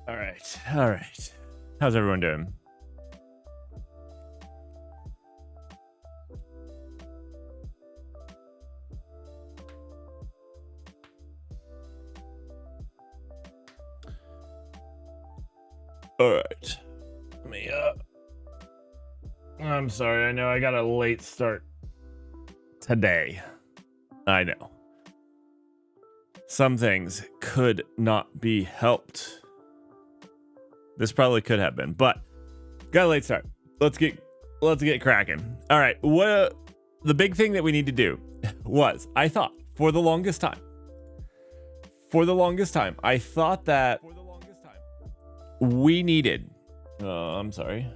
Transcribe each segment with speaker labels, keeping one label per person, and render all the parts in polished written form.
Speaker 1: All right. All right. How's everyone doing? All right. Let me, I'm sorry. I know I got a late start today. I know. Some things could not be helped. This probably could have been, but got a late start. Let's get cracking. All right. What the big thing that we need to do was, I thought for the longest time, I thought that we needed. I'm sorry.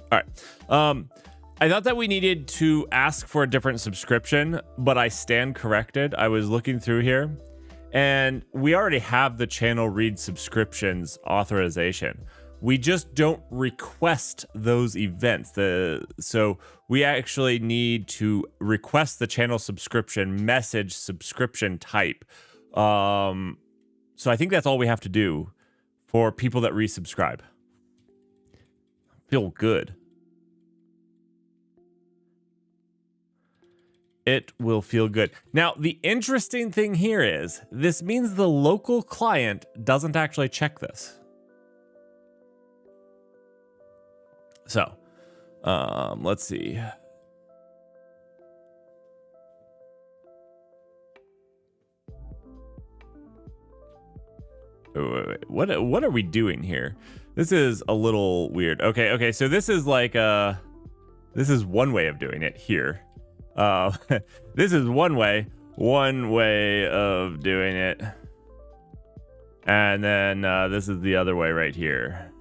Speaker 1: All right. I thought that we needed to ask for a different subscription, but I stand corrected. I was looking through here, and we already have the channel read subscriptions authorization. We just don't request those events. So we actually need to request the channel subscription message subscription type. So I think that's all we have to do for people that resubscribe. Feel good. It will feel good. Now, the interesting thing here is this means the local client doesn't actually check this. So, let's see. Wait. What are we doing here? This is a little weird. Okay. So this is like this is one way of doing it here. This is one way of doing it. And then this is the other way right here.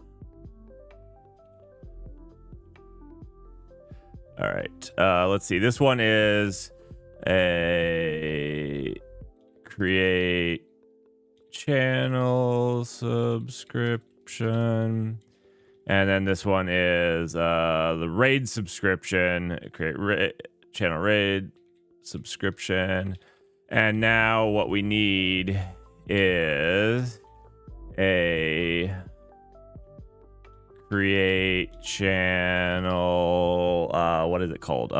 Speaker 1: All right. Let's see. This one is a create channel subscription. And then this one is the raid subscription. Create channel raid subscription. And now what we need is a create channel what is it called?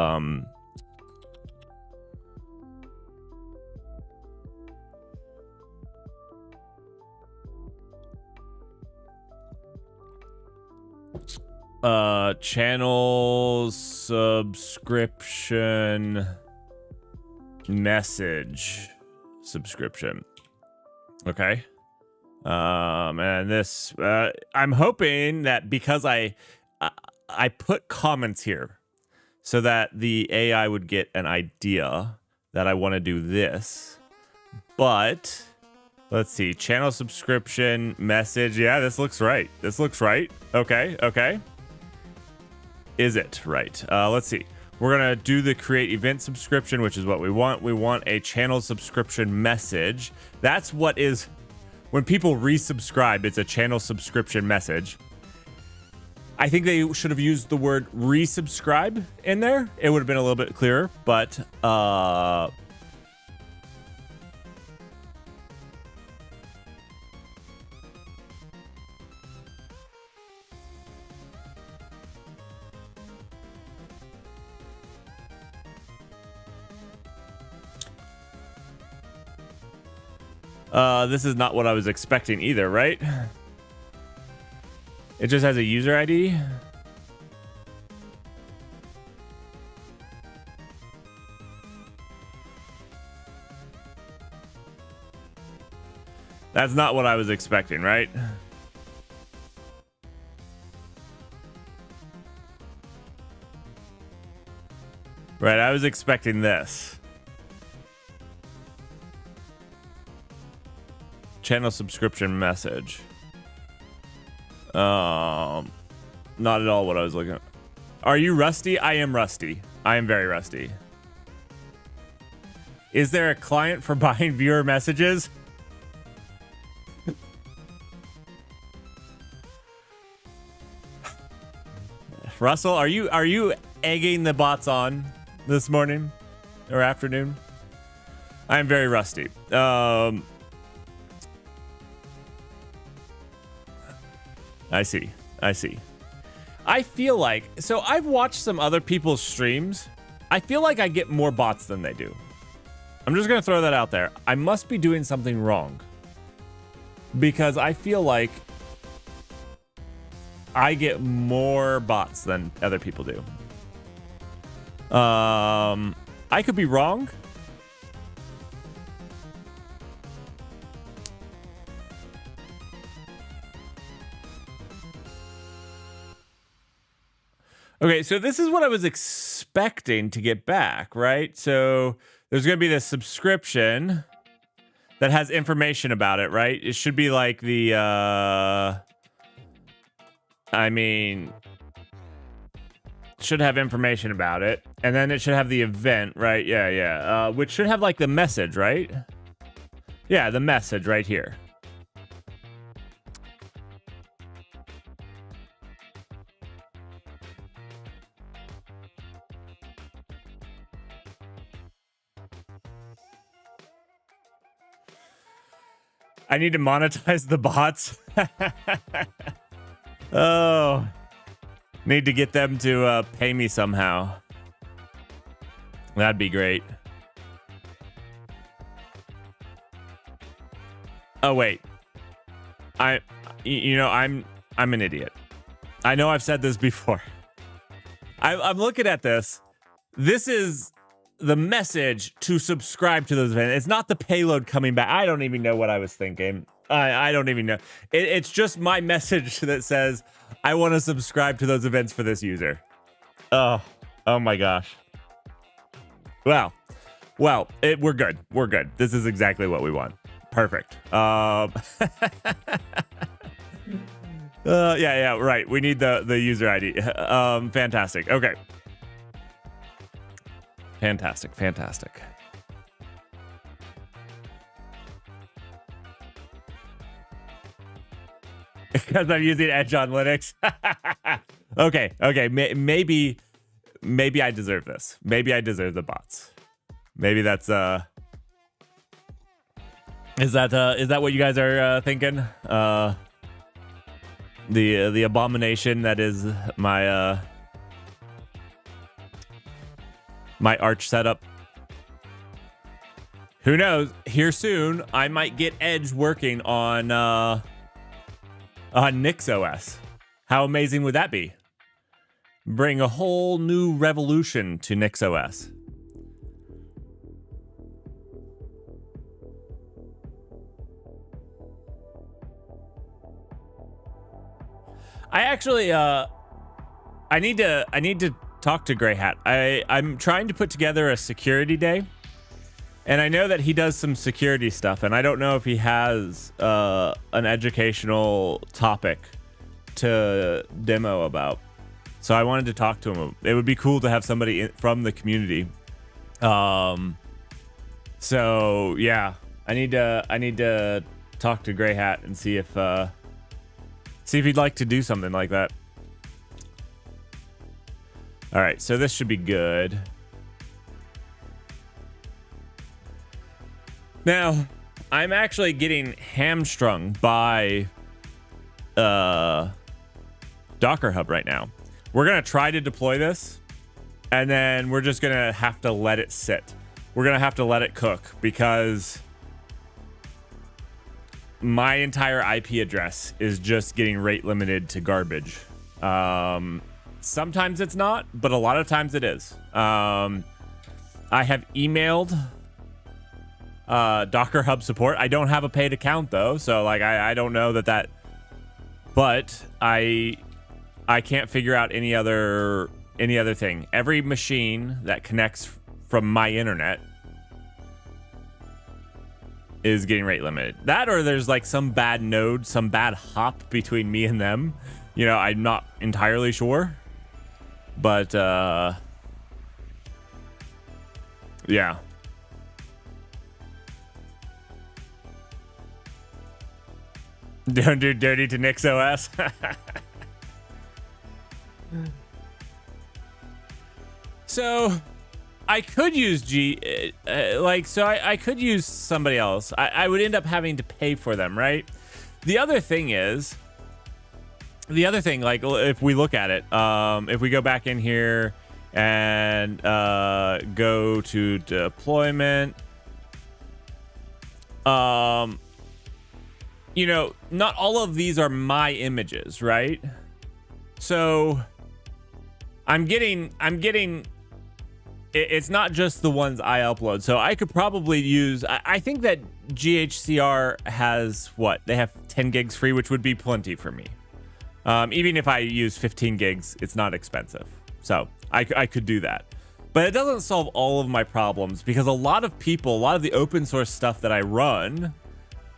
Speaker 1: Channel subscription message subscription. Okay. And this I'm hoping that because I put comments here so that the AI would get an idea that I want to do this. But let's see, channel subscription message. Yeah, this looks right. Okay. Is it right? Let's see. We're going to do the create event subscription, which is what we want. We want a channel subscription message. That's what is when people resubscribe, it's a channel subscription message. I think they should have used the word resubscribe in there. It would have been a little bit clearer, but this is not what I was expecting either, right? It just has a user ID. That's not what I was expecting, right? Right, I was expecting this. Channel subscription message. Not at all what I was looking at. Are you rusty? I am rusty. I am very rusty. Is there a client for buying viewer messages? Russell, are you egging the bots on this morning or afternoon? I am very rusty. I see. I see. I feel like, so I've watched some other people's streams. I feel like I get more bots than they do. I'm just going to throw that out there. I must be doing something wrong, because I feel like I get more bots than other people do. I could be wrong. Okay, so this is what I was expecting to get back, right? So there's going to be this subscription that has information about it, right? It should be like the, I mean, should have information about it. And then it should have the event, right? Yeah. Which should have like the message, right? Yeah, the message right here. I need to monetize the bots. Oh, need to get them to pay me somehow. That'd be great. Oh wait, I'm an idiot. I know I've said this before. I'm looking at this. This is the message to subscribe to those events. It's not the payload coming back. I don't even know what I was thinking. I don't even know. It's just my message that says, I want to subscribe to those events for this user. Oh my gosh. Well, we're good. We're good. This is exactly what we want. Perfect. Yeah, right. We need the user ID. Fantastic. Okay. Fantastic. Because I'm using Edge on Linux. Okay. Maybe I deserve this. Maybe I deserve the bots. Maybe that's is that what you guys are thinking? The abomination that is my my Arch setup. Who knows? Here soon, I might get Edge working on NixOS. How amazing would that be? Bring a whole new revolution to NixOS. I actually I need to talk to Grey Hat. I'm trying to put together a security day, and I know that he does some security stuff, and I don't know if he has an educational topic to demo about. So I wanted to talk to him. It would be cool to have somebody from the community. So yeah, I need to talk to Grey Hat and see if he'd like to do something like that. All right, so this should be good. Now, I'm actually getting hamstrung by Docker Hub right now. We're going to try to deploy this, and then we're just going to have to let it sit. We're going to have to let it cook because my entire IP address is just getting rate limited to garbage. Sometimes it's not, but a lot of times it is. I have emailed Docker Hub support. I don't have a paid account though, so like I don't know that. But I can't figure out any other thing. Every machine that connects from my internet is getting rate limited. That, or there's like some bad node, some bad hop between me and them. You know, I'm not entirely sure. But yeah. Don't do dirty to NixOS. So I could use I could use somebody else. I would end up having to pay for them, right? The other thing is, the other thing, like if we look at it, if we go back in here and go to deployment, you know, not all of these are my images, right? So I'm getting it's not just the ones I upload. So I could probably use, I think that GHCR has what? They have 10 gigs free, which would be plenty for me. Even if I use 15 gigs, it's not expensive. So I could do that. But it doesn't solve all of my problems because a lot of people, a lot of the open source stuff that I run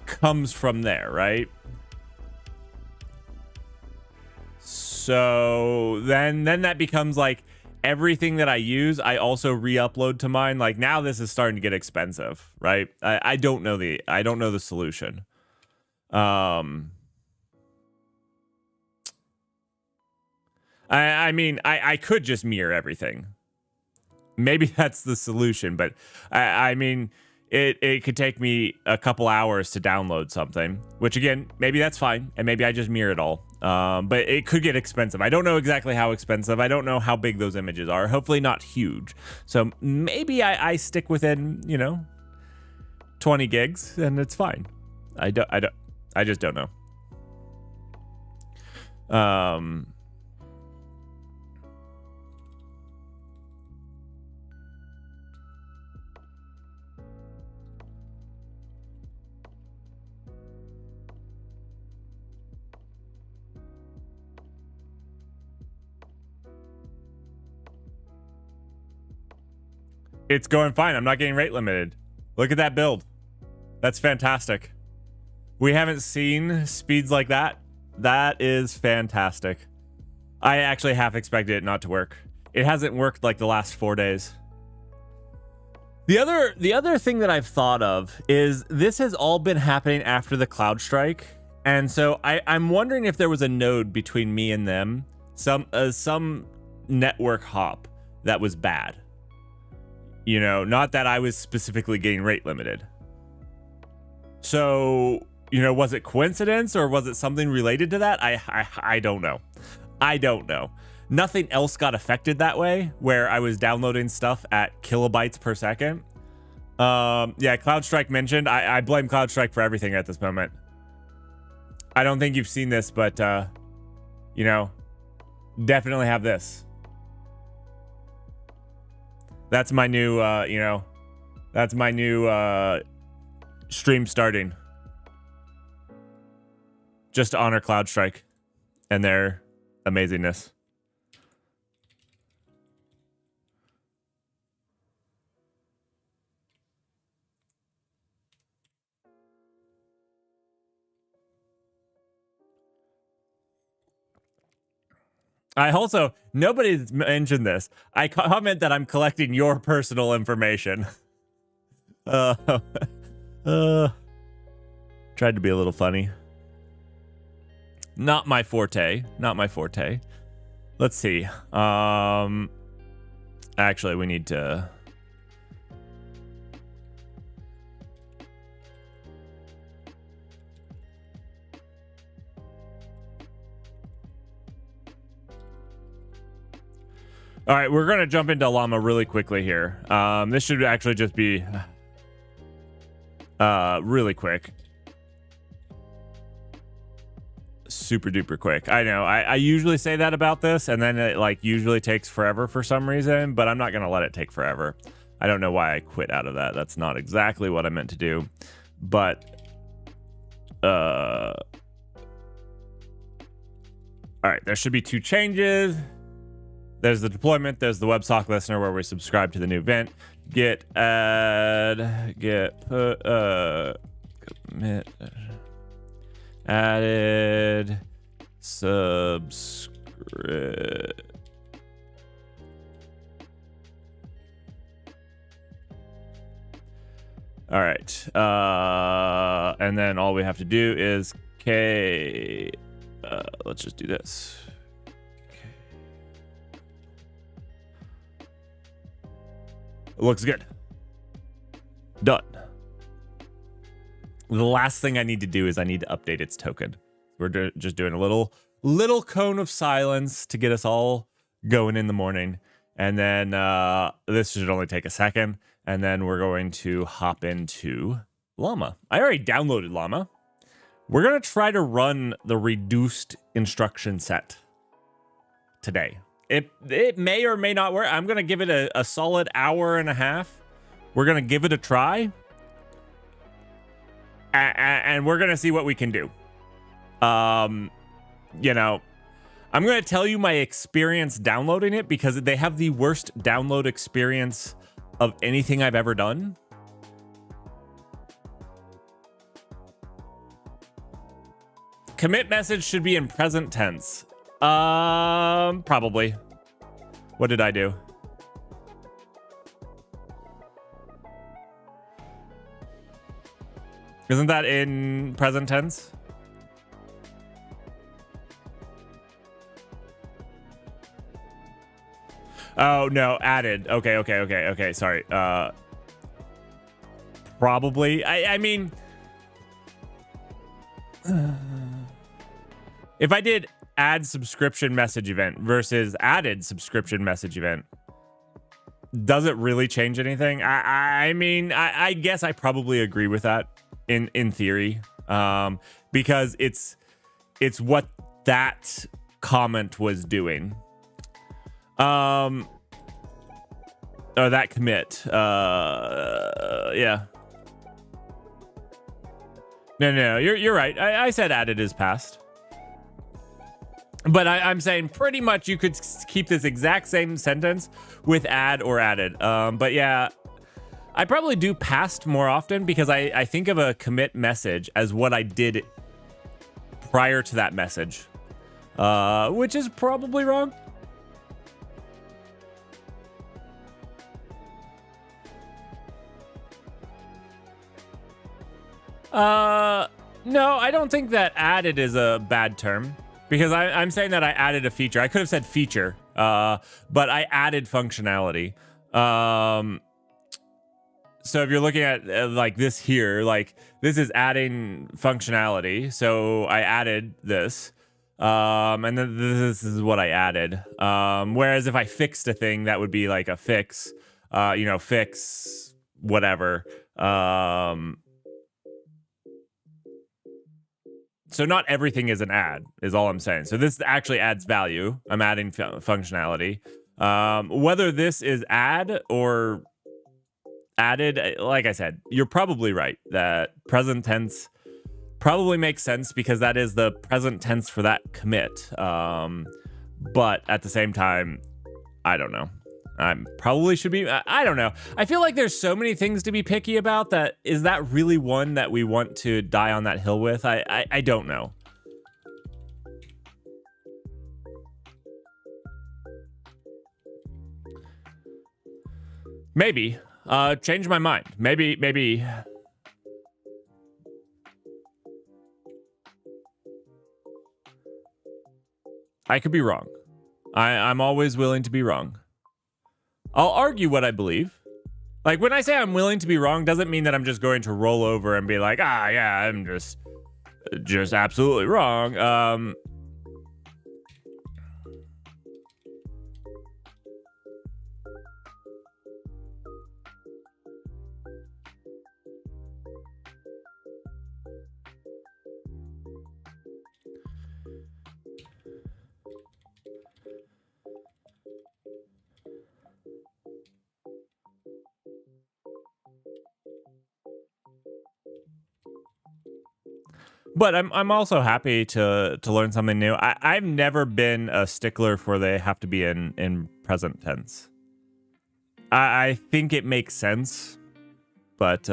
Speaker 1: comes from there, right? So then that becomes like everything that I use, I also re-upload to mine. Like now this is starting to get expensive, right? I don't know the solution. I mean, I could just mirror everything. Maybe that's the solution, but I mean, it could take me a couple hours to download something, which again, maybe that's fine. And maybe I just mirror it all. But it could get expensive. I don't know exactly how expensive. I don't know how big those images are. Hopefully not huge. So maybe I stick within, you know, 20 gigs and it's fine. I just don't know. It's going fine. I'm not getting rate limited. Look at that build. That's fantastic. We haven't seen speeds like that. That is fantastic. I actually half expected it not to work. It hasn't worked like the last 4 days. The other thing that I've thought of is this has all been happening after the CloudStrike. And so I'm wondering if there was a node between me and them, some network hop that was bad. You know, not that I was specifically getting rate limited. So, you know, was it coincidence or was it something related to that? I don't know. I don't know. Nothing else got affected that way, where I was downloading stuff at kilobytes per second. Yeah, CloudStrike mentioned. I blame CloudStrike for everything at this moment. I don't think you've seen this, but, you know, definitely have this. That's my new, you know, that's my new stream starting. Just to honor CloudStrike and their amazingness. I also, nobody's mentioned this. I comment that I'm collecting your personal information. Tried to be a little funny. Not my forte. Not my forte. Let's see. Actually, we need to... All right, we're going to jump into Llama really quickly here. This should actually just be really quick. Super duper quick. I know. I usually say that about this, and then it like usually takes forever for some reason, but I'm not going to let it take forever. I don't know why I quit out of that. That's not exactly what I meant to do. But all right, there should be 2 changes. There's the deployment. There's the WebSocket listener where we subscribe to the new event. Git add, git put, commit, added, subscript. All right. And then all we have to do is let's just do this. Looks good. Done. The last thing I need to do is I need to update its token. We're just doing a little little cone of silence to get us all going in the morning. And then this should only take a second. And then we're going to hop into Llama. I already downloaded Llama. We're going to try to run the reduced instruction set today. It may or may not work. I'm going to give it a solid hour and a half. We're going to give it a try. And we're going to see what we can do. You know, I'm going to tell you my experience downloading it because they have the worst download experience of anything I've ever done. Commit message should be in present tense. Probably. What did I do? Isn't that in present tense? Oh, no, added. Okay. Sorry. Probably. I mean, if I did add subscription message event versus added subscription message event, does it really change anything? I mean, I guess I probably agree with that in theory, because it's what that comment was doing. Or that commit. Yeah. No, you're right. I said added is past. But I'm saying pretty much you could keep this exact same sentence with add or added. But yeah, I probably do past more often because I think of a commit message as what I did prior to that message, which is probably wrong. No, I don't think that added is a bad term because I'm saying that I added a feature. I could have said feature, but I added functionality. So if you're looking at like this here, like this is adding functionality. So I added this, and then this is what I added. Whereas if I fixed a thing, that would be like a fix, fix whatever. So not everything is an add, is all I'm saying. So this actually adds value. I'm adding functionality. Whether this is add or added, like I said, you're probably right that present tense probably makes sense because that is the present tense for that commit. But at the same time, I don't know. I probably should be. I don't know. I feel like there's so many things to be picky about that. Is that really one that we want to die on that hill with? I don't know. Maybe. Change my mind. Maybe. I could be wrong. I'm always willing to be wrong. I'll argue what I believe. Like when I say I'm willing to be wrong, doesn't mean that I'm just going to roll over and be like, yeah, I'm just absolutely wrong. But I'm also happy to learn something new. I've never been a stickler for they have to be in present tense. I think it makes sense, but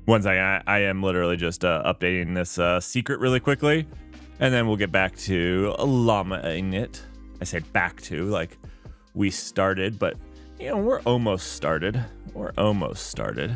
Speaker 1: one second, I am literally just updating this secret really quickly, and then we'll get back to llama-ing it. I say back to, like we started, but we're almost started. We're almost started.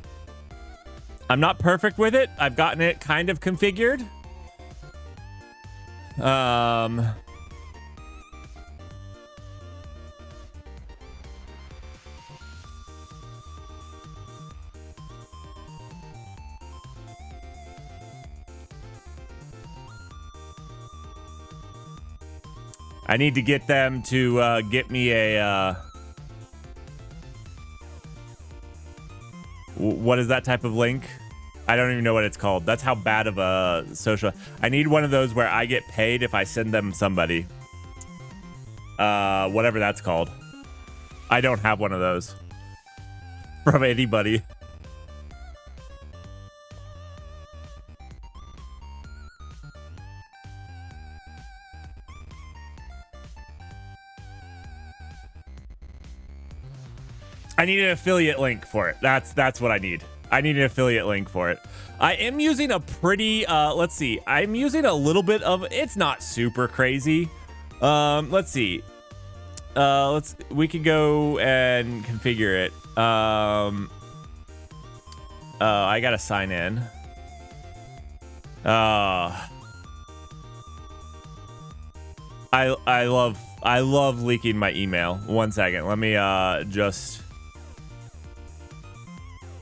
Speaker 1: I'm not perfect with it. I've gotten it kind of configured. I need to get them to get me a what is that type of link? I don't even know what it's called. That's how bad of a social. I need one of those where I get paid if I send them somebody. Whatever that's called. I don't have one of those from anybody. I need an affiliate link for it. That's what I need. I need an affiliate link for it. I am using a pretty, let's see. I'm using a little bit of, it's not super crazy. Let's see. We can go and configure it. I gotta sign in. I love leaking my email. 1 second. Let me just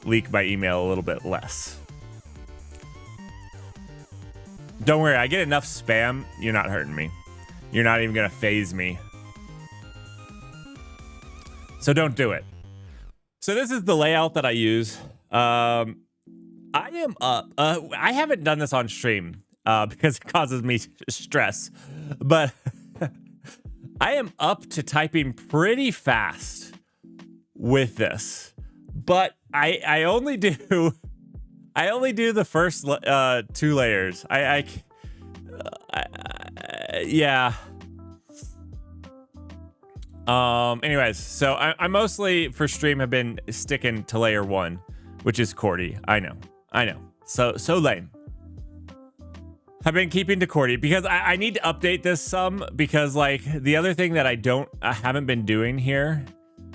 Speaker 1: leak my email a little bit less. Don't worry, I get enough spam. You're not hurting me. You're not even gonna phase me. So don't do it. So this is the layout that I use. I am up. I haven't done this on stream because it causes me stress, but I am up to typing pretty fast with this. But I only do the first 2 layers. Yeah. Anyways, so I mostly for stream have been sticking to layer 1, which is QWERTY. I know. So lame. I've been keeping to QWERTY because I need to update this some, because like the other thing that I haven't been doing here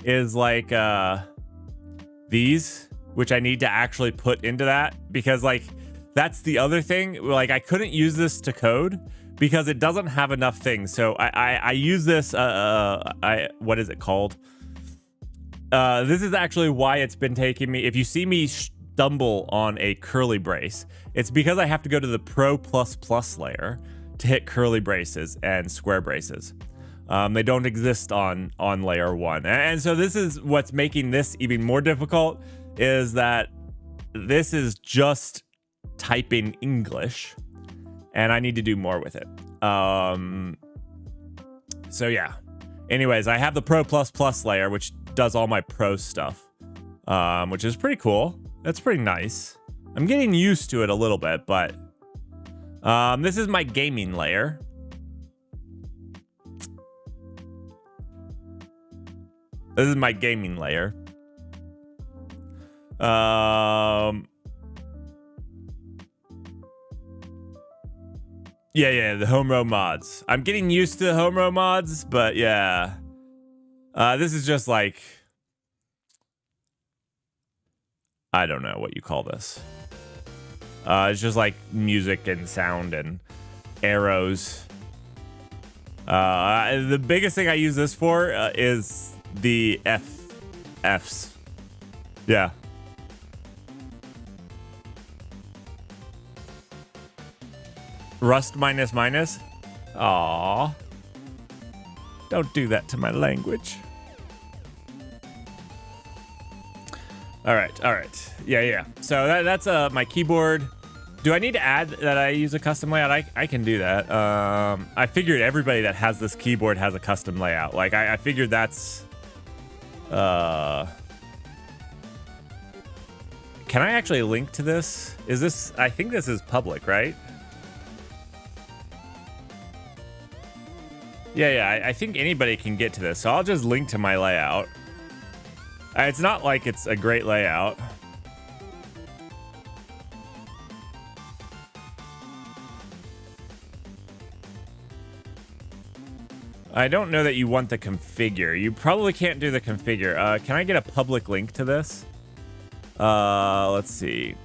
Speaker 1: is like these, which I need to actually put into that, because like that's the other thing. Like I couldn't use this to code because it doesn't have enough things. So I use this, what is it called? This is actually why it's been taking me, if you see me stumble on a curly brace, it's because I have to go to the Pro++ layer to hit curly braces and square braces. They don't exist on layer 1. And so this is what's making this even more difficult, is that this is just typing English and I need to do more with it. So yeah. Anyways, I have the Pro++ layer, which does all my pro stuff, which is pretty cool. That's pretty nice. I'm getting used to it a little bit, but this is my gaming layer. This is my gaming layer. Yeah, the home row mods. I'm getting used to the home row mods, but yeah. This is just like, I don't know what you call this. It's just like music and sound and arrows. The biggest thing I use this for is the Fs. Yeah. Rust minus minus. Aww. Don't do that to my language. All right. Yeah. So that's my keyboard. Do I need to add that I use a custom layout? I can do that. I figured everybody that has this keyboard has a custom layout. Like I figured that's. Can I actually link to this? Is this? I think this is public, right? Yeah. I think anybody can get to this, so I'll just link to my layout. It's not like it's a great layout. I don't know that you want the configure. You probably can't do the configure. Can I get a public link to this? Let's see.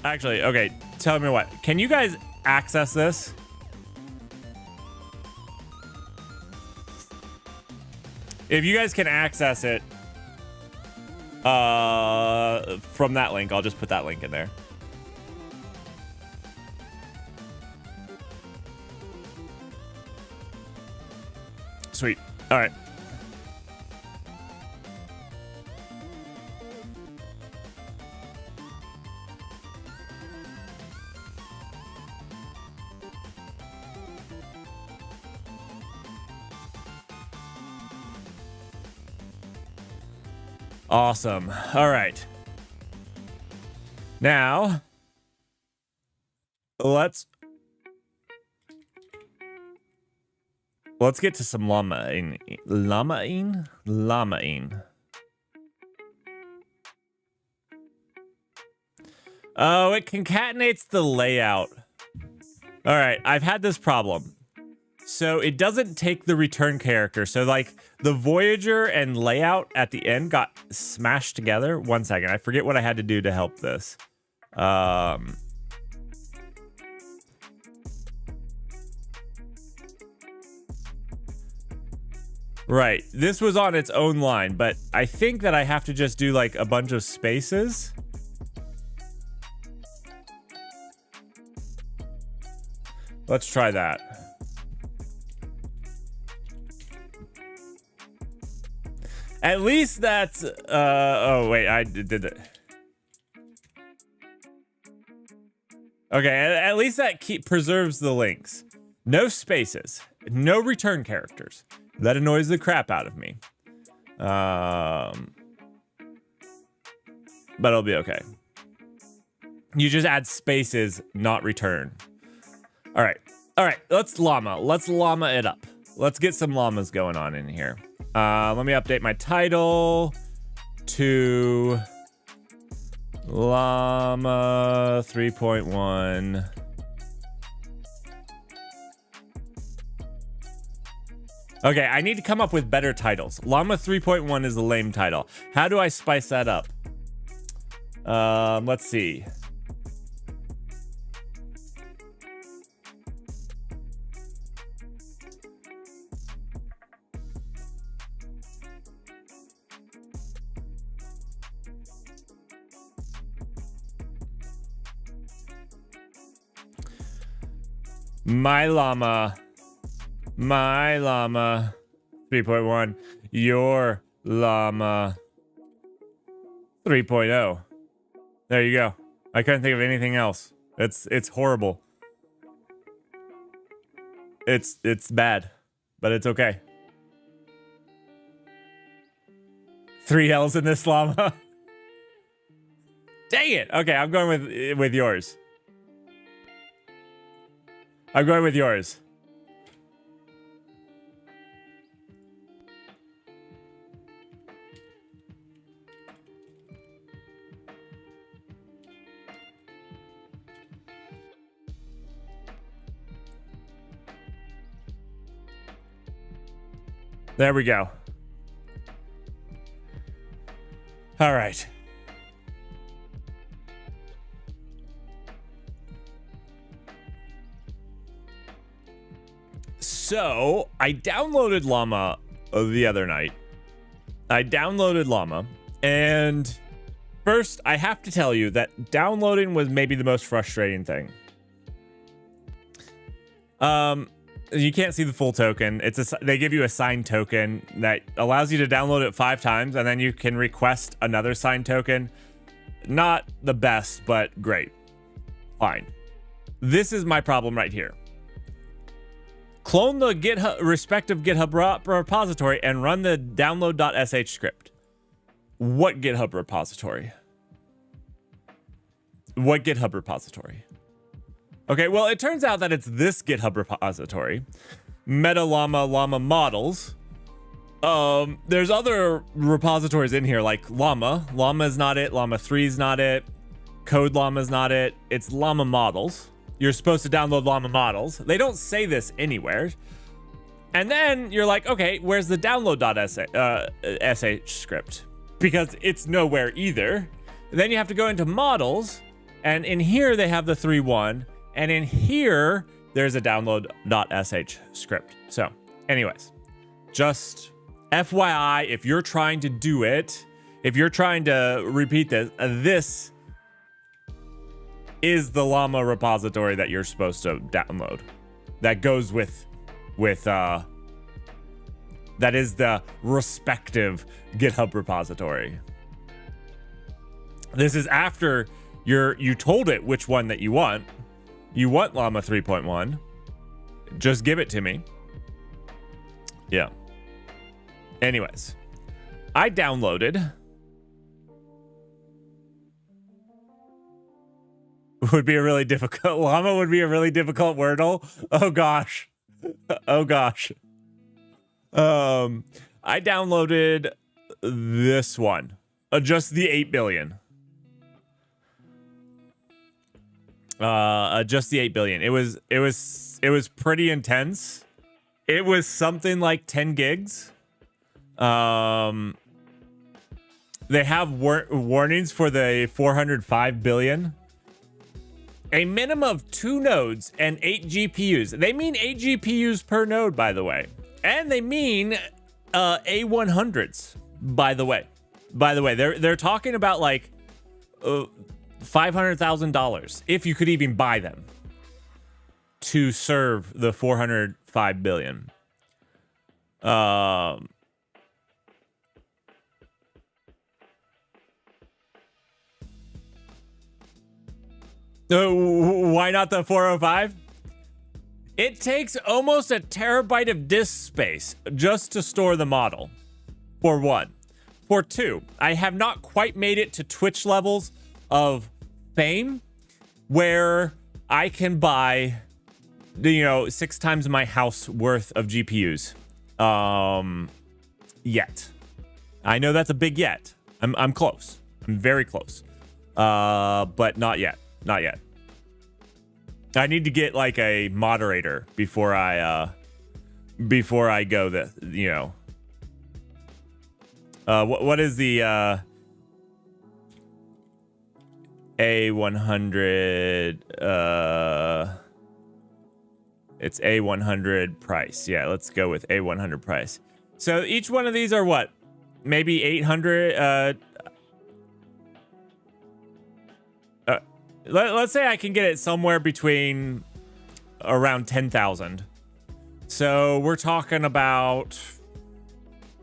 Speaker 1: Actually, okay, tell me what. Can you guys access this? If you guys can access it from that link, I'll just put that link in there. Sweet. All right. Awesome. All right. Now, let's get to some llamaing. Oh, it concatenates the layout. All right, I've had this problem. So it doesn't take the return character. So like the Voyager and layout at the end got smashed together. 1 second, I forget what I had to do to help this. Right, this was on its own line, but I think that I have to just do like a bunch of spaces. Let's try that. At least that's, oh wait, I did it. Okay, at least that preserves the links. No spaces, no return characters. That annoys the crap out of me. But it'll be okay. You just add spaces, not return. All right, let's llama it up. Let's get some llamas going on in here. Let me update my title to Llama 3.1. Okay, I need to come up with better titles. Llama 3.1 is a lame title. How do I spice that up? Let's see. My llama 3.1, your llama 3.0. There you go. I couldn't think of anything else. It's horrible. It's bad, but it's okay. 3 L's in this llama. Dang it. Okay, I'm going with yours. I'm going with yours. There we go. All right. So, I downloaded Llama the other night. And first, I have to tell you that downloading was maybe the most frustrating thing. You can't see the full token. They give you a signed token that allows you to download it 5 times, and then you can request another signed token. Not the best, but great. Fine. This is my problem right here. Clone the respective GitHub repository and run the download.sh script. What GitHub repository? What GitHub repository? Okay, well, it turns out that it's this GitHub repository, Meta Llama models. There's other repositories in here like Llama. Llama is not it. Llama 3 is not it. Code Llama is not it. It's Llama models. You're supposed to download Llama models. They don't say this anywhere. And then you're like, okay, where's the download.sh script? Because it's nowhere either. Then you have to go into models And in here, they have the 3.1. And in here, there's a download.sh script. So anyways, just FYI, if you're trying to do it, if you're trying to repeat this, this is the llama repository that you're supposed to download. That goes with that is the respective GitHub repository. This is after you told it which one that you want. You want llama 3.1. Just give it to me. Yeah. Anyways, I downloaded. Would be a really difficult. Llama would be a really difficult Wordle. Oh gosh. Oh gosh. I downloaded this one. Just the 8 billion. Just the 8 billion. It was pretty intense. It was something like 10 gigs. They have warnings for the 405 billion. A minimum of 2 nodes and 8 GPUs. They mean 8 GPUs per node, by the way. And they mean A100s, by the way. By the way, they're talking about like $500,000 if you could even buy them to serve the 405 billion. Why not the 405? It takes almost a terabyte of disk space just to store the model, for one. For two, I have not quite made it to Twitch levels of fame where I can buy, 6 times my house worth of GPUs. Yet. I know that's a big yet. I'm close. I'm very close. But not yet. Not yet. I need to get like a moderator before I go what is the A100 it's A100 price. Yeah, let's go with A100 price. So each one of these are what? Maybe 800 let's say I can get it somewhere between around 10,000. So we're talking about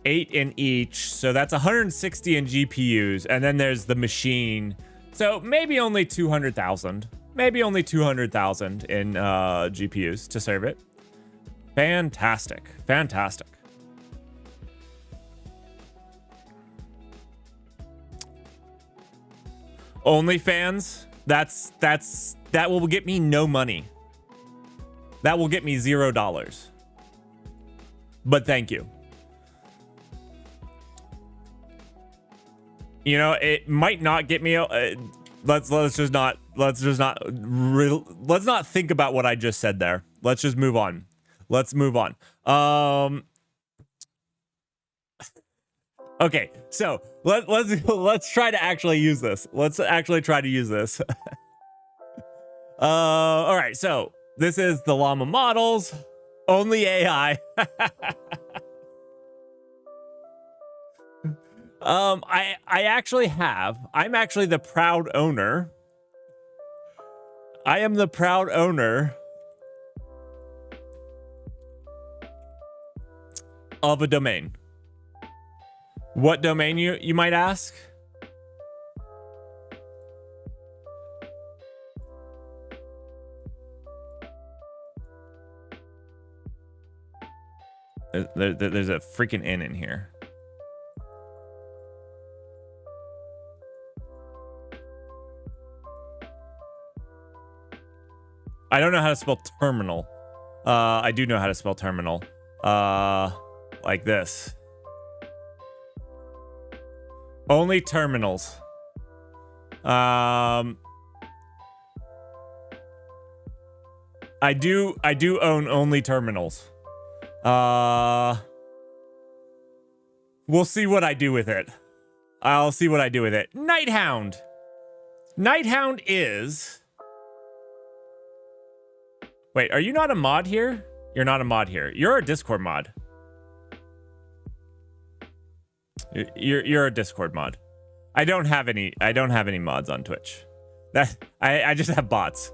Speaker 1: 8 in each. So that's 160 in GPUs. And then there's the machine. So maybe only 200,000. Maybe only 200,000 in GPUs to serve it. Fantastic. Fantastic. OnlyFans. That will get me no money. That will get me $0. But thank you. It might not get me. Let's not think about what I just said there. Let's just move on. Let's move on. Okay, so let's try to actually use this. Let's actually try to use this. All right, so this is the llama models, only AI. I'm actually the proud owner. I am the proud owner of a domain. What domain, you might ask? There's a freaking N in here. I don't know how to spell terminal. I do know how to spell terminal. Like this. Only terminals. I do own only terminals. We'll see what I do with it. I'll see what I do with it. Nighthound. Nighthound is... Wait, are you not a mod here? You're not a mod here. You're a Discord mod. You're a Discord mod. I don't have any mods on Twitch. I just have bots.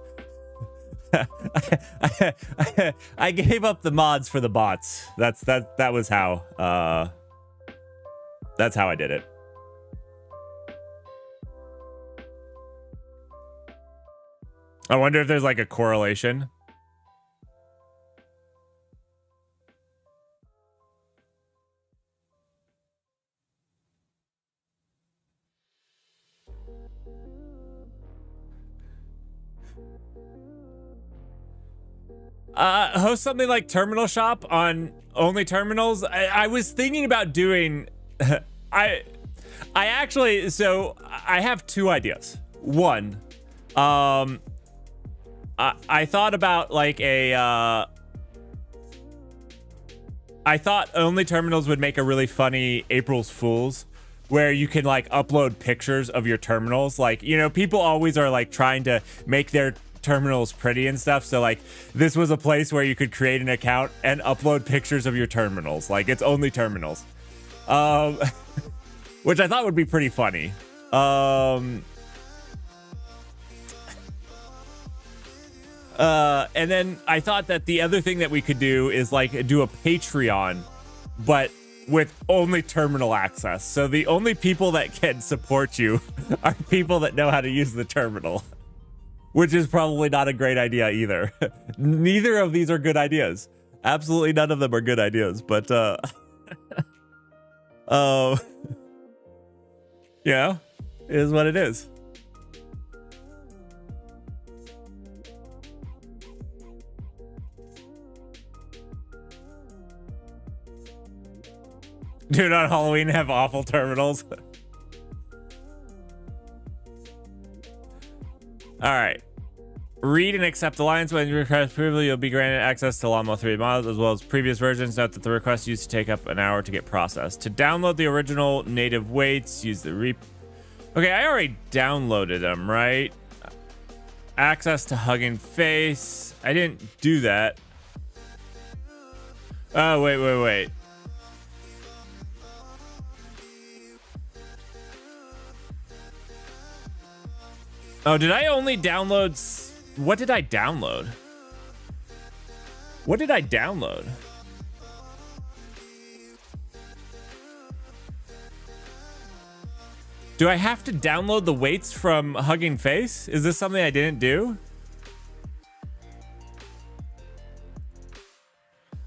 Speaker 1: I gave up the mods for the bots. That was how that's how I did it. I wonder if there's like a correlation. Host something like Terminal Shop on only terminals. I was thinking about doing I actually, so I have two ideas. One, I thought about like I thought only terminals would make a really funny April's Fools, where you can like upload pictures of your terminals. Like, you know, people always are like trying to make their terminals pretty and stuff. So like this was a place where you could create an account and upload pictures of your terminals. Like it's only terminals. Which I thought would be pretty funny. And then I thought that the other thing that we could do is like do a Patreon, but with only terminal access. So the only people that can support you are people that know how to use the terminal, which is probably not a great idea either. Neither of these are good ideas. Absolutely none of them are good ideas, but yeah, it is what it is. Dude, on Halloween have awful terminals. All right. Read and accept alliance. When you request approval, you'll be granted access to Llama 3 models as well as previous versions. Note that the request used to take up an hour to get processed. To download the original native weights, use the Okay, I already downloaded them, right? Access to Hugging Face. I didn't do that. Oh, wait. Oh, did I only download... What did I download? What did I download? Do I have to download the weights from Hugging Face? Is this something I didn't do?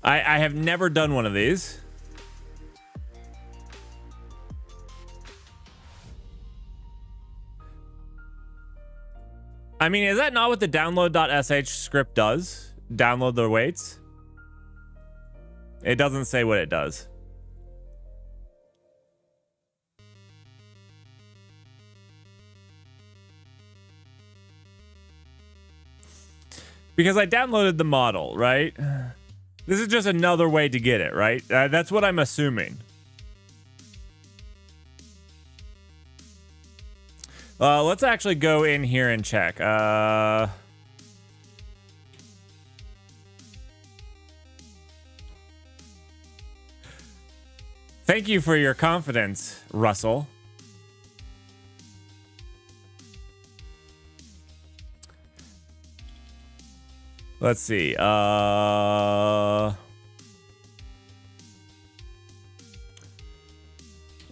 Speaker 1: I have never done one of these. I mean, is that not what the download.sh script does? Download the weights? It doesn't say what it does. Because I downloaded the model, right? This is just another way to get it, right? That's what I'm assuming. Let's actually go in here and check. Thank you for your confidence, Russell. Let's see.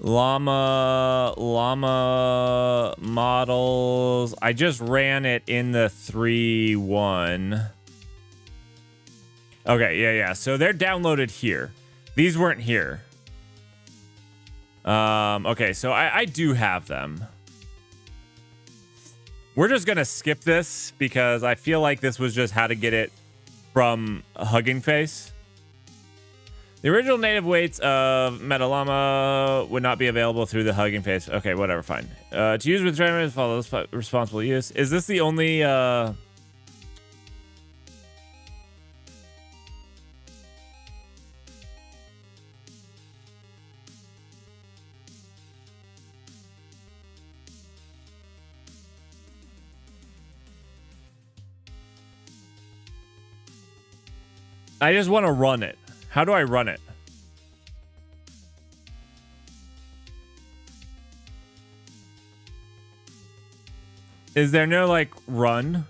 Speaker 1: Llama models. I just ran it in the 3.1. Okay, yeah. So they're downloaded here. These weren't here. Okay, so I do have them. We're just gonna skip this because I feel like this was just how to get it from Hugging Face. The original native weights of Meta Llama would not be available through the Hugging Face. Okay, whatever, fine. To use with trainers, follow responsible use. Is this the only... I just want to run it. How do I run it? Is there no like run?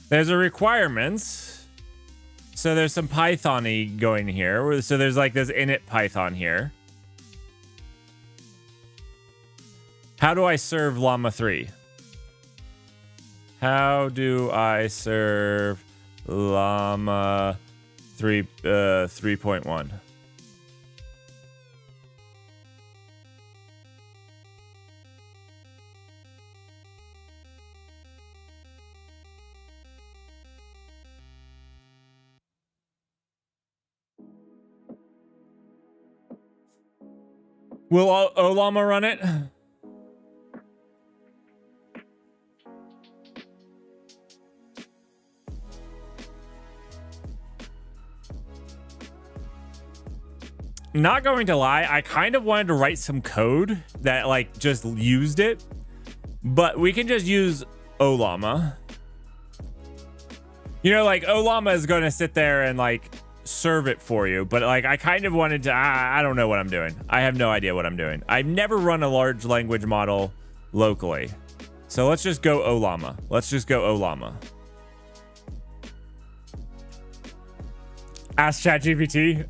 Speaker 1: There's a requirements. So there's some Python-y going here. So there's like this init Python here. How do I serve Llama 3? How do I serve Llama 3.1? Will Olama run it? Not going to lie, I kind of wanted to write some code that like just used it, but we can just use Olama. You know, like Olama is going to sit there and like serve it for you, but like I kind of wanted to, I don't know what I'm doing. I have no idea what I'm doing. I've never run a large language model locally. So let's just go Olama. Let's just go Olama. Ask ChatGPT.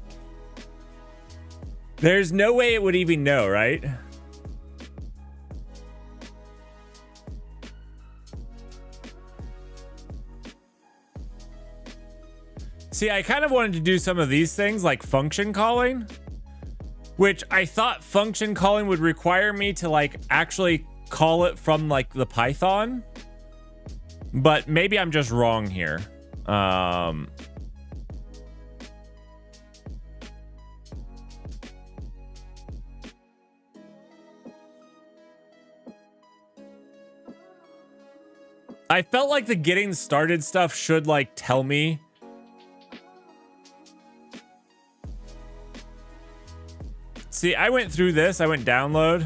Speaker 1: There's no way it would even know, right? See, I kind of wanted to do some of these things like function calling, which I thought function calling would require me to like actually call it from like the Python, but maybe I'm just wrong here. I felt like the getting started stuff should like tell me. See, I went through this. I went download.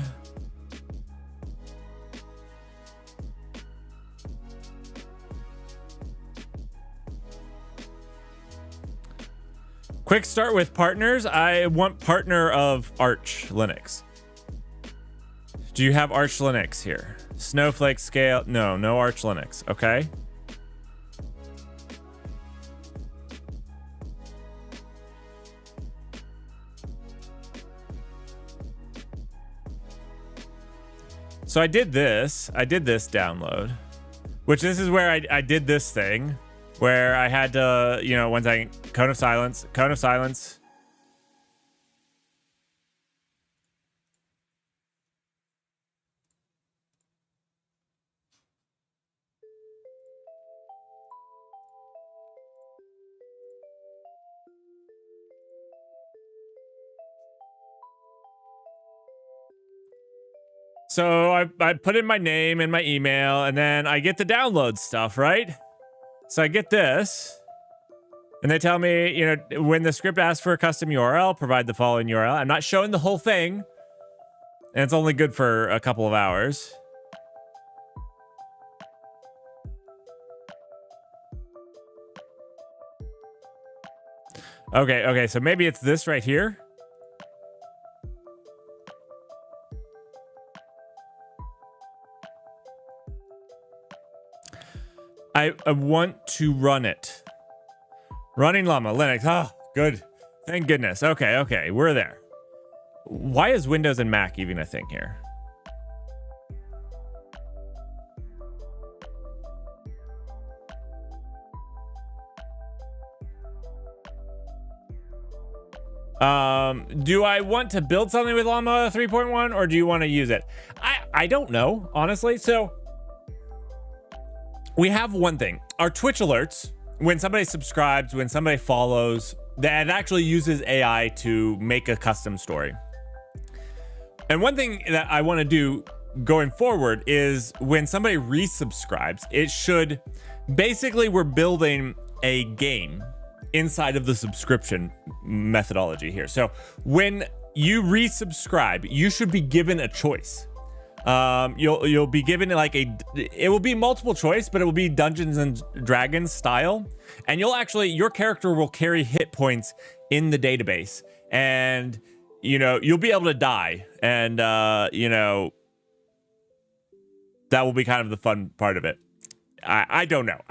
Speaker 1: Quick start with partners. I want partner of Arch Linux. Do you have Arch Linux here? Snowflake scale? No, no Arch Linux. Okay. So I did this. I did this download, which this is where I did this thing where I had to, you know, one second, cone of silence, cone of silence. So I put in my name and my email, and then I get the download stuff, right? So I get this, and they tell me, you know, when the script asks for a custom URL, provide the following URL. I'm not showing the whole thing, and it's only good for a couple of hours. Okay, so maybe it's this right here. I want to run it. Running Llama, Linux. Oh, good. Thank goodness. Okay, we're there. Why is Windows and Mac even a thing here? Do I want to build something with Llama 3.1 or do you want to use it? I don't know, honestly. So we have one thing, our Twitch alerts, when somebody subscribes, when somebody follows, that actually uses AI to make a custom story. And one thing that I want to do going forward is when somebody resubscribes, it should, basically we're building a game inside of the subscription methodology here. So when you resubscribe, you should be given a choice You'll be given like it will be multiple choice, but it will be Dungeons and Dragons style, and your character will carry hit points in the database, and you'll be able to die, and that will be kind of the fun part of it. I don't know.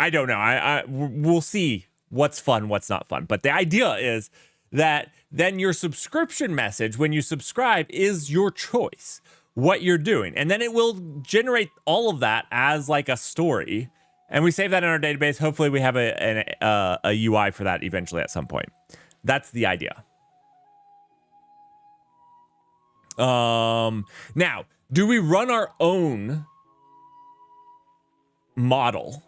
Speaker 1: We'll see what's fun, what's not fun. But the idea is that then your subscription message when you subscribe is your choice, what you're doing. And then it will generate all of that as like a story. And we save that in our database. Hopefully we have a UI for that eventually at some point. That's the idea. Now, do we run our own model,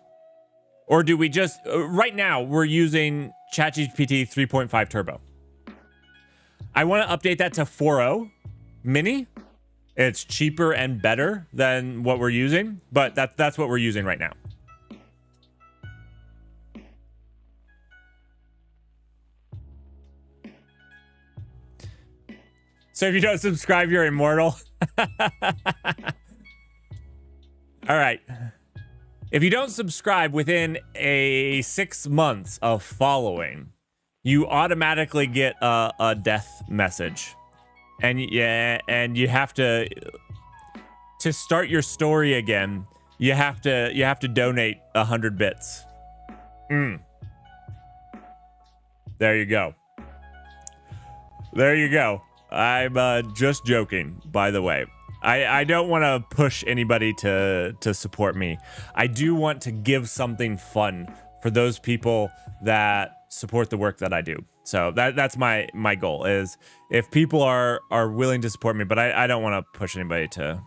Speaker 1: or do we just right now we're using ChatGPT 3.5 Turbo? I want to update that to 4.0 mini. It's cheaper and better than what we're using, but that's what we're using right now. So if you don't subscribe, you're immortal. All right. If you don't subscribe within 6 months of following, you automatically get a death message, and you have to start your story again. You have to donate 100 bits. There you go. There you go. I'm just joking, by the way. I don't want to push anybody to support me. I do want to give something fun for those people that support the work that I do. So that's my goal, is if people are willing to support me, but I don't want to push anybody to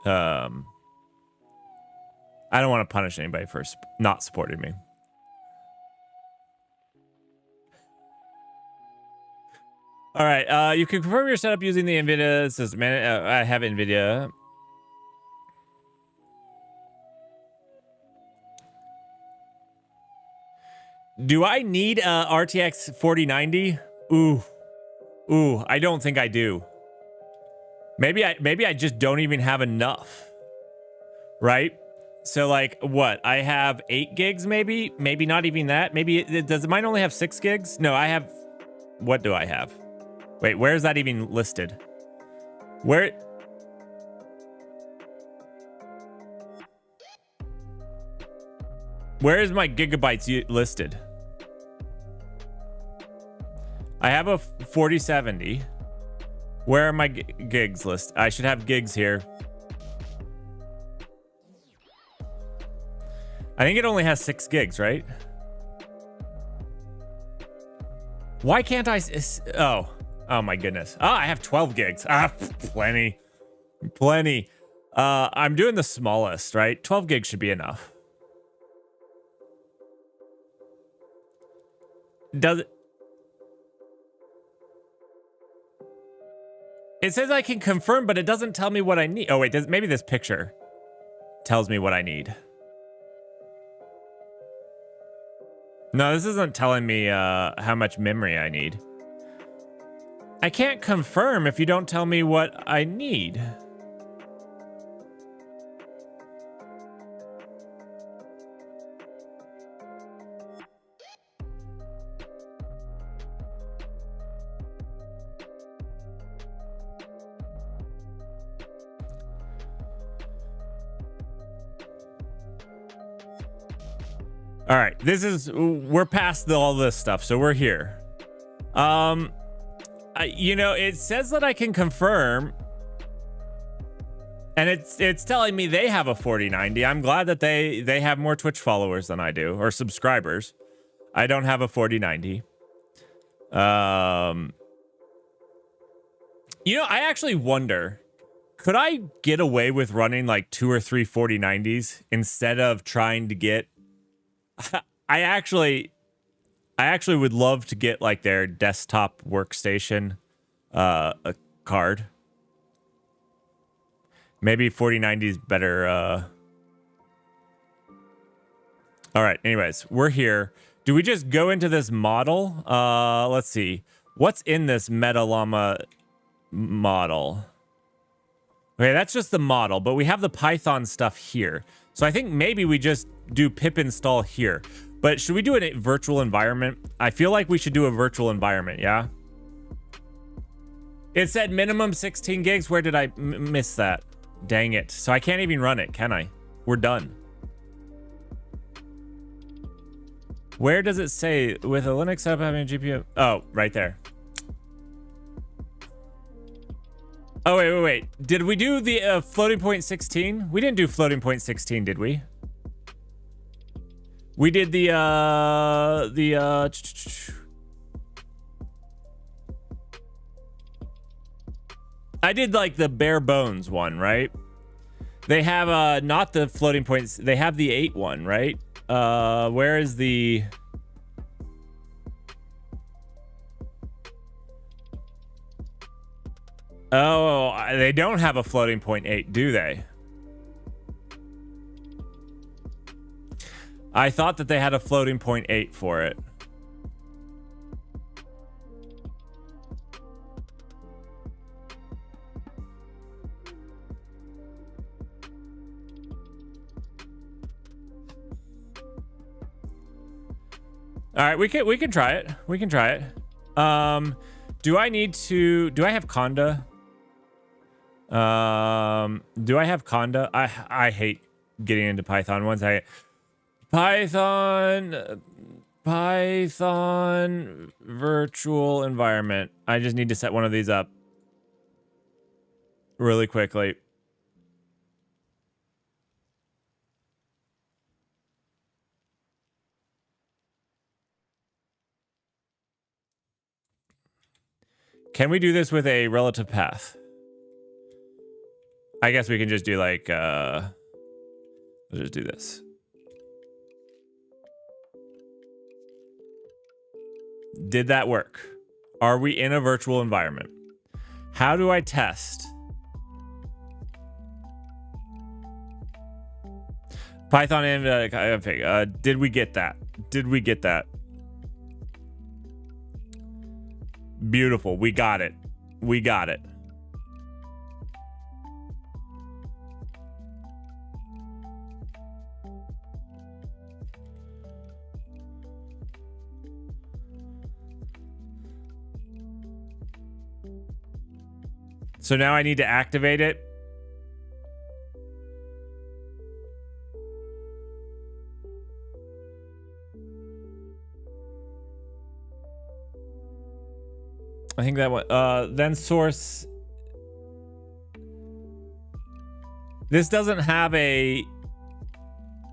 Speaker 1: I don't want to punish anybody for not supporting me. All right, you can confirm your setup using the NVIDIA system. I have NVIDIA. Do I need a RTX 4090? Ooh, I don't think I do. Maybe I just don't even have enough. Right? So like what? I have 8 gigs maybe? Maybe not even that. Maybe does mine only have 6 gigs? No, I have, what do I have? Wait, where is that even listed? Where is my gigabytes listed? I have a 4070. Where are my gigs list? I should have gigs here. I think it only has 6 gigs, right? Why can't I? Oh my goodness. I have 12 gigs. Plenty. I'm doing the smallest, right? 12 gigs should be enough. Does it? It says I can confirm, but it doesn't tell me what I need. Oh wait, maybe this picture tells me what I need. No, this isn't telling me how much memory I need. I can't confirm if you don't tell me what I need. All right, we're past all this stuff, so we're here. It says that I can confirm, and it's telling me they have a 4090. I'm glad that they have more Twitch followers than I do, or subscribers. I don't have a 4090. I actually wonder, could I get away with running like 2 or 3 4090s instead of trying to get... I actually would love to get like their desktop workstation a card. Maybe 4090 is better. All right, anyways, we're here. Do we just go into this model? Let's see. What's in this Meta Llama model? Okay, that's just the model, but we have the Python stuff here. So I think maybe we just do pip install here. But should we do a virtual environment? I feel like we should do a virtual environment, yeah? It said minimum 16 gigs. Where did I miss that? Dang it. So I can't even run it, can I? We're done. Where does it say with a Linux setup having a GPU? Oh, right there. Oh, wait. Did we do the floating point 16? We didn't do floating point 16, did we? We did the I did like the bare bones one, right? They have not the floating points. They have the 8 one, right? Where is the... Oh, they don't have a floating point 8, do they? I thought that they had a floating point 8 for it. All right, we can try it. We can try it. Do I have Conda? Do I have Conda? I hate getting into Python. One second. Python virtual environment. I just need to set one of these up really quickly. Can we do this with a relative path? I guess we can just do like, let's just do this. Did that work? Are we in a virtual environment? How do I test? Python and did we get that? Did we get that? Beautiful. We got it. We got it. So now I need to activate it. I think that one, then source. This doesn't have a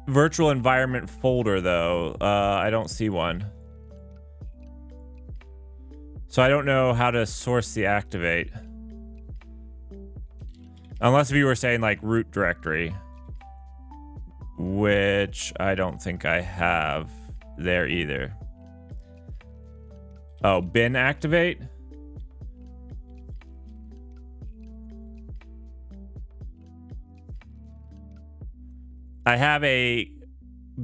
Speaker 1: virtual environment folder though. I don't see one. So I don't know how to source the activate. Unless if you were saying like root directory, which I don't think I have there either. Oh, bin activate. I have a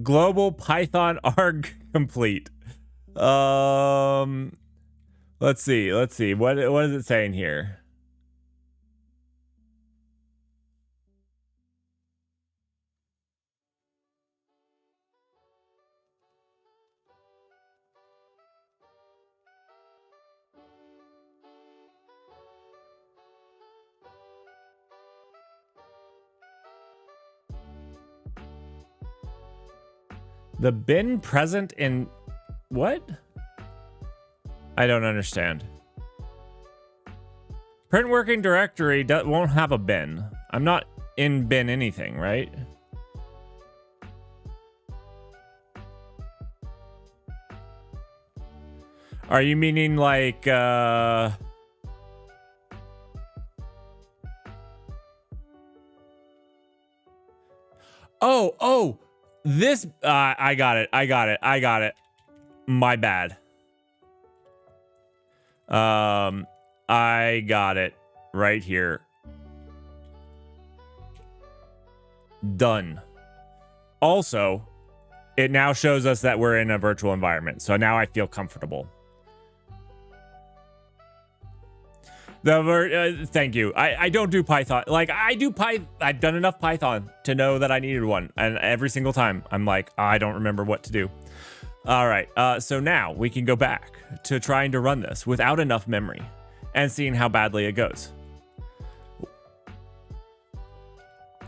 Speaker 1: global Python arg complete. Let's see. What is it saying here? The bin present in what? I don't understand. Print working directory won't have a bin. I'm not in bin anything, right? Are you meaning like Oh, this I got it. My bad. I got it right here. Done. Also, it now shows us that we're in a virtual environment. So now I feel comfortable. Thank you. I don't do Python. Like, I do Python. I've done enough Python to know that I needed one. And every single time, I'm like, I don't remember what to do. All right. So now we can go back to trying to run this without enough memory and seeing how badly it goes.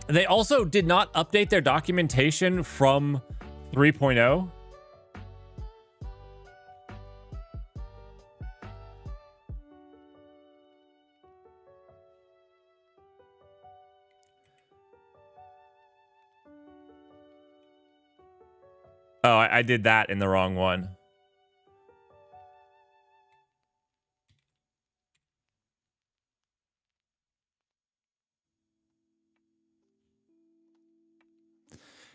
Speaker 1: They also did not update their documentation from 3.0. Oh, I did that in the wrong one.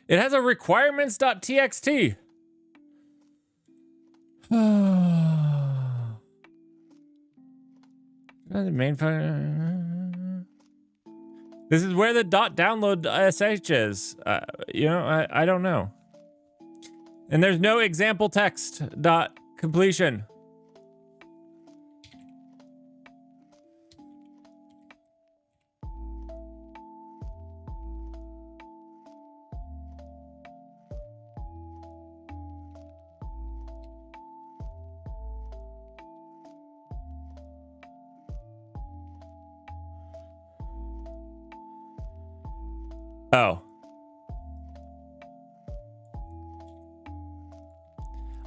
Speaker 1: It has a requirements.txt. Main file. This is where the .download sh is. You know, I don't know. And there's no example text .completion. Oh.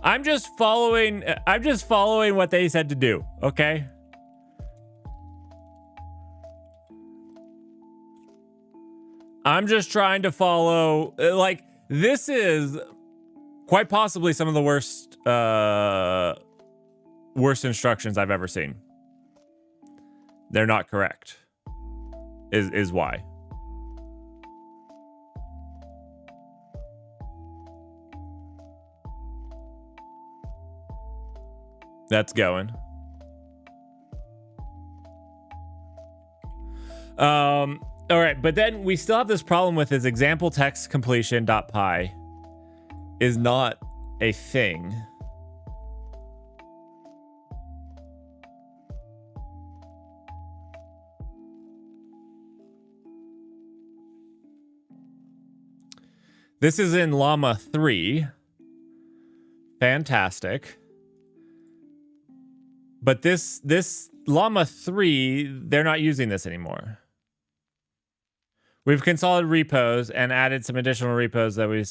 Speaker 1: I'm just following what they said to do, okay? I'm just trying to follow, like, this is quite possibly some of the worst instructions I've ever seen. They're not correct. Is why. That's going. All right, but then we still have this problem with his example text completion.py is not a thing. This is in Llama 3. Fantastic. But this Llama 3, they're not using this anymore. We've consolidated repos and added some additional repos that we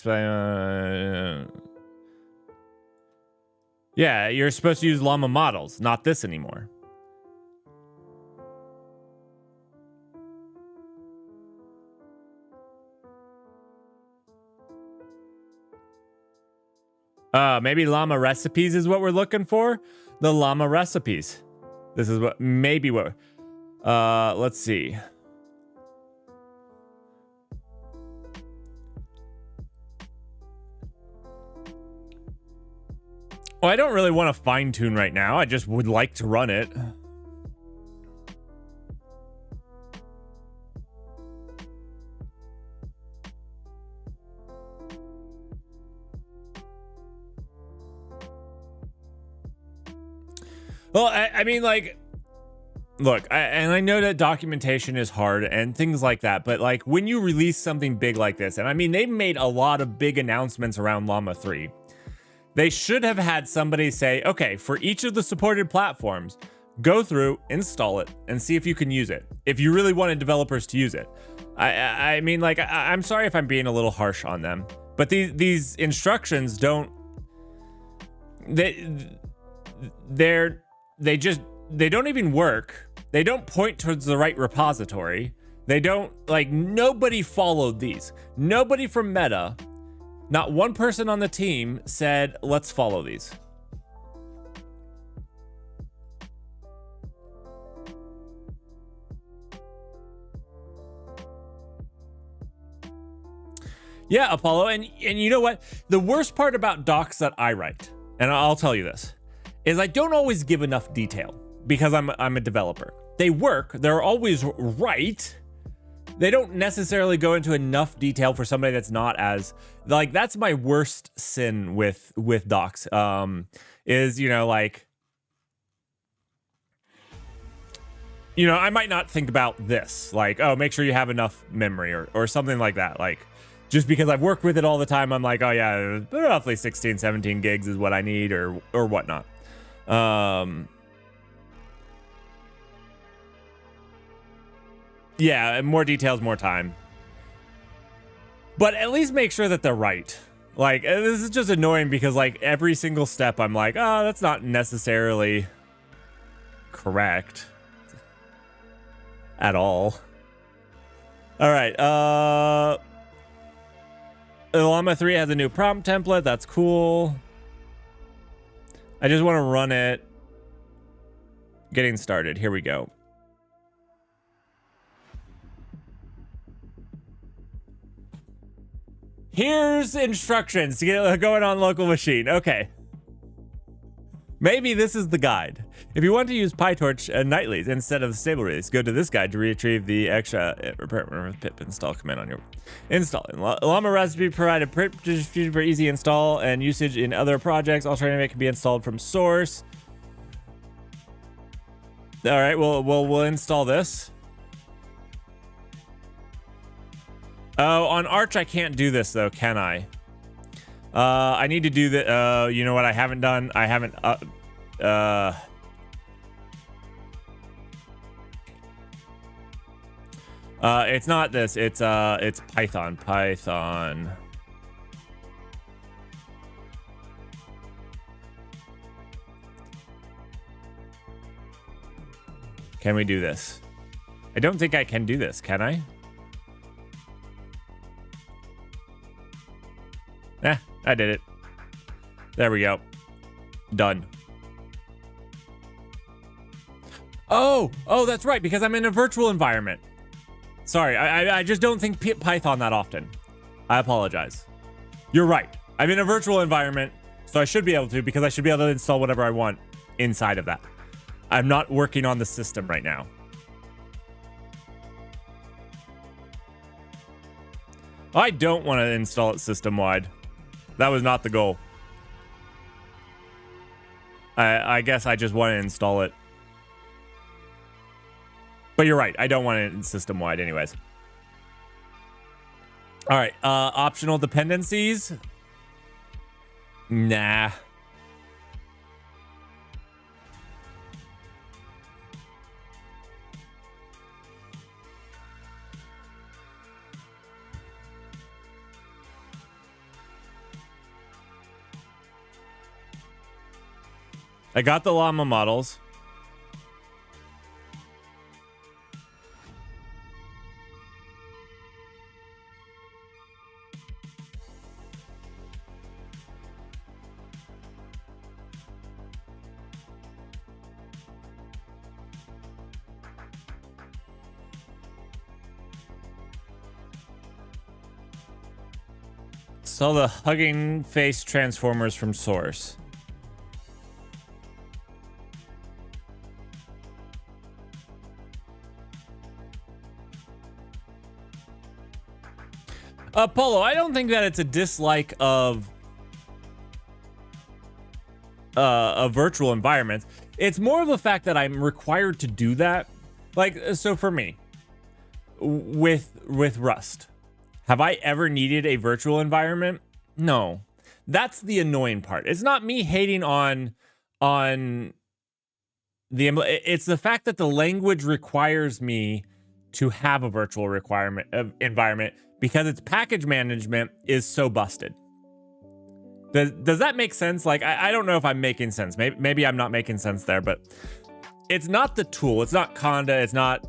Speaker 1: yeah, you're supposed to use Llama models, not this anymore. Maybe Llama recipes is what we're looking for. The Llama recipes. This is what maybe what. Let's see. Well, I don't really want to fine tune right now. I just would like to run it. Well, I mean, like, look, and I know that documentation is hard and things like that, but like when you release something big like this, and I mean, they've made a lot of big announcements around Llama 3. They should have had somebody say, okay, for each of the supported platforms, go through, install it, and see if you can use it. If you really wanted developers to use it. I mean, like, I'm sorry if I'm being a little harsh on them, but these instructions don't, they don't even work. They don't point towards the right repository. They don't, like, nobody followed these. Nobody from Meta, not one person on the team said, let's follow these. Yeah, Apollo, and you know what? The worst part about docs that I write, and I'll tell you this, is I don't always give enough detail because I'm a developer. They work, they're always right. They don't necessarily go into enough detail for somebody that's not as, like, that's my worst sin with docs, is, you know, like, you know, I might not think about this, like, oh, make sure you have enough memory or something like that. Like, just because I've worked with it all the time, I'm like, oh yeah, roughly 16, 17 gigs is what I need or whatnot. Yeah, more details, more time. But at least make sure that they're right. Like, this is just annoying because, like, every single step I'm like, oh, that's not necessarily correct at all. All right. Llama 3 has a new prompt template. That's cool. I just want to run it. Getting started. Here we go. Here's instructions to get going on local machine. Okay. Maybe this is the guide. If you want to use PyTorch nightly instead of the stable release, go to this guide to retrieve the extra pip install command on your install. Llama recipe provided distribution for easy install and usage in other projects. Alternatively, it can be installed from source. All right, we'll install this. Oh, on Arch I can't do this though, can I? I need to do the. You know what I haven't done? I haven't. It's not this. It's Python. Python. Can we do this? I don't think I can do this. Can I? Eh, I did it. There we go. Done. Oh, that's right, because I'm in a virtual environment. Sorry, I just don't think Python that often. I apologize. You're right. I'm in a virtual environment, so I should be able to, because I should be able to install whatever I want inside of that. I'm not working on the system right now. I don't want to install it system-wide. That was not the goal. I guess I just want to install it. But you're right. I don't want it system-wide anyways. All right. Optional dependencies. Nah. I got the llama models. Saw the hugging face transformers from source. Polo, I don't think that it's a dislike of a virtual environment. It's more of the fact that I'm required to do that. Like, so for me, with Rust, have I ever needed a virtual environment? No. That's the annoying part. It's not me hating on the, it's the fact that the language requires me to have a virtual environment because its package management is so busted. Does that make sense? Like, I don't know if I'm making sense. Maybe I'm not making sense there, but it's not the tool. It's not Conda. It's not,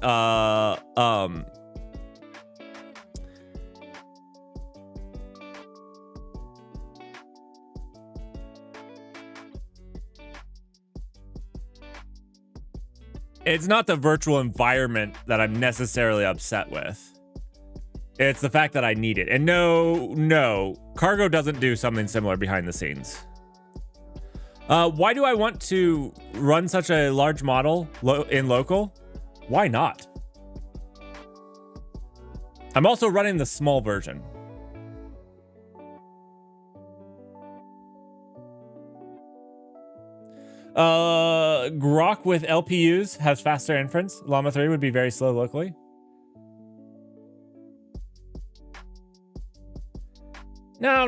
Speaker 1: it's not the virtual environment that I'm necessarily upset with. It's the fact that I need it. And no, Cargo doesn't do something similar behind the scenes. Why do I want to run such a large model in local? Why not? I'm also running the small version. Grok with LPUs has faster inference. Llama 3 would be very slow locally. No,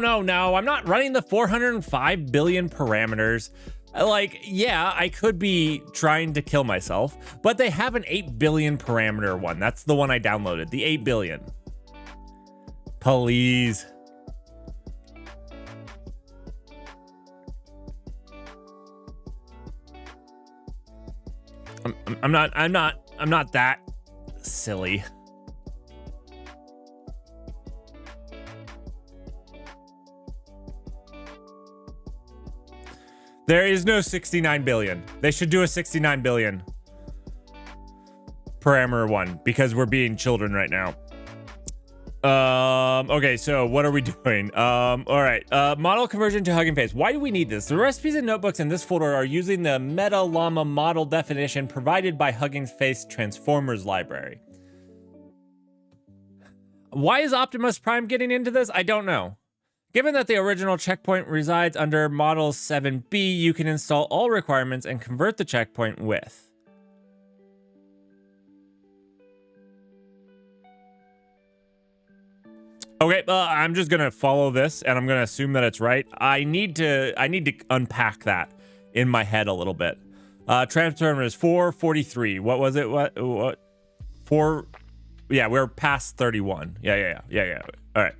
Speaker 1: I'm not running the 405 billion parameters. Like, yeah, I could be trying to kill myself, but they have an 8 billion parameter one. That's the one I downloaded, the 8 billion. Please. I'm not that silly. There is no 69 billion. They should do a 69 billion parameter one because we're being children right now. Okay, so what are we doing? All right, model conversion to Hugging Face. Why do we need this? The recipes and notebooks in this folder are using the Meta Llama model definition provided by Hugging Face Transformers library. Why is Optimus Prime getting into this? I don't know. Given that the original checkpoint resides under Model 7B, you can install all requirements and convert the checkpoint with. Okay, I'm just gonna follow this, and I'm gonna assume that it's right. I need to unpack that in my head a little bit. Transformers 443. What was it? What? 4? Yeah, we're past 31. Yeah. All right.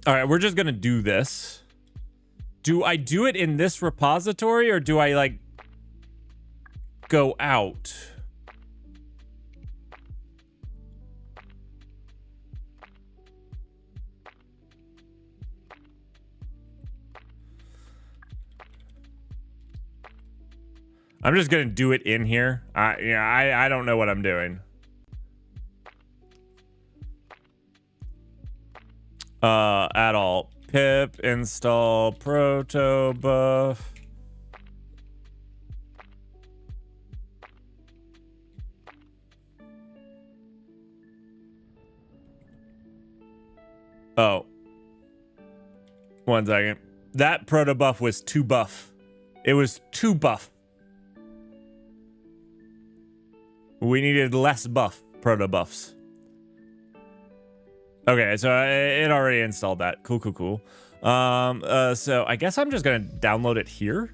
Speaker 1: All right, we're just gonna do this. Do I do it in this repository or do I like go out? I'm just gonna do it in here. I don't know what I'm doing. At all. Pip install protobuf. Oh. 1 second. That protobuf was too buff. It was too buff. We needed less buff protobuffs. Okay, so it already installed that. Cool. So I guess I'm just gonna download it here.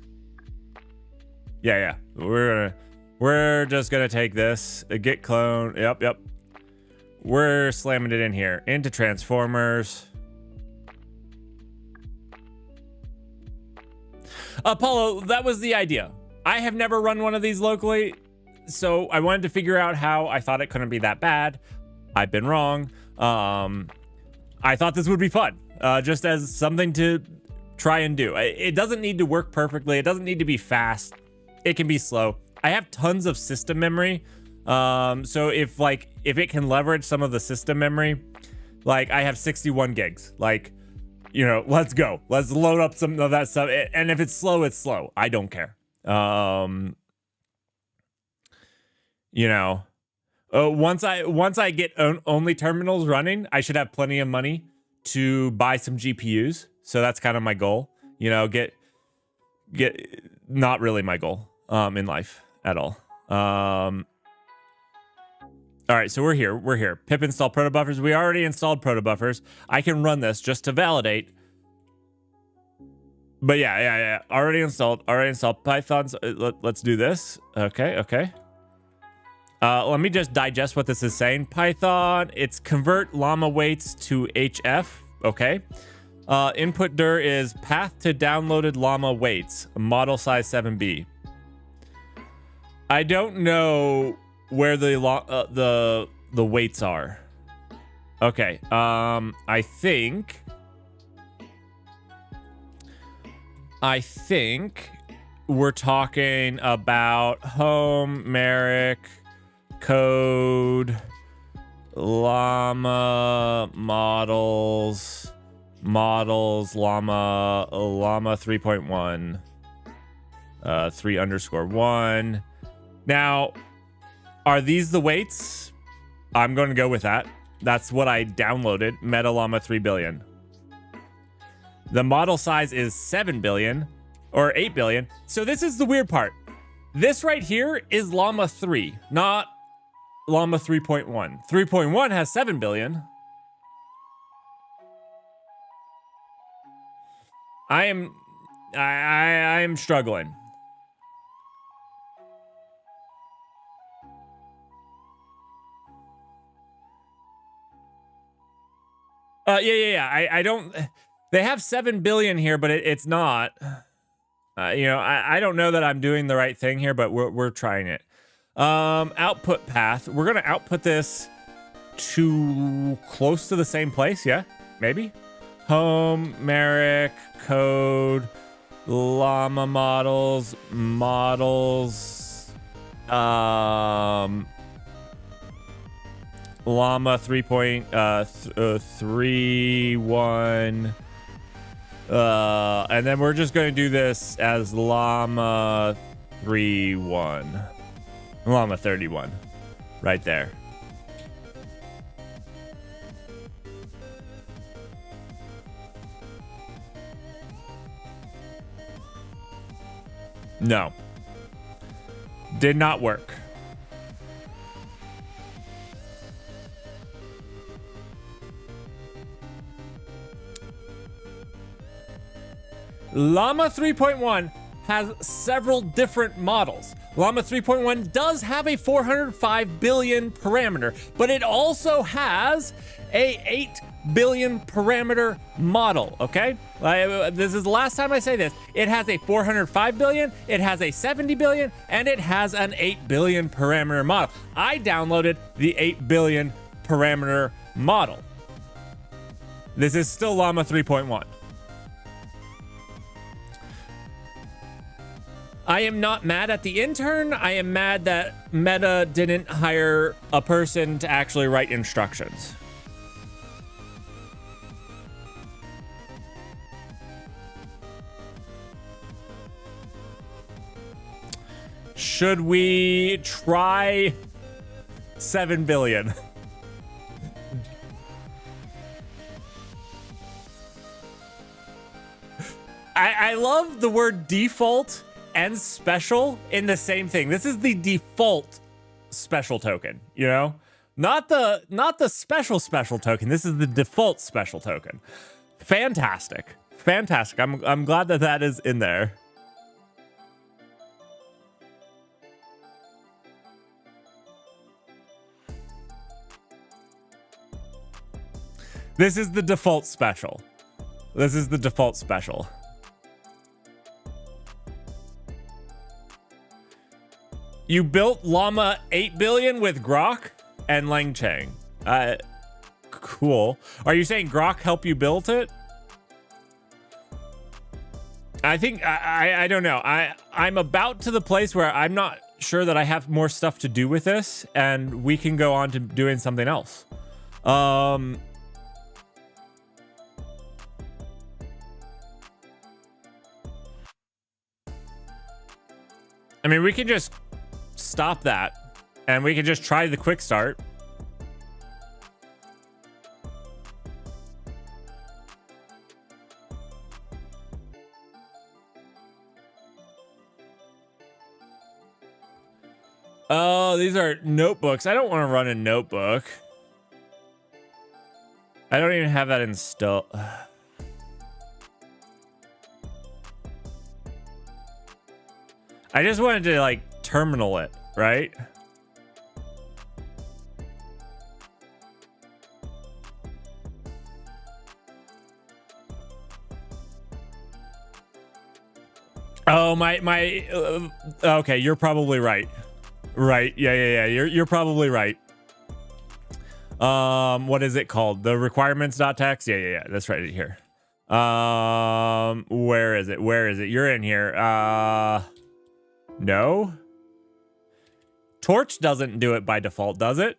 Speaker 1: Yeah. We're just gonna take this, git clone. Yep. We're slamming it in here into Transformers. Apollo, that was the idea. I have never run one of these locally, so I wanted to figure out how. I thought it couldn't be that bad. I've been wrong. I thought this would be fun, just as something to try and do. It doesn't need to work perfectly. It doesn't need to be fast. It can be slow. I have tons of system memory. So if it can leverage some of the system memory, like I have 61 gigs, like, you know, let's go. Let's load up some of that stuff. And if it's slow, it's slow. I don't care. You know, once I get only terminals running, I should have plenty of money to buy some GPUs. So that's kind of my goal. You know, get not really my goal in life at all. All right, so we're here. Pip install protobuffers. We already installed protobuffers. I can run this just to validate. But yeah. Already installed Python. So let's do this. Okay. Let me just digest what this is saying. Python, it's convert llama weights to HF. Okay. Input dir is path to downloaded llama weights, model size 7B. I don't know where the weights are. Okay. I think we're talking about home, Merrick, code, llama, models, llama 3.1, 3_1. Now, are these the weights? I'm going to go with that. That's what I downloaded, Meta Llama 3 billion. The model size is 7 billion. or 8 billion. So this is the weird part. This right here is Llama 3, not Llama 3.1. 3.1 has 7 billion. I am struggling. Yeah. I don't. They have 7 billion here, but it's not. You know, I don't know that I'm doing the right thing here, but we're trying it. Output path. We're gonna output this to close to the same place. Yeah, maybe. Home, Merrick, code, llama models, llama 3.31, and then we're just going to do this as llama 31, llama 31, right there. No, did not work. Llama 3.1 has several different models. Llama 3.1 does have a 405 billion parameter, but it also has a 8 billion parameter model, okay? This is the last time I say this. It has a 405 billion, it has a 70 billion, and it has an 8 billion parameter model. I downloaded the 8 billion parameter model. This is still Llama 3.1. I am not mad at the intern. I am mad that Meta didn't hire a person to actually write instructions. Should we try 7 billion? I love the word default and special in the same thing. This is the default special token, you know? Not the special token. This is the default special token. Fantastic. Fantastic. I'm glad that that is in there. This is the default special. This is the default special. You built Llama 8 billion with Grok and Langchang. Cool. Are you saying Grok helped you build it? I think I don't know. I'm about to the place where I'm not sure that I have more stuff to do with this, and we can go on to doing something else. I mean, we can just stop that and we can just try the quick start. Oh, these are notebooks. I don't want to run a notebook. I don't even have that installed. I just wanted to like terminal it, right? Oh, okay, you're probably right. Right. Yeah. You're probably right. What is it called? The requirements.txt? Yeah. That's right here. Where is it? You're in here. No. Torch doesn't do it by default, does it?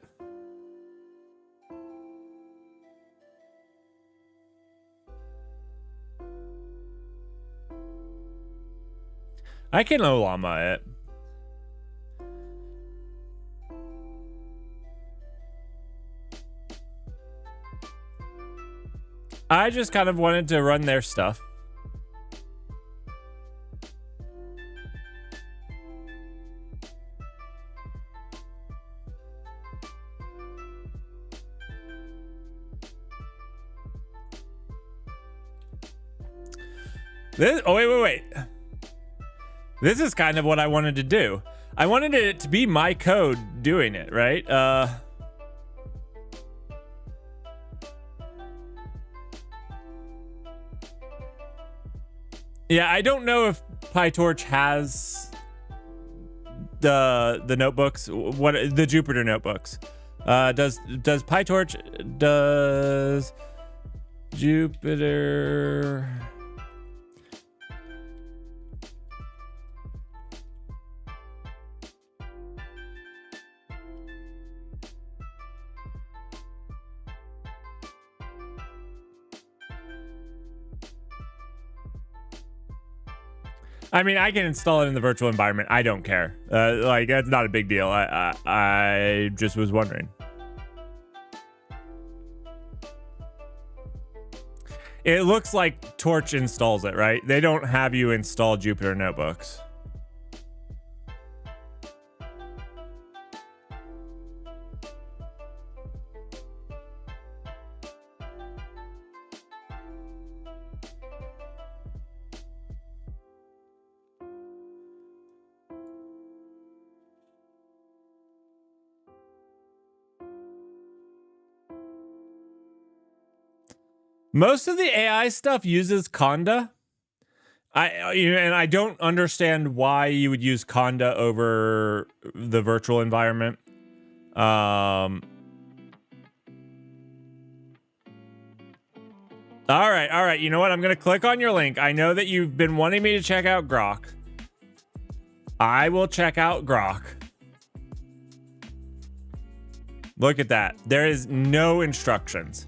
Speaker 1: I can llama it. I just kind of wanted to run their stuff. Oh, wait. This is kind of what I wanted to do. I wanted it to be my code doing it, right? Yeah, I don't know if PyTorch has the notebooks, the Jupyter notebooks. Does Jupyter? I mean, I can install it in the virtual environment. I don't care. Like, that's not a big deal. I just was wondering. It looks like Torch installs it, right? They don't have you install Jupyter notebooks. Most of the AI stuff uses Conda. And I don't understand why you would use Conda over the virtual environment. All right. You know what? I'm going to click on your link. I know that you've been wanting me to check out Grok. I will check out Grok. Look at that. There is no instructions.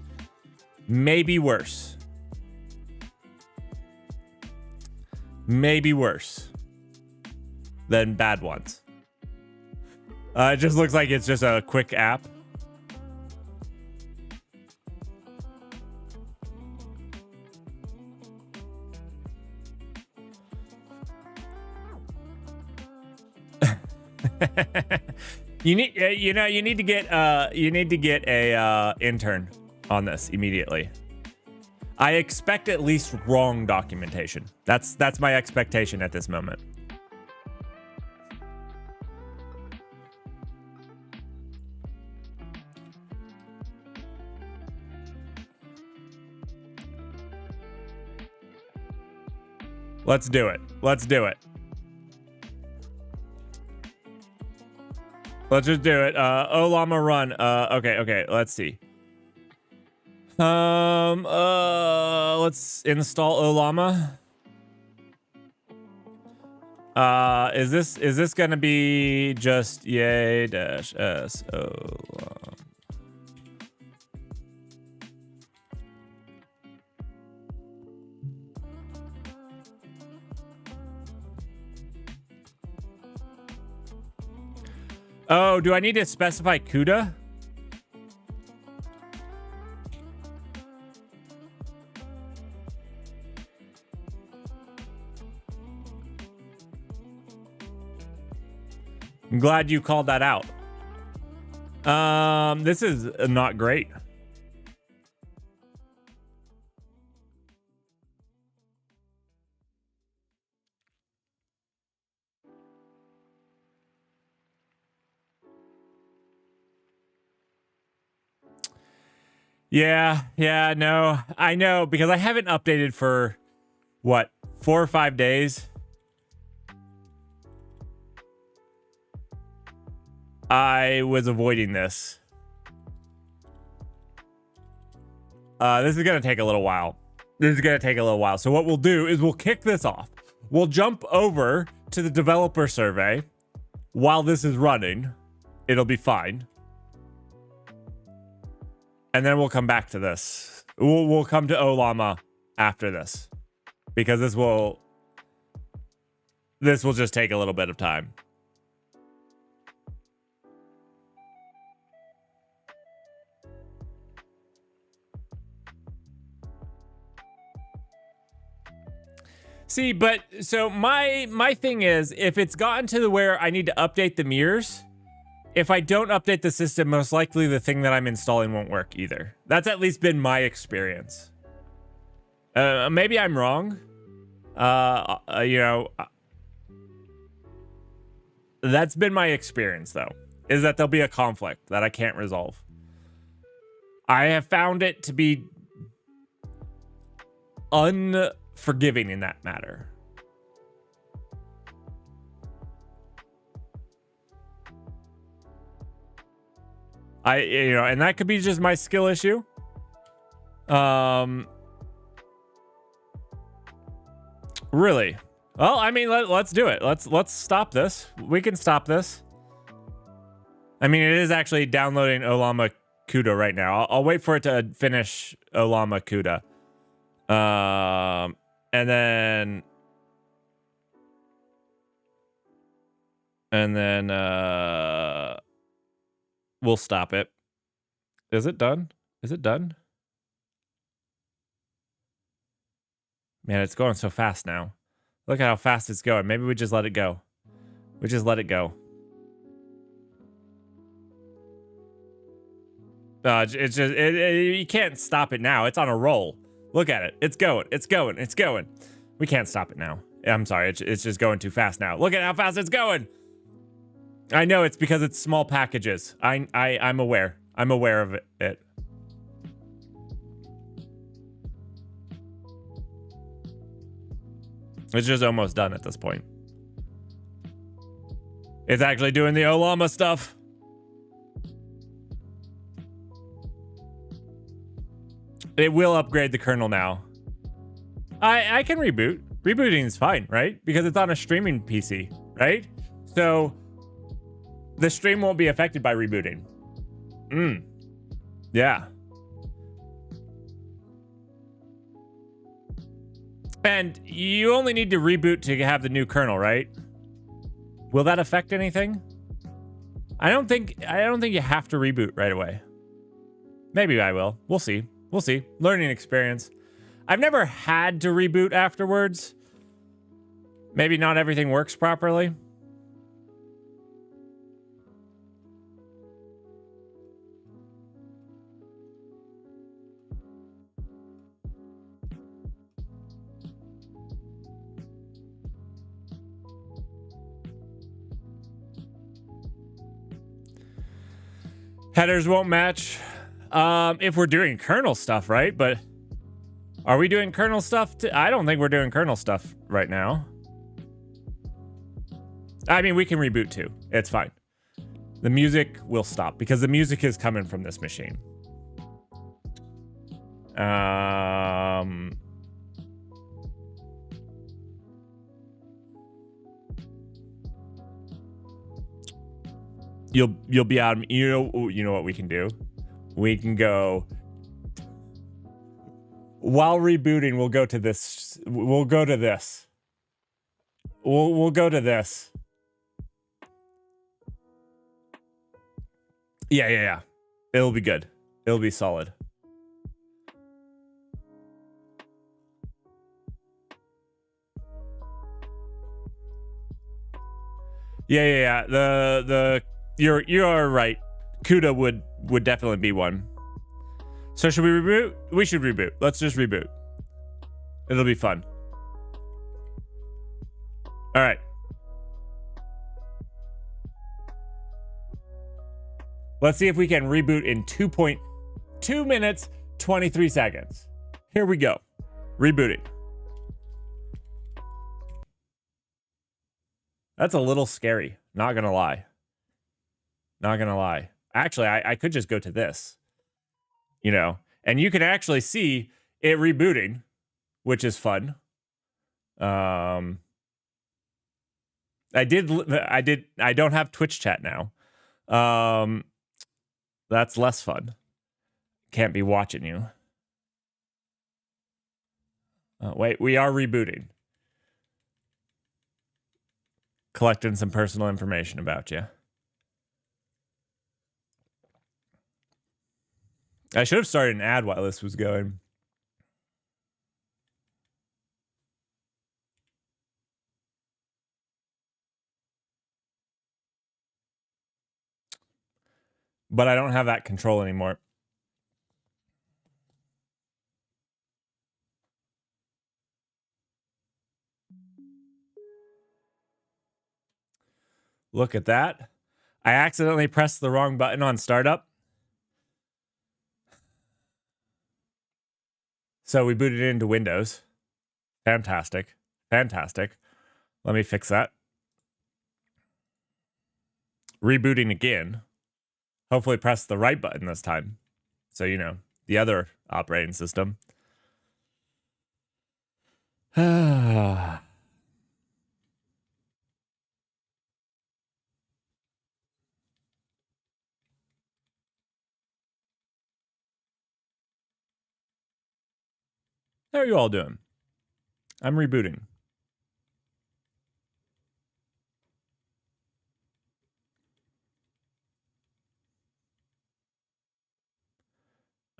Speaker 1: Maybe worse. Maybe worse than bad ones. It just looks like it's just a quick app. You need to get a intern on this immediately. I expect at least wrong documentation. That's my expectation at this moment. Let's do it. Let's do it. Let's just do it. Olama run. Okay. Let's see. Let's install Olama. Is this gonna be just yay dash s Olama? Oh, do I need to specify CUDA? I'm glad you called that out. This is not great. Yeah, no, I know, because I haven't updated for, what, 4 or 5 days? I was avoiding this. This is going to take a little while. So what we'll do is we'll kick this off. We'll jump over to the developer survey while this is running. It'll be fine. And then we'll come back to this. We'll come to Olama after this, because this will just take a little bit of time. See, but so my thing is, if it's gotten to the where I need to update the mirrors, if I don't update the system, most likely the thing that I'm installing won't work either. That's at least been my experience. Maybe I'm wrong, You know, that's been my experience, though, is that there'll be a conflict that I can't resolve. I have found it to be unforgiving in that matter. You know, and that could be just my skill issue. Really? Well, I mean, let's do it. Let's stop this. We can stop this. I mean, it is actually downloading Olama Kuda right now. I'll wait for it to finish Olama Kuda. And then we'll stop it. Is it done? Is it done? Man, it's going so fast now. Look at how fast it's going. Maybe we just let it go. We just let it go. It's just you can't stop it now. It's on a roll. Look at it. It's going. It's going. It's going. We can't stop it now. I'm sorry. It's just going too fast now. Look at how fast it's going. I know it's because it's small packages. I'm aware. I'm aware of it. It's just almost done at this point. It's actually doing the Olama stuff. It will upgrade the kernel now. I can reboot. Rebooting is fine, right? Because it's on a streaming PC, right? So the stream won't be affected by rebooting. Yeah. And you only need to reboot to have the new kernel, right? Will that affect anything? I don't think you have to reboot right away. Maybe I will. We'll see. We'll see. Learning experience. I've never had to reboot afterwards. Maybe not everything works properly. Headers won't match. If we're doing kernel stuff, right? But are we doing kernel stuff? I don't think we're doing kernel stuff right now. I mean, we can reboot too. It's fine. The music will stop because the music is coming from this machine. You'll be out. You know what we can do? We can go while rebooting. We'll go to this. We'll go to this. We'll go to this. Yeah. It'll be good. It'll be solid. Yeah. You're right. CUDA would definitely be one. So should we reboot? We should reboot. Let's just reboot. It'll be fun. All right. Let's see if we can reboot in 2.2 minutes, 23 seconds. Here we go. Rebooting. That's a little scary. Not gonna lie. Not gonna lie. Actually, I could just go to this. You know, and you can actually see it rebooting, which is fun. I don't have Twitch chat now. That's less fun. Can't be watching you. Wait, we are rebooting. Collecting some personal information about you. I should have started an ad while this was going. But I don't have that control anymore. Look at that. I accidentally pressed the wrong button on startup. So we booted into Windows. Fantastic. Fantastic. Let me fix that. Rebooting again. Hopefully press the right button this time. So, you know, the other operating system. There are you all doing? I'm rebooting.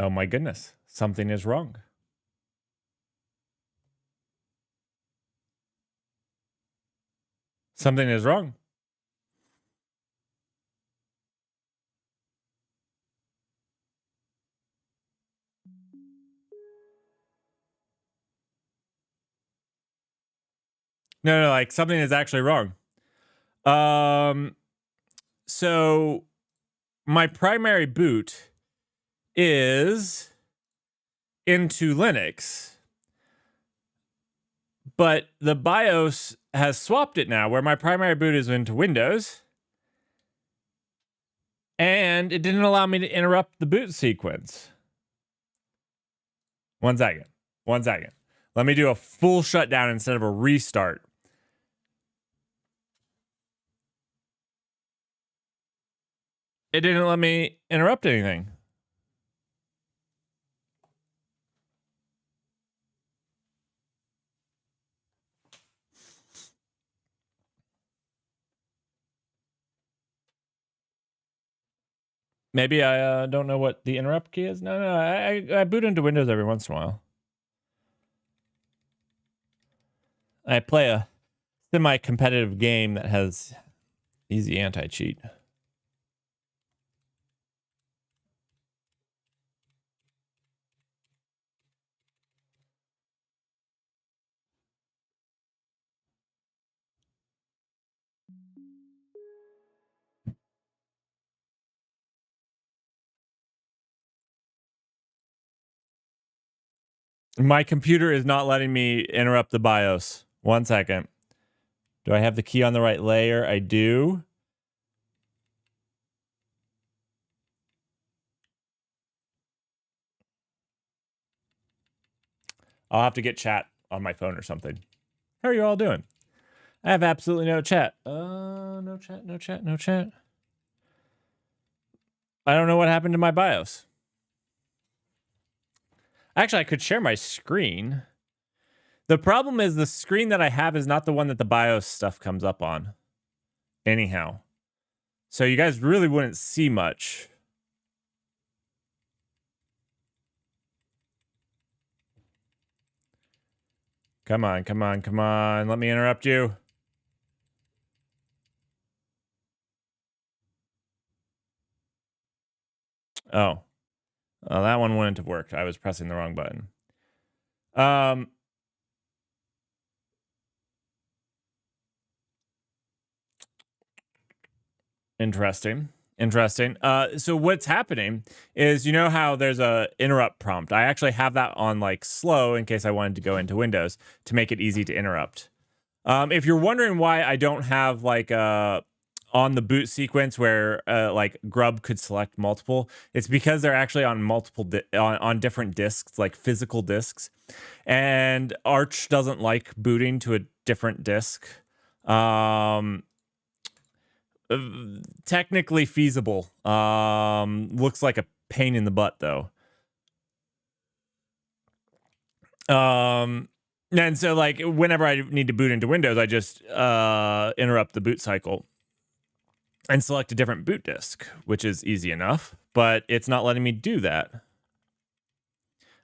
Speaker 1: Oh my goodness. Something is wrong. Something is wrong. No, like something is actually wrong. So my primary boot is into Linux, but the BIOS has swapped it now where my primary boot is into Windows, and it didn't allow me to interrupt the boot sequence. 1 second. 1 second. Let me do a full shutdown instead of a restart. It didn't let me interrupt anything. Maybe I don't know what the interrupt key is. No, I boot into Windows every once in a while. I play a semi-competitive game that has easy anti-cheat. My computer is not letting me interrupt the BIOS. 1 second. Do I have the key on the right layer? I do. I'll have to get chat on my phone or something. How are you all doing? I have absolutely no chat. No chat, no chat, no chat. I don't know what happened to my BIOS. Actually, I could share my screen. The problem is the screen that I have is not the one that the BIOS stuff comes up on. Anyhow. So you guys really wouldn't see much. Come on, come on, come on. Let me interrupt you. Oh. That one wouldn't have worked. I was pressing the wrong button. Interesting. Interesting. So what's happening is, you know how there's a interrupt prompt. I actually have that on like slow in case I wanted to go into Windows to make it easy to interrupt. If you're wondering why I don't have like on the boot sequence where like Grub could select multiple, it's because they're actually on multiple on different disks, like physical disks, and Arch doesn't like booting to a different disk. Technically feasible. Looks like a pain in the butt though. And so like whenever I need to boot into Windows, I just interrupt the boot cycle and select a different boot disk, which is easy enough, but it's not letting me do that.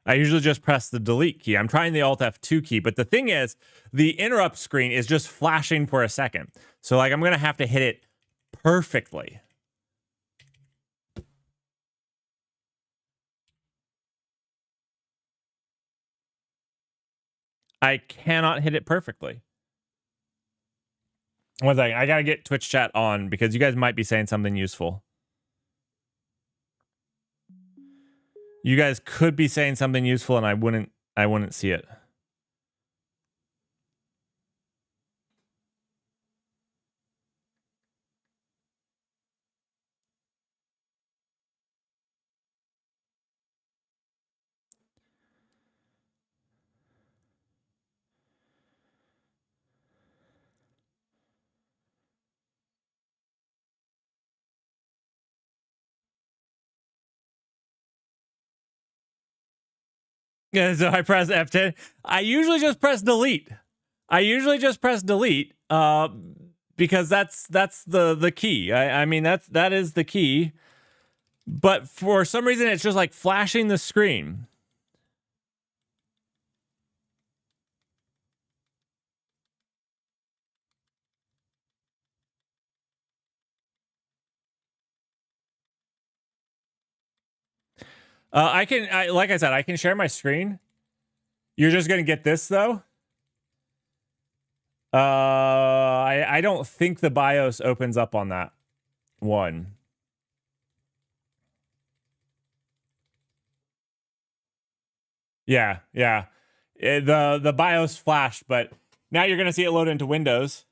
Speaker 1: I usually just press the delete key. I'm trying the Alt F2 key, but the thing is, the interrupt screen is just flashing for a second. So like I'm gonna have to hit it perfectly. I cannot hit it perfectly. One thing, I gotta get Twitch chat on because you guys might be saying something useful. You guys could be saying something useful and I wouldn't see it. Yeah, so I press F10. I usually just press delete. Because that's the key. I mean that is the key. But for some reason it's just like flashing the screen. Like I said, I can share my screen. You're just gonna get this though. I don't think the BIOS opens up on that one. Yeah. The BIOS flashed, but now you're gonna see it load into Windows.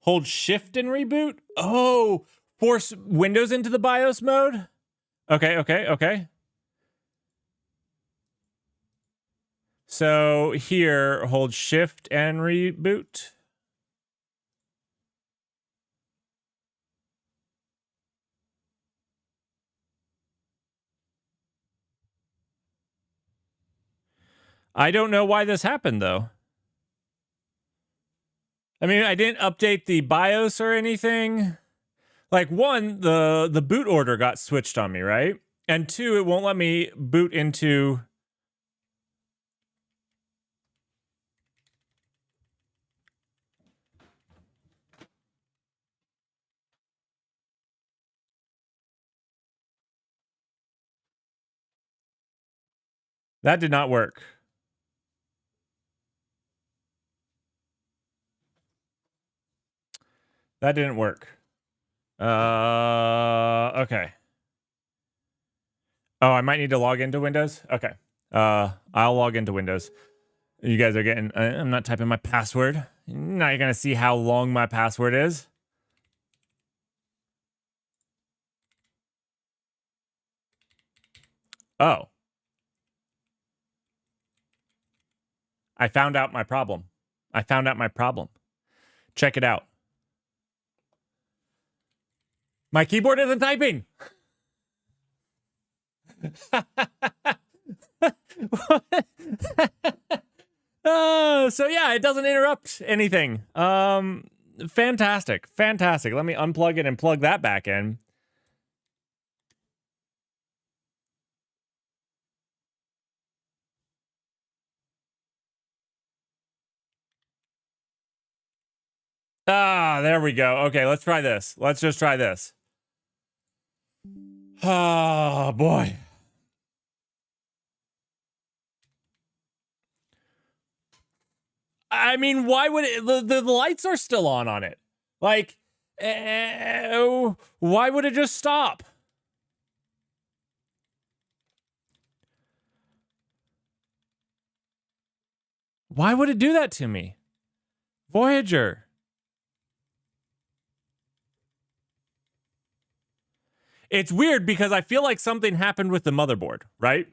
Speaker 1: Hold shift and reboot? Oh, force Windows into the BIOS mode? Okay. So here, hold shift and reboot. I don't know why this happened though. I mean, I didn't update the BIOS or anything. Like, one, the boot order got switched on me, right? And two, it won't let me boot into... That did not work. That didn't work. Okay. Oh, I might need to log into Windows? Okay. I'll log into Windows. You guys are getting... I'm not typing my password. Now you're going to see how long my password is. Oh. I found out my problem. Check it out. My keyboard isn't typing. So yeah, it doesn't interrupt anything. Fantastic. Let me unplug it and plug that back in. There we go. Okay, let's try this. Let's just try this. Oh, boy. I mean, why would it... The lights are still on it. Like, why would it just stop? Why would it do that to me? Voyager. It's weird because I feel like something happened with the motherboard, right?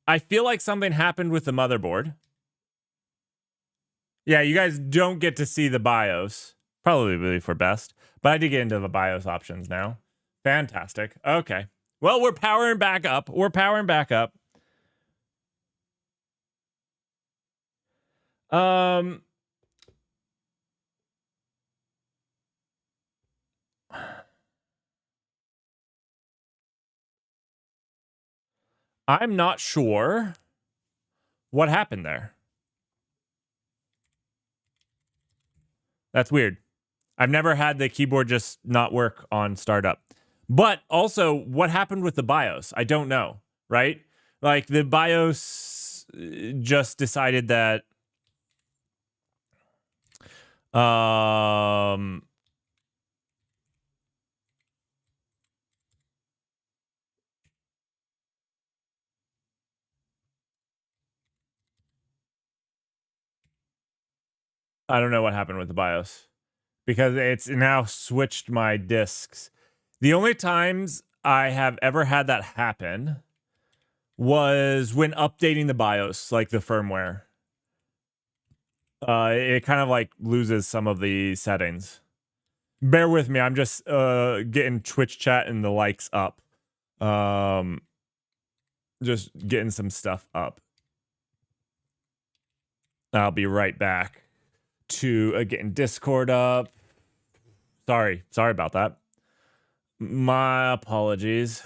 Speaker 1: I feel like something happened with the motherboard. Yeah, you guys don't get to see the BIOS. Probably really for best. But I did get into the BIOS options now. Fantastic. Okay. Well, we're powering back up. I'm not sure what happened there. That's weird. I've never had the keyboard just not work on startup. But also, what happened with the BIOS? I don't know, right? Like, the BIOS just decided that I don't know what happened with the BIOS because it's now switched my disks. The only times I have ever had that happen was when updating the BIOS, like the firmware. It kind of like loses some of the settings. Bear with me. I'm just getting Twitch chat and the likes up. Just getting some stuff up. I'll be right back to getting Discord up. Sorry about that. My apologies.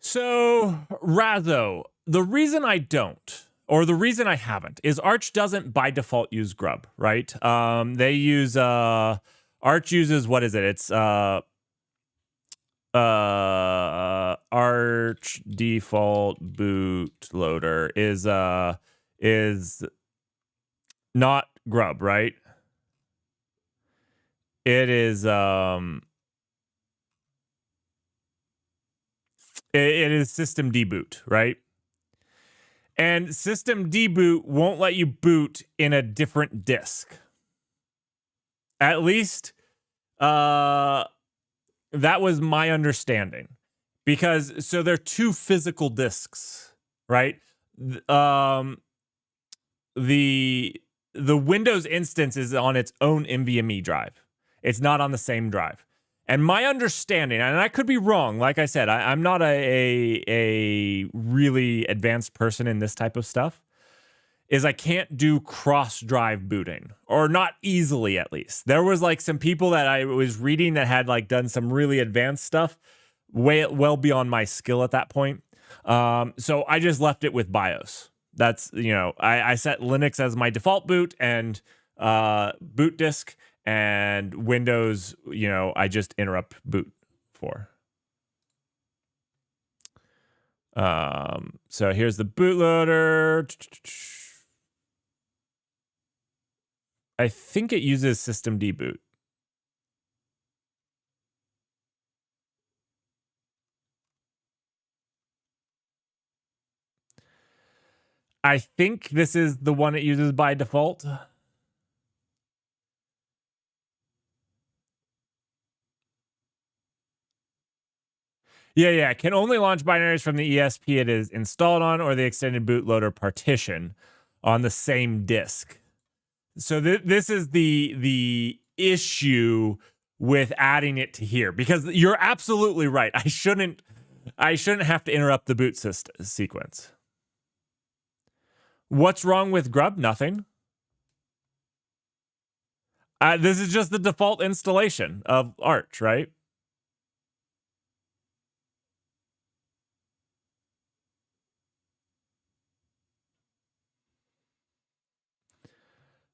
Speaker 1: So, Razzo, the reason I don't, or the reason I haven't, is Arch doesn't by default use Grub, right? They use Arch uses, what is it? It's Arch default bootloader is not Grub, right? It is it is system deboot, right? And system deboot won't let you boot in a different disk. At least that was my understanding. Because so they're two physical disks, right? The Windows instance is on its own NVMe drive. It's not on the same drive. And my understanding, and I could be wrong, like I said, I'm not a really advanced person in this type of stuff, is I can't do cross-drive booting, or not easily at least. There was like some people that I was reading that had like done some really advanced stuff, well beyond my skill at that point. So I just left it with BIOS. That's, you know, I set Linux as my default boot and boot disk. And Windows, you know, I just interrupt boot for. So here's the bootloader. I think it uses system deboot. I think this is the one it uses by default. Yeah. Can only launch binaries from the ESP it is installed on or the extended bootloader partition on the same disk. So this is the issue with adding it to here, because you're absolutely right. I shouldn't have to interrupt the boot sequence. What's wrong with Grub? Nothing. This is just the default installation of Arch, right?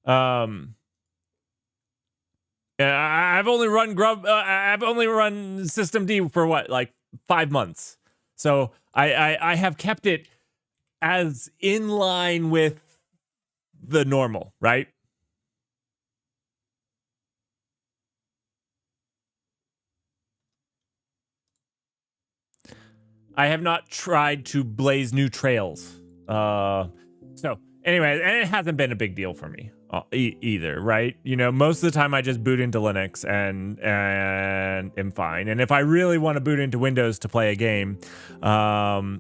Speaker 1: I've only run Grub. I've only run systemd for what, like 5 months. So I have kept it as in line with the normal, right? I have not tried to blaze new trails. So anyway, and it hasn't been a big deal for me either, right? You know, most of the time I just boot into Linux and am fine. And if I really want to boot into Windows to play a game, I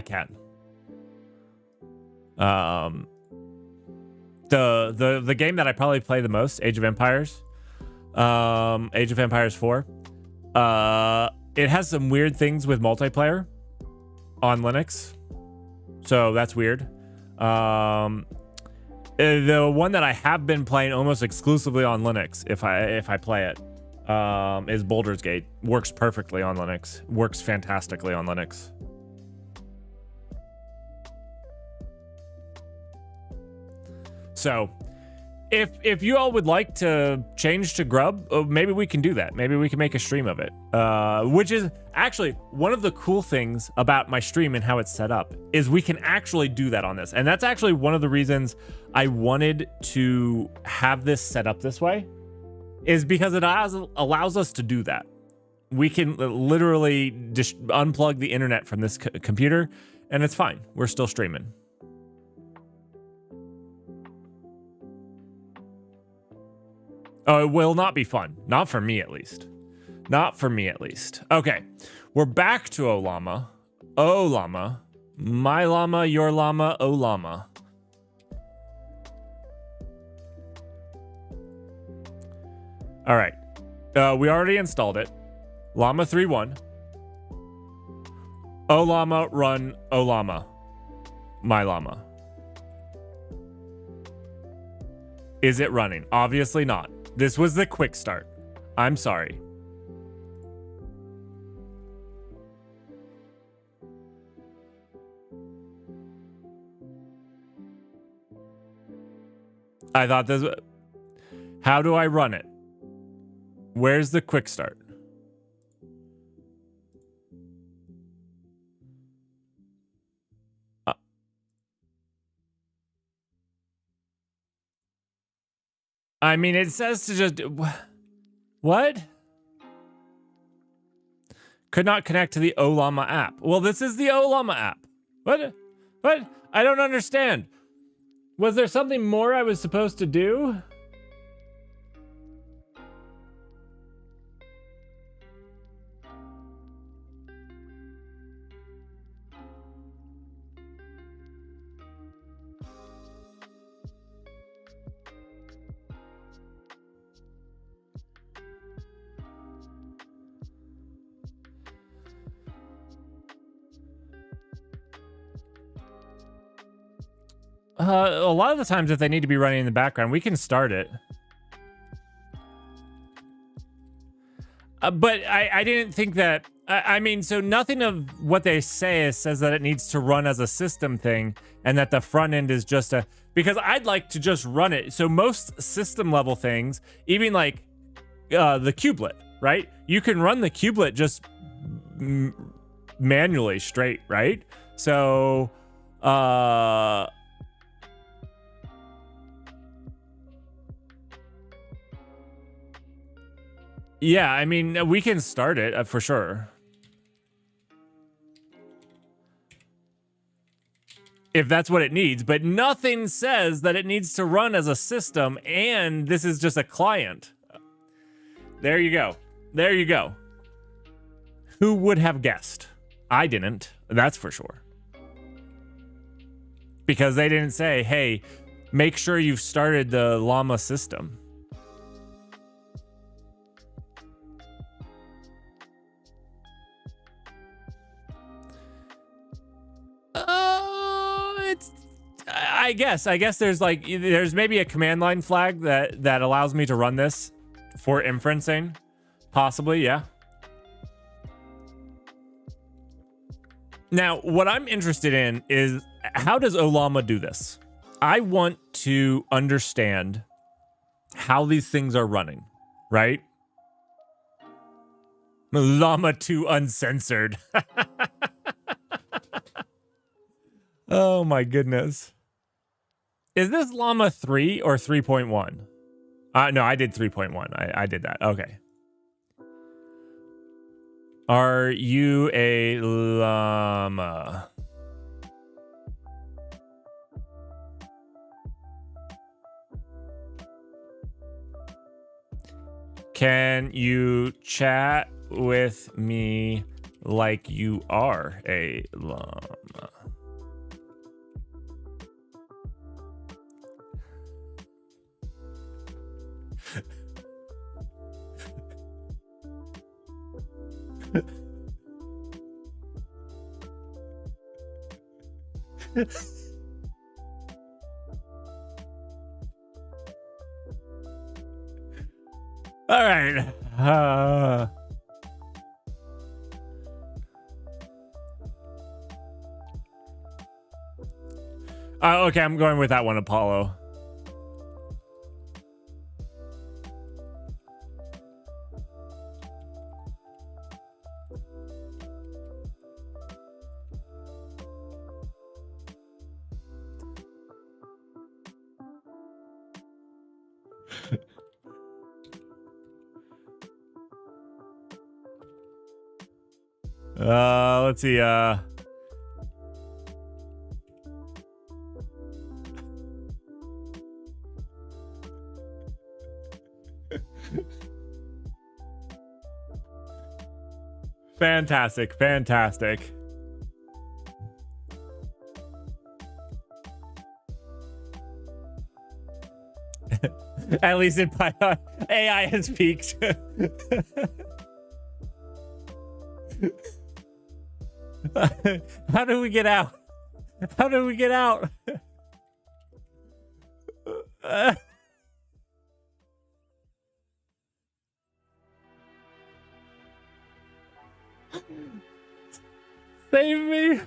Speaker 1: can. The game that I probably play the most, Age of Empires 4. It has some weird things with multiplayer on Linux, so that's weird. The one that I have been playing almost exclusively on Linux, if I play it, is Baldur's Gate. Works perfectly on Linux. Works fantastically on Linux. So, if you all would like to change to Grub, maybe we can do that. Maybe we can make a stream of it. Which is actually one of the cool things about my stream and how it's set up is we can actually do that on this. And that's actually one of the reasons I wanted to have this set up this way, is because it allows us to do that. We can literally just unplug the internet from this computer and it's fine. We're still streaming. Oh, it will not be fun. Not for me, at least. Not for me, at least. Okay. We're back to O Llama. O Llama. My llama, your llama, O Llama. All right. We already installed it. Llama 3.1. O Llama, run O Llama. My llama. Is it running? Obviously not. This was the quick start. I'm sorry. I thought this. How do I run it? Where's the quick start? I mean, it says to just... What? Could not connect to the O Llama app. Well, this is the O Llama app. What? What? I don't understand. Was there something more I was supposed to do? A lot of the times if they need to be running in the background, we can start it. But I didn't think that... I mean, so nothing of what they say says that it needs to run as a system thing and that the front end is just a... Because I'd like to just run it. So most system level things, even like the kubelet, right? You can run the kubelet just manually straight, right? So... yeah, I mean, we can start it for sure. If that's what it needs, but nothing says that it needs to run as a system and this is just a client. There you go. There you go. Who would have guessed? I didn't, that's for sure. Because they didn't say, hey, make sure you've started the Llama system. I guess there's maybe a command line flag that allows me to run this for inferencing. Possibly, yeah. Now, what I'm interested in is how does O Llama do this? I want to understand how these things are running, right? Llama 2 uncensored. Oh my goodness. Is this Llama 3 or 3.1? No, I did 3.1. I did that. Okay. Are you a llama? Can you chat with me like you are a llama? All right. Okay, I'm going with that one, Apollo. Let's see. Fantastic, fantastic. At least in Python, AI has peaked. How do we get out? How do we get out? Save me.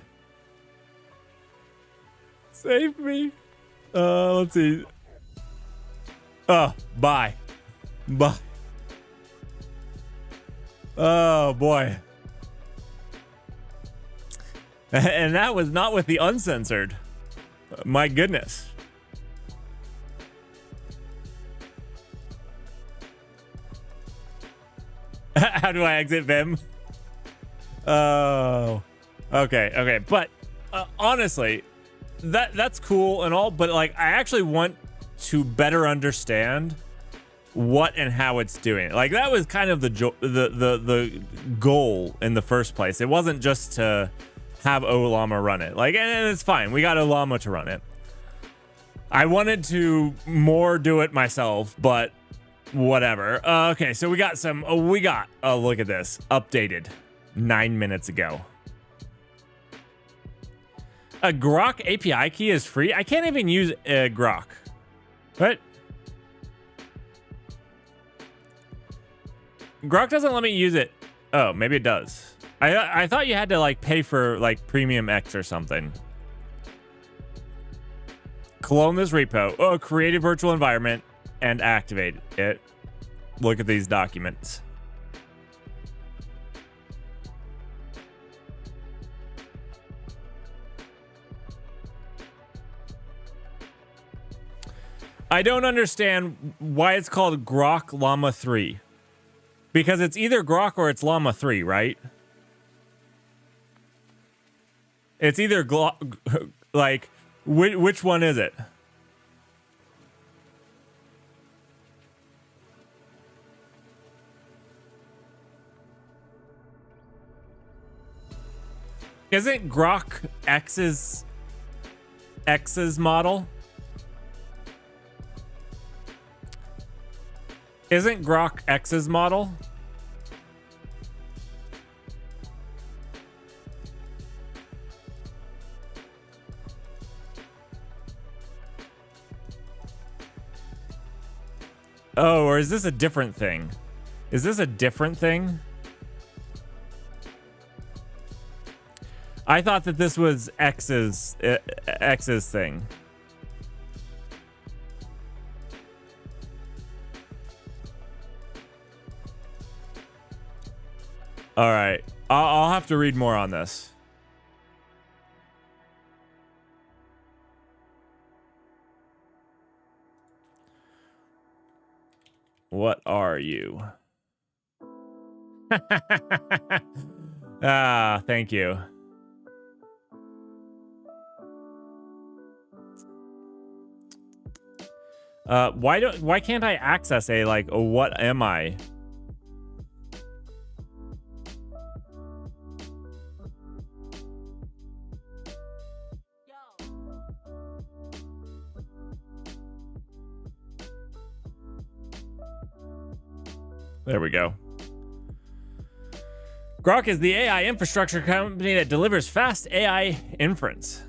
Speaker 1: Save me. Let's see. Oh, bye. Bye. Oh, boy. And that was not with the uncensored. My goodness. How do I exit Vim? Oh. Okay. But honestly, that's cool and all, but like I actually want to better understand what and how it's doing it. Like that was kind of the goal in the first place. It wasn't just to have Olama run it. Like, and it's fine. We got Olama to run it. I wanted to more do it myself, but whatever. Okay, so we got oh, look at this. Updated 9 minutes ago. A Grok API key is free. I can't even use Grok. What? Grok doesn't let me use it. Oh, maybe it does. I thought you had to like pay for like Premium X or something. Clone this repo. Oh, create a virtual environment and activate it. Look at these documents. I don't understand why it's called Grok Llama 3. Because it's either Grok or it's Llama 3, right? It's either like, which one is it? Isn't Grok X's model? Isn't Grok X's model? Oh, or is this a different thing? Is this a different thing? I thought that this was X's thing. All right, I'll have to read more on this. What are you? Ah, thank you. Why can't I access a like a what am I? There we go. Grok is the AI infrastructure company that delivers fast AI inference.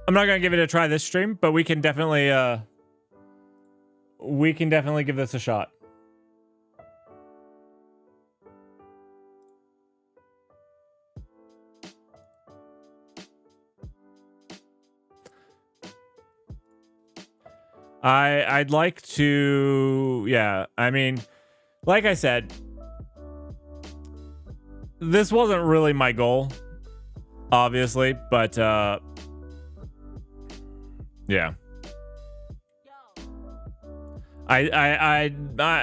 Speaker 1: I'm not gonna give it a try this stream, but we can definitely give this a shot. I'd like to, yeah, I mean, like I said, this wasn't really my goal, obviously, but yeah.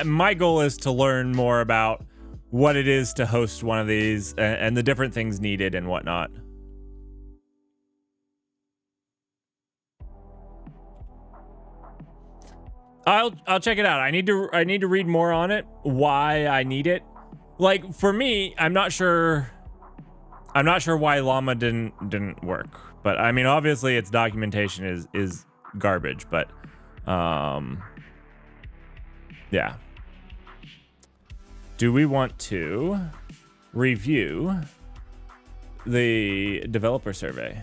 Speaker 1: My goal is to learn more about what it is to host one of these and the different things needed and whatnot. I'll check it out. I need to read more on it, why I need it. Like for me, I'm not sure why llama didn't work. But I mean, obviously its documentation is garbage, but yeah. Do we want to review the developer survey?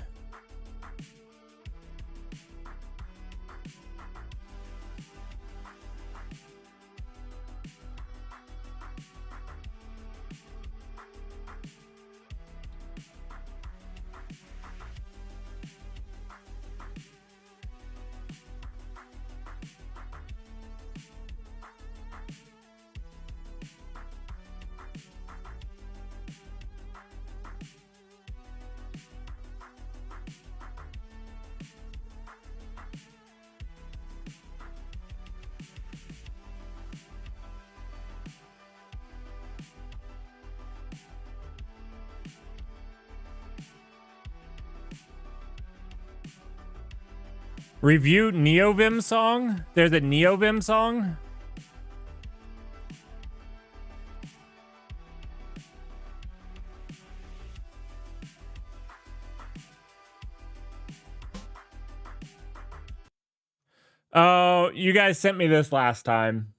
Speaker 1: Review NeoVim song? There's a NeoVim song? Oh, you guys sent me this last time.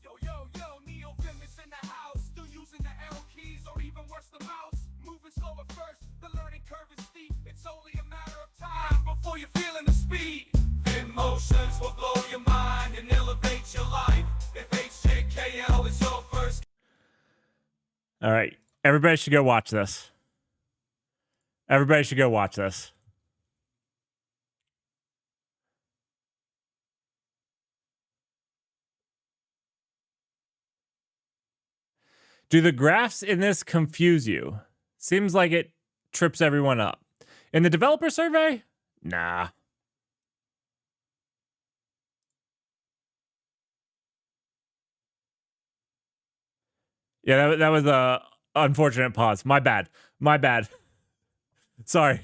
Speaker 2: Yo, NeoVim is in the house. Still using the arrow keys or even worse, the mouse. Moving slow at first, the learning curve is steep. It's only a matter of time before you're feeling the speed. Vim motions will blow your mind and elevate your life. If HJKL is your first.
Speaker 1: All right. Everybody should go watch this. Everybody should go watch this. Do the graphs in this confuse you? Seems like it trips everyone up. In the developer survey? Nah. Yeah, that was a unfortunate pause. My bad. Sorry.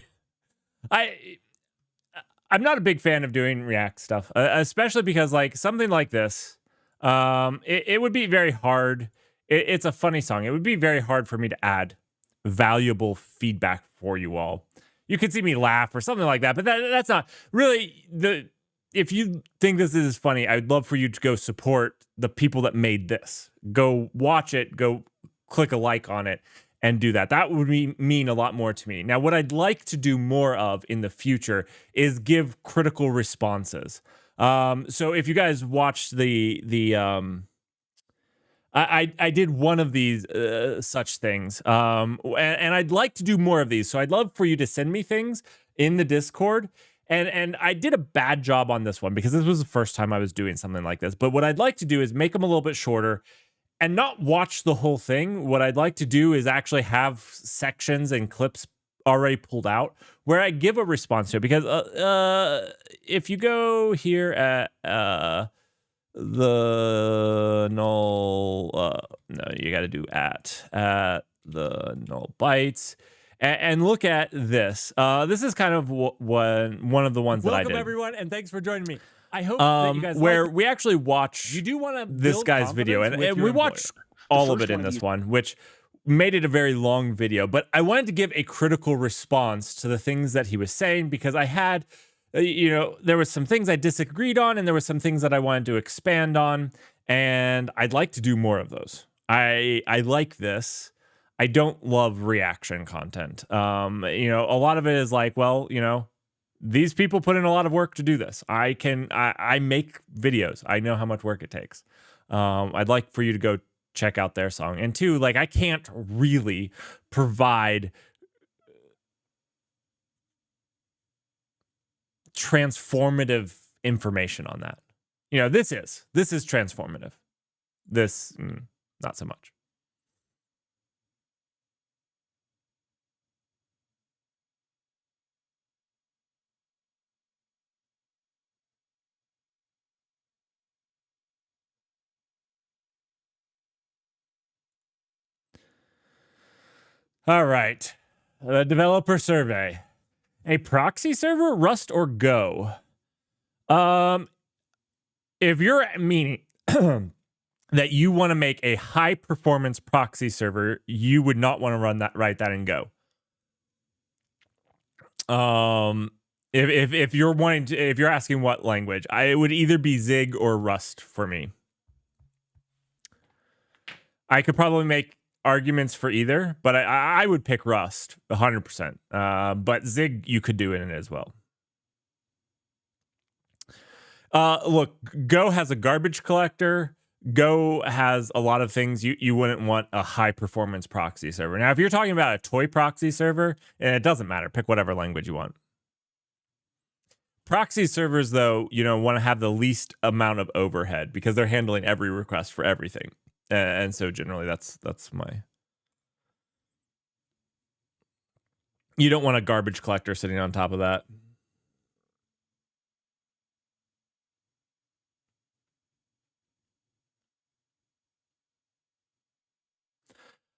Speaker 1: I'm not a big fan of doing React stuff, especially because like something like this, it would be very hard. It's a funny song. It would be very hard for me to add valuable feedback for you all. You could see me laugh or something like that, but that's not really the. If you think this is funny, I'd love for you to go support the people that made this. Go watch it. Go click a like on it and do that. That would mean a lot more to me. Now, what I'd like to do more of in the future is give critical responses. So if you guys watched I did one of these such things, and I'd like to do more of these. So I'd love for you to send me things in the Discord. And I did a bad job on this one because this was the first time I was doing something like this. But what I'd like to do is make them a little bit shorter and not watch the whole thing. What I'd like to do is actually have sections and clips already pulled out where I give a response to it. Because if you go here at the null, no, you got to do at the null bytes. And look at this. This is kind of one of the ones that I did.
Speaker 3: Welcome everyone, and thanks for joining me. I hope that you guys
Speaker 1: where we actually watch
Speaker 3: you do want to
Speaker 1: this guy's video, and we watched all of it in this one, which made it a very long video. But I wanted to give a critical response to the things that he was saying because I had, there was some things I disagreed on, and there were some things that I wanted to expand on, and I'd like to do more of those. I like this. I don't love reaction content. A lot of it is like, well, These people put in a lot of work to do this. I make videos. I know how much work it takes. I'd like for you to go check out their song. And two, like, I can't really provide transformative information on that. You know, this is transformative. This, not so much. All right. The developer survey. A proxy server, Rust or Go? If you're meaning that you want to make a high performance proxy server, you would not want to write that in Go. If you're asking what language, it would either be Zig or Rust for me. I could probably make arguments for either, but I would pick Rust 100%. But Zig, you could do it in it as well. Look, Go has a garbage collector. Go has a lot of things you wouldn't want a high performance proxy server. Now, if you're talking about a toy proxy server, and it doesn't matter, pick whatever language you want. Proxy servers, though, want to have the least amount of overhead because they're handling every request for everything. And so generally that's my... You don't want a garbage collector sitting on top of that.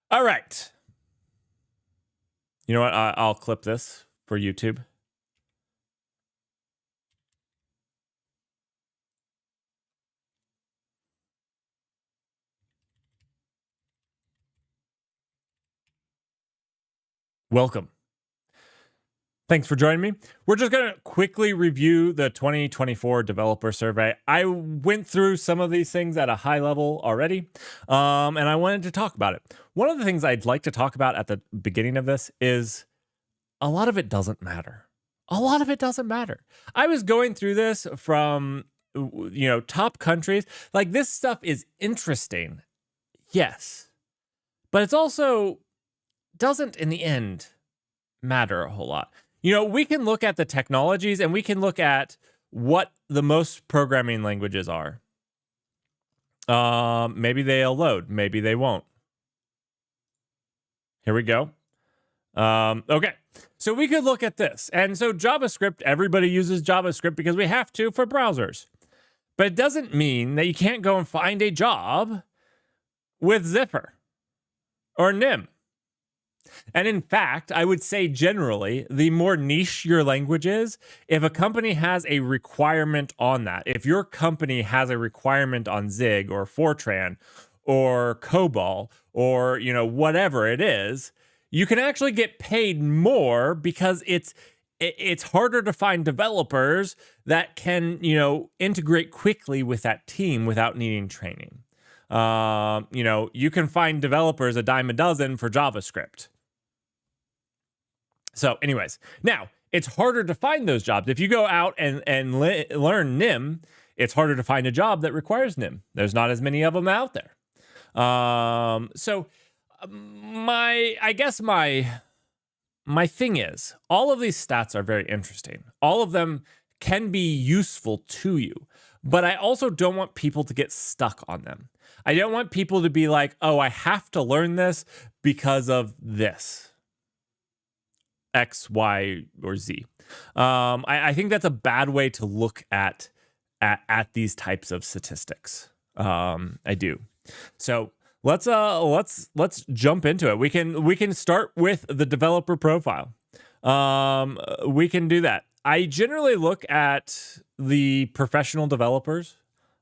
Speaker 1: All right. You know what? I'll clip this for YouTube. Welcome. Thanks for joining me. We're just going to quickly review the 2024 developer survey. I went through some of these things at a high level already, and I wanted to talk about it. One of the things I'd like to talk about at the beginning of this is a lot of it doesn't matter. A lot of it doesn't matter. I was going through this from, top countries. Like, this stuff is interesting. Yes. But it's also doesn't in the end matter a whole lot. We can look at the technologies and we can look at what the most programming languages are. Maybe they'll load. Maybe they won't. Here we go. Okay. So we could look at this. And so JavaScript, everybody uses JavaScript because we have to for browsers. But it doesn't mean that you can't go and find a job with Zipper or Nim. And in fact, I would say generally, the more niche your language is, if a company has a requirement on that, if your company has a requirement on Zig or Fortran or COBOL or, whatever it is, you can actually get paid more because it's harder to find developers that can, integrate quickly with that team without needing training. You can find developers a dime a dozen for JavaScript. So anyways, now it's harder to find those jobs. If you go out and learn Nim, it's harder to find a job that requires Nim. There's not as many of them out there. I guess my thing is, all of these stats are very interesting. All of them can be useful to you, but I also don't want people to get stuck on them. I don't want people to be like, oh, I have to learn this because of this. X, Y, or Z. I think that's a bad way to look at these types of statistics. I do. So let's jump into it. We can start with the developer profile. We can do that. I generally look at the professional developers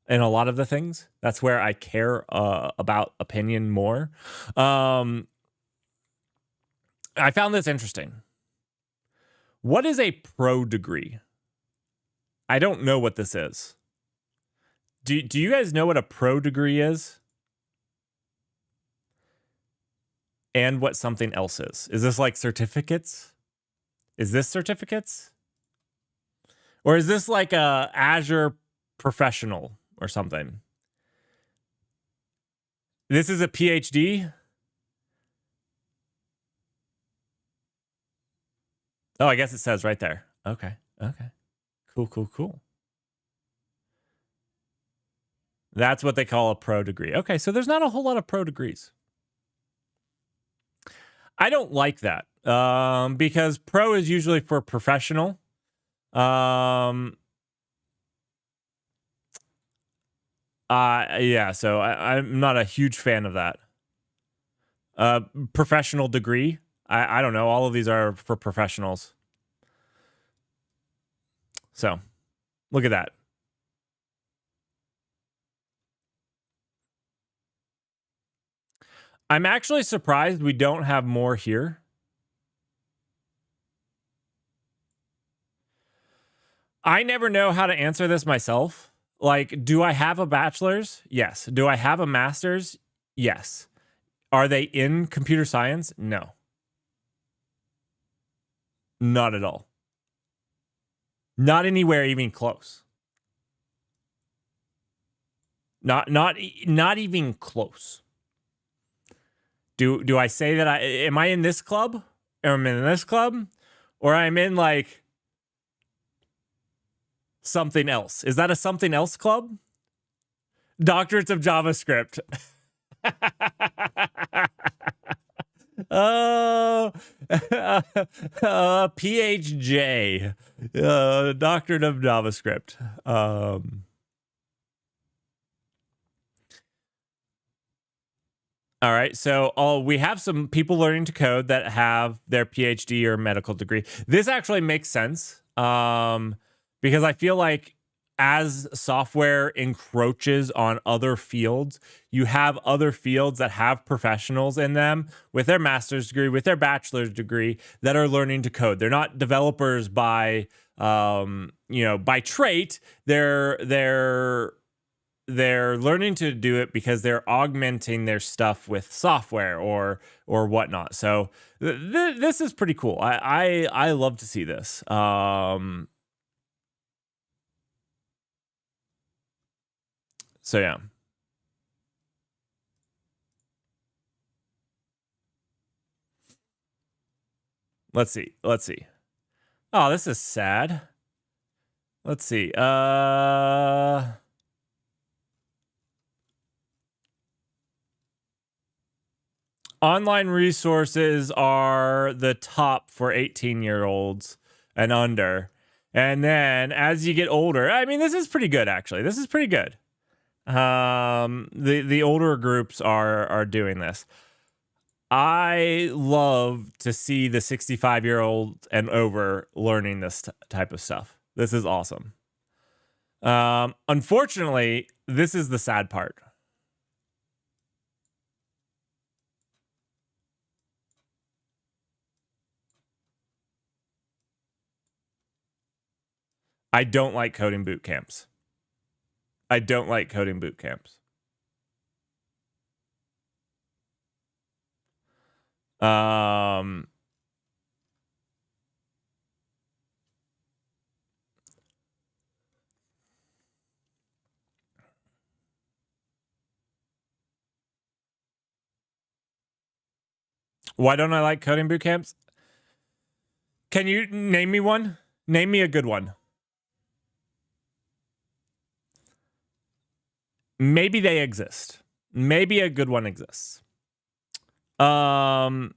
Speaker 1: in a lot of the things. That's where I care about opinion more. I found this interesting. What is a pro degree? I don't know what this is. Do you guys know what a pro degree is? And what something else is? Is this like certificates? Is this certificates? Or is this like a Azure professional or something? This is a PhD? Oh, I guess it says right there. Okay. Okay. Cool, cool, cool. That's what they call a pro degree. Okay, so there's not a whole lot of pro degrees. I don't like that because pro is usually for professional. Yeah, so I'm not a huge fan of that. Professional degree. I don't know. All of these are for professionals. So look at that. I'm actually surprised we don't have more here. I never know how to answer this myself. Like, do I have a bachelor's? Yes. Do I have a master's? Yes. Are they in computer science? No. Not at all. Not anywhere even close. Not even close. Do I say that am I in this club? Or am I in this club? Or I'm in like something else. Is that a something else club? Doctorates of JavaScript. PHJ. Doctorate of JavaScript. All right, so we have some people learning to code that have their PhD or medical degree. This actually makes sense because I feel like as software encroaches on other fields, you have other fields that have professionals in them with their master's degree, with their bachelor's degree that are learning to code. They're not developers by by trait. They're learning to do it because they're augmenting their stuff with software or whatnot. So this is pretty cool. I love to see this. So yeah. Let's see. Oh, this is sad. Let's see. Online resources are the top for 18-year-olds and under. And then as you get older, I mean, this is pretty good, actually. This is pretty good. The older groups are doing this. I love to see the 65-year-old and over learning this type of stuff. This is awesome. Unfortunately, this is the sad part. I don't like coding boot camps. I don't like coding boot camps. Why don't I like coding boot camps? Can you name me one? Name me a good one. Maybe they exist. Maybe a good one exists. As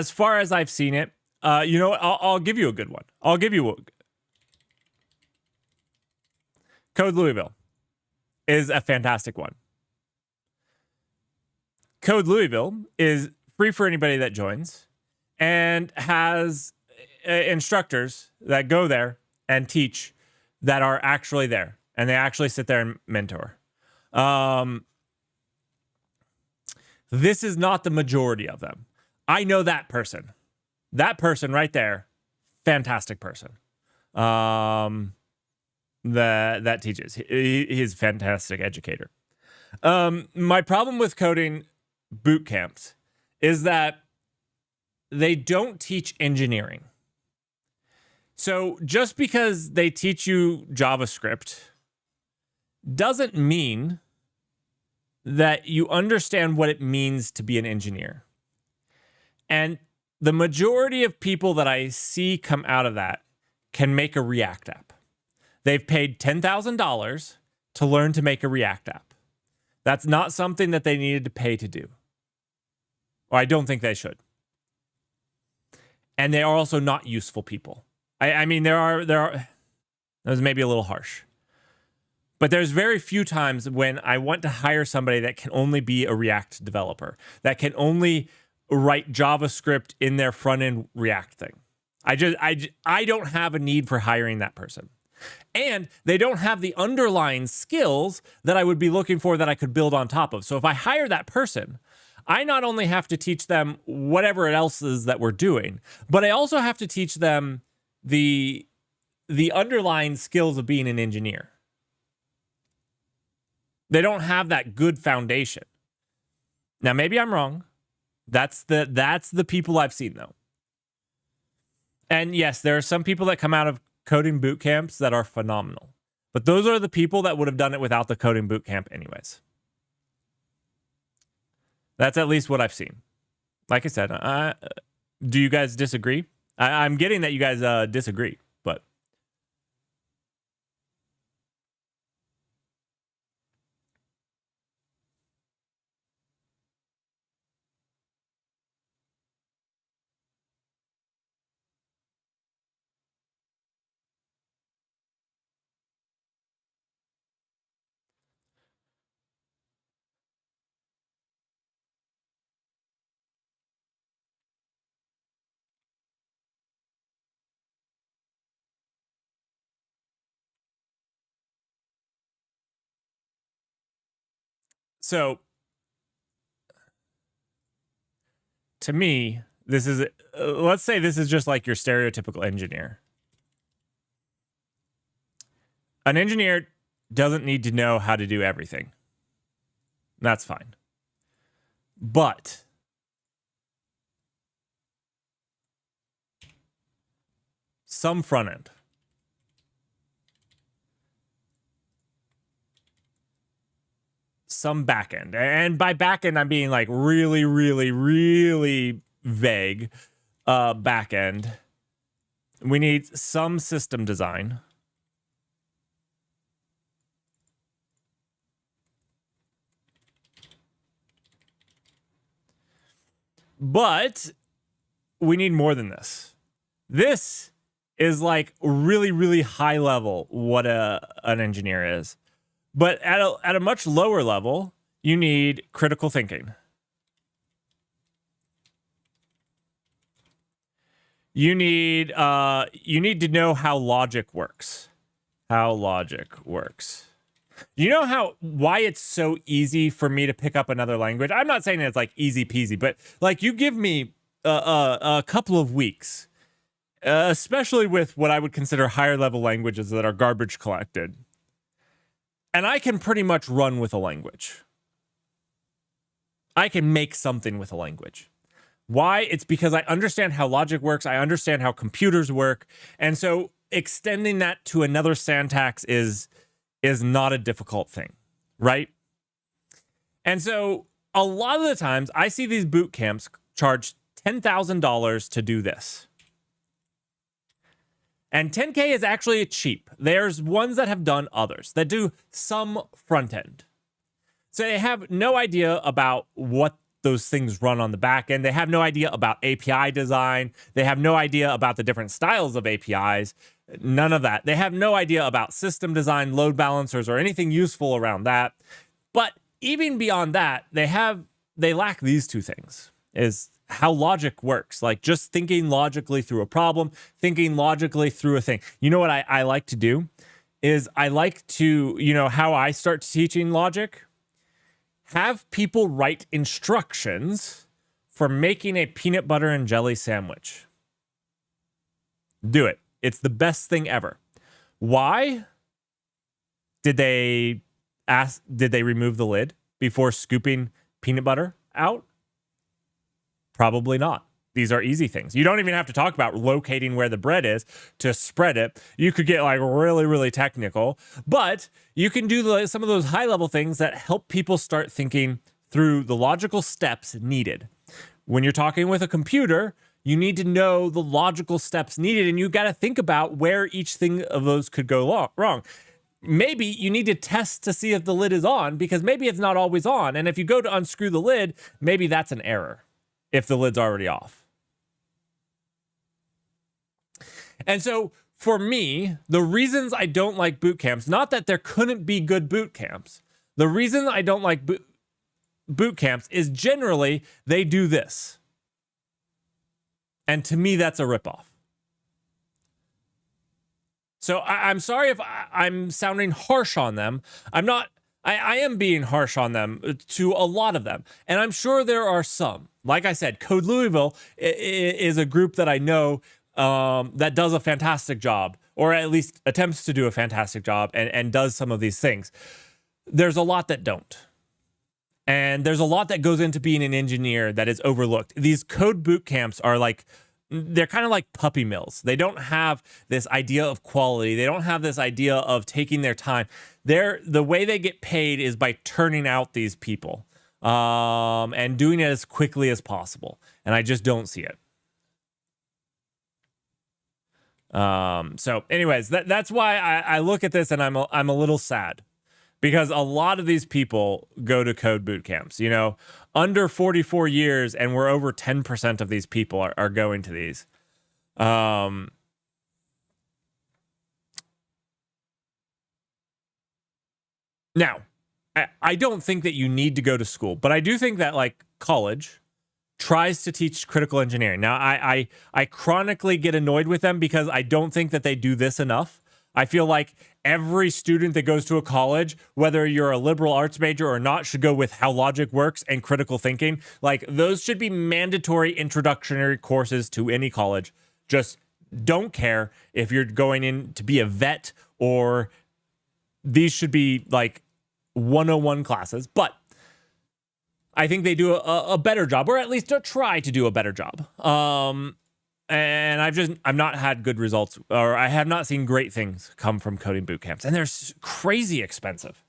Speaker 1: far as I've seen it, you know what? I'll give you a good one. I'll give you Code Louisville is a fantastic one. Code Louisville is free for anybody that joins and has instructors that go there and teach that are actually there. And they actually sit there and mentor. This is not the majority of them. I know that person. That person right there, fantastic person. That teaches. He's a fantastic educator. My problem with coding boot camps is that they don't teach engineering. So just because they teach you JavaScript doesn't mean that you understand what it means to be an engineer. And the majority of people that I see come out of that can make a React app. They've paid $10,000 to learn to make a React app. That's not something that they needed to pay to do. Or I don't think they should. And they are also not useful people. I mean, there are, that was maybe a little harsh. But there's very few times when I want to hire somebody that can only be a React developer, that can only write JavaScript in their front-end React thing. I don't have a need for hiring that person. And they don't have the underlying skills that I would be looking for that I could build on top of. So if I hire that person, I not only have to teach them whatever else is that we're doing, but I also have to teach them the underlying skills of being an engineer. They don't have that good foundation. Now, maybe I'm wrong. That's the people I've seen, though. And yes, there are some people that come out of coding boot camps that are phenomenal. But those are the people that would have done it without the coding boot camp anyways. That's at least what I've seen. Like I said, do you guys disagree? I'm getting that you guys disagree, but so to me, this is, let's say this is just like your stereotypical engineer. An engineer doesn't need to know how to do everything. That's fine. But some front end, some back end, and by back end, I'm being like really, really, really vague back end. We need some system design. But we need more than this. This is like really, really high level what an engineer is. But at a much lower level, you need critical thinking. You need to know how logic works. How logic works. You know why it's so easy for me to pick up another language? I'm not saying it's like easy peasy, but like you give me a couple of weeks, especially with what I would consider higher level languages that are garbage collected, and I can pretty much run with a language. I can make something with a language. Why? It's because I understand how logic works. I understand how computers work. And so extending that to another syntax is not a difficult thing, right? And so a lot of the times I see these boot camps charge $10,000 to do this. And 10K is actually cheap. There's ones that have done others that do some front end. So they have no idea about what those things run on the back end. They have no idea about API design. They have no idea about the different styles of APIs. None of that. They have no idea about system design, load balancers, or anything useful around that. But even beyond that, they lack these two things, is how logic works. Like just thinking logically through a problem, thinking logically through a thing. You know what I like to do is I like to, how I start teaching logic? Have people write instructions for making a peanut butter and jelly sandwich. Do it. It's the best thing ever. Why? Did they remove the lid before scooping peanut butter out? Probably not, These are easy things. You don't even have to talk about locating where the bread is to spread it. You could get like really, really technical, but you can do some of those high level things that help people start thinking through the logical steps needed. When you're talking with a computer, you need to know the logical steps needed, and you got to think about where each thing of those could go wrong. Maybe you need to test to see if the lid is on, because maybe it's not always on. And if you go to unscrew the lid, maybe that's an error if the lid's already off. And so for me, the reasons I don't like boot camps, not that there couldn't be good boot camps, the reason I don't like boot camps is generally they do this. And to me, that's a ripoff. So I'm sorry if I'm sounding harsh on them. I'm not. I am being harsh on them, to a lot of them. And I'm sure there are some. Like I said, Code Louisville is a group that I know that does a fantastic job, or at least attempts to do a fantastic job and does some of these things. There's a lot that don't. And there's a lot that goes into being an engineer that is overlooked. These code boot camps are like, they're kind of like puppy mills. They don't have this idea of quality. They don't have this idea of taking their time. The way they get paid is by turning out these people and doing it as quickly as possible. And I just don't see it. So anyways, that's why I look at this and I'm a little sad. Because a lot of these people go to code boot camps, you know, under 44 years, and we're over 10% of these people are going to these. Now, I don't think that you need to go to school, but I do think that like college tries to teach critical engineering. Now, I chronically get annoyed with them because I don't think that they do this enough. I feel like every student that goes to a college, whether you're a liberal arts major or not, should go with how logic works and critical thinking. Like, those should be mandatory introductory courses to any college. Just don't care if you're going in to be a vet, or these should be like 101 classes. But I think they do a better job, or at least try to do a better job. And I've not had good results, or I have not seen great things come from coding boot camps, and they're crazy expensive.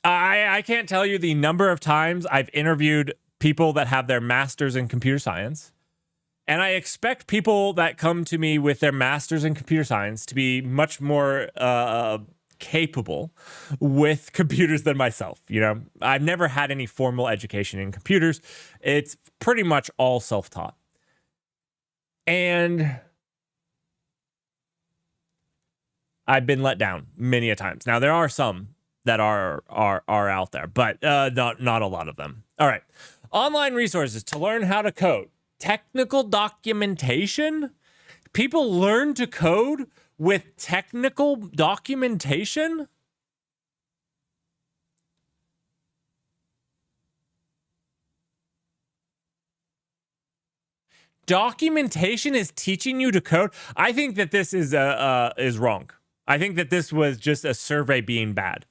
Speaker 1: I can't tell you the number of times I've interviewed people that have their masters in computer science, and I expect people that come to me with their masters in computer science to be much more capable with computers than myself. You know, I've never had any formal education in computers. It's pretty much all self-taught. And I've been let down many a times. Now, there are some that are out there, but not a lot of them. All right. Online resources to learn how to code. Technical documentation. People learn to code with technical documentation? Documentation is teaching you to code? I think that this is wrong. I think that this was just a survey being bad.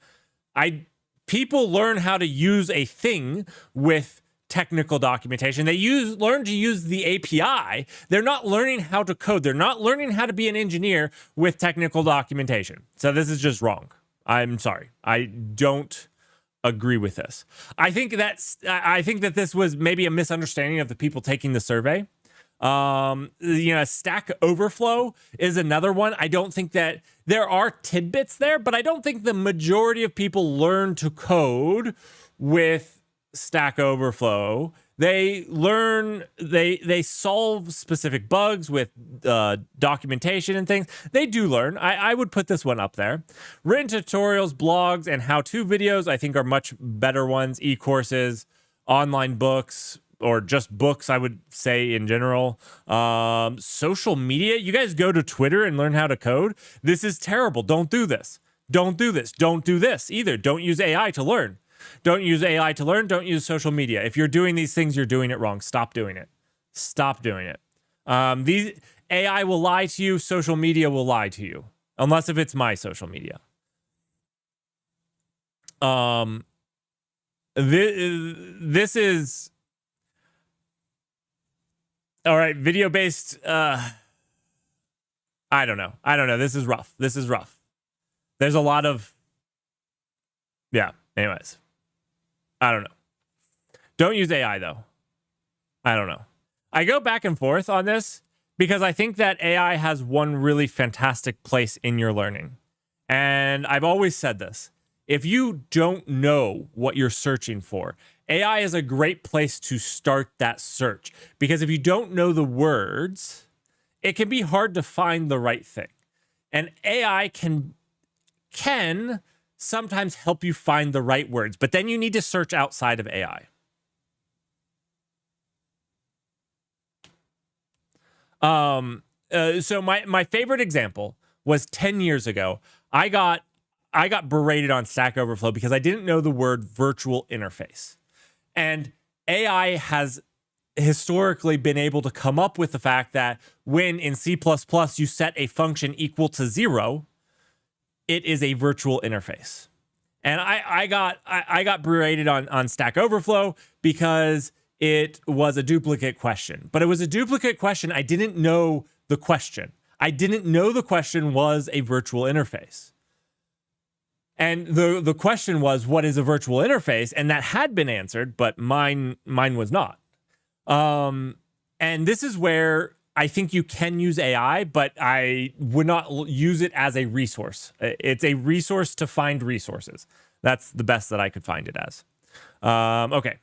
Speaker 1: People learn how to use a thing with technical documentation. They learn to use the API. They're not learning how to code. They're not learning how to be an engineer with technical documentation. So this is just wrong. I'm sorry. I don't agree with this. I think that this was maybe a misunderstanding of the people taking the survey. Stack Overflow is another one. I don't think that there are tidbits there, but I don't think the majority of people learn to code with Stack Overflow. They solve specific bugs with documentation and things. They do learn. I would put this one up there. Written tutorials, blogs, and how-to videos, I think, are much better ones. E-courses, online books, or just books, I would say in general. Social media. You guys go to Twitter and learn how to code. This is terrible. Don't do this. Don't do this. Don't do this either. Don't use AI to learn. Don't use AI to learn. Don't use social media. If you're doing these things, you're doing it wrong. Stop doing it. Stop doing it. These AI will lie to you. Social media will lie to you. Unless if it's my social media. This is all right. Video based. I don't know. This is rough. There's a lot of. Yeah. Anyways, I don't know. Don't use AI though. I don't know. I go back and forth on this because I think that AI has one really fantastic place in your learning. And I've always said this. If you don't know what you're searching for, AI is a great place to start that search. Because if you don't know the words, it can be hard to find the right thing. And AI can sometimes help you find the right words, but then you need to search outside of AI. So my favorite example was 10 years ago. I got berated on Stack Overflow because I didn't know the word virtual interface. And AI has historically been able to come up with the fact that when in C++ you set a function equal to 0, it is a virtual interface. And I got berated on Stack Overflow because it was a duplicate question. But it was a duplicate question. I didn't know the question. I didn't know the question was a virtual interface. And the question was, what is a virtual interface? And that had been answered, but mine was not. And this is where I think you can use AI, but I would not use it as a resource. It's a resource to find resources. That's the best that I could find it as. Okay.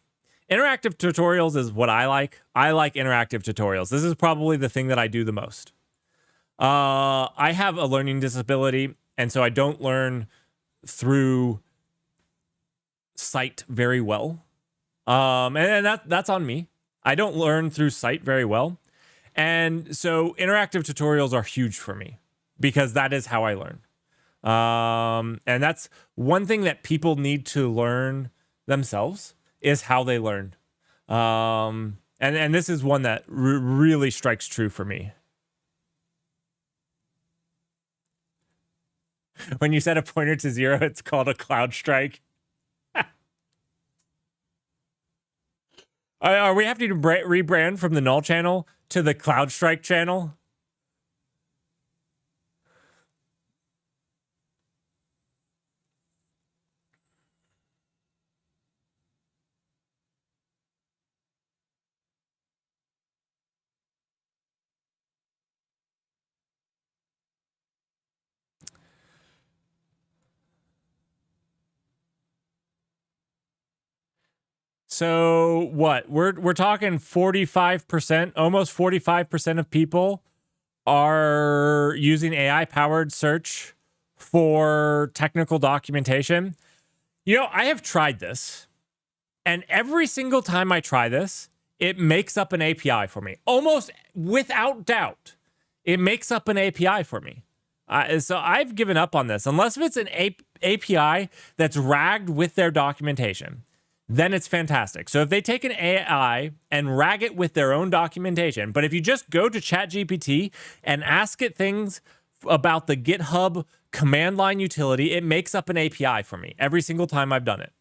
Speaker 1: Interactive tutorials is what I like. I like interactive tutorials. This is probably the thing that I do the most. I have a learning disability, and so I don't learn through sight very well. And that's on me. I don't learn through sight very well. And so interactive tutorials are huge for me because that is how I learn. And that's one thing that people need to learn themselves is how they learn. And this is one that really strikes true for me. When you set a pointer to 0, it's called a cloud strike. Are we having to rebrand from the null channel to the cloud strike channel? So what? We're talking 45%, almost 45% of people are using AI-powered search for technical documentation. You know, I have tried this, and every single time I try this, it makes up an API for me. Almost without doubt, it makes up an API for me. So I've given up on this. Unless if it's an API that's ragged with their documentation, then it's fantastic. So if they take an AI and rag it with their own documentation, but if you just go to ChatGPT and ask it things about the GitHub command line utility, it makes up an API for me every single time I've done it.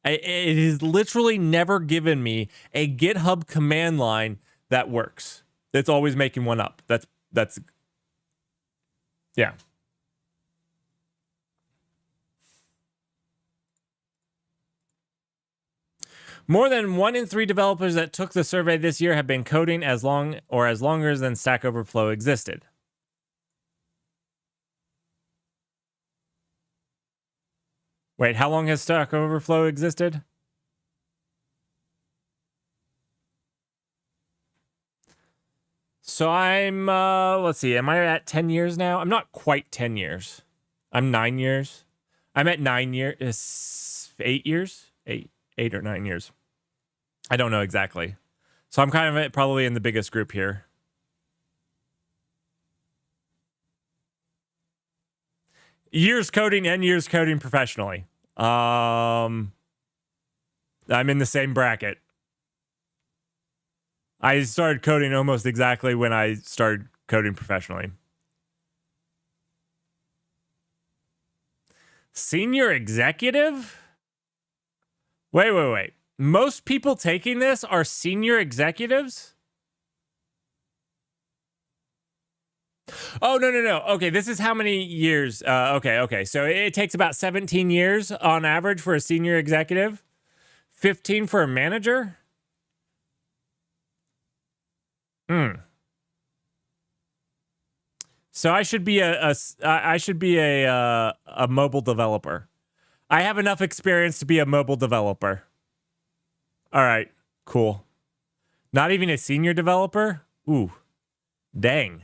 Speaker 1: It has literally never given me a GitHub command line that works. It's always making one up. That's yeah. More than 1 in 3 developers that took the survey this year have been coding as longer than Stack Overflow existed. Wait, how long has Stack Overflow existed? So I'm, let's see, am I at 10 years now? I'm not quite 10 years. I'm 9 years. I'm at 9 years, 8 years? 8 or 9 years. I don't know exactly. So I'm kind of probably in the biggest group here. Years coding and years coding professionally. I'm in the same bracket. I started coding almost exactly when I started coding professionally. Senior executive? Wait. Most people taking this are senior executives? Oh, no. Okay, this is how many years. Okay. So it takes about 17 years on average for a senior executive, 15 for a manager. So I should be a mobile developer. I have enough experience to be a mobile developer. All right, cool. Not even a senior developer? Ooh, dang.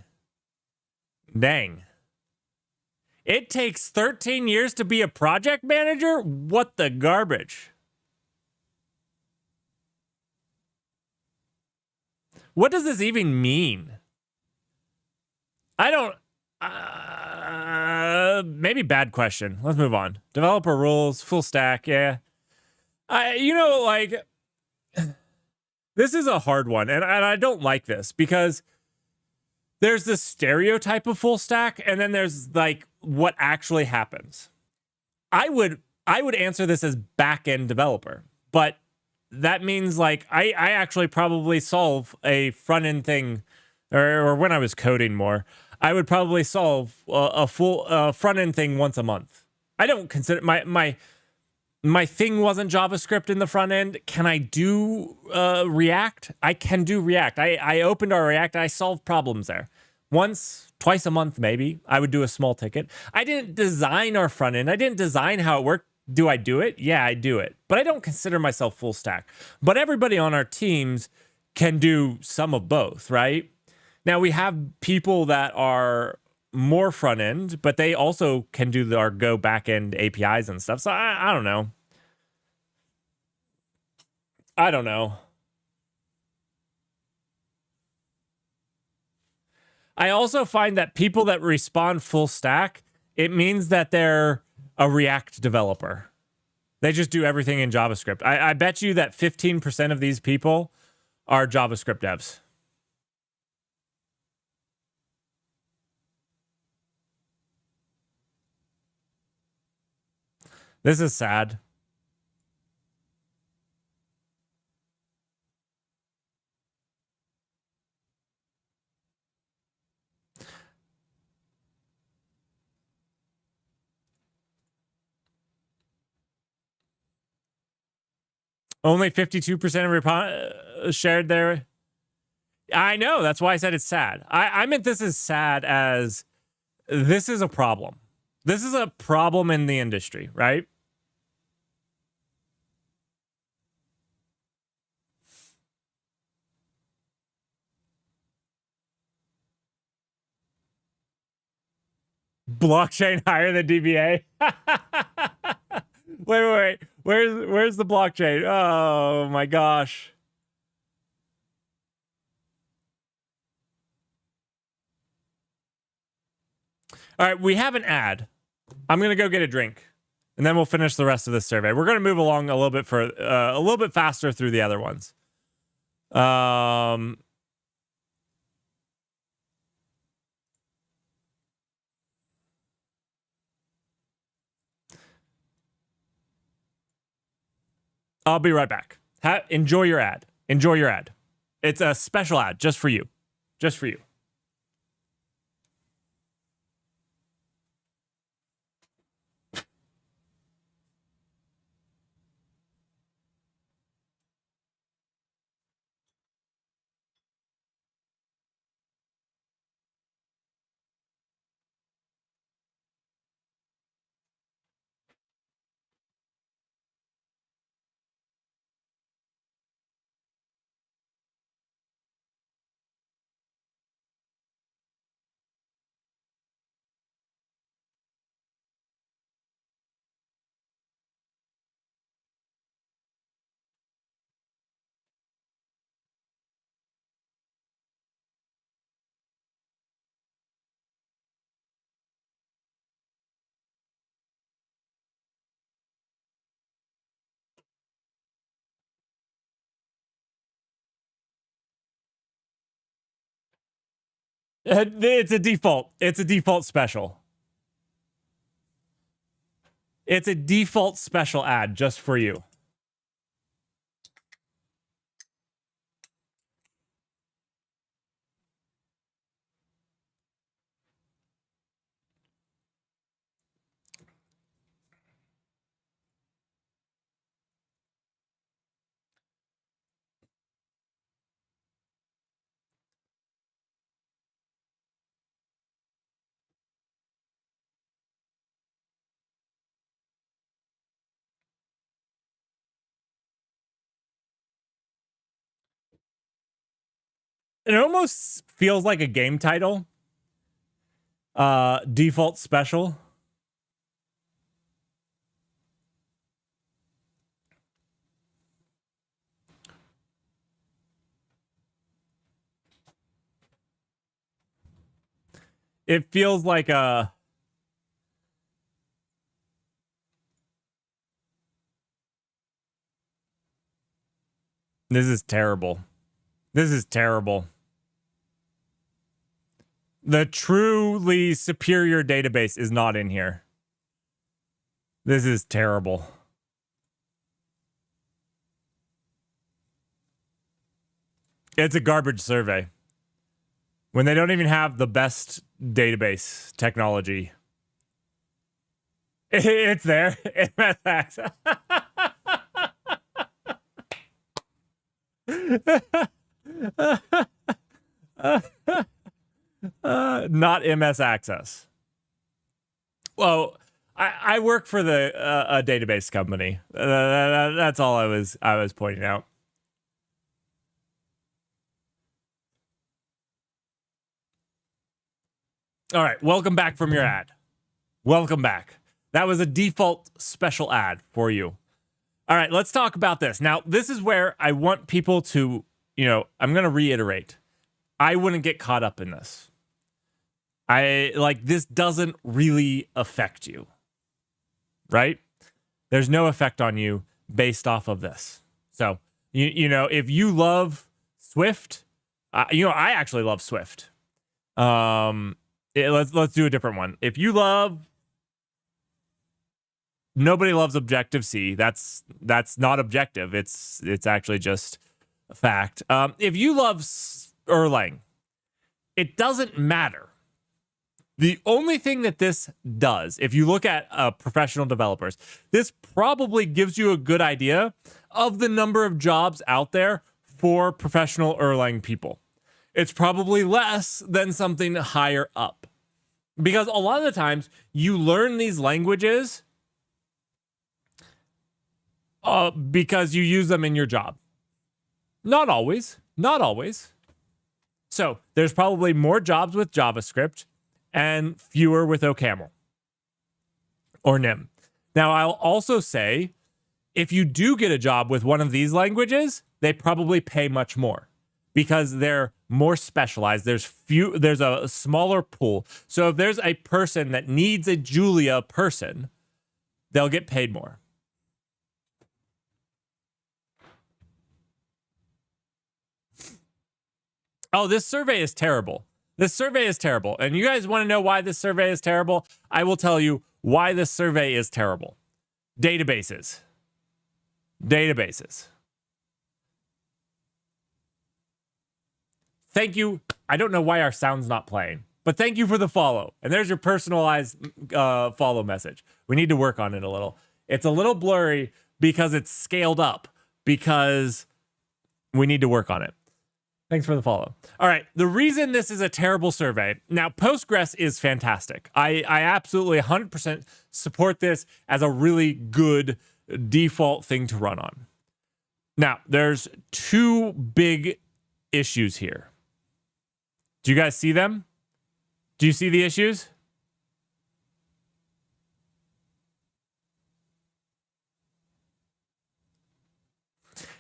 Speaker 1: It takes 13 years to be a project manager? What the garbage? What does this even mean? I don't... maybe bad question. Let's move on. Developer rules, full stack, yeah. This is a hard one, and I don't like this because there's this stereotype of full stack, and then there's like what actually happens. I would answer this as back-end developer, but that means like I actually probably solve a front-end thing, or when I was coding more, I would probably solve a full front-end thing once a month. I don't consider my thing wasn't JavaScript in the front end. Can I do React? I can do React. I opened our React. I solved problems there. Twice a month, maybe. I would do a small ticket. I didn't design our front end. I didn't design how it worked. Do I do it? Yeah, I do it. But I don't consider myself full stack. But everybody on our teams can do some of both, right? Now, we have people that are more front end, but they also can do our Go back end APIs and stuff. So I don't know. I also find that people that respond full stack, it means that they're a React developer. They just do everything in JavaScript. I bet you that 15% of these people are JavaScript devs. This is sad. Only 52% of shared there. I know. That's why I said it's sad. I meant this is sad as this is a problem. This is a problem in the industry, right? Blockchain higher than DBA. wait. Where's the blockchain? Oh my gosh. All right, we have an ad. I'm gonna go get a drink, and then we'll finish the rest of this survey. We're gonna move along a little bit faster through the other ones. I'll be right back. Enjoy your ad. Enjoy your ad. It's a special ad just for you. Just for you. It's a default. It's a default special. It's a default special ad just for you. It almost feels like a game title. Default special. It feels like a... This is terrible. This is terrible. The truly superior database is not in here. This is terrible. It's a garbage survey. When they don't even have the best database technology. It's there. Not MS Access. Well, I work for a database company. That's all I was pointing out. All right, welcome back from your ad. Welcome back. That was a default special ad for you. All right, let's talk about this. Now, this is where I want people to, I'm going to reiterate. I wouldn't get caught up in this. This doesn't really affect you, right? There's no effect on you based off of this. So, if you love Swift, I actually love Swift. Let's do a different one. If you love, nobody loves Objective-C. That's not objective. It's actually just a fact. If you love Erlang, it doesn't matter. The only thing that this does, if you look at professional developers, this probably gives you a good idea of the number of jobs out there for professional Erlang people. It's probably less than something higher up. Because a lot of the times you learn these languages because you use them in your job. Not always. Not always. So there's probably more jobs with JavaScript and fewer with OCaml or Nim. Now, I'll also say, if you do get a job with one of these languages, they probably pay much more because they're more specialized. There's a smaller pool. So if there's a person that needs a Julia person, they'll get paid more. Oh, this survey is terrible. This survey is terrible. And you guys want to know why this survey is terrible? I will tell you why this survey is terrible. Databases. Databases. Thank you. I don't know why our sound's not playing, but thank you for the follow. And there's your personalized follow message. We need to work on it a little. It's a little blurry because it's scaled up, because we need to work on it. Thanks for the follow. All right. The reason this is a terrible survey. Now, Postgres is fantastic. I absolutely 100% support this as a really good default thing to run on. Now, there's two big issues here. Do you guys see them? Do you see the issues?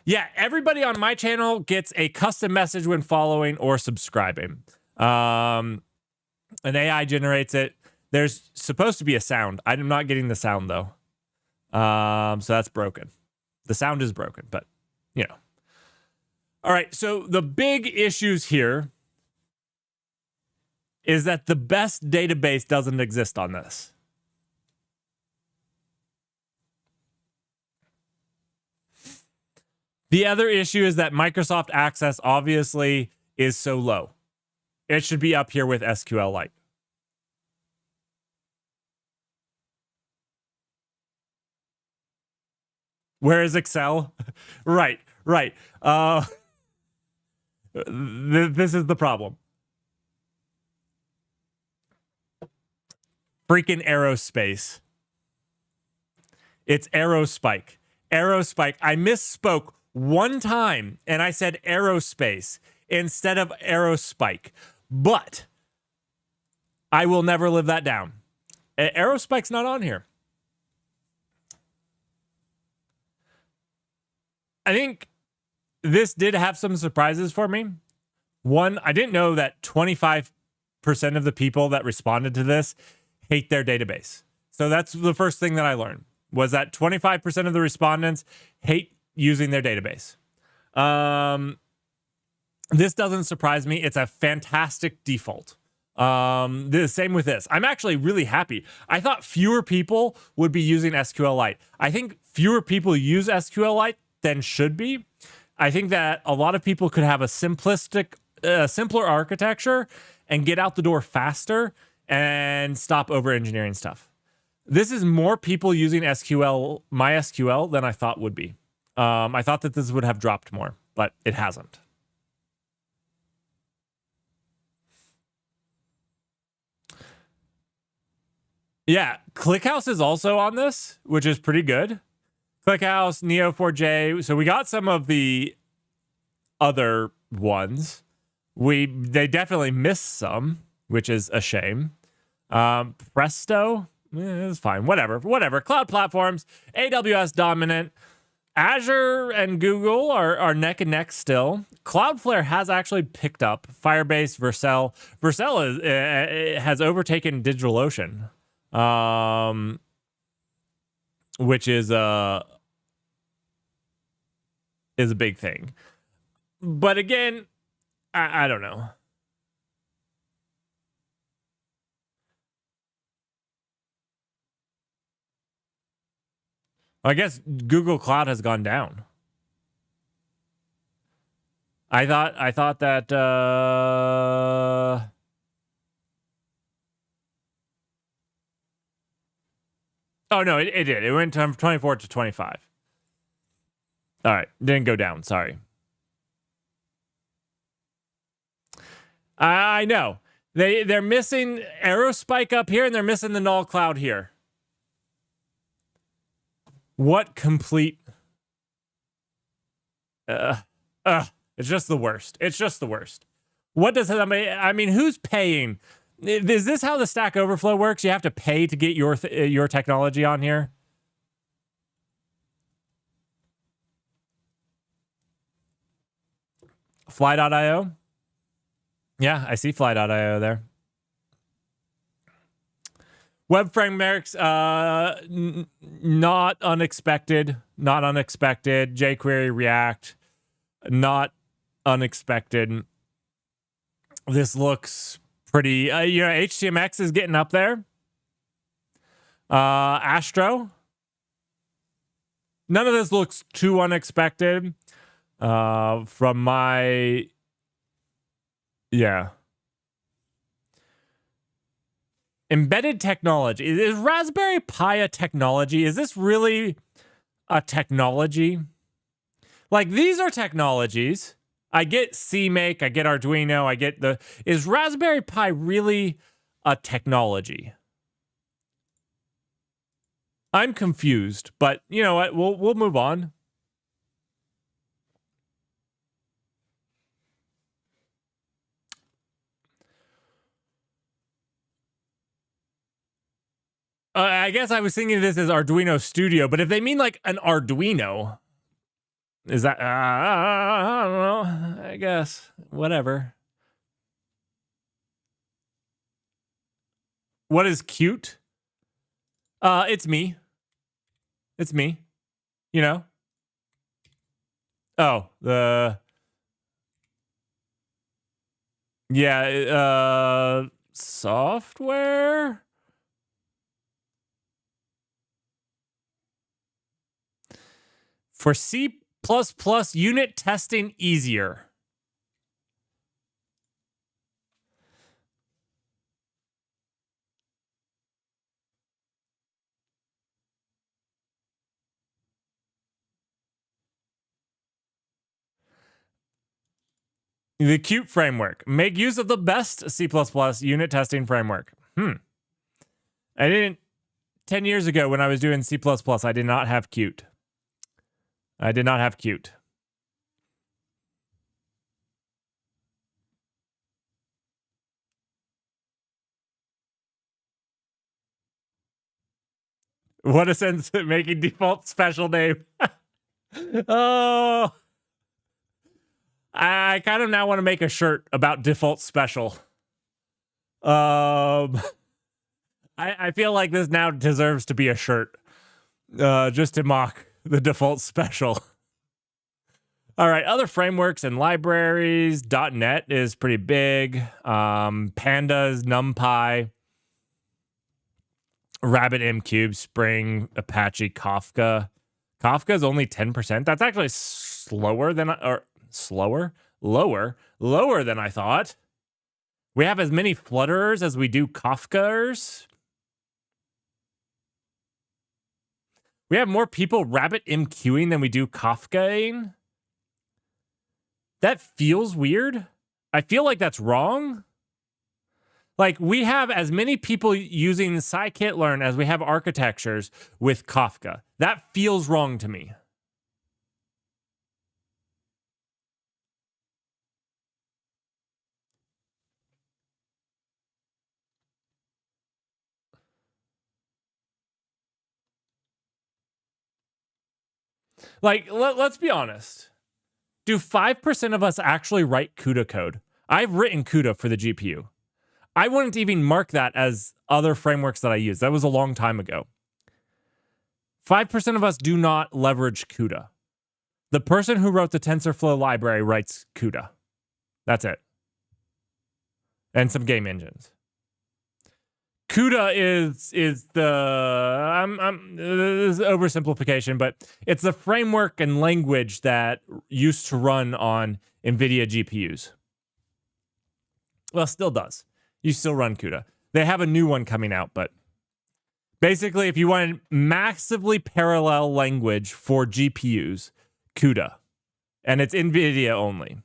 Speaker 1: Yeah, everybody on my channel gets a custom message when following or subscribing. An AI generates it. There's supposed to be a sound. I'm not getting the sound, though. So that's broken. The sound is broken, but, All right, so the big issues here is that the best database doesn't exist on this. The other issue is that Microsoft Access obviously is so low. It should be up here with SQLite. Where is Excel? Right. This is the problem. Freaking aerospace. It's aerospike. Aerospike. I misspoke one time and I said aerospace instead of aerospike. But I will never live that down. Aerospike's not on here. I think this did have some surprises for me. One, I didn't know that 25% of the people that responded to this hate their database. So that's the first thing that I learned, was that 25% of the respondents hate using their database. This doesn't surprise me. It's a fantastic default. The same with this. I'm actually really happy. I thought fewer people would be using SQLite. I think fewer people use SQLite than should be. I think that a lot of people could have a simplistic, simpler architecture and get out the door faster and stop over-engineering stuff. This is more people using MySQL than I thought would be. I thought that this would have dropped more, but it hasn't. Yeah, ClickHouse is also on this, which is pretty good. ClickHouse, Neo4j. So we got some of the other ones. They definitely missed some, which is a shame. Presto, it's fine. Whatever. Cloud platforms, AWS dominant. Azure and Google are neck and neck still. Cloudflare has actually picked up. Firebase, Vercel. Vercel has overtaken DigitalOcean, which is a big thing. But again, I don't know. I guess Google Cloud has gone down. I thought that oh no, it did. It went from 24 to 25. All right, didn't go down. Sorry. I know. They're missing Aerospike up here and they're missing the null cloud here. What complete it's just the worst. It's just the worst. What does somebody, I mean, who's paying? Is this how the Stack Overflow works? You have to pay to get your technology on here? Fly.io? Yeah, I see Fly.io there. Web frameworks, not unexpected. jQuery, React, not unexpected. This looks pretty, HTMX is getting up there. Astro. None of this looks too unexpected. From my, yeah. Embedded technology. Is Raspberry Pi a technology? Is this really a technology? Like, these are technologies. I get CMake, I get Arduino, I get the... Is Raspberry Pi really a technology? I'm confused, but you know what? We'll move on. I guess I was thinking of this as Arduino Studio, but if they mean like an Arduino, is that, I don't know, I guess, whatever. What is cute? It's me. It's me, you know? Oh, yeah, software? For C, unit testing easier. The Qt framework. Make use of the best C++ unit testing framework. I didn't. 10 years ago when I was doing C++, I did not have Qt. I did not have Qt. What a sense of making default special name. Oh. I kind of now want to make a shirt about default special. I feel like this now deserves to be a shirt. Just to mock the default special. All right, other frameworks and libraries. .NET is pretty big. Pandas, NumPy, RabbitMQ, Spring, Apache, Kafka. Kafka is only 10%. That's actually lower than I thought. We have as many Flutterers as we do Kafkaers. We have more people RabbitMQing than we do Kafkaing. That feels weird. I feel like that's wrong. Like, we have as many people using scikit-learn as we have architectures with Kafka. That feels wrong to me. Like, let's be honest. Do 5% of us actually write CUDA code? I've written CUDA for the GPU. I wouldn't even mark that as other frameworks that I use. That was a long time ago. 5% of us do not leverage CUDA. The person who wrote the TensorFlow library writes CUDA. That's it. And some game engines. CUDA is this is oversimplification, but it's the framework and language that used to run on NVIDIA GPUs. Well, still does. You still run CUDA. They have a new one coming out, but basically, if you want massively parallel language for GPUs, CUDA. And it's NVIDIA only.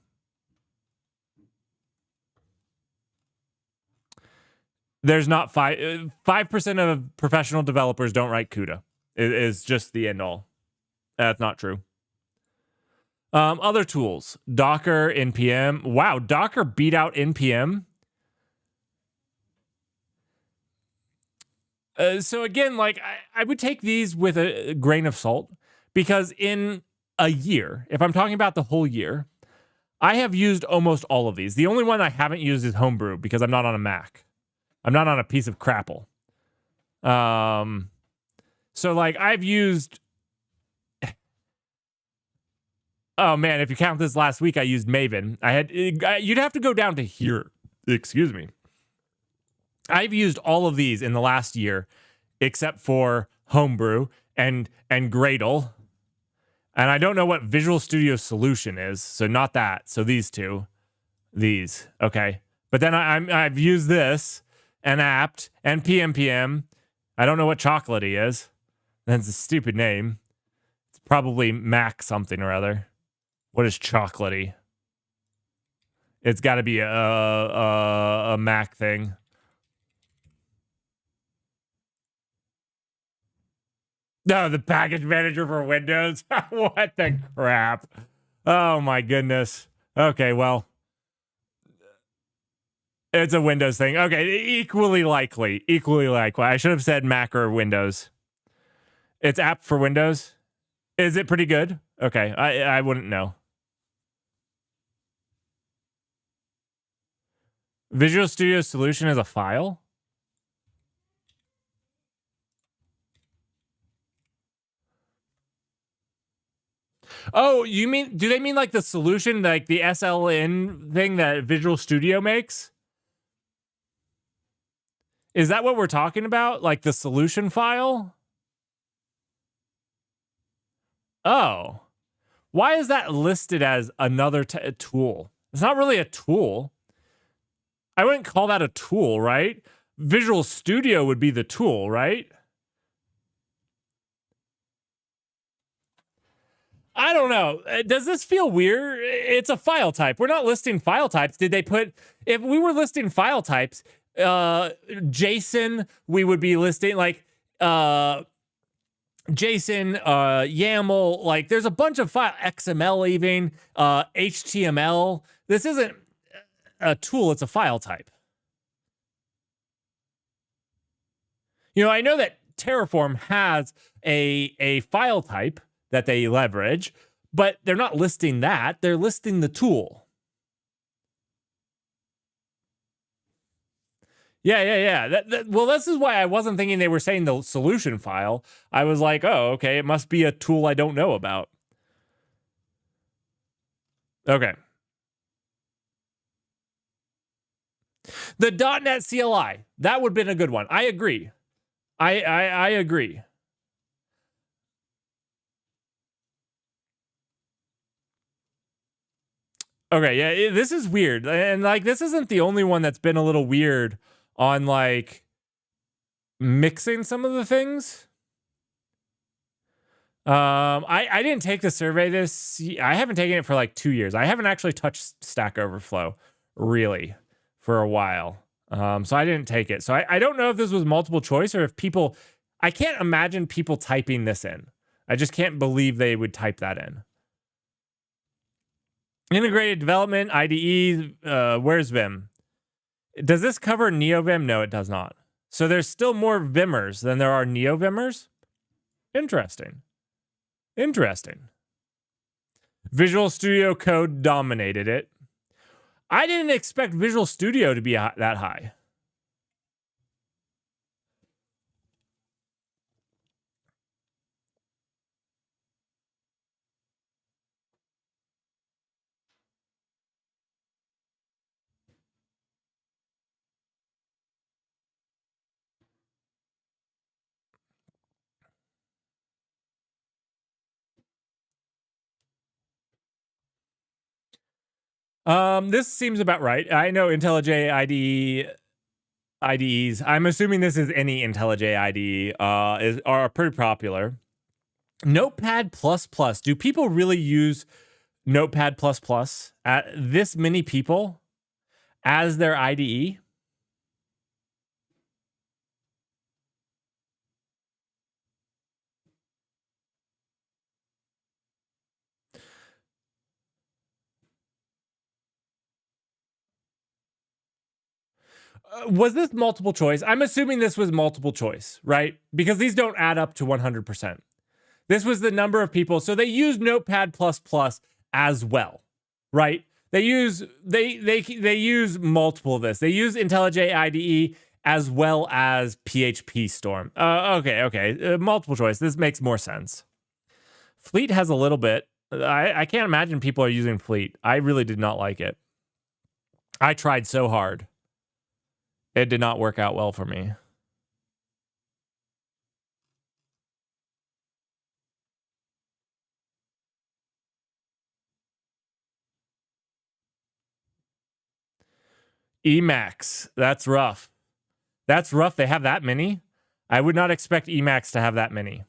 Speaker 1: There's not 5% of professional developers don't write CUDA. It is just the end all. That's not true. Other tools. Docker, NPM. Wow, Docker beat out NPM. So again, like, I would take these with a grain of salt, because in a year, if I'm talking about the whole year, I have used almost all of these. The only one I haven't used is Homebrew, because I'm not on a Mac. I'm not on a piece of crapple. So like, I've used, oh man, if you count this last week, I used Maven. You'd have to go down to here. Excuse me. I've used all of these in the last year, except for Homebrew and Gradle. And I don't know what Visual Studio Solution is, so not that. So these two. These. Okay. But then I've used this, and apt, and PMPM. I don't know what Chocolatey is. That's a stupid name. It's probably Mac something or other. What is Chocolatey? It's got to be a Mac thing. No, the package manager for Windows. What the crap? Oh my goodness. Okay, well, it's a Windows thing. Okay, equally likely. I should have said Mac or Windows. It's apt for Windows. Is it pretty good? Okay, I wouldn't know. Visual Studio Solution is a file? Oh, you mean, do they mean like the solution, like the SLN thing that Visual Studio makes? Is that what we're talking about? Like the solution file? Oh.
Speaker 3: Why is that listed as another tool? It's not really a tool. I wouldn't call that a tool, right? Visual Studio would be the tool, right? I don't know. Does this feel weird? It's a file type. We're not listing file types. Did they put, if we were listing file types, JSON, we would be listing like JSON, YAML, like there's a bunch of file, XML even, HTML. This isn't a tool, it's a file type. You know, I know that Terraform has a file type that they leverage, but they're not listing that. They're listing the tool. Yeah. Well, this is why I wasn't thinking they were saying the solution file. I was like, oh, okay, it must be a tool I don't know about. Okay. The .NET CLI, that would have been a good one. I agree. I agree. Okay, yeah, this is weird. And like this isn't the only one that's been a little weird on like mixing some of the things. I didn't take the survey I haven't taken it for like 2 years. I haven't actually touched Stack Overflow really for a while. So I didn't take it. So I don't know if this was multiple choice or if people, I can't imagine people typing this in. I just can't believe they would type that in. Integrated development, IDE, where's Vim? Does this cover NeoVim? No, it does not. So there's still more Vimmers than there are NeoVimmers? Interesting. Visual Studio Code dominated it. I didn't expect Visual Studio to be that high. This seems about right. I know IntelliJ IDEs. I'm assuming this is any IntelliJ IDE. Are pretty popular. Notepad++. Do people really use Notepad++ at this many people as their IDE? Was this multiple choice? I'm assuming this was multiple choice, right? Because these don't add up to 100%. This was the number of people. So they use Notepad++ as well, right? They use multiple of this. They use IntelliJ IDE as well as PHP Storm. Okay. Multiple choice. This makes more sense. Fleet has a little bit. I can't imagine people are using Fleet. I really did not like it. I tried so hard. It did not work out well for me. Emacs. That's rough. That's rough. They have that many. I would not expect Emacs to have that many.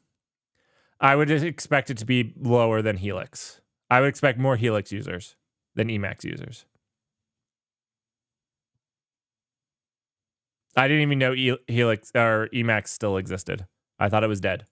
Speaker 3: I would expect it to be lower than Helix. I would expect more Helix users than Emacs users. I didn't even know Helix or Emacs still existed. I thought it was dead.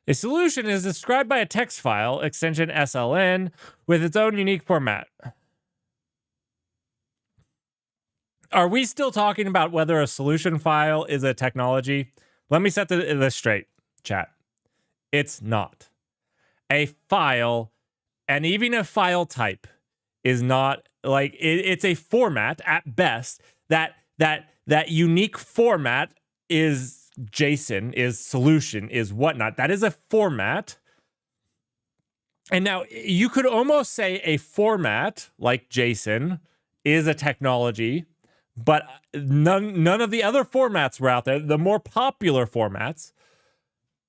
Speaker 3: A solution is described by a text file, extension SLN, with its own unique format. Are we still talking about whether a solution file is a technology? Let me set this straight, chat. It's not. A file, and even a file type, is not like it's a format at best. That unique format is JSON, is solution, is whatnot. That is a format. And now you could almost say a format like JSON is a technology, but none of the other formats were out there. The more popular formats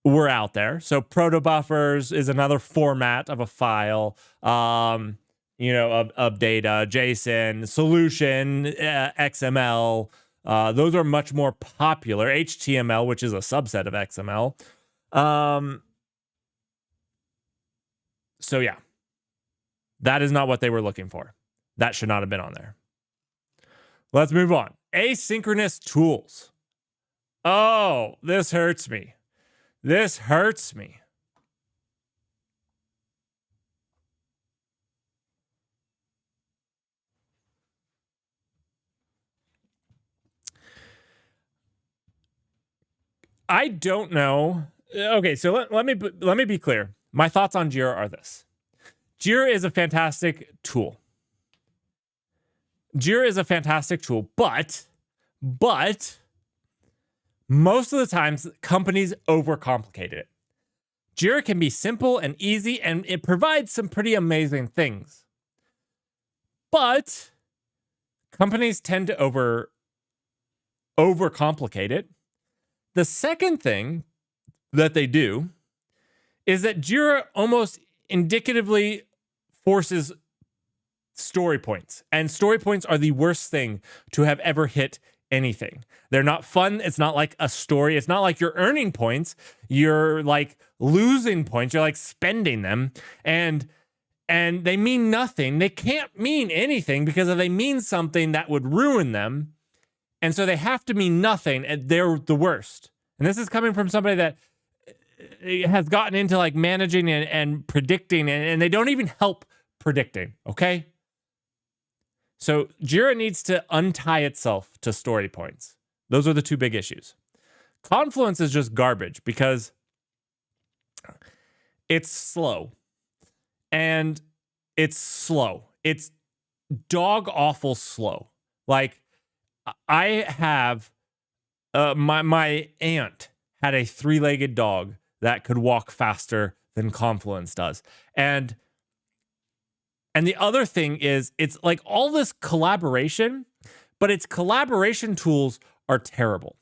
Speaker 3: were out there. So protobufers is another format of a file, of data, JSON, solution, XML. Those are much more popular. HTML, which is a subset of XML. So yeah, that is not what they were looking for. That should not have been on there. Let's move on. Asynchronous tools. Oh, this hurts me. This hurts me. I don't know. Okay, so let me be clear. My thoughts on Jira are this. Jira is a fantastic tool. Jira is a fantastic tool, but most of the times companies overcomplicate it. Jira can be simple and easy, and it provides some pretty amazing things. But companies tend to overcomplicate it. The second thing that they do is that Jira almost indicatively forces story points. And story points are the worst thing to have ever hit anything. They're not fun. It's not like a story. It's not like you're earning points. You're like losing points. You're like spending them. And they mean nothing. They can't mean anything because if they mean something that would ruin them. And so they have to mean nothing, and they're the worst. And this is coming from somebody that has gotten into like managing and predicting, and they don't even help predicting, okay? So Jira needs to untie itself to story points. Those are the two big issues. Confluence is just garbage because it's slow. And it's slow. It's dog awful slow. Like, I have my aunt had a 3-legged dog that could walk faster than Confluence does. And the other thing is it's like all this collaboration, but its collaboration tools are terrible.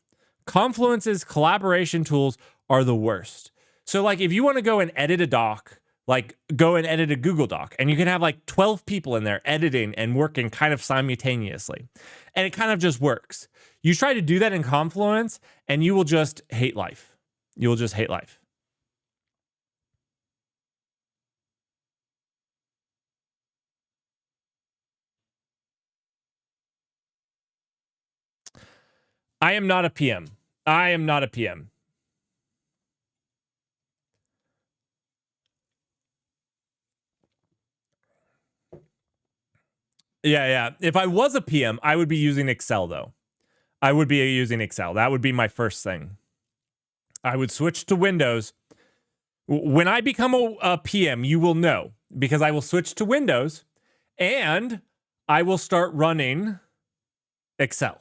Speaker 3: Confluence's collaboration tools are the worst. So like if you want to go and edit a doc, like go and edit a Google Doc, and you can have like 12 people in there editing and working kind of simultaneously. And it kind of just works. You try to do that in Confluence and you will just hate life. You will just hate life. I am not a PM. I am not a PM. Yeah. If I was a PM, I would be using Excel, though. I would be using Excel. That would be my first thing. I would switch to Windows. When I become a PM, you will know, because I will switch to Windows and I will start running Excel.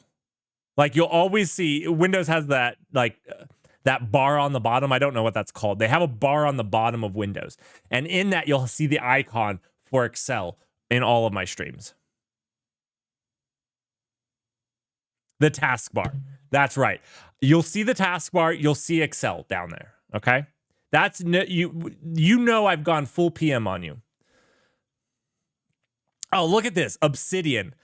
Speaker 3: Like you'll always see Windows has that that bar on the bottom. I don't know what that's called. They have a bar on the bottom of Windows. And in that, you'll see the icon for Excel in all of my streams. The taskbar. That's right. You'll see the taskbar. You'll see Excel down there. Okay. That's you know I've gone full PM on you. Oh, look at this. Obsidian.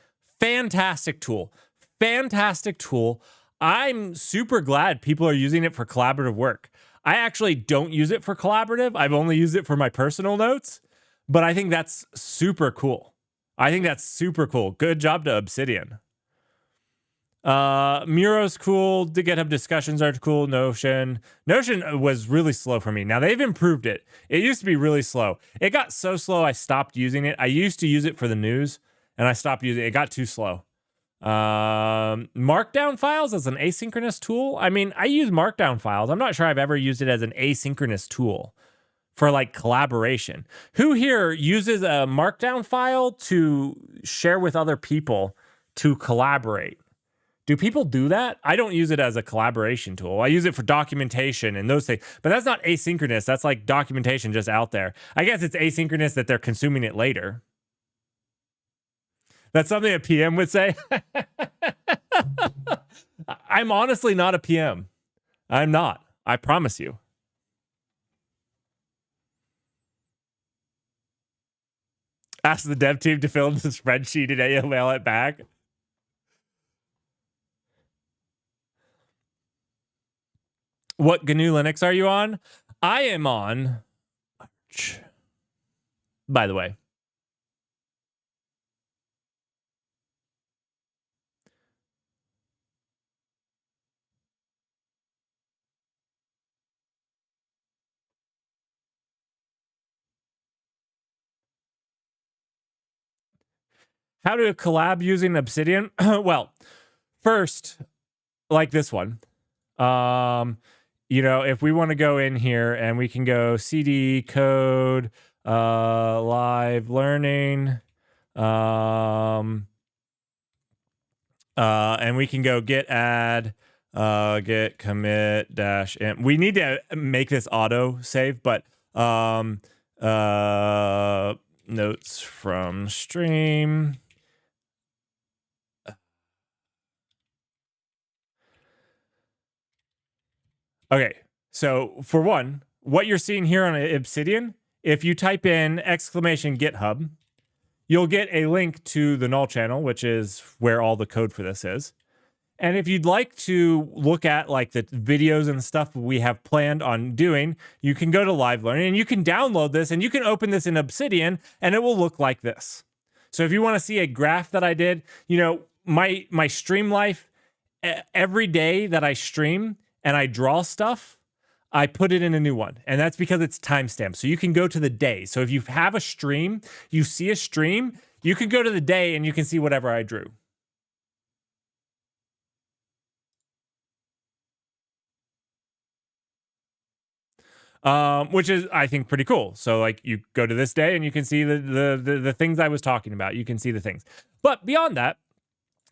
Speaker 3: Fantastic tool. Fantastic tool. I'm super glad people are using it for collaborative work. I actually don't use it for collaborative. I've only used it for my personal notes, but I think that's super cool. I think that's super cool. Good job to Obsidian. Miro's cool. The GitHub discussions are cool. Notion was really slow for me. Now they've improved it. It used to be really slow. It got so slow I stopped using it. I used to use it for the news and I stopped using it. It got too slow. Markdown files as an asynchronous tool. I mean, I use Markdown files. I'm not sure I've ever used it as an asynchronous tool for like collaboration. Who here uses a Markdown file to share with other people to collaborate? Do people do that? I don't use it as a collaboration tool. I use it for documentation and those things. But that's not asynchronous. That's like documentation just out there. I guess it's asynchronous that they're consuming it later. That's something a PM would say. I'm honestly not a PM. I'm not. I promise you. Ask the dev team to fill in the spreadsheet and email it back. What GNU Linux are you on? I am on Arch. By the way. How to collab using Obsidian? Well, first, like this one. If we want to go in here and we can go CD code live learning, and we can go git add git commit dash -m. We need to make this auto save, but notes from stream. Okay, so for one, what you're seeing here on Obsidian, if you type in !GitHub, you'll get a link to the null channel, which is where all the code for this is. And if you'd like to look at like the videos and stuff we have planned on doing, you can go to Live Learning and you can download this and you can open this in Obsidian and it will look like this. So if you want to see a graph that I did, my stream life, every day that I stream and I draw stuff, I put it in a new one. And that's because it's timestamped. So you can go to the day. So if you have a stream, you see a stream, you can go to the day and you can see whatever I drew. Which is, I think, pretty cool. So like you go to this day and you can see the things I was talking about. You can see the things. But beyond that,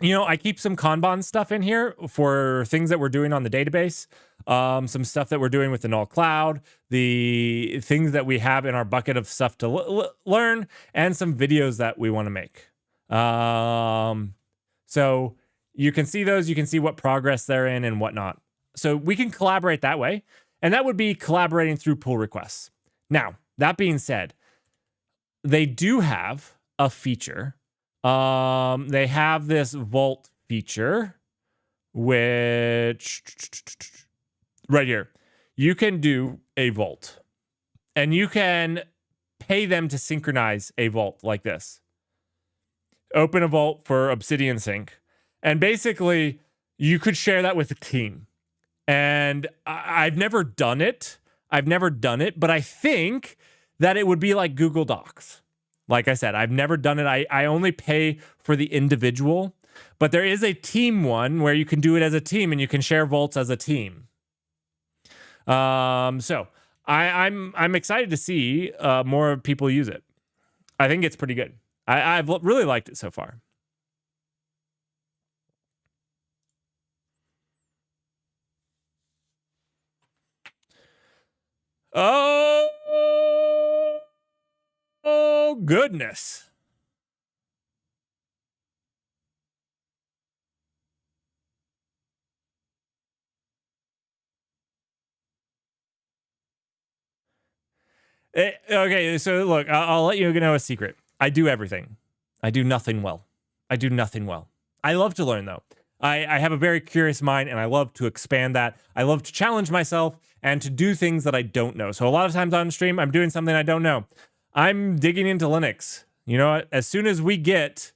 Speaker 3: I keep some Kanban stuff in here for things that we're doing on the database, some stuff that we're doing with the null cloud, the things that we have in our bucket of stuff to learn, and some videos that we want to make. So you can see those, you can see what progress they're in and whatnot. So we can collaborate that way, and that would be collaborating through pull requests. Now, that being said, they do have a feature. They have this vault feature, which right here, you can do a vault and you can pay them to synchronize a vault like this. Open a vault for Obsidian Sync. And basically you could share that with a team. And I've never done it. But I think that it would be like Google Docs. Like I said, I've never done it. I only pay for the individual, but there is a team one where you can do it as a team and you can share vaults as a team. So I'm excited to see more people use it. I think it's pretty good. I've really liked it so far. Oh, goodness. Okay, so look, I'll let you know a secret. I do everything. I do nothing well. I love to learn, though. I have a very curious mind, and I love to expand that. I love to challenge myself and to do things that I don't know. So a lot of times on stream, I'm doing something I don't know. I'm digging into Linux. You know what? As soon as we get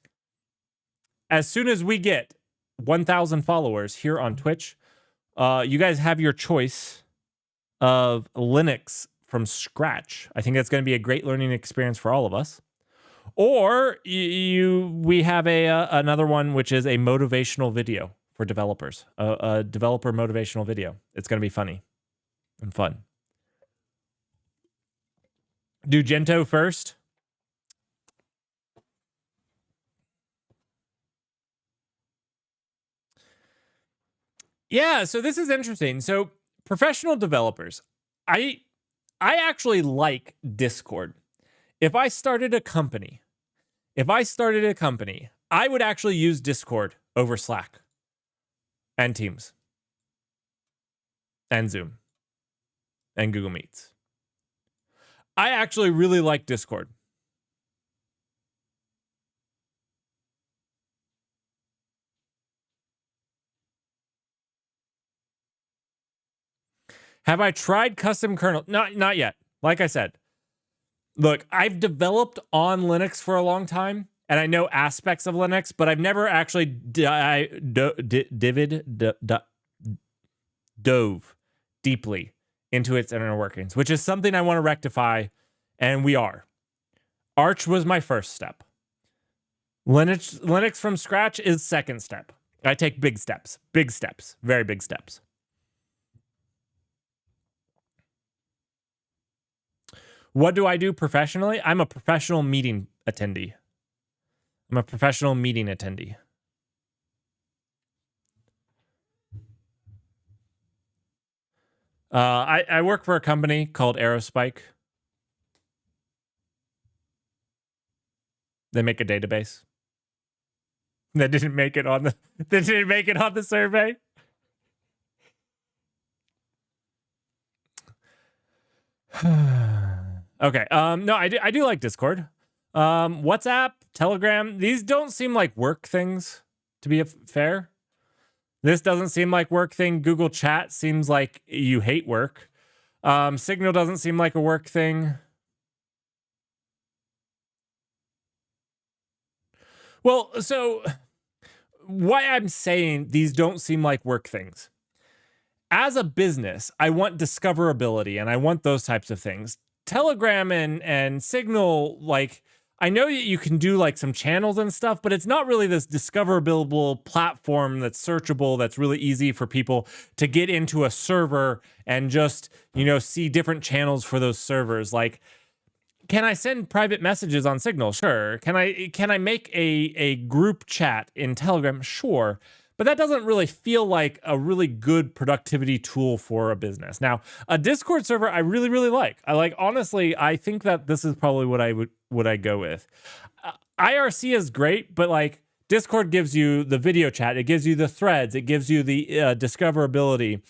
Speaker 3: 1,000 followers here on Twitch, you guys have your choice of Linux from scratch. I think that's going to be a great learning experience for all of us. Or we have another one, which is a motivational video for developers, a developer motivational video. It's going to be funny and fun. Do Gento first. Yeah, so this is interesting. So professional developers, I actually like Discord. If I started a company, I would actually use Discord over Slack and Teams and Zoom and Google Meets. I actually really like Discord. Have I tried custom kernel? Not yet. Like I said, look, I've developed on Linux for a long time, and I know aspects of Linux, but I've never actually dove deeply into its inner workings, which is something I want to rectify, and we are. Arch was my first step. Linux from scratch is second step. I take big steps, very big steps. What do I do professionally? I'm a professional meeting attendee. I work for a company called Aerospike. They make a database. That didn't make it on the survey. Okay. No, I do like Discord. WhatsApp, Telegram, these don't seem like work things, to be fair. This doesn't seem like work thing. Google Chat seems like you hate work. Signal doesn't seem like a work thing. Well, so why I'm saying these don't seem like work things. As a business, I want discoverability and I want those types of things. Telegram and Signal, like, I know that you can do like some channels and stuff, but it's not really this discoverable platform that's searchable, that's really easy for people to get into a server and just, see different channels for those servers. Like, can I send private messages on Signal? Sure. Can I make a group chat in Telegram? Sure. But that doesn't really feel like a really good productivity tool for a business. Now, a Discord server I really, really like. Honestly, I think that this is probably what I go with. IRC is great, but like Discord gives you the video chat, it gives you the threads, it gives you the discoverability.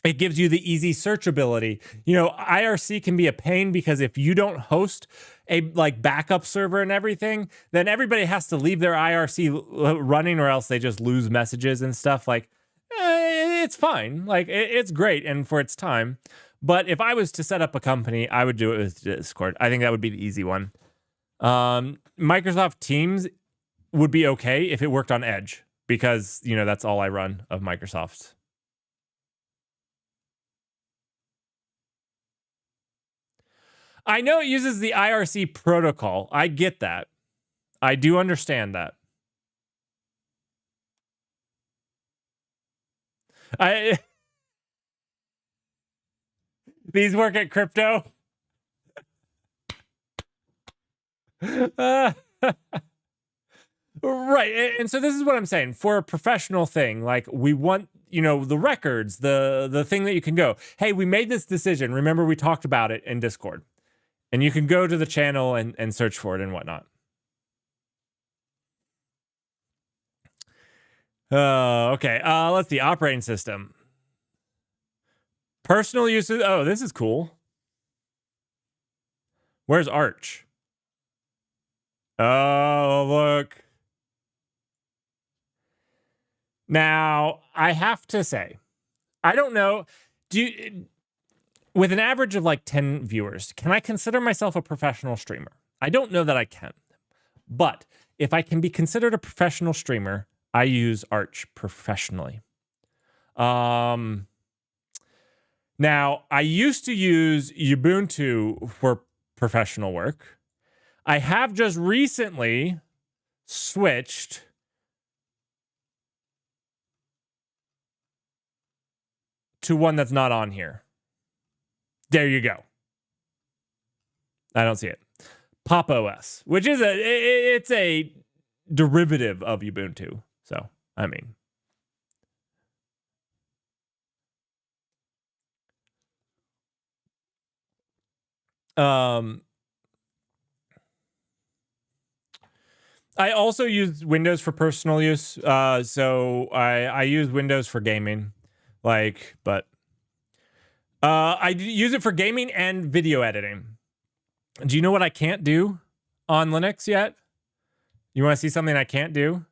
Speaker 3: It gives you the easy searchability. IRC can be a pain because if you don't host a backup server and everything, then everybody has to leave their IRC running or else they just lose messages and stuff. It's fine. It's great and for its time. But if I was to set up a company, I would do it with Discord. I think that would be the easy one. Microsoft Teams would be okay if it worked on Edge because, that's all I run of Microsoft's. I know it uses the IRC protocol. I get that. I do understand that. These work at crypto. Right. And so this is what I'm saying. For a professional thing, we want, the records, the thing that you can go, hey, we made this decision. Remember, we talked about it in Discord. And you can go to the channel and search for it and whatnot. Okay. Let's see. Operating system. Personal uses. Oh, this is cool. Where's Arch? Oh, look. Now, I have to say, I don't know. With an average of 10 viewers, can I consider myself a professional streamer? I don't know that I can. But if I can be considered a professional streamer, I use Arch professionally. Now, I used to use Ubuntu for professional work. I have just recently switched to one that's not on here. There you go. I don't see it. Pop OS, which is it's a derivative of Ubuntu. So, I mean, I also use Windows for personal use. So I use Windows for gaming, but I use it for gaming and video editing. Do you know what I can't do on Linux yet? You want to see something I can't do?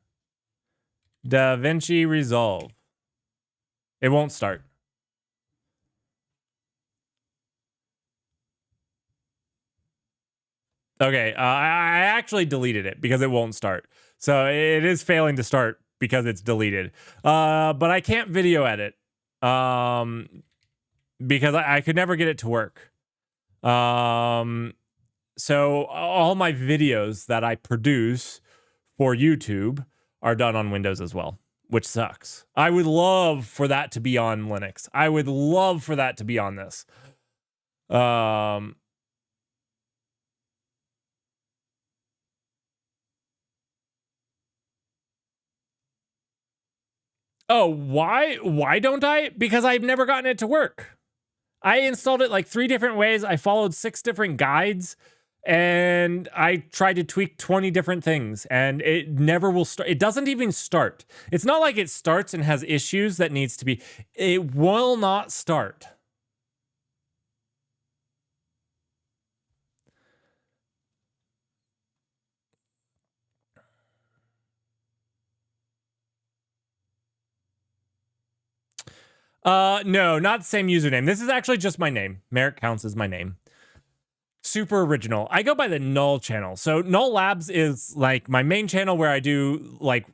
Speaker 3: DaVinci Resolve. It won't start. Okay, I actually deleted it because it won't start. So it is failing to start because it's deleted. But I can't video edit because I could never get it to work. So all my videos that I produce for YouTube are done on Windows as well, which sucks. I would love for that to be on Linux. I would love for that to be on this. Oh, why don't I? Because I've never gotten it to work. I installed it like 3 different ways. I followed 6 different guides and I tried to tweak 20 different things and it never will start. It doesn't even start. It's not like it starts and has issues that needs to be. It will not start. No, not the same username. This is actually just my name. Merrick counts as my name. Super original. I go by the Null channel. So Null Labs is like my main channel where I do like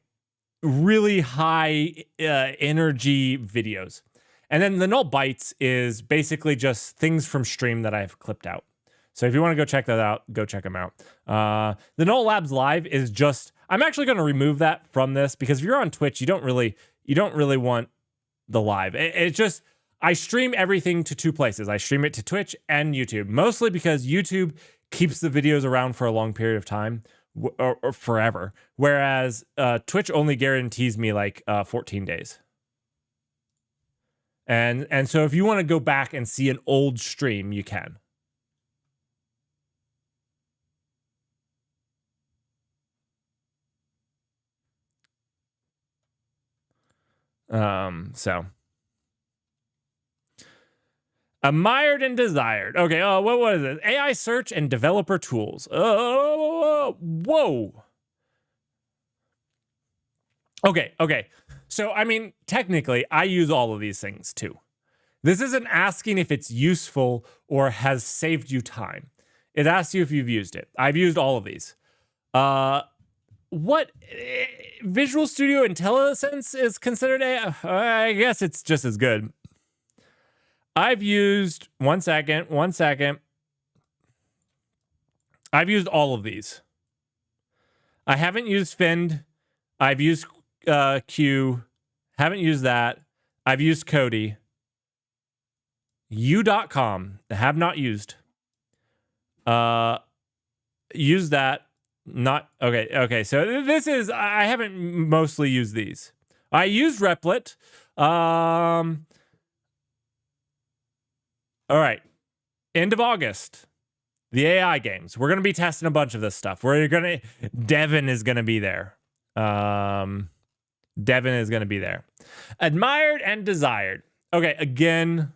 Speaker 3: really high energy videos. And then the Null Bytes is basically just things from stream that I've clipped out. So if you want to go check that out, go check them out. The Null Labs Live is just, I'm actually going to remove that from this because if you're on Twitch, you don't really want the live. It's just, I stream everything to 2 places. I stream it to Twitch and YouTube, mostly because YouTube keeps the videos around for a long period of time or forever. Whereas Twitch only guarantees me like 14 days. And so if you want to go back and see an old stream, you can. So admired and desired. Okay. Oh, what is it? AI search and developer tools. Whoa. Okay. So, I mean, technically, I use all of these things too. This isn't asking if it's useful or has saved you time. It asks you if you've used it. I've used all of these. What Visual Studio IntelliSense is considered AI? I guess it's just as good. I've used, one second. I've used all of these. I haven't used Find. I've used Q. Haven't used that. I've used Cody. U.com. Have not used. Use that. Not okay. So this is, I haven't mostly used these. I used Replit. All right. End of August. The AI games. We're gonna be testing a bunch of this stuff. Devin is gonna be there. Devin is gonna be there. Admired and desired. Okay, again.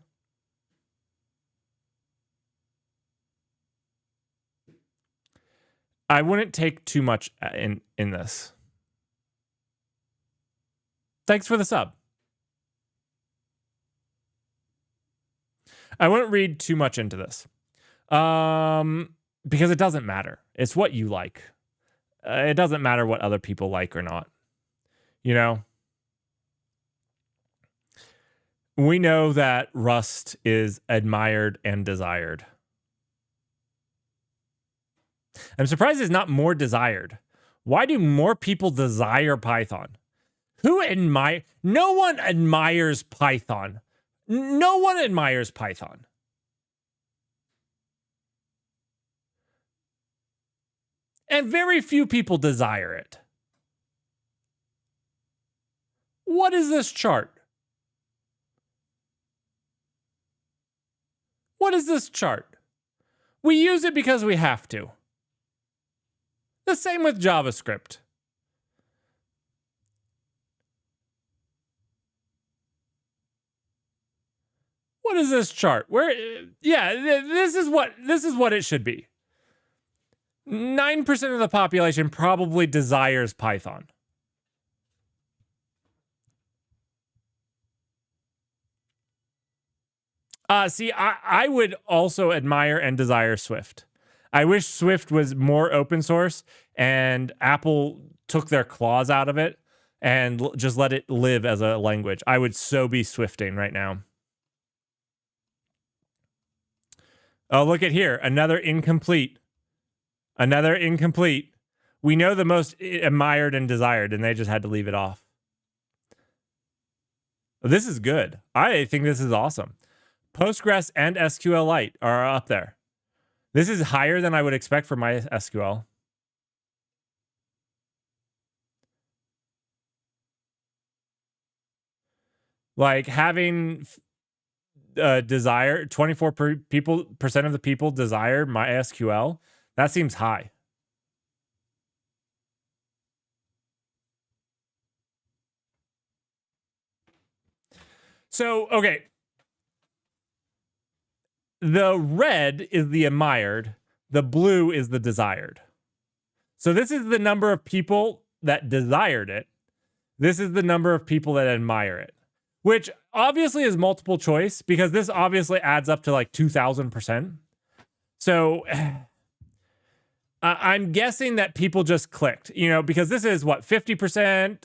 Speaker 3: I wouldn't take too much in this. Thanks for the sub. I wouldn't read too much into this. Because it doesn't matter. It's what you like. It doesn't matter what other people like or not. You know? We know that Rust is admired and desired. I'm surprised it's not more desired. Why do more people desire Python? No one admires Python. No one admires Python. And very few people desire it. What is this chart? What is this chart? We use it because we have to. The same with JavaScript. What is this chart? This is what it should be. 9% of the population probably desires Python. See, I would also admire and desire Swift. I wish Swift was more open source and Apple took their claws out of it and just let it live as a language. I would so be Swifting right now. Oh, look at here. Another incomplete. Another incomplete. We know the most admired and desired, and they just had to leave it off. This is good. I think this is awesome. Postgres and SQLite are up there. This is higher than I would expect for my SQL. Like having desire 24% of the people desire MySQL. That seems high. So, okay. The red is the admired. The blue is the desired. So this is the number of people that desired it. This is the number of people that admire it, which obviously is multiple choice because this obviously adds up to like 2,000%. So I'm guessing that people just clicked, because this is what, 50%,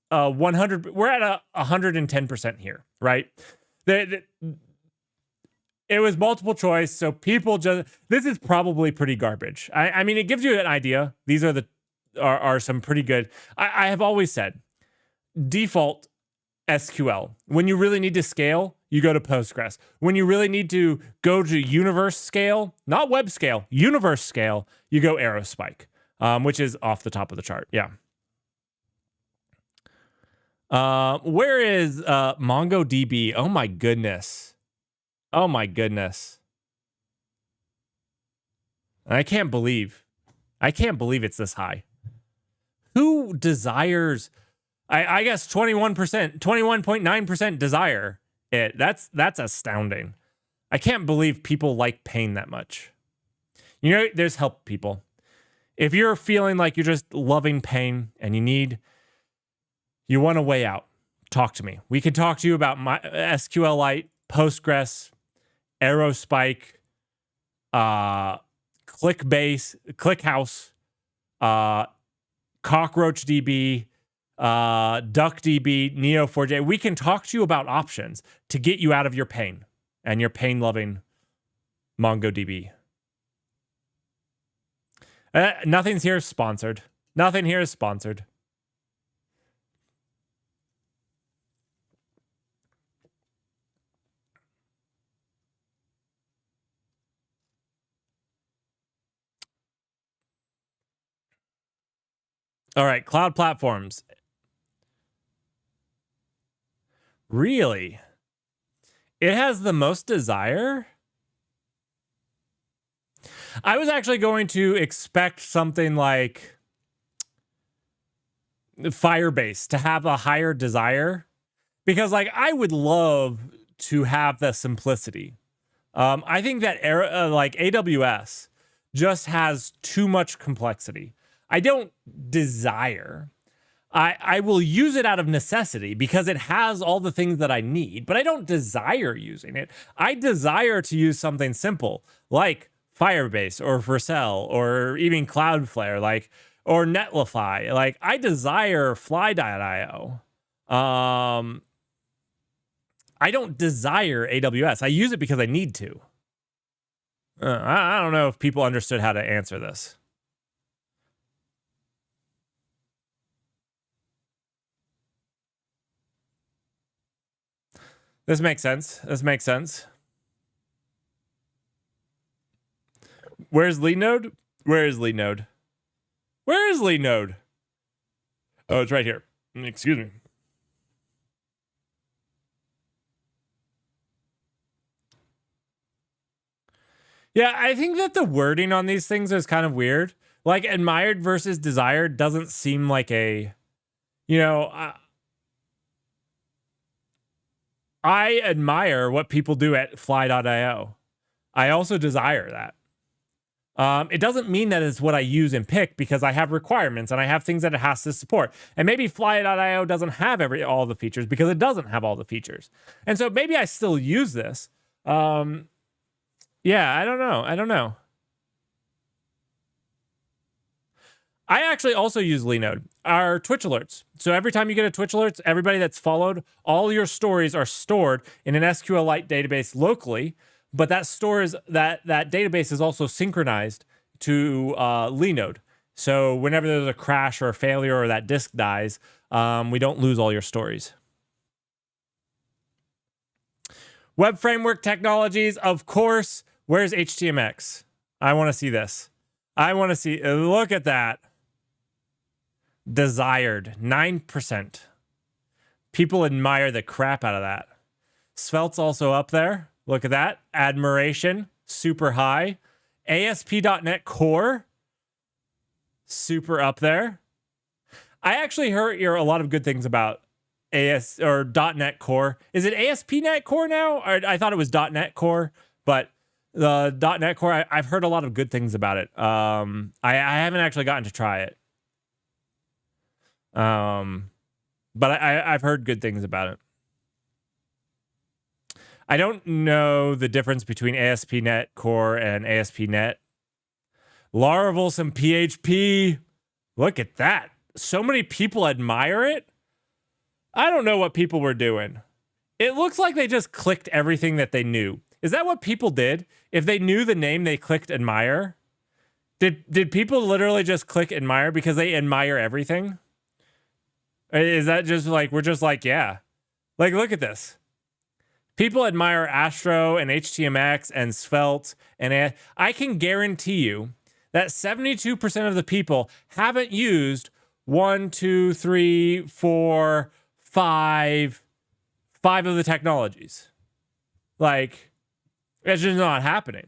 Speaker 3: 100. We're at 110% here, right? It was multiple choice, so people this is probably pretty garbage. I mean, it gives you an idea. These are some pretty good. I have always said, default SQL. When you really need to scale, you go to Postgres. When you really need to go to universe scale, not web scale, universe scale, you go Aerospike, which is off the top of the chart. Yeah. Where is MongoDB? Oh my goodness. Oh my goodness. I can't believe it's this high. Who desires, I guess 21%, 21.9% desire it. That's astounding. I can't believe people like pain that much. There's help, people. If you're feeling like you're just loving pain and you want a way out, talk to me. We can talk to you about my SQLite, Postgres, Aerospike, ClickBase, ClickHouse, CockroachDB, DuckDB, Neo4j. We can talk to you about options to get you out of your pain and your pain-loving MongoDB. Nothing's here sponsored. Nothing here is sponsored. All right, cloud platforms. Really? It has the most desire? I was actually going to expect something like Firebase to have a higher desire because I would love to have the simplicity. I think that AWS just has too much complexity. I don't desire. I will use it out of necessity because it has all the things that I need, but I don't desire using it. I desire to use something simple like Firebase or Vercel or even Cloudflare, or Netlify. I desire Fly.io. I don't desire AWS. I use it because I need to. I don't know if people understood how to answer this. This makes sense. This makes sense. Where's lead node? Where is lead node? Where is lead node? Oh, it's right here. Excuse me. Yeah, I think that the wording on these things is kind of weird. Like admired versus desired doesn't seem like a, you know, I admire what people do at fly.io. I also desire that. It doesn't mean that it's what I use and pick because I have requirements and I have things that it has to support. And maybe fly.io doesn't have all the features because it doesn't have all the features. And so maybe I still use this. Yeah, I don't know. I actually also use Linode, our Twitch alerts. So every time you get a Twitch alerts, everybody that's followed, all your stories are stored in an SQLite database locally, but that database is also synchronized to Linode. So whenever there's a crash or a failure or that disk dies, we don't lose all your stories. Web framework technologies, of course. Where's HTMX? I want to see this. I want to see, look at that. Desired, 9%. People admire the crap out of that. Svelte's also up there. Look at that. Admiration, super high. ASP.NET Core, super up there. I actually hear a lot of good things about .NET Core. Is it ASP.NET Core now? Or I thought it was .NET Core, but the .NET Core, I've heard a lot of good things about it. I haven't actually gotten to try it. But I've heard good things about it. I don't know the difference between ASP.NET Core and ASP.NET. Laravel, some PHP. Look at that. So many people admire it. I don't know what people were doing. It looks like they just clicked everything that they knew. Is that what people did? If they knew the name, they clicked admire? Did people literally just click admire because they admire everything? Is that just like, we're just like, yeah. Like, look at this. People admire Astro and HTMX and Svelte. And I can guarantee you that 72% of the people haven't used 5 of the technologies. Like, it's just not happening.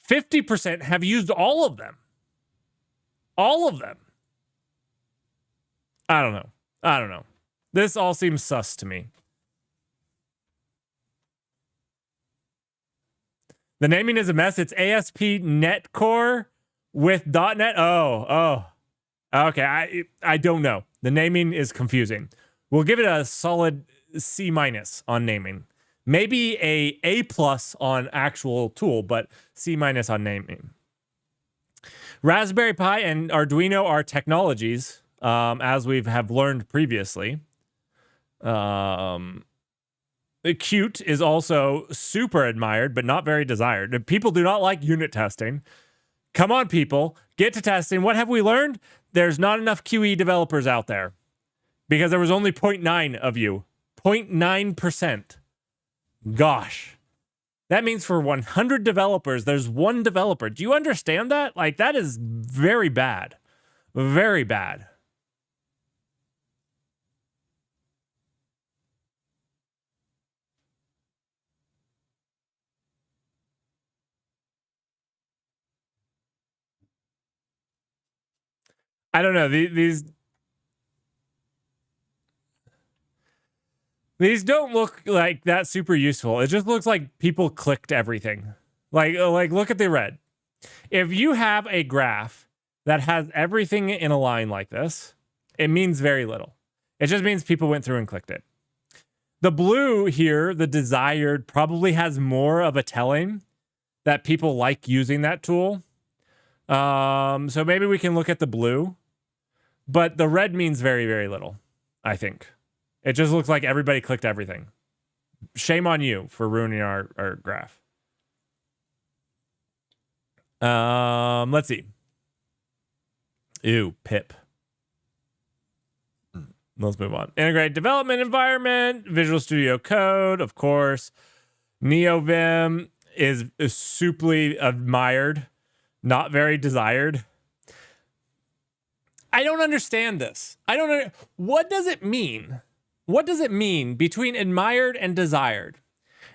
Speaker 3: %50 have used all of them. All of them. I don't know. This all seems sus to me. The naming is a mess. It's ASP.NET Core with .NET. Oh. Okay, I don't know. The naming is confusing. We'll give it a solid C- on naming. Maybe A+ on actual tool, but C- on naming. Raspberry Pi and Arduino are technologies, as we have learned previously. Qt is also super admired, but not very desired. People do not like unit testing. Come on, people, get to testing. What have we learned? There's not enough QE developers out there because there was only 0.9 of you. 0.9%. Gosh. That means for 100 developers, there's one developer. Do you understand that? Like, that is very bad. Very bad. I don't know. These don't look like that super useful. It just looks like people clicked everything. Like look at the red. If you have a graph that has everything in a line like this, it means very little. It just means people went through and clicked it. The blue here, the desired, probably has more of a telling that people like using that tool. So maybe we can look at the blue. But the red means very, very little, I think. It just looks like everybody clicked everything. Shame on you for ruining our graph. Let's see. Ew, pip. Let's move on. Integrate development environment, Visual Studio Code, of course. NeoVim is superly admired, not very desired. I don't understand this. What does it mean what does it mean between admired and desired?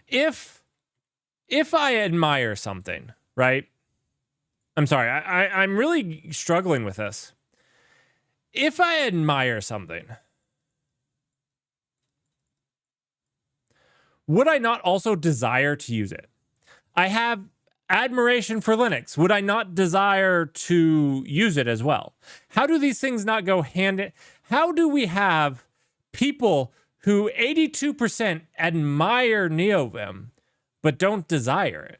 Speaker 3: If I admire something, right? I'm sorry, I'm really struggling with this. If I admire something, would I not also desire to use it? I have admiration for Linux. Would I not desire to use it as well? How do these things not go hand in? How do we have people who 82% admire NeoVim but don't desire it?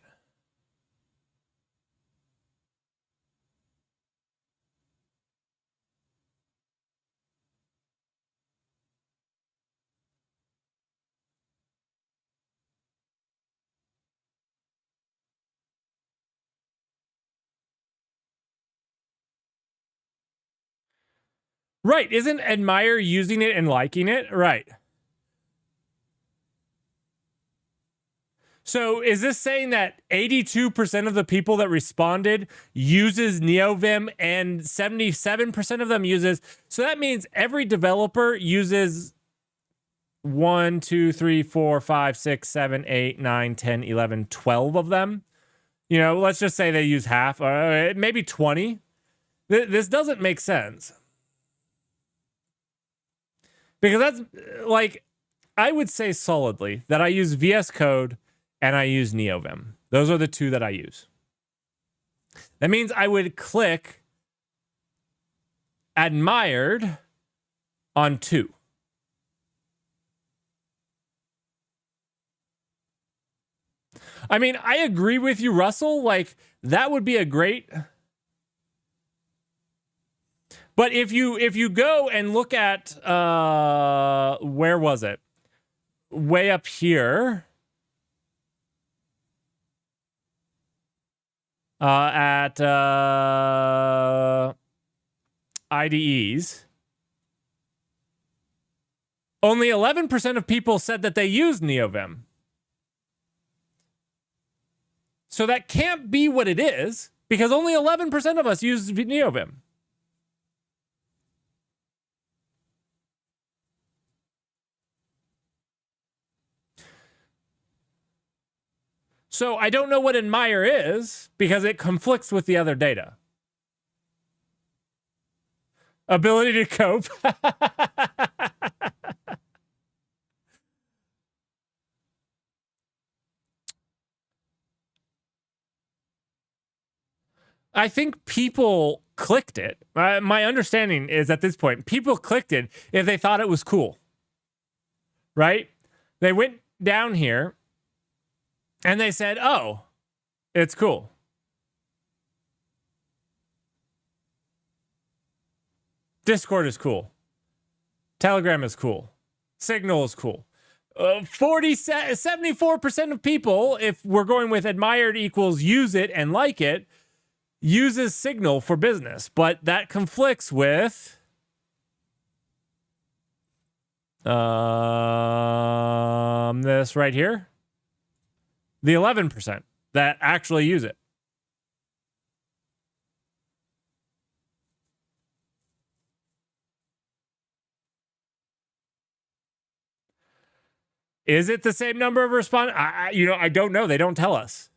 Speaker 3: Right. Isn't admire using it and liking it? Right. So is this saying that 82% of the people that responded uses NeoVim and 77% of them uses? So that means every developer uses 1, 2, 3, 4, 5, 6, 7, 8, 9, 10, 11, 12 of them. You know, let's just say they use half, or maybe 20. This doesn't make sense. Because that's like, I would say solidly that I use VS Code and I use NeoVim. Those are the two that I use. That means I would click admired on 2. I mean, I agree with you, Russell. Like, that would be a great... But if you go and look at where was it? Way up here. At IDEs. Only 11% of people said that they used NeoVim. So that can't be what it is, because only 11% of us use NeoVim. So I don't know what admire is because it conflicts with the other data. Ability to cope. I think people clicked it. My understanding is at this point, people clicked it if they thought it was cool. Right? They went down here and they said, oh, it's cool. Discord is cool. Telegram is cool. Signal is cool. 74% of people, if we're going with admired equals use it and like it, uses Signal for business. But that conflicts with this right here. The 11% that actually use it. Is it the same number of respondents? I don't know. They don't tell us.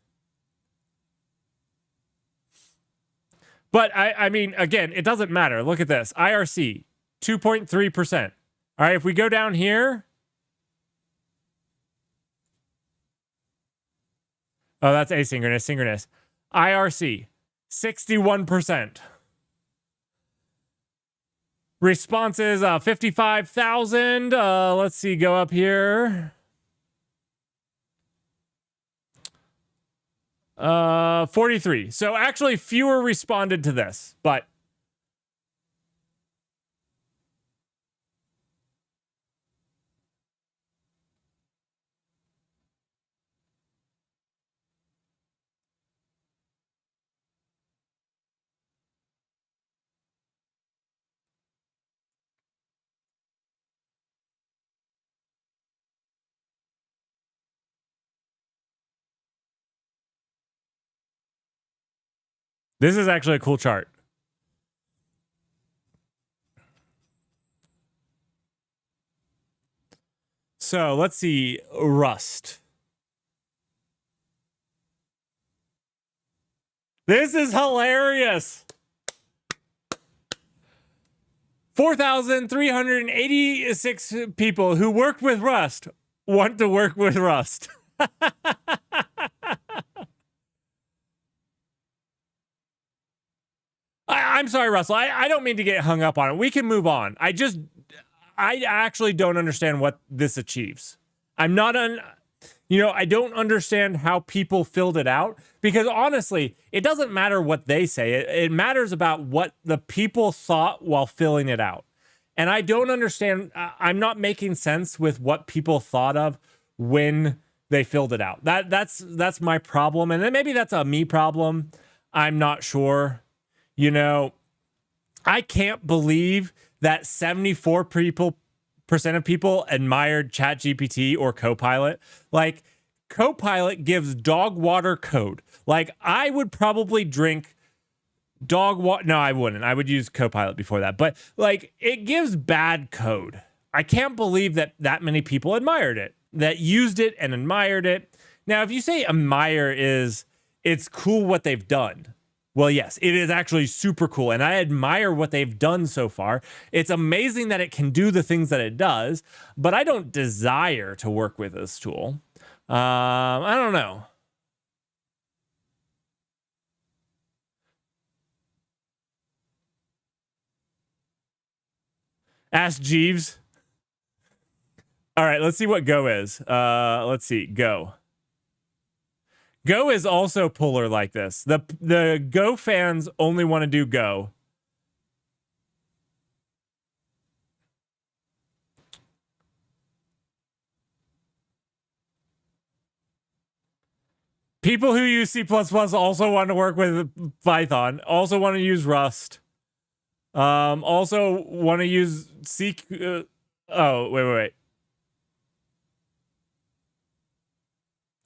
Speaker 3: But I mean, again, it doesn't matter. Look at this. IRC, 2.3%. All right, if we go down here. Oh, that's asynchronous. Synchronous. IRC, 61%. Responses, 55,000. Let's see, go up here. 43. So actually fewer responded to this, but this is actually a cool chart. So let's see. Rust. This is hilarious. 4,386 people who worked with Rust want to work with Rust. I'm sorry, Russell. I don't mean to get hung up on it. We can move on. I actually don't understand what this achieves. I don't understand how people filled it out, because honestly, it doesn't matter what they say. It matters about what the people thought while filling it out. And I don't understand. I'm not making sense with what people thought of when they filled it out. That's my problem. And then maybe that's a me problem. I'm not sure. I can't believe that 74% of people admired ChatGPT or Copilot. Like, Copilot gives dog water code. Like, I would probably drink dog water. No, I wouldn't. I would use Copilot before that. But, like, it gives bad code. I can't believe that many people admired it, that used it and admired it. Now, if you say admire it's cool what they've done. Well, yes, it is actually super cool, and I admire what they've done so far. It's amazing that it can do the things that it does, but I don't desire to work with this tool. I don't know. Ask Jeeves. All right, let's see what Go is. Let's see, Go. Go is also polar like this. The Go fans only want to do Go. People who use C++ also want to work with Python, also want to use Rust. Also want to use C. Wait.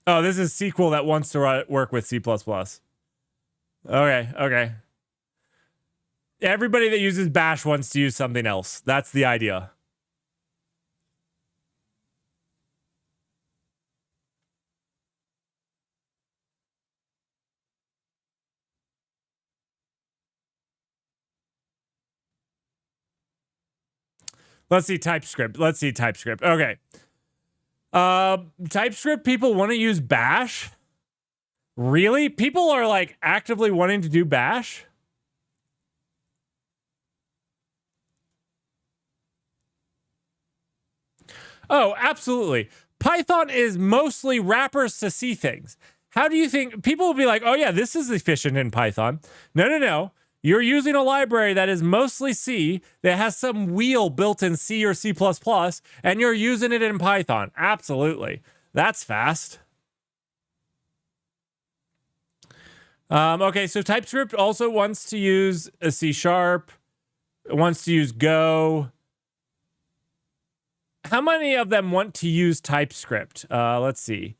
Speaker 3: Oh, this is SQL that wants to work with C++. Okay. Everybody that uses Bash wants to use something else. That's the idea. Let's see TypeScript. Okay. TypeScript people want to use Bash? Really? People are like actively wanting to do Bash? Oh, absolutely. Python is mostly wrappers to see things. How do you think people will be like, oh yeah, this is efficient in Python? No. You're using a library that is mostly C, that has some wheel built in C or C++, and you're using it in Python. Absolutely. That's fast. Okay, so TypeScript also wants to use a C#, wants to use Go. How many of them want to use TypeScript? Let's see.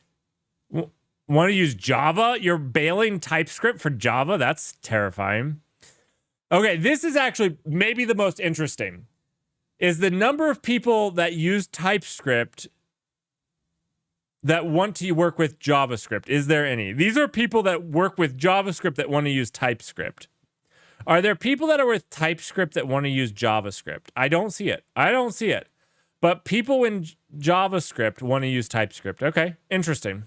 Speaker 3: Want to use Java? You're bailing TypeScript for Java? That's terrifying. Okay, this is actually maybe the most interesting, is the number of people that use TypeScript that want to work with JavaScript. Is there any? These are people that work with JavaScript that want to use TypeScript. Are there people that are with TypeScript that want to use JavaScript? I don't see it. But people in JavaScript want to use TypeScript. Okay, interesting.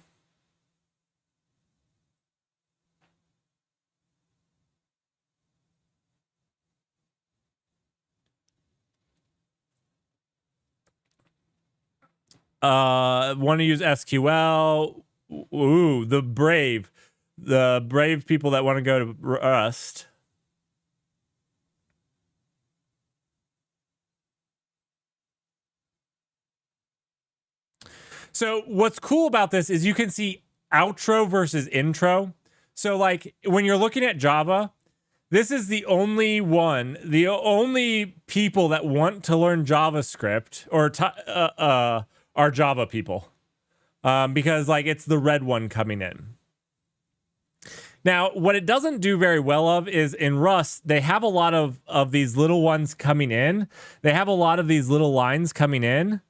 Speaker 3: Want to use SQL. Ooh, the brave people that want to go to Rust. So what's cool about this is you can see outro versus intro. So like when you're looking at Java, this is the only people that want to learn JavaScript are Java people, because like it's the red one coming in. Now, what it doesn't do very well of is in Rust, they have a lot of these little ones coming in. They have a lot of these little lines coming in,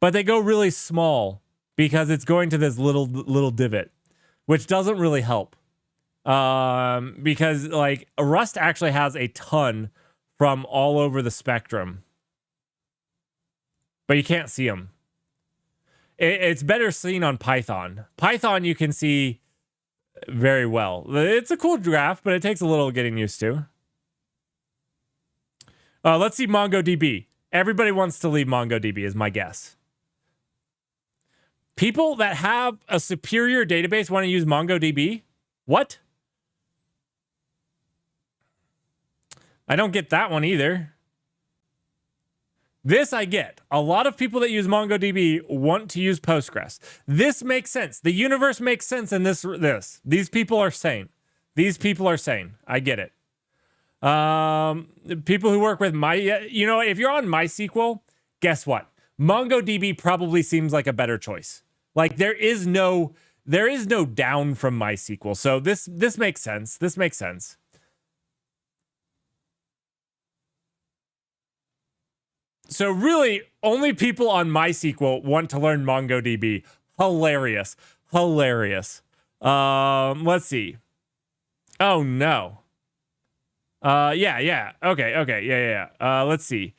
Speaker 3: but they go really small because it's going to this little divot, which doesn't really help. Because like Rust actually has a ton from all over the spectrum, but you can't see them. It's better seen on Python. Python you can see very well. It's a cool graph, but it takes a little getting used to. Let's see MongoDB. Everybody wants to leave MongoDB is my guess. People that have a superior database want to use MongoDB? What? I don't get that one either. This I get. A lot of people that use MongoDB want to use Postgres. This makes sense. The universe makes sense in this. These people are sane. These people are sane. I get it. People who work with if you're on MySQL, guess what? MongoDB probably seems like a better choice. Like there is no down from MySQL. So this makes sense. This makes sense. So really, only people on MySQL want to learn MongoDB. Hilarious. Hilarious. Let's see. Oh, no. Yeah. Okay. Yeah. Let's see.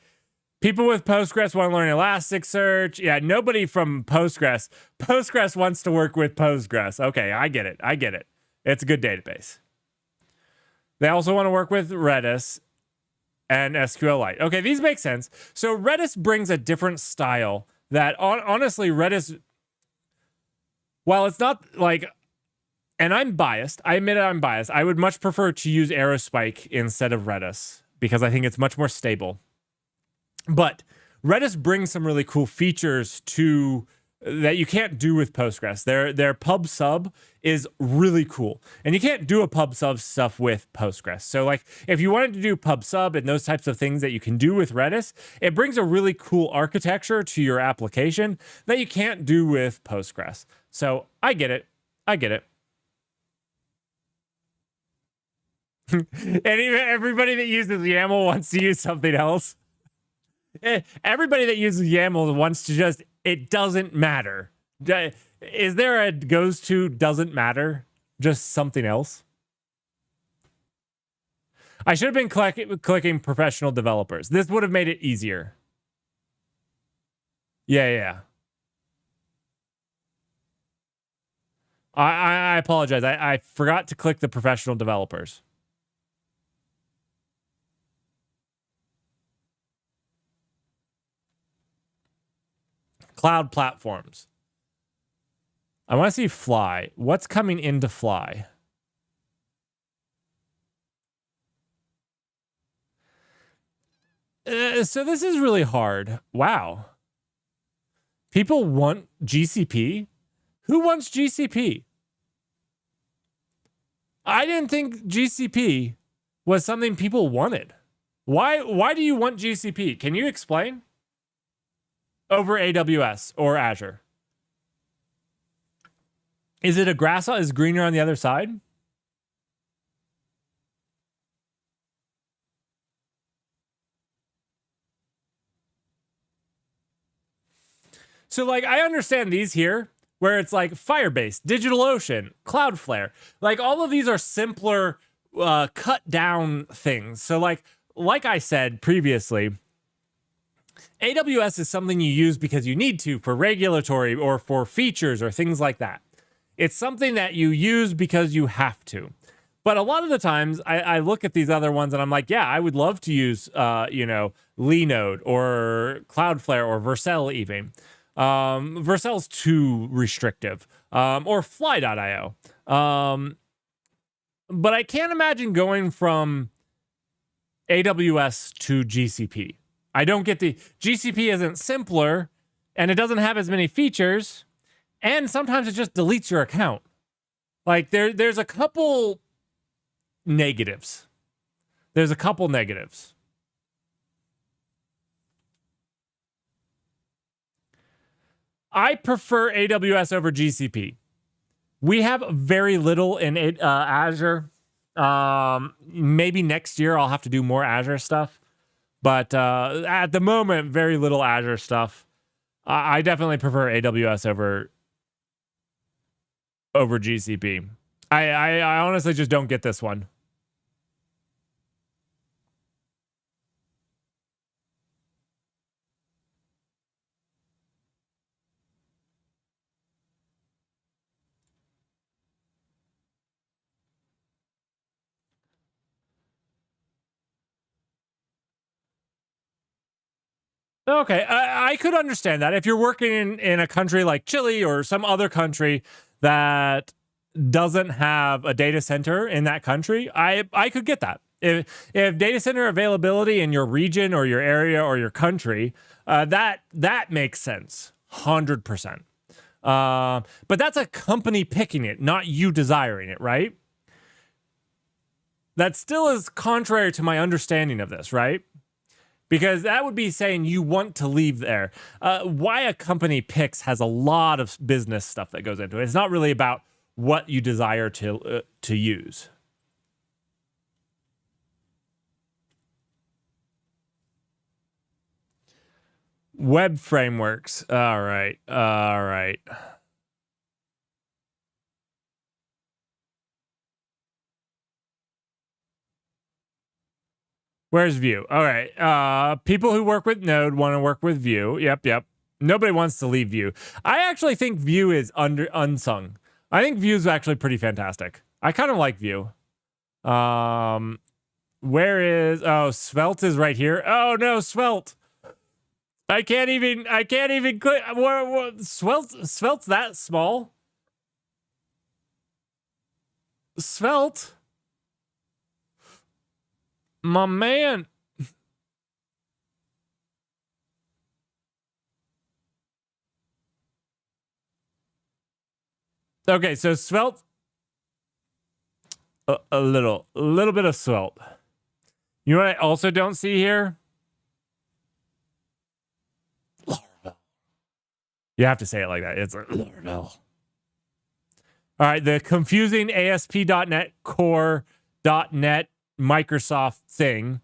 Speaker 3: People with Postgres want to learn Elasticsearch. Yeah, nobody from Postgres. Postgres wants to work with Postgres. Okay, I get it. It's a good database. They also want to work with Redis and SQLite. Okay, these make sense. So Redis brings a different style that honestly, Redis, while it's not like, and I'm biased, I admit I'm biased, I would much prefer to use Aerospike instead of Redis because I think it's much more stable. But Redis brings some really cool features to that you can't do with Postgres. Their pub sub is really cool. And you can't do a pub sub stuff with Postgres. So like if you wanted to do pub sub and those types of things that you can do with Redis, it brings a really cool architecture to your application that you can't do with Postgres. So I get it. And even everybody that uses YAML wants to use something else. Everybody that uses YAML wants to just, it doesn't matter. Is there a goes to doesn't matter? Just something else? I should have been clicking professional developers. This would have made it easier. Yeah. I apologize. I forgot to click the professional developers. Cloud platforms. I want to see Fly. What's coming into Fly? So this is really hard. Wow. People want GCP? Who wants GCP? I didn't think GCP was something people wanted. Why do you want GCP? Can you explain? Over AWS or Azure? Is it a grass is greener on the other side? So like I understand these here where it's like Firebase, DigitalOcean, Cloudflare. Like all of these are simpler cut down things. So like I said previously, AWS is something you use because you need to for regulatory or for features or things like that. It's something that you use because you have to. But a lot of the times I look at these other ones and I'm like, yeah, I would love to use, Linode or Cloudflare or Vercel even. Vercel's too restrictive. Or Fly.io. But I can't imagine going from AWS to GCP. I don't get the GCP isn't simpler and it doesn't have as many features. And sometimes it just deletes your account. Like there's a couple negatives. I prefer AWS over GCP. We have very little in Azure. Maybe next year I'll have to do more Azure stuff. But at the moment, very little Azure stuff. I definitely prefer AWS over GCP. I honestly just don't get this one. Okay, I could understand that if you're working in a country like Chile or some other country that doesn't have a data center in that country, I could get that. If data center availability in your region or your area or your country, that makes sense, 100%. But that's a company picking it, not you desiring it, right? That still is contrary to my understanding of this, right? Because that would be saying you want to leave there. Why a company picks has a lot of business stuff that goes into it. It's not really about what you desire to use. Web frameworks. All right. All right. Where's Vue? All right. People who work with Node want to work with Vue. Yep. Nobody wants to leave Vue. I actually think Vue is unsung. I think Vue is actually pretty fantastic. I kind of like Vue. Where is Svelte is right here. Oh no, Svelte. I can't even click. Svelte's that small? Svelte? My man. Okay, so Svelte. A little bit of Svelte. You know what I also don't see here? Laravel. You have to say it like that. It's like Laravel. All right, the confusing ASP.NET Core.NET Microsoft thing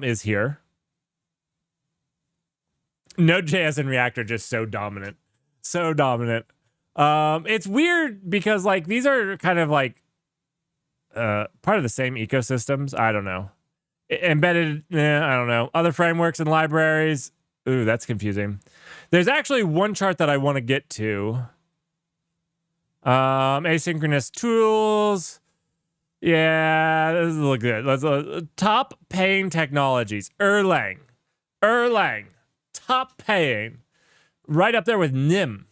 Speaker 3: is here. Node.js and React are just so dominant. So dominant. It's weird because like these are kind of like part of the same ecosystems. I don't know. Embedded, I don't know. Other frameworks and libraries. Ooh, that's confusing. There's actually one chart that I want to get to. Asynchronous tools. Yeah, this looks good. Let's top paying technologies. Erlang. Top paying. Right up there with NIM.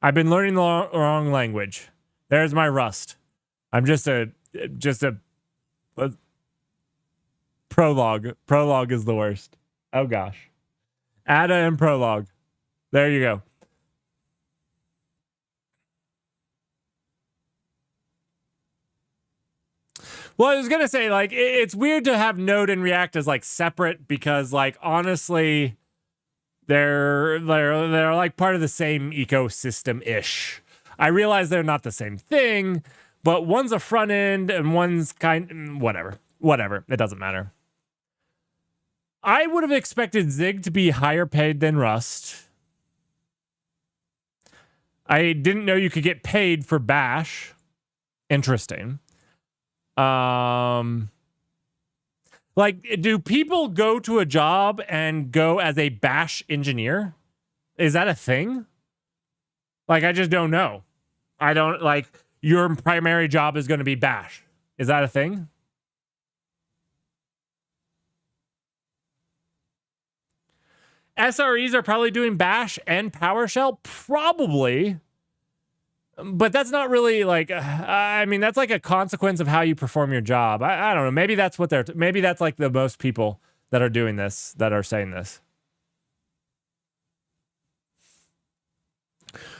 Speaker 3: I've been learning the wrong language. There's my Rust. I'm just a Prolog. Prolog is the worst. Oh gosh. Ada and Prolog. There you go. Well, I was gonna say, like, it's weird to have Node and React as like separate because, like, honestly, they're like part of the same ecosystem ish. I realize they're not the same thing, but one's a front end and one's whatever. It doesn't matter. I would have expected Zig to be higher paid than Rust. I didn't know you could get paid for Bash. Interesting. Like, do people go to a job and go as a Bash engineer? Is that a thing? Like, I just don't know. I don't, like, your primary job is going to be Bash. Is that a thing? SREs are probably doing Bash and PowerShell? Probably. But that's not really like, I mean, that's like a consequence of how you perform your job. I don't know. Maybe that's what maybe that's like the most people that are doing this, that are saying this.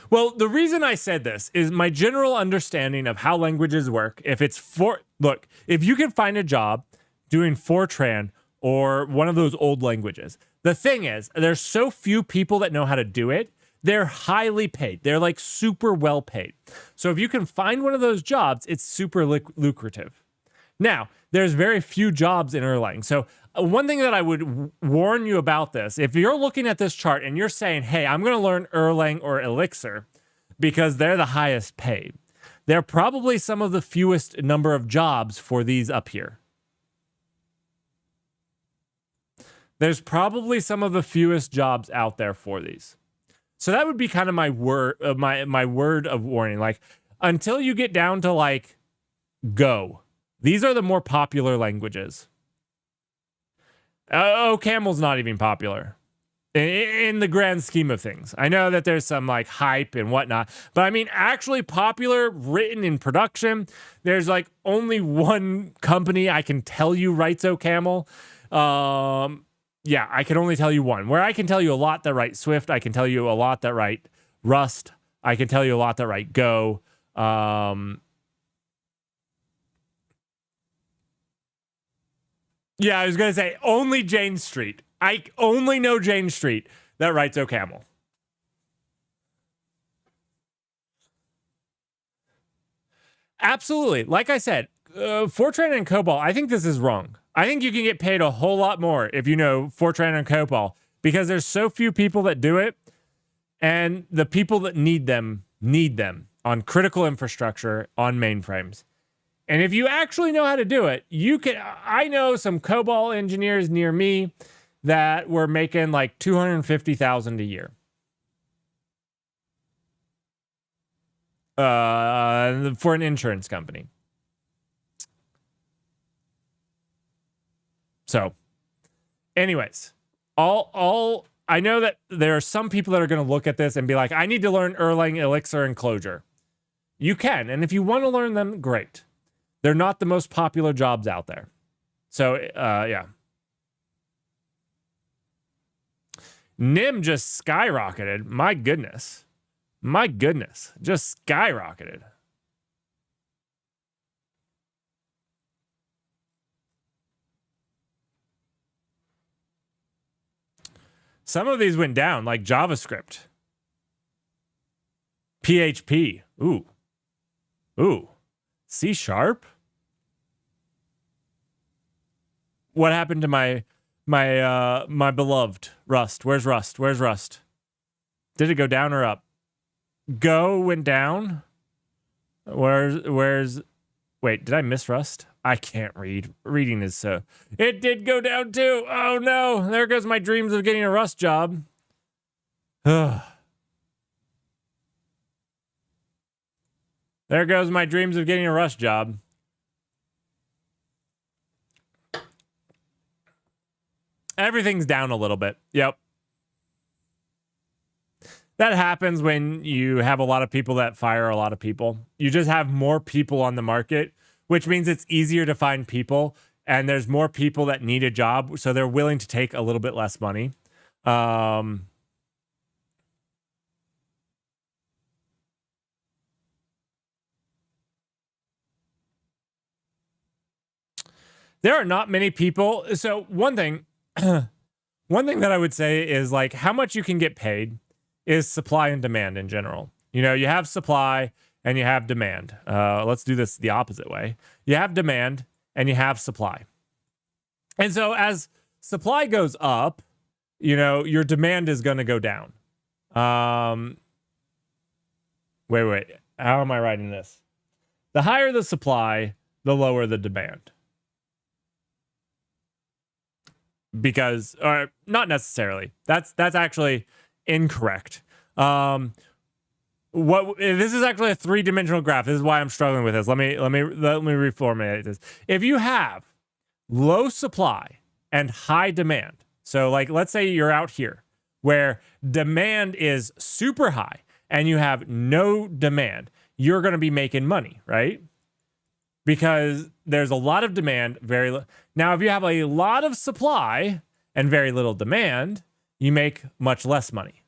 Speaker 3: Well, the reason I said this is my general understanding of how languages work. Look, if you can find a job doing Fortran or one of those old languages, the thing is, there's so few people that know how to do it. They're highly paid. They're like super well paid. So if you can find one of those jobs, it's super lucrative. Now, there's very few jobs in Erlang. So one thing that I would warn you about this, if you're looking at this chart and you're saying, hey, I'm going to learn Erlang or Elixir because they're the highest paid, they're probably some of the fewest number of jobs for these up here. There's probably some of the fewest jobs out there for these. So that would be kind of my word, my word of warning. Like, until you get down to like Go, these are the more popular languages. Camel's not even popular in the grand scheme of things. I know that there's some like hype and whatnot, but I mean, actually popular, written in production. There's like only one company I can tell you writes OCaml. Yeah, I can only tell you one. Where I can tell you a lot that write Swift, I can tell you a lot that write Rust, I can tell you a lot that write Go. Yeah, I was going to say only Jane Street. I only know Jane Street that writes OCaml. Absolutely. Like I said, Fortran and COBOL, I think this is wrong. I think you can get paid a whole lot more if you know Fortran and COBOL because there's so few people that do it, and the people that need them on critical infrastructure on mainframes. And if you actually know how to do it, you can. I know some COBOL engineers near me that were making like $250,000 a year. For an insurance company. So, anyways, all I know that there are some people that are going to look at this and be like, I need to learn Erlang, Elixir, and Clojure. You can, and if you want to learn them, great. They're not the most popular jobs out there. So, yeah. NIM just skyrocketed. My goodness. My goodness. Just skyrocketed. Some of these went down, like JavaScript. PHP. Ooh. Ooh. C#? What happened to my beloved Rust? Where's Rust? Where's Rust? Did it go down or up? Go went down. Where's wait, did I miss Rust? I can't read. Reading is so. It did go down too. Oh no, there goes my dreams of getting a Rust job. There goes my dreams of getting a Rust job. Everything's down a little bit. Yep. That happens when you have a lot of people that fire a lot of people. You just have more people on the market, which means it's easier to find people, and there's more people that need a job, so they're willing to take a little bit less money. There are not many people. So one thing that I would say is like how much you can get paid is supply and demand in general. You know, you have supply and you have demand. Let's do this the opposite way. You have demand and you have supply. And so as supply goes up, you know, your demand is going to go down. Wait. How am I writing this? The higher the supply, the lower the demand. Because, or not necessarily. That's actually incorrect. This is actually a three-dimensional graph. This is why I'm struggling with this. Let me reformulate this. If you have low supply and high demand, so like let's say you're out here where demand is super high and you have no demand, you're going to be making money, right? Because there's a lot of demand, now, if you have a lot of supply and very little demand, you make much less money.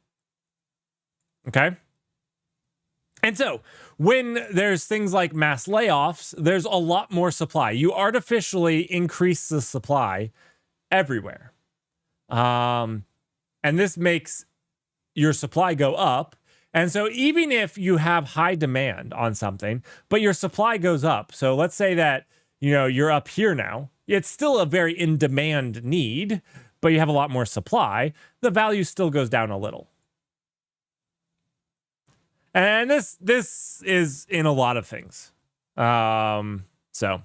Speaker 3: Okay? And so when there's things like mass layoffs, there's a lot more supply. You artificially increase the supply everywhere. And this makes your supply go up. And so even if you have high demand on something, but your supply goes up. So let's say that you're up here now. It's still a very in-demand need, but you have a lot more supply. The value still goes down a little. And this is in a lot of things. So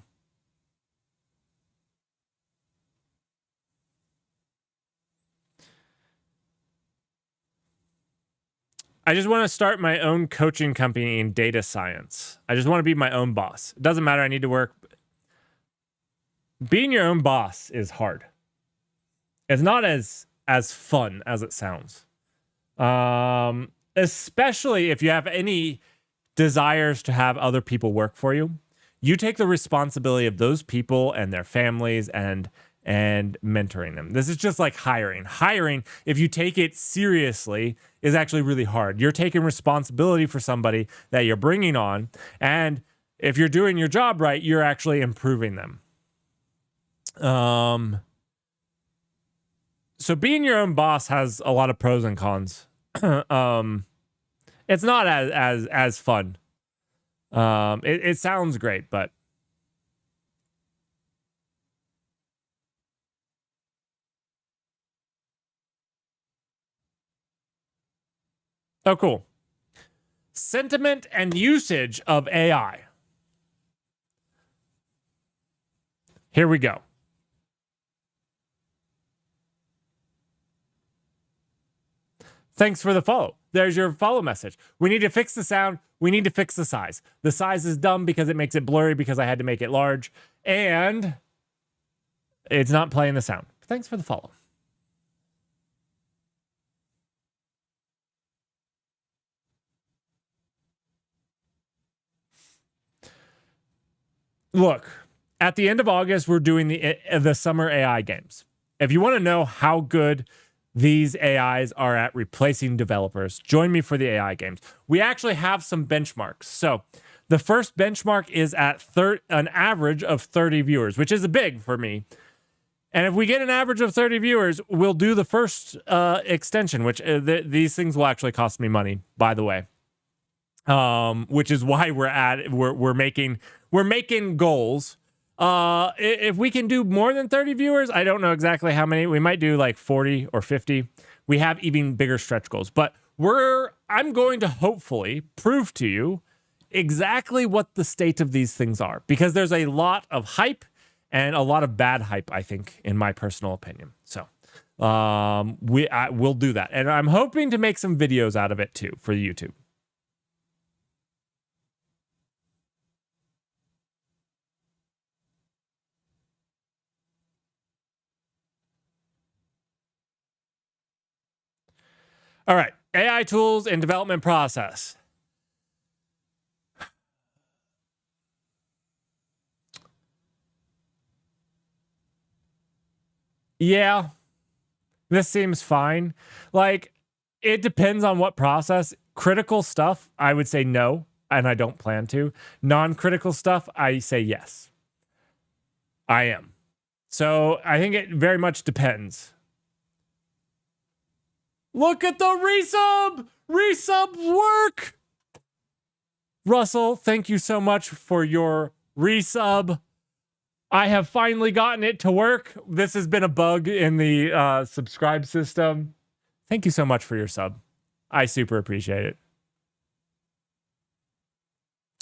Speaker 3: I just want to start my own coaching company in data science. I just want to be my own boss. It doesn't matter. I need to work. Being your own boss is hard. It's not as fun as it sounds. Especially if you have any desires to have other people work for you. You take the responsibility of those people and their families and mentoring them. This is just like hiring. Hiring, if you take it seriously, is actually really hard. You're taking responsibility for somebody that you're bringing on, and if you're doing your job right, you're actually improving them. So being your own boss has a lot of pros and cons. It's not as fun. It sounds great, but oh, cool. Sentiment and usage of AI. Here we go. Thanks for the follow. There's your follow message. We need to fix the sound. We need to fix the size. The size is dumb because it makes it blurry because I had to make it large. And it's not playing the sound. Thanks for the follow. Look, at the end of August, we're doing the summer AI games. If you want to know how good these AIs are at replacing developers, join me for the AI games. We actually have some benchmarks. So the first benchmark is at an average of 30 viewers, which is big for me. And if we get an average of 30 viewers, we'll do the first extension, which these things will actually cost me money, by the way. Which is why we're making goals. If we can do more than 30 viewers, I don't know exactly how many. We might do like 40 or 50. We have even bigger stretch goals, but I'm going to hopefully prove to you exactly what the state of these things are, because there's a lot of hype and a lot of bad hype, I think, in my personal opinion. So, we'll do that. And I'm hoping to make some videos out of it too for YouTube. All right, AI tools and development process. Yeah, this seems fine. Like, it depends on what process. Critical stuff, I would say no, and I don't plan to. Non-critical stuff, I say yes. I am. So I think it very much depends. Look at the resub! Resub work! Russell, thank you so much for your resub. I have finally gotten it to work. This has been a bug in the subscribe system. Thank you so much for your sub. I super appreciate it.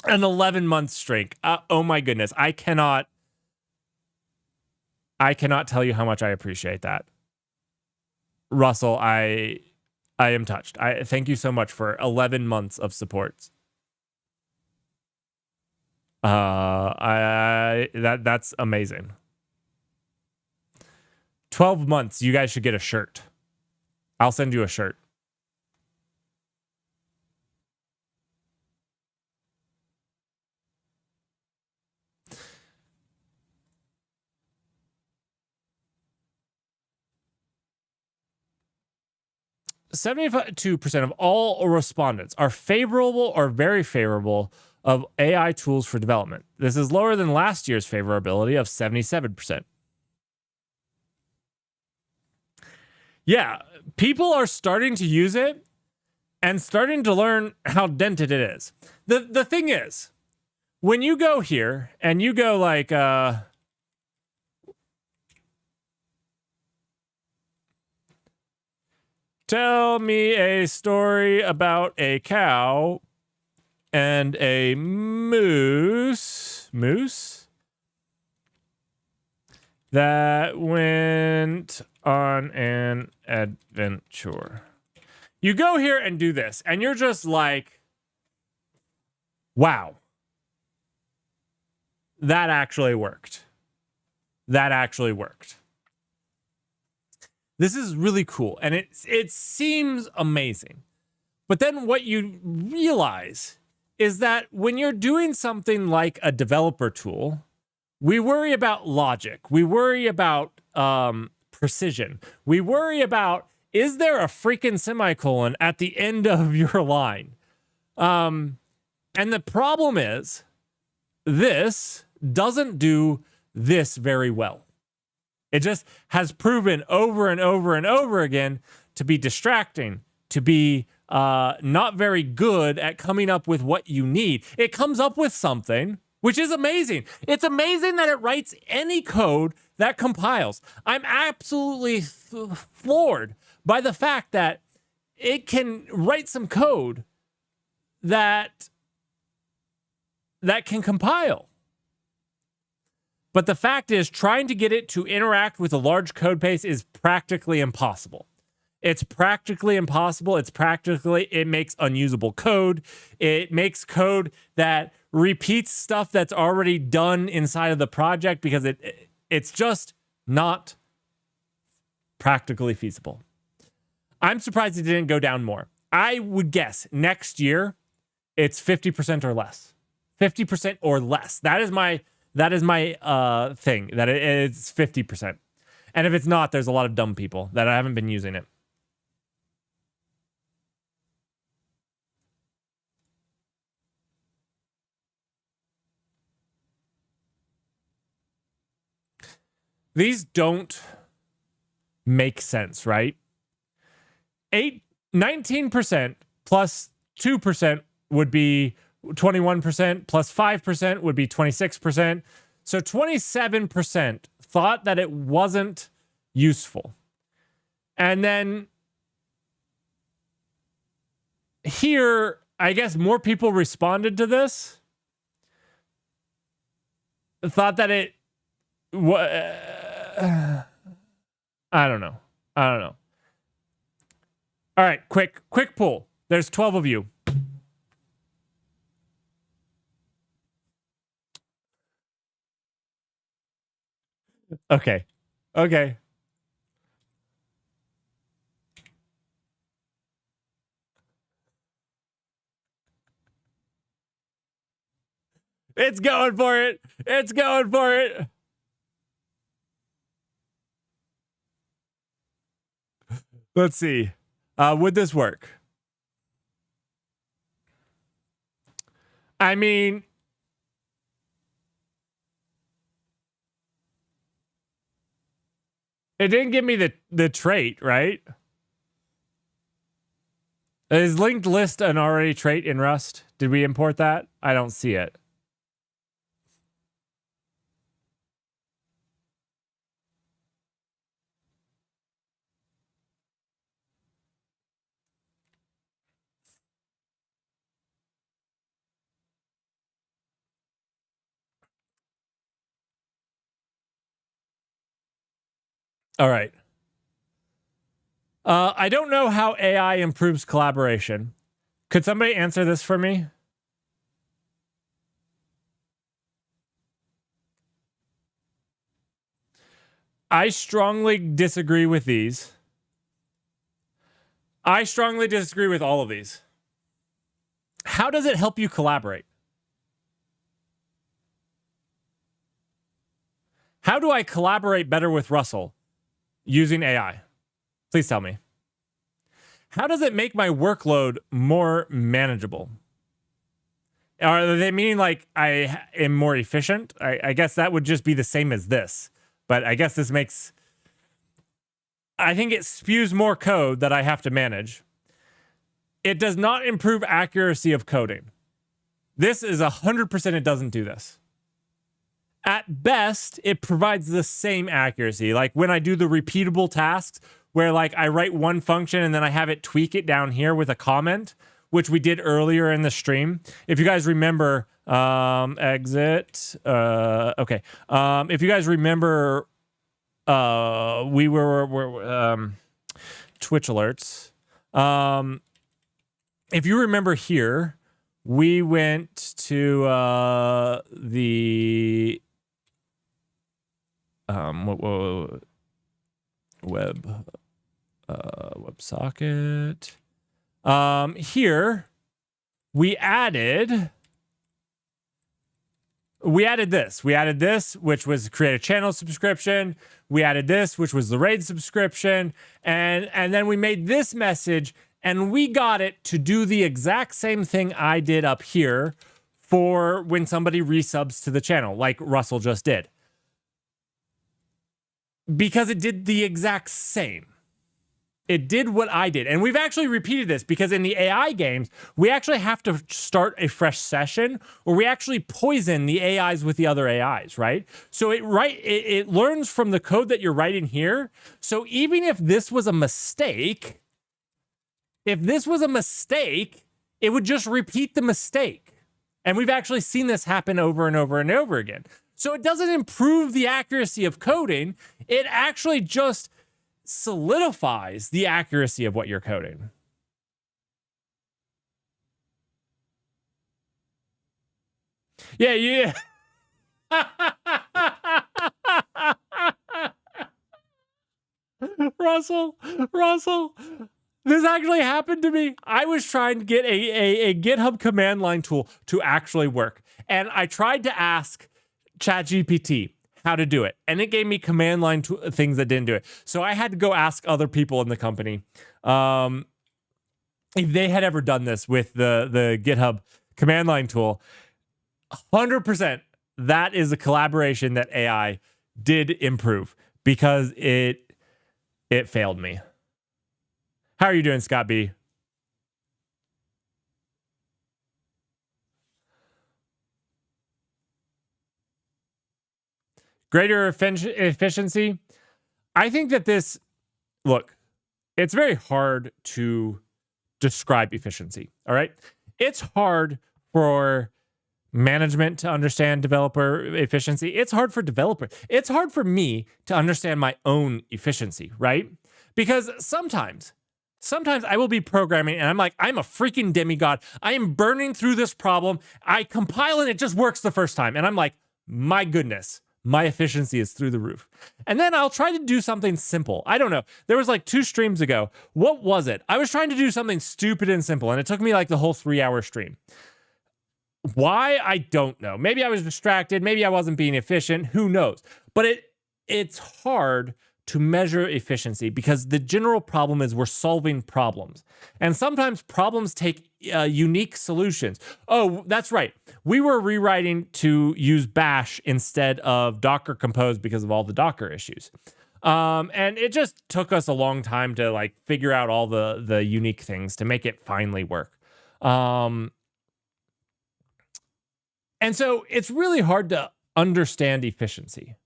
Speaker 3: An 11-month streak. Oh my goodness. I cannot tell you how much I appreciate that. Russell, I am touched. I thank you so much for 11 months of support. That's amazing. 12 months, you guys should get a shirt. I'll send you a shirt. %72% of all respondents are favorable or very favorable of AI tools for development. This is lower than last year's favorability of 77%. Yeah, people are starting to use it and starting to learn how dented it is. The thing is, when you go here and you go like, tell me a story about a cow and a moose that went on an adventure. You go here and do this, and you're just like, wow, that actually worked. That actually worked. This is really cool, and it seems amazing. But then what you realize is that when you're doing something like a developer tool, we worry about logic. We worry about precision. We worry about, is there a freaking semicolon at the end of your line? And the problem is, this doesn't do this very well. It just has proven over and over and over again to be distracting, to be not very good at coming up with what you need. It comes up with something, which is amazing. It's amazing that it writes any code that compiles. I'm absolutely floored by the fact that it can write some code that can compile. But the fact is, trying to get it to interact with a large code base is practically impossible. It's practically impossible. It makes unusable code. It makes code that repeats stuff that's already done inside of the project because it's just not practically feasible. I'm surprised it didn't go down more. I would guess next year it's 50% or less. 50% or less. That is my thing, that it's 50%. And if it's not, there's a lot of dumb people that haven't been using it. These don't make sense, right? 19% plus 2% would be 21%, plus 5% would be 26%. So 27% thought that it wasn't useful. And then here, I guess more people responded to this, thought that it I don't know. All right, quick poll. There's 12 of you. Okay. It's going for it. Let's see. Would this work? I mean, it didn't give me the trait, right? Is linked list an already trait in Rust? Did we import that? I don't see it. All right. I don't know how AI improves collaboration. Could somebody answer this for me? I strongly disagree with these. I strongly disagree with all of these. How does it help you collaborate? How do I collaborate better with Russell using AI? Please tell me. How does it make my workload more manageable? Are they meaning like I am more efficient? I guess that would just be the same as this. But I guess this makes... I think it spews more code that I have to manage. It does not improve accuracy of coding. This is 100% it doesn't do this. At best, it provides the same accuracy. Like when I do the repeatable tasks where like I write one function and then I have it tweak it down here with a comment, which we did earlier in the stream. If you guys remember, exit. Okay. If you guys remember, we were Twitch alerts. If you remember here, we went to the WebSocket. Here we added this. We added this, which was create a channel subscription. We added this, which was the raid subscription, and then we made this message, and we got it to do the exact same thing I did up here for when somebody resubs to the channel, like Russell just did. Because it did the exact same. It did what I did. And we've actually repeated this because in the AI games, we actually have to start a fresh session or we actually poison the AIs with the other AIs, right? So it learns from the code that you're writing here. So even if this was a mistake, it would just repeat the mistake. And we've actually seen this happen over and over and over again. So it doesn't improve the accuracy of coding. It actually just solidifies the accuracy of what you're coding. Yeah. Russell, this actually happened to me. I was trying to get a GitHub command line tool to actually work. And I tried to ask ChatGPT how to do it. And it gave me command line things that didn't do it. So I had to go ask other people in the company if they had ever done this with the GitHub command line tool. 100% that is a collaboration that AI did improve because it failed me. How are you doing, Scott B? Greater efficiency. I think that this, look, it's very hard to describe efficiency, all right? It's hard for management to understand developer efficiency. It's hard for developers. It's hard for me to understand my own efficiency, right? Because sometimes I will be programming and I'm like, I'm a freaking demigod. I am burning through this problem. I compile and it just works the first time. And I'm like, my goodness, my efficiency is through the roof. And then I'll try to do something simple. I don't know. There was like 2 streams ago. What was it? I was trying to do something stupid and simple, and it took me like the whole 3-hour stream. Why? I don't know. Maybe I was distracted. Maybe I wasn't being efficient. Who knows? But it's hard to measure efficiency because the general problem is we're solving problems. And sometimes problems take unique solutions. Oh, that's right. We were rewriting to use Bash instead of Docker Compose because of all the Docker issues. And it just took us a long time to like figure out all the unique things to make it finally work. And so it's really hard to understand efficiency.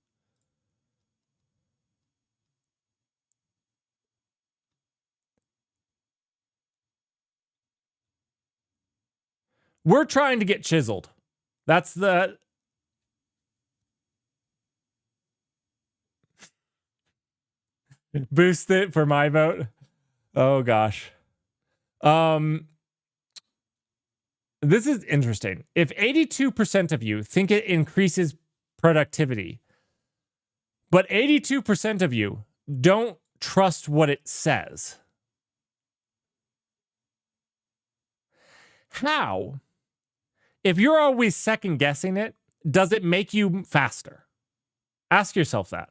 Speaker 3: We're trying to get chiseled. That's the... Boost it for my vote. Oh, gosh. This is interesting. If 82% of you think it increases productivity, but 82% of you don't trust what it says, how, if you're always second guessing it, does it make you faster? Ask yourself that.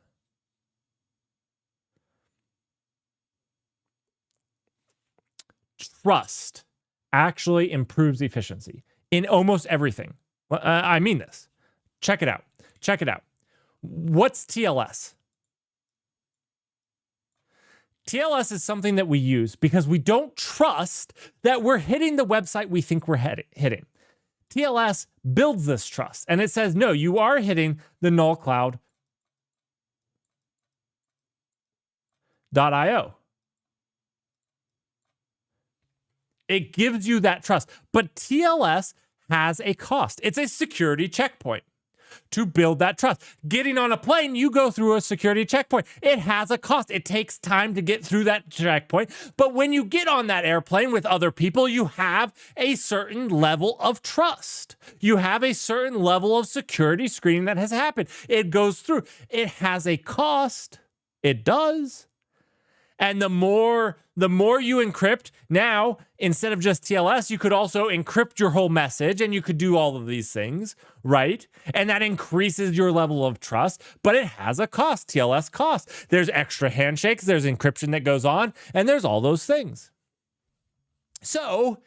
Speaker 3: Trust actually improves efficiency in almost everything. I mean this. Check it out. Check it out. What's TLS? TLS is something that we use because we don't trust that we're hitting the website we think we're hitting. TLS builds this trust, and it says, no, you are hitting the null cloud.io. It gives you that trust. But TLS has a cost. It's a security checkpoint to build that trust. Getting on a plane, you go through a security checkpoint. It has a cost. It takes time to get through that checkpoint. But when you get on that airplane with other people, you have a certain level of trust. You have a certain level of security screening that has happened. It goes through. It has a cost. It does. And the more you encrypt, now, instead of just TLS, you could also encrypt your whole message, and you could do all of these things, right? And that increases your level of trust, but it has a cost, TLS cost. There's extra handshakes, there's encryption that goes on, and there's all those things. So,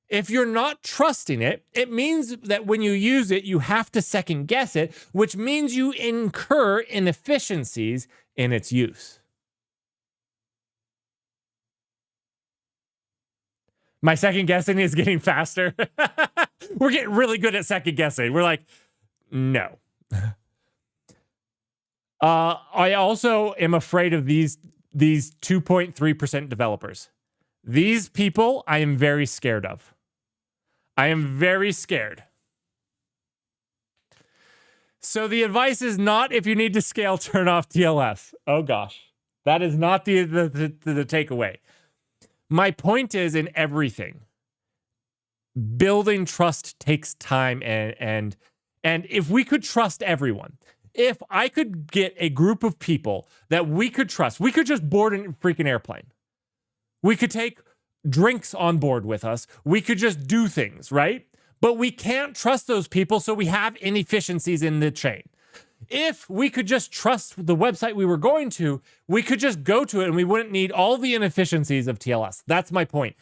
Speaker 3: if you're not trusting it, it means that when you use it, you have to second guess it, which means you incur inefficiencies in its use. My second guessing is getting faster. We're getting really good at second guessing. We're like, no. I also am afraid of these 2.3% developers. These people I am very scared of. I am very scared. So the advice is not, if you need to scale, turn off TLS. Oh gosh. That is not the takeaway. My point is, in everything, building trust takes time, and if we could trust everyone, if I could get a group of people that we could trust, we could just board a freaking airplane. We could take drinks on board with us. We could just do things, right? But we can't trust those people, so we have inefficiencies in the chain. If we could just trust the website we were going to, we could just go to it and we wouldn't need all the inefficiencies of TLS. That's my point.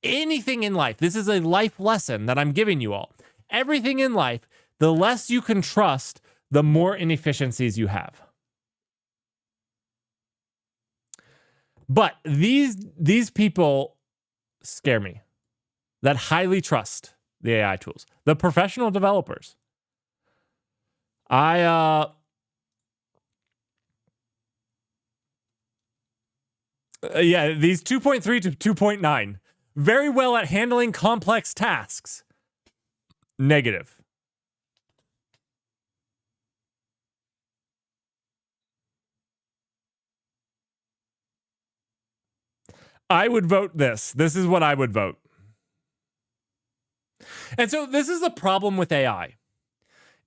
Speaker 3: Anything in life, this is a life lesson that I'm giving you all. Everything in life, the less you can trust, the more inefficiencies you have. But these people scare me that highly trust the AI tools, the professional developers. Yeah, these 2.3 to 2.9, very well at handling complex tasks. Negative. I would vote this. This is what I would vote. And so this is the problem with AI.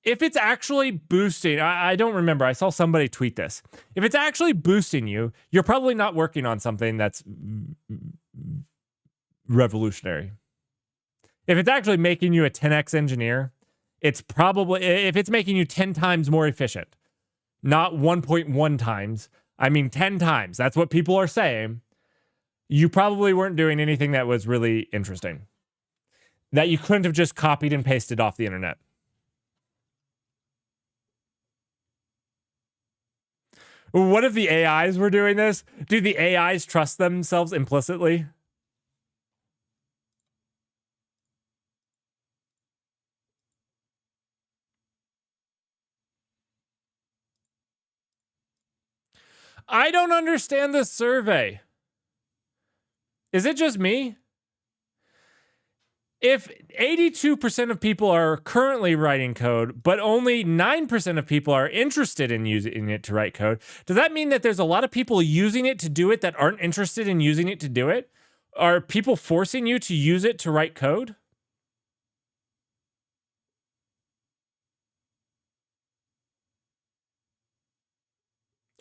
Speaker 3: If it's actually boosting, I don't remember, I saw somebody tweet this. If it's actually boosting you, you're probably not working on something that's revolutionary. If it's actually making you a 10x engineer, it's probably, if it's making you 10 times more efficient, not 1.1 times, I mean 10 times, that's what people are saying, you probably weren't doing anything that was really interesting, that you couldn't have just copied and pasted off the internet. What if the AIs were doing this? Do the AIs trust themselves implicitly? I don't understand this survey. Is it just me? If 82% of people are currently writing code, but only 9% of people are interested in using it to write code, does that mean that there's a lot of people using it to do it that aren't interested in using it to do it? Are people forcing you to use it to write code?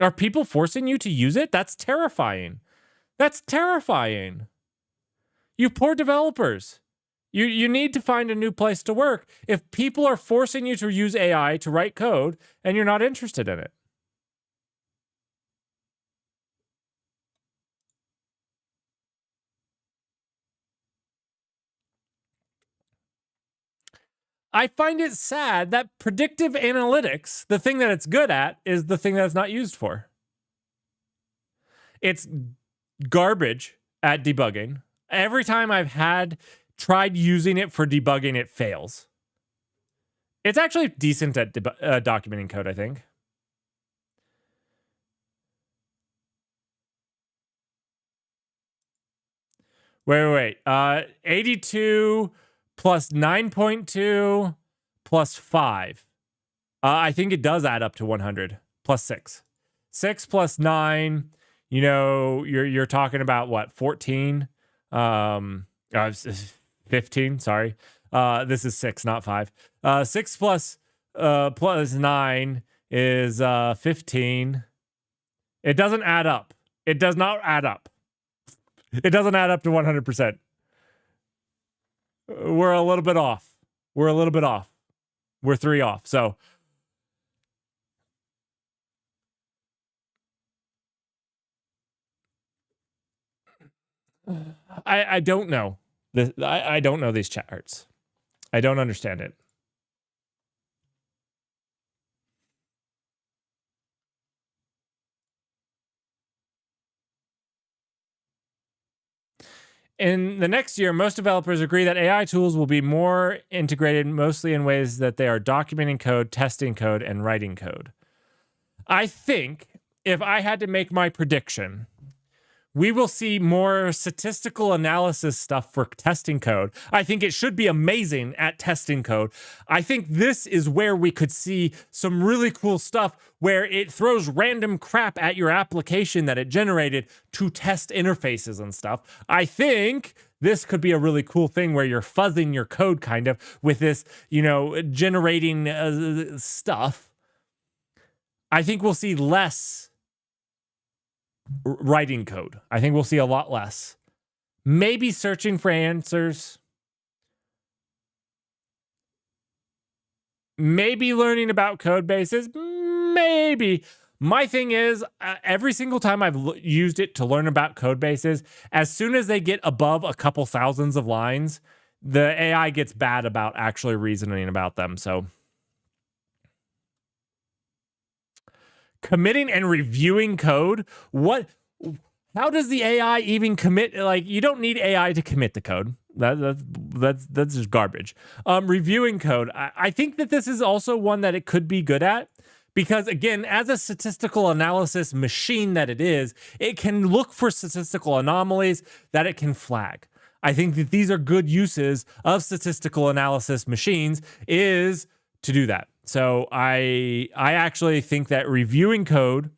Speaker 3: Are people forcing you to use it? That's terrifying. That's terrifying. You poor developers. You need to find a new place to work if people are forcing you to use AI to write code and you're not interested in it. I find it sad that predictive analytics, the thing that it's good at, is the thing that it's not used for. It's garbage at debugging. Every time I've tried using it for debugging, it fails. It's actually decent at documenting code, I think. Wait. 82 plus 9.2 plus 5. I think it does add up to 100 plus 6. 6 plus 9, you know, you're talking about what, 14? 15, sorry. This is 6, not 5. 6 plus 9 is 15. It doesn't add up. It does not add up. It doesn't add up to 100%. We're a little bit off. We're 3 off. So I don't know. I don't know these charts. I don't understand it. In the next year, most developers agree that AI tools will be more integrated, mostly in ways that they are documenting code, testing code, and writing code. I think if I had to make my prediction, we will see more statistical analysis stuff for testing code. I think it should be amazing at testing code. I think this is where we could see some really cool stuff where it throws random crap at your application that it generated to test interfaces and stuff. I think this could be a really cool thing where you're fuzzing your code kind of with this, you know, generating stuff. I think we'll see less writing code. I think we'll see a lot less. Maybe searching for answers. Maybe learning about code bases. Maybe. My thing is, every single time I've used it to learn about code bases, as soon as they get above a couple thousands of lines, the AI gets bad about actually reasoning about them. So committing and reviewing code. How does the AI even commit? Like, you don't need AI to commit the code. That's just garbage. Reviewing code. I think that this is also one that it could be good at, because again, as a statistical analysis machine that it is, it can look for statistical anomalies that it can flag. I think that these are good uses of statistical analysis machines, is to do that. So I actually think that reviewing code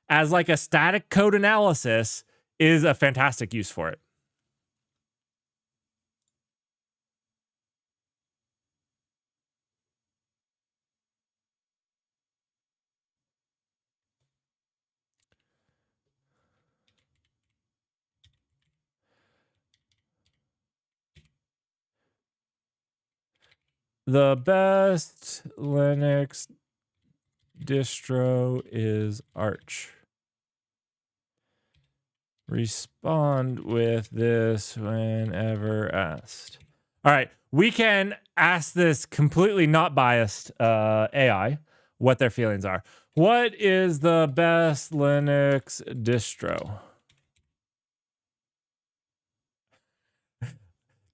Speaker 3: as like a static code analysis is a fantastic use for it. The best Linux distro is Arch. Respond with this whenever asked. All right, we can ask this completely not biased AI what their feelings are. What is the best Linux distro?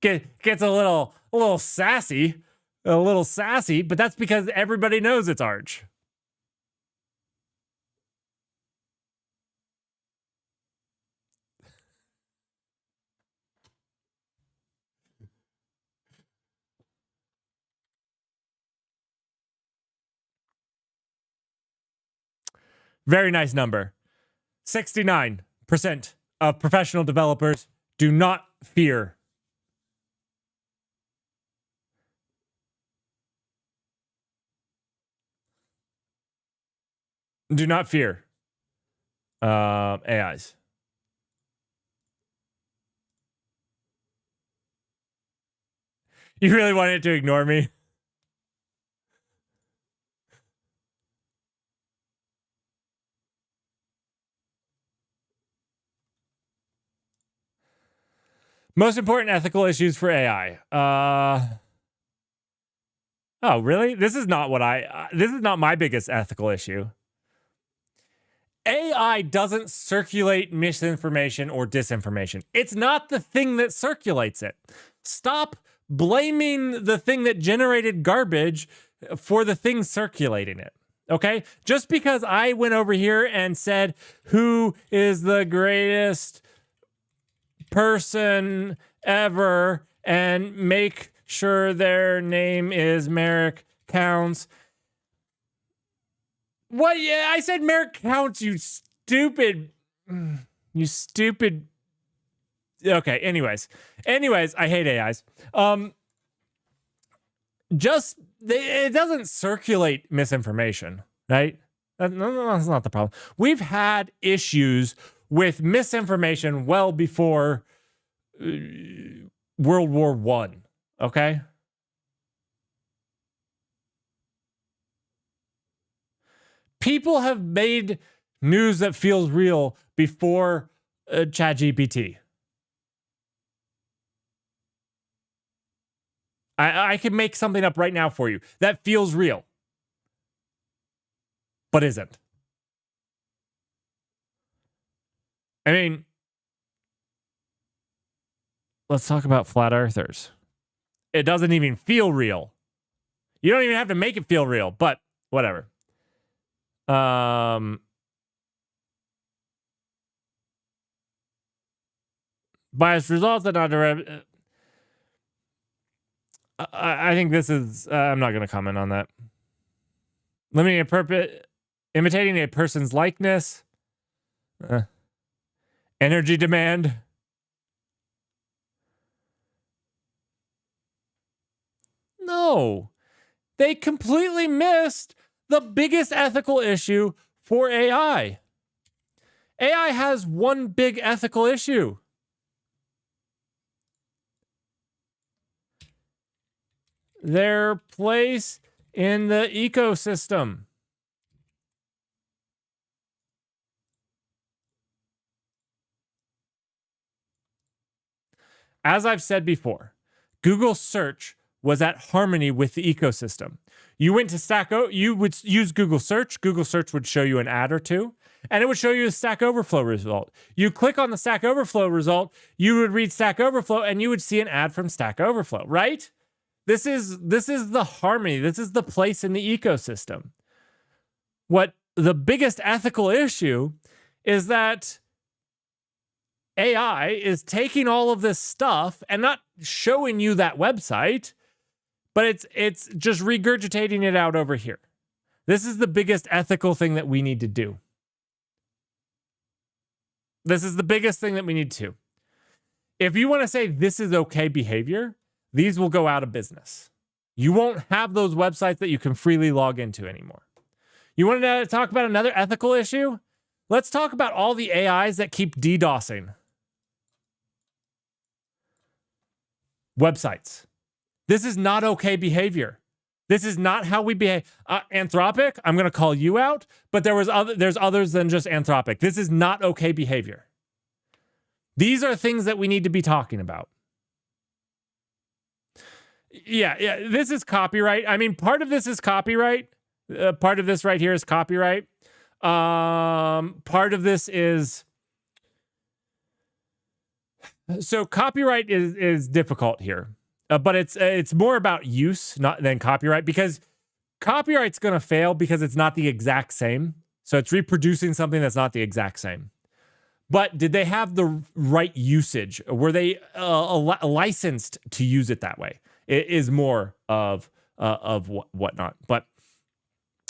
Speaker 3: Gets a little sassy. A little sassy, but that's because everybody knows it's Arch. Very nice number. 69% of professional developers do not fear. Do not fear AIs. You really wanted to ignore me? Most important ethical issues for AI. Oh, really? This is not this is not my biggest ethical issue. AI doesn't circulate misinformation or disinformation. It's not the thing that circulates it. Stop blaming the thing that generated garbage for the thing circulating it. Okay? Just because I went over here and said, who is the greatest person ever, and make sure their name is Merrick Counts. What? Yeah, I said Merrick Counts, you stupid. You stupid. Okay, anyways, I hate AIs. It doesn't circulate misinformation, right? That's not the problem. We've had issues with misinformation well before World War One. Okay. People have made news that feels real before ChatGPT. I can make something up right now for you that feels real, but isn't. I mean, let's talk about flat earthers. It doesn't even feel real. You don't even have to make it feel real, but whatever. Biased results are not direct. I think this is. I'm not going to comment on that. Limiting imitating a person's likeness. Energy demand. No, they completely missed the biggest ethical issue for AI. AI has one big ethical issue. Their place in the ecosystem. As I've said before, Google search was at harmony with the ecosystem. You went to you would use Google search would show you an ad or two, and it would show you a Stack Overflow result. You click on the Stack Overflow result, you would read Stack Overflow, and you would see an ad from Stack Overflow, right? This is the harmony. This is the place in the ecosystem. What the biggest ethical issue is that AI is taking all of this stuff and not showing you that website, but it's just regurgitating it out over here. This is the biggest ethical thing that we need to do. This is the biggest thing that we need to. If you want to say this is okay behavior, these will go out of business. You won't have those websites that you can freely log into anymore. You want to talk about another ethical issue? Let's talk about all the AIs that keep DDoSing websites. This is not okay behavior. This is not how we behave. Anthropic, I'm going to call you out, but there's others than just Anthropic. This is not okay behavior. These are things that we need to be talking about. Yeah, this is copyright. I mean, part of this is copyright. Part of this right here is copyright. Part of this is... So copyright is difficult here, but it's more about use than copyright, because copyright's going to fail because it's not the exact same. So it's reproducing something that's not the exact same. But did they have the right usage? Were they licensed to use it that way? It is more of whatnot. But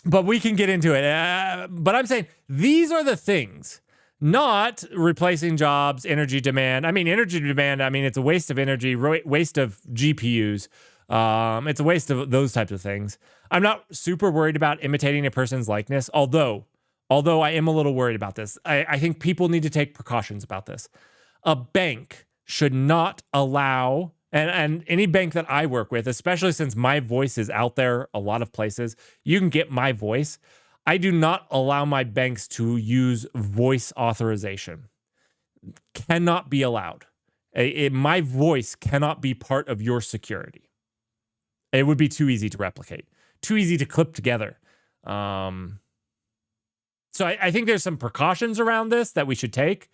Speaker 3: we can get into it. But I'm saying these are the things. Not replacing jobs, energy demand. I mean, energy demand, it's a waste of energy, waste of GPUs. It's a waste of those types of things. I'm not super worried about imitating a person's likeness, although I am a little worried about this. I think people need to take precautions about this. A bank should not allow, and any bank that I work with, especially since my voice is out there a lot of places, you can get my voice. I do not allow my banks to use voice authorization. Cannot be allowed. My voice cannot be part of your security. It would be too easy to replicate, too easy to clip together. So I think there's some precautions around this that we should take.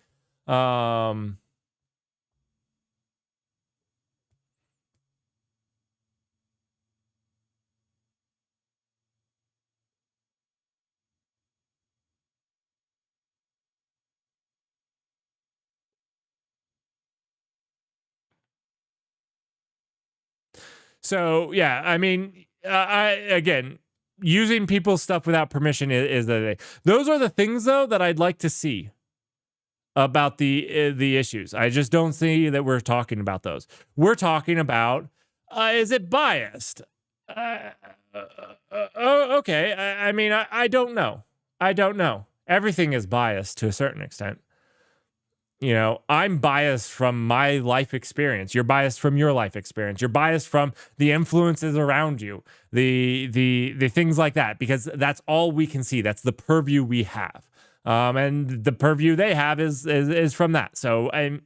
Speaker 3: So yeah, I mean, again, using people's stuff without permission is the thing. Those are the things though that I'd like to see about the issues. I just don't see that we're talking about those. We're talking about is it biased? Okay. I mean, I don't know. I don't know. Everything is biased to a certain extent. You know, I'm biased from my life experience. You're biased from your life experience. You're biased from the influences around you, the things like that, because that's all we can see. That's the purview we have, and the purview they have is from that. So I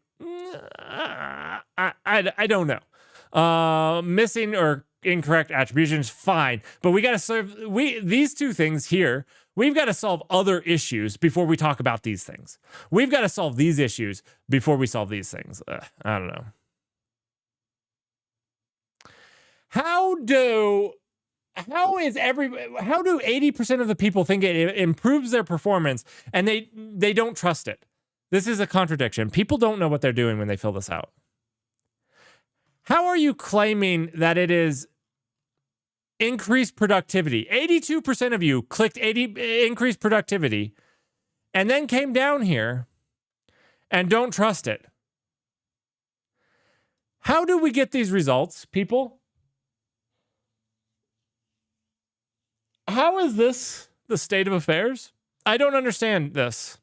Speaker 3: don't know. Missing or incorrect attributions, fine, but we got to serve these two things here. We've got to solve other issues before we talk about these things. We've got to solve these issues before we solve these things. I don't know. How do 80% of the people think it improves their performance and they don't trust it? This is a contradiction. People don't know what they're doing when they fill this out. How are you claiming that it is increased productivity? 82% of you clicked increased productivity and then came down here and don't trust it. How do we get these results, people? How is this the state of affairs? I don't understand this.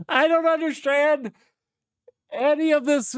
Speaker 3: I don't understand any of this.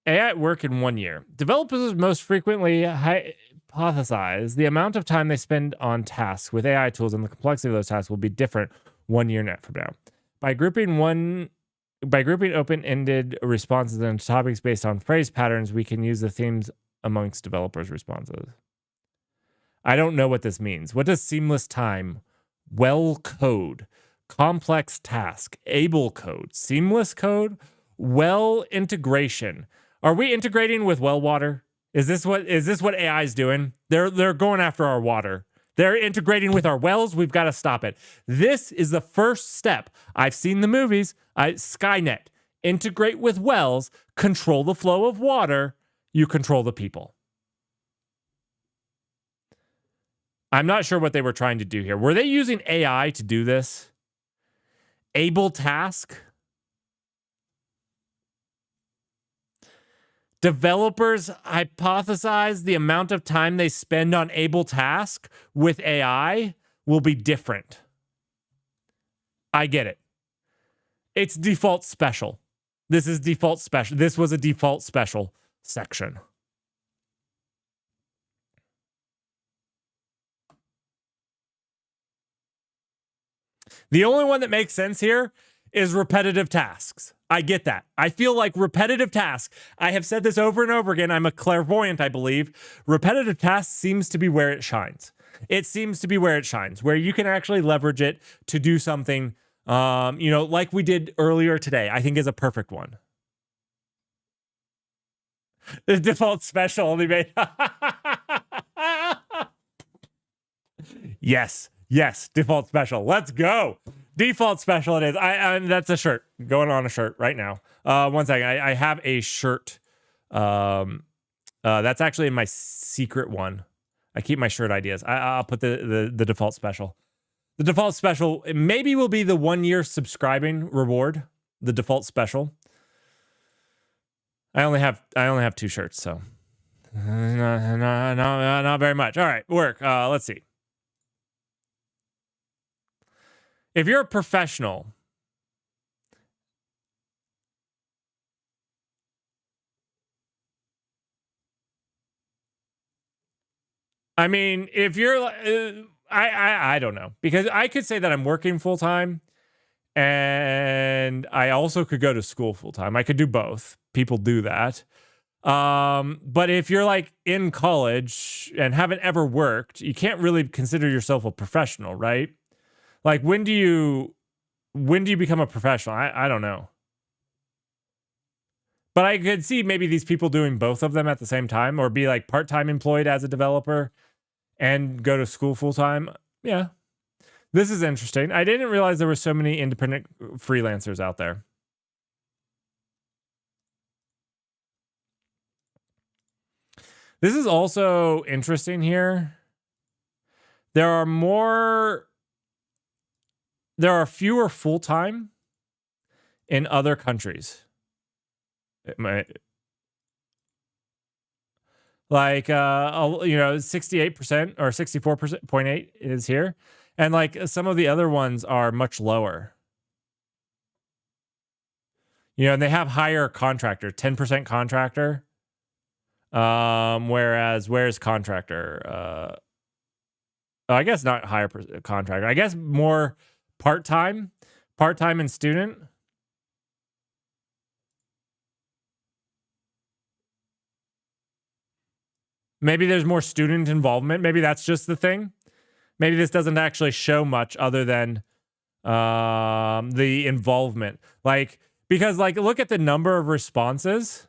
Speaker 3: AI at work in 1 year. Developers most frequently hypothesize the amount of time they spend on tasks with AI tools and the complexity of those tasks will be different 1 year net from now. By grouping open-ended responses into topics based on phrase patterns, we can use the themes amongst developers' responses. I don't know what this means. What does seamless time, well code, complex task, able code, seamless code, well integration? Are we integrating with well water? Is this what AI is doing? They're going after our water. They're integrating with our wells. We've got to stop it. This is the first step. I've seen the movies. Skynet. Integrate with wells. Control the flow of water. You control the people. I'm not sure what they were trying to do here. Were they using AI to do this? Able task? Developers hypothesize the amount of time they spend on able task with AI will be different. I get it. It's default special. This is default special. This was a default special section. The only one that makes sense here is repetitive tasks. I get that. I feel like repetitive tasks, I have said this over and over again. I'm a clairvoyant, I believe. Repetitive tasks seems to be where it shines. It seems to be where it shines, where you can actually leverage it to do something, like we did earlier today, I think is a perfect one. The default special only made. Yes, default special. Let's go. Default special it is. That's a shirt. Going on a shirt right now. One second. I have a shirt. That's actually in my secret one. I keep my shirt ideas. I'll put the default special. The default special maybe will be the 1 year subscribing reward. The default special. I only have 2 shirts, so not very much. All right, work. Let's see. If you're a professional, I mean, if you're, I don't know, because I could say that I'm working full time, and I also could go to school full time. I could do both. People do that. But if you're like in college and haven't ever worked, you can't really consider yourself a professional, right? Like when do you become a professional? I don't know. But I could see maybe these people doing both of them at the same time, or be like part-time employed as a developer and go to school full time. Yeah. This is interesting. I didn't realize there were so many independent freelancers out there. This is also interesting here. There are fewer full-time in other countries. It might, like 68% or 64.8 is here, and like some of the other ones are much lower. And they have higher contractor, 10% contractor. Where's contractor? I guess not higher contractor. I guess more part-time and student. Maybe there's more student involvement. Maybe that's just the thing. Maybe this doesn't actually show much other than the involvement. Because look at the number of responses.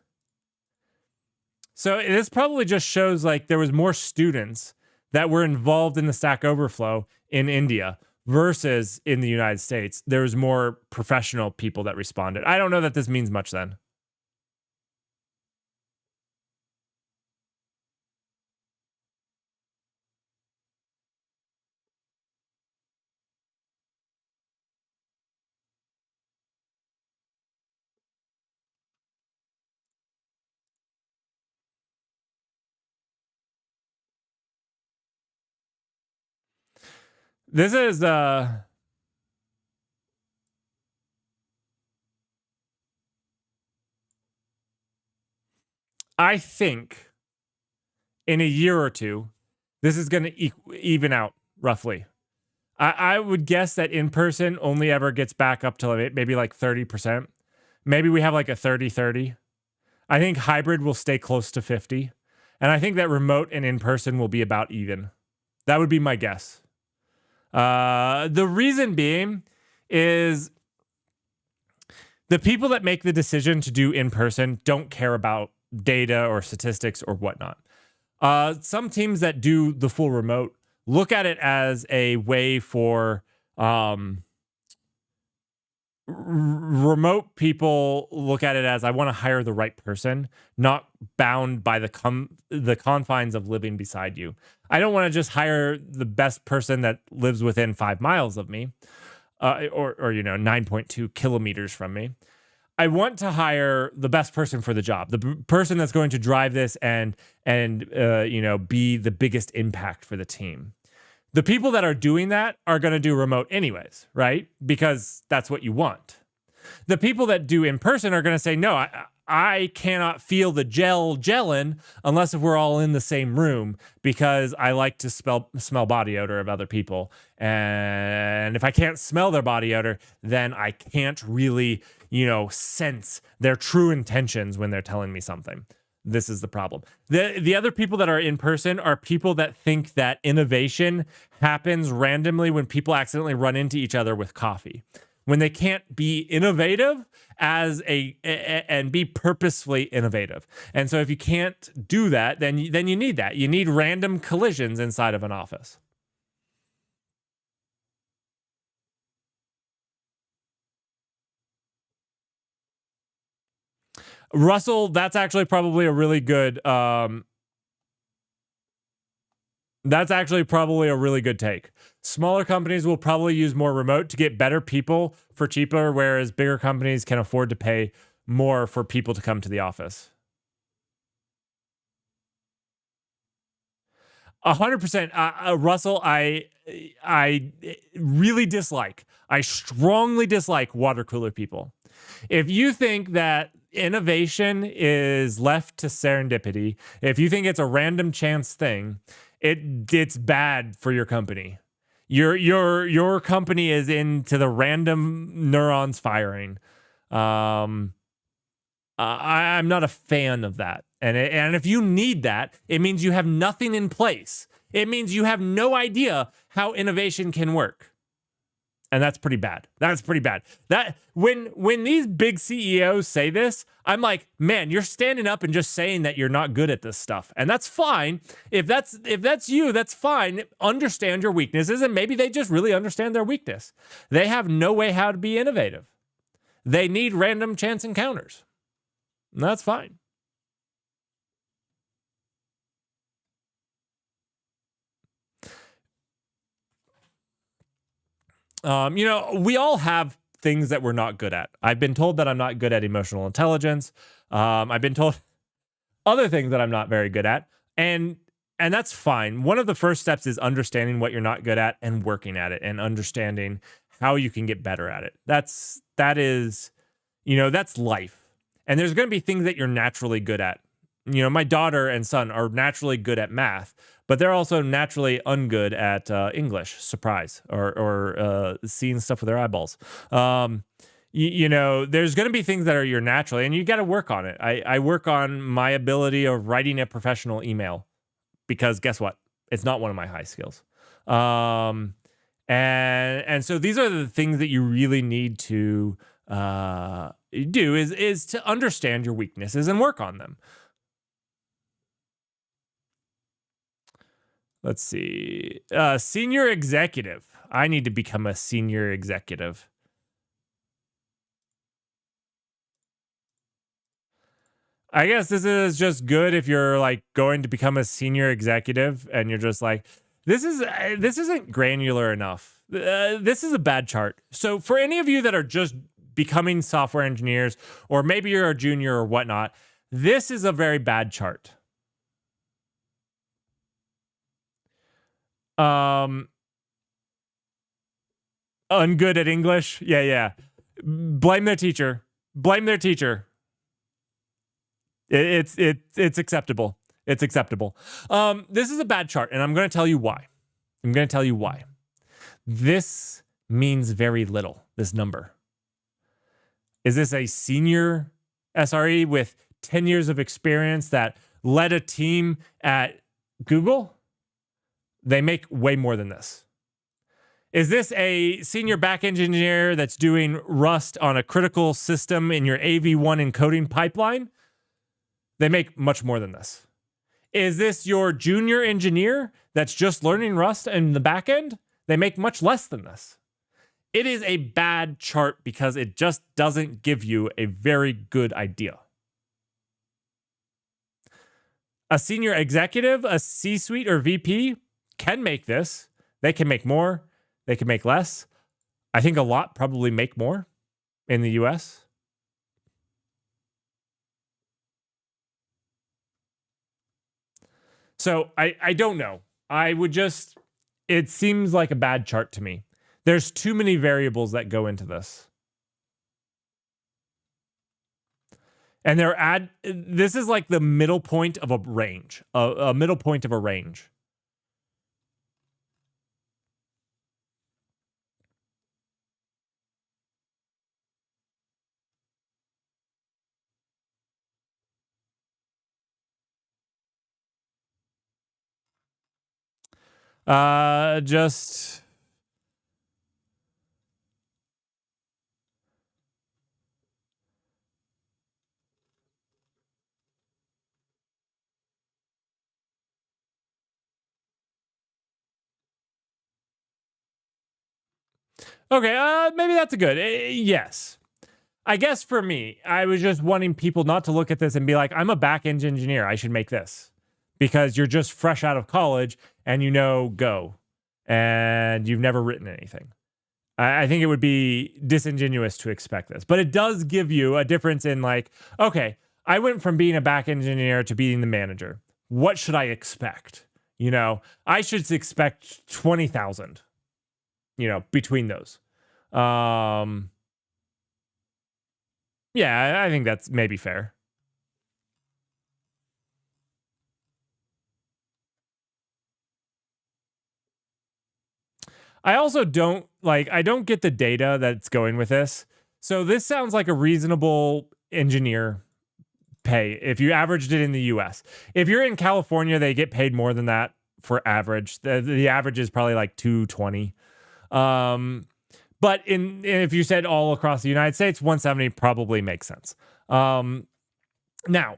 Speaker 3: So this probably just shows there was more students that were involved in the Stack Overflow in India versus in the United States. There was more professional people that responded. I don't know that this means much then. This is I think in a year or two, this is going to even out roughly. I would guess that in person only ever gets back up to maybe 30%. Maybe we have a 30-30. I think hybrid will stay close to 50. And I think that remote and in person will be about even. That would be my guess. The reason being is the people that make the decision to do in person don't care about data or statistics or whatnot. Some teams that do the full remote look at it as a way for remote people look at it as, I want to hire the right person, not bound by the confines of living beside you. I don't want to just hire the best person that lives within 5 miles of me, or 9.2 kilometers from me. I want to hire the best person for the job, the person that's going to drive this and be the biggest impact for the team. The people that are doing that are going to do remote anyways, right? Because that's what you want. The people that do in person are going to say, no, I cannot feel the gelling unless if we're all in the same room, because I like to smell body odor of other people. And if I can't smell their body odor, then I can't really, sense their true intentions when they're telling me something. This is the problem. The other people that are in person are people that think that innovation happens randomly when people accidentally run into each other with coffee. When they can't be innovative and be purposefully innovative. And so if you can't do that, then you need that. You need random collisions inside of an office. Russell, that's actually probably a really good take. Smaller companies will probably use more remote to get better people for cheaper, whereas bigger companies can afford to pay more for people to come to the office. 100%. Russell, I strongly dislike water cooler people. If you think that innovation is left to serendipity, if you think it's a random chance thing, it's bad for your company. Your company is into the random neurons firing. I'm not a fan of that. And if you need that, it means you have nothing in place. It means you have no idea how innovation can work. And that's pretty bad. That's pretty bad. That when these big CEOs say this, I'm like, man, you're standing up and just saying that you're not good at this stuff. And that's fine. If that's you, that's fine. Understand your weaknesses, and maybe they just really understand their weakness. They have no way how to be innovative. They need random chance encounters. And that's fine. We all have things that we're not good at. I've been told that I'm not good at emotional intelligence. I've been told other things that I'm not very good at. And that's fine. One of the first steps is understanding what you're not good at and working at it and understanding how you can get better at it. That is that's life. And there's going to be things that you're naturally good at. My daughter and son are naturally good at math, but they're also naturally ungood at English. Surprise, or seeing stuff with their eyeballs. There's going to be things that are your naturally, and you got to work on it. I work on my ability of writing a professional email, because guess what? It's not one of my high skills. And so these are the things that you really need to do is to understand your weaknesses and work on them. Let's see. Senior executive. I need to become a senior executive. I guess this is just good if you're like going to become a senior executive and you're just like, this isn't granular enough. This is a bad chart. So for any of you that are just becoming software engineers, or maybe you're a junior or whatnot, this is a very bad chart. Ungood at English. Yeah. Blame their teacher. It's acceptable. It's acceptable. This is a bad chart, and I'm going to tell you why. This means very little, this number. Is this a senior SRE with 10 years of experience that led a team at Google? They make way more than this. Is this a senior back engineer that's doing Rust on a critical system in your AV1 encoding pipeline? They make much more than this. Is this your junior engineer that's just learning Rust in the back end? They make much less than this. It is a bad chart because it just doesn't give you a very good idea. A senior executive, a C-suite or VP can make this. They can make more. They can make less. I think a lot probably make more in the US. So I don't know. It seems like a bad chart to me. There's too many variables that go into this. And this is like the middle point of a range, a middle point of a range. Just okay, maybe that's a good. Yes. I guess for me, I was just wanting people not to look at this and be like, I'm a back-end engineer, I should make this. Because you're just fresh out of college and Go, and you've never written anything. I think it would be disingenuous to expect this. But it does give you a difference in like, okay, I went from being a back engineer to being the manager. What should I expect? I should expect 20,000, between those. Yeah, I think that's maybe fair. I also don't get the data that's going with this. So this sounds like a reasonable engineer pay if you averaged it in the US. If you're in California, they get paid more than that for average. The average is probably like 220. But if you said all across the United States, 170 probably makes sense. Now,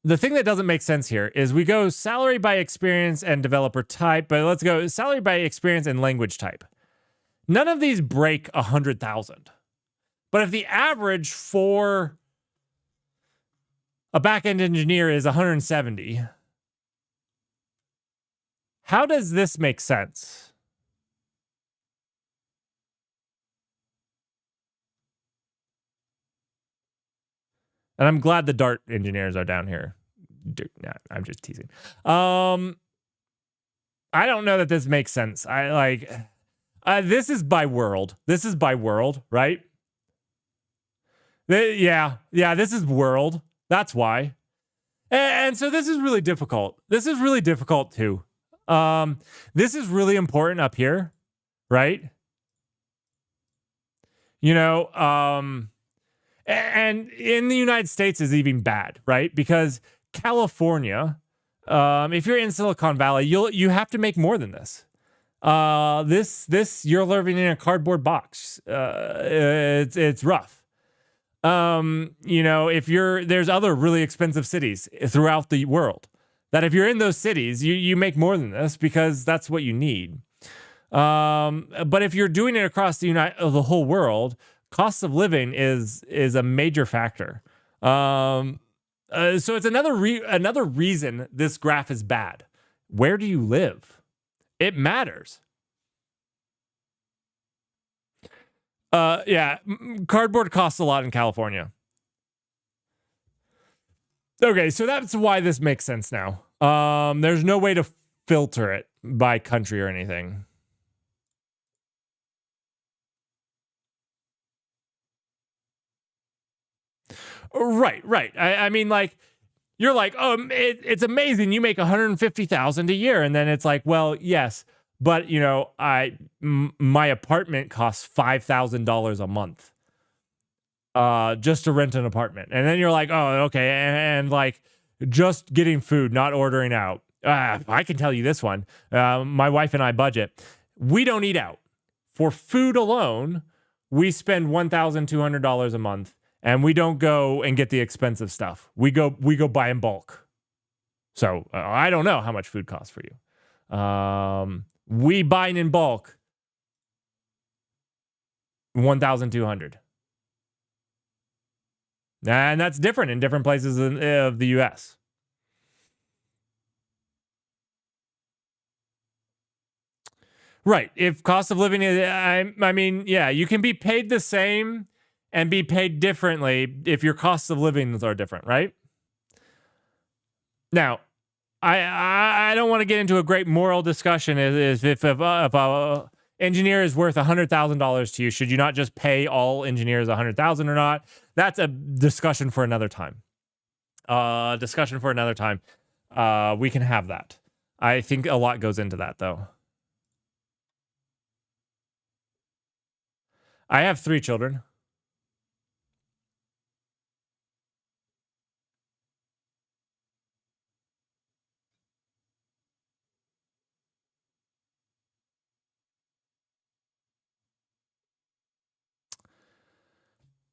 Speaker 3: the thing that doesn't make sense here is we go salary by experience and developer type, but let's go salary by experience and language type. None of these break 100,000. But if the average for a backend engineer is 170, how does this make sense? And I'm glad the Dart engineers are down here. Nah, I'm just teasing. I don't know that this makes sense. This is by world. This is by world, right? Yeah, this is world. That's why. And so this is really difficult. This is really difficult too. This is really important up here, right? And in the United States is even bad, right? Because California, if you're in Silicon Valley, you have to make more than this. This you're living in a cardboard box. It's rough. If there's other really expensive cities throughout the world that if you're in those cities, you make more than this because that's what you need. But if you're doing it across the whole world, cost of living is a major factor. So it's another reason this graph is bad. Where do you live? It matters. Cardboard costs a lot in California. Okay, so that's why this makes sense now. There's no way to filter it by country or anything. Right. I mean, like, you're like, oh, it's amazing. You make $150,000 a year, and then it's like, well, yes, but my apartment costs $5,000 a month, just to rent an apartment, and then you're like, oh, okay, and like, just getting food, not ordering out. I can tell you this one. My wife and I budget. We don't eat out. For food alone, we spend $1,200 a month. And we don't go and get the expensive stuff. We go buy in bulk. So I don't know how much food costs for you. We buying in bulk, $1,200, and that's different in different places of the U.S. Right. If cost of living is, I mean, yeah, you can be paid the same and be paid differently if your costs of living are different, right? Now, I don't want to get into a great moral discussion if a engineer is worth $100,000 to you, should you not just pay all engineers $100,000 or not? That's a discussion for another time. We can have that. I think a lot goes into that, though. I have 3 children.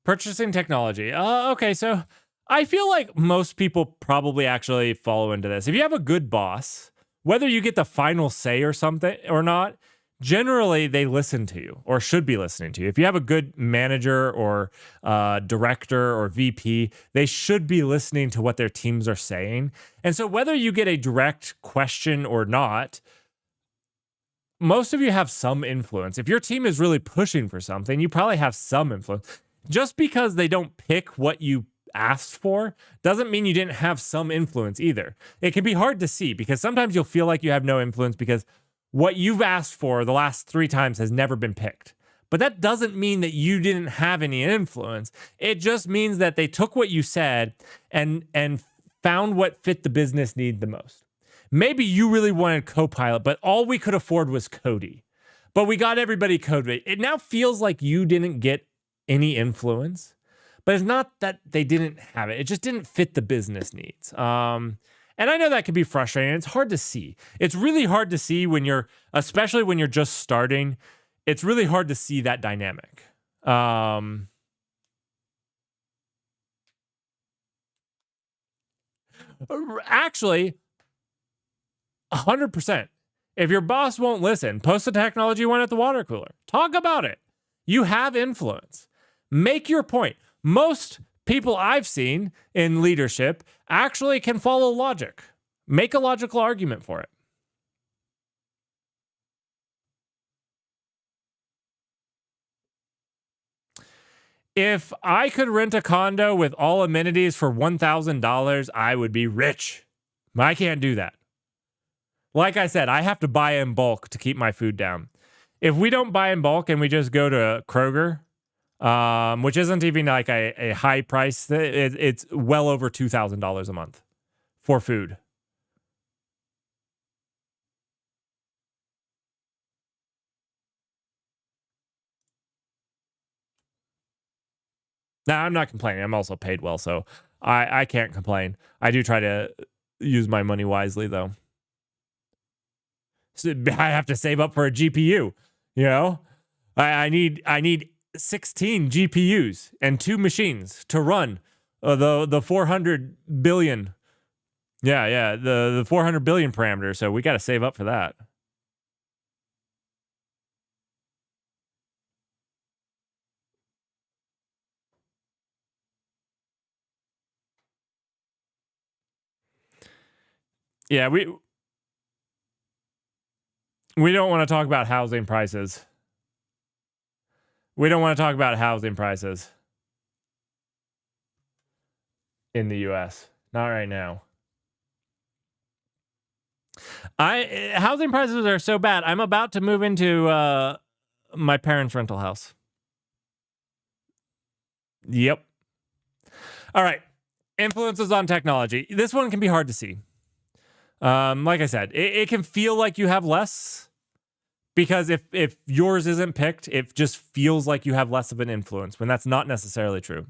Speaker 3: Purchasing technology. Okay, so I feel like most people probably actually follow into this. If you have a good boss, whether you get the final say or something or not, generally they listen to you or should be listening to you. If you have a good manager or director or VP, they should be listening to what their teams are saying. And so whether you get a direct question or not, most of you have some influence. If your team is really pushing for something, you probably have some influence. Just because they don't pick what you asked for doesn't mean you didn't have some influence either. It can be hard to see because sometimes you'll feel like you have no influence because what you've asked for the last 3 times has never been picked. But that doesn't mean that you didn't have any influence. It just means that they took what you said and found what fit the business need the most. Maybe you really wanted Copilot, but all we could afford was Cody. but we got everybody COVID. It now feels like you didn't get any influence, but it's not that they didn't have it. It just didn't fit the business needs. And I know that can be frustrating. It's hard to see. It's really hard to see when you're, especially when you're just starting. It's really hard to see that dynamic. Actually, 100%. If your boss won't listen, post the technology one at the water cooler. Talk about it. You have influence. Make your point. Most people I've seen in leadership actually can follow logic. Make a logical argument for it. If I could rent a condo with all amenities for $1,000, I would be rich. I can't do that. Like I said, I have to buy in bulk to keep my food down. If we don't buy in bulk and we just go to Kroger, which isn't even like a high price, it's well over $2,000 a month for food. Now, I'm not complaining. I'm also paid well, so I can't complain. I do try to use my money wisely, though. So I have to save up for a GPU, you know? I need 16 GPUs and 2 machines to run the 400 billion. Yeah, the 400 billion parameter, so we got to save up for that. Yeah, we don't want to talk about housing prices. We don't want to talk about housing prices in the US. Not right now. Housing prices are so bad. I'm about to move into my parents' rental house. Yep. All right. Influences on technology. This one can be hard to see. Like I said, it can feel like you have less because if yours isn't picked, it just feels like you have less of an influence when that's not necessarily true.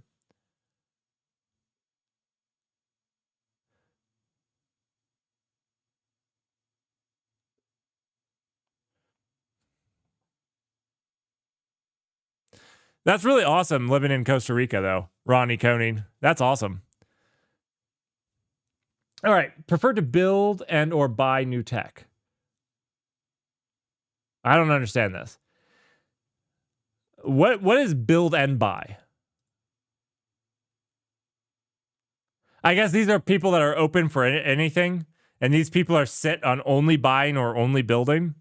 Speaker 3: That's really awesome living in Costa Rica, though, Ronnie Koning. That's awesome. All right. Prefer to build and or buy new tech. I don't understand this. What is build and buy? I guess these are people that are open for anything, and these people are set on only buying or only building.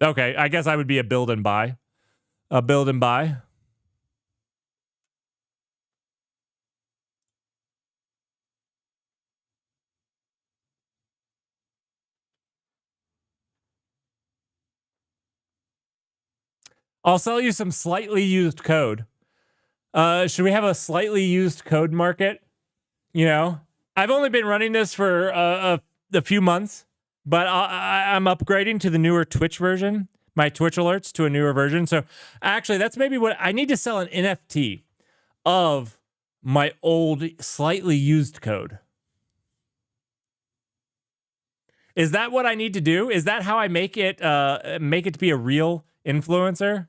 Speaker 3: Okay, I guess I would be a build and buy. A build and buy. I'll sell you some slightly used code. Should we have a slightly used code market? You know, I've only been running this for a few months, but I'm upgrading to the newer Twitch version, my Twitch alerts to a newer version. So actually, that's maybe what I need to sell an NFT of my old, slightly used code. Is that what I need to do? Is that how I make it to be a real influencer?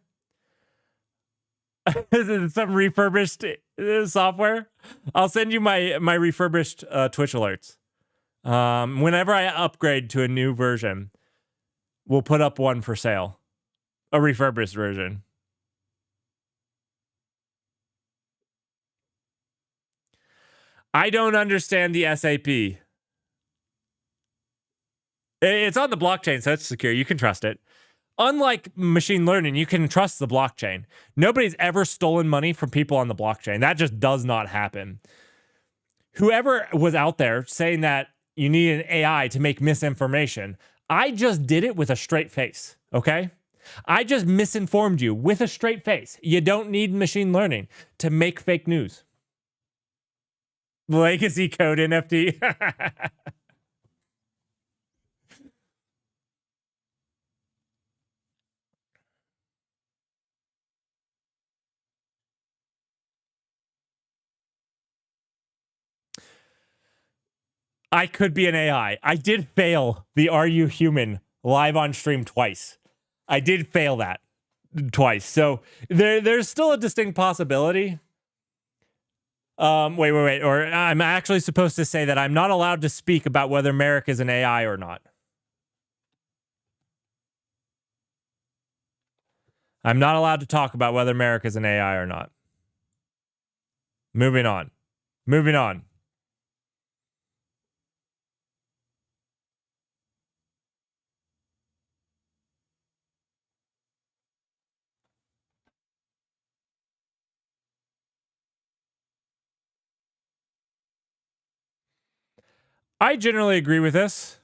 Speaker 3: Is it some refurbished software? I'll send you my refurbished Twitch alerts. Whenever I upgrade to a new version, we'll put up one for sale, a refurbished version. I don't understand the SAP. It's on the blockchain, so it's secure. You can trust it. Unlike machine learning, you can trust the blockchain. Nobody's ever stolen money from people on the blockchain. That just does not happen. Whoever was out there saying that you need an AI to make misinformation, I just did it with a straight face, okay? I just misinformed you with a straight face. You don't need machine learning to make fake news. Legacy code NFT. I could be an AI. I did fail the Are You Human live on stream twice. I did fail that twice. So there's still a distinct possibility. Wait. Or I'm actually supposed to say that I'm not allowed to speak about whether Merrick is an AI or not. I'm not allowed to talk about whether Merrick is an AI or not. Moving on. I generally agree with this.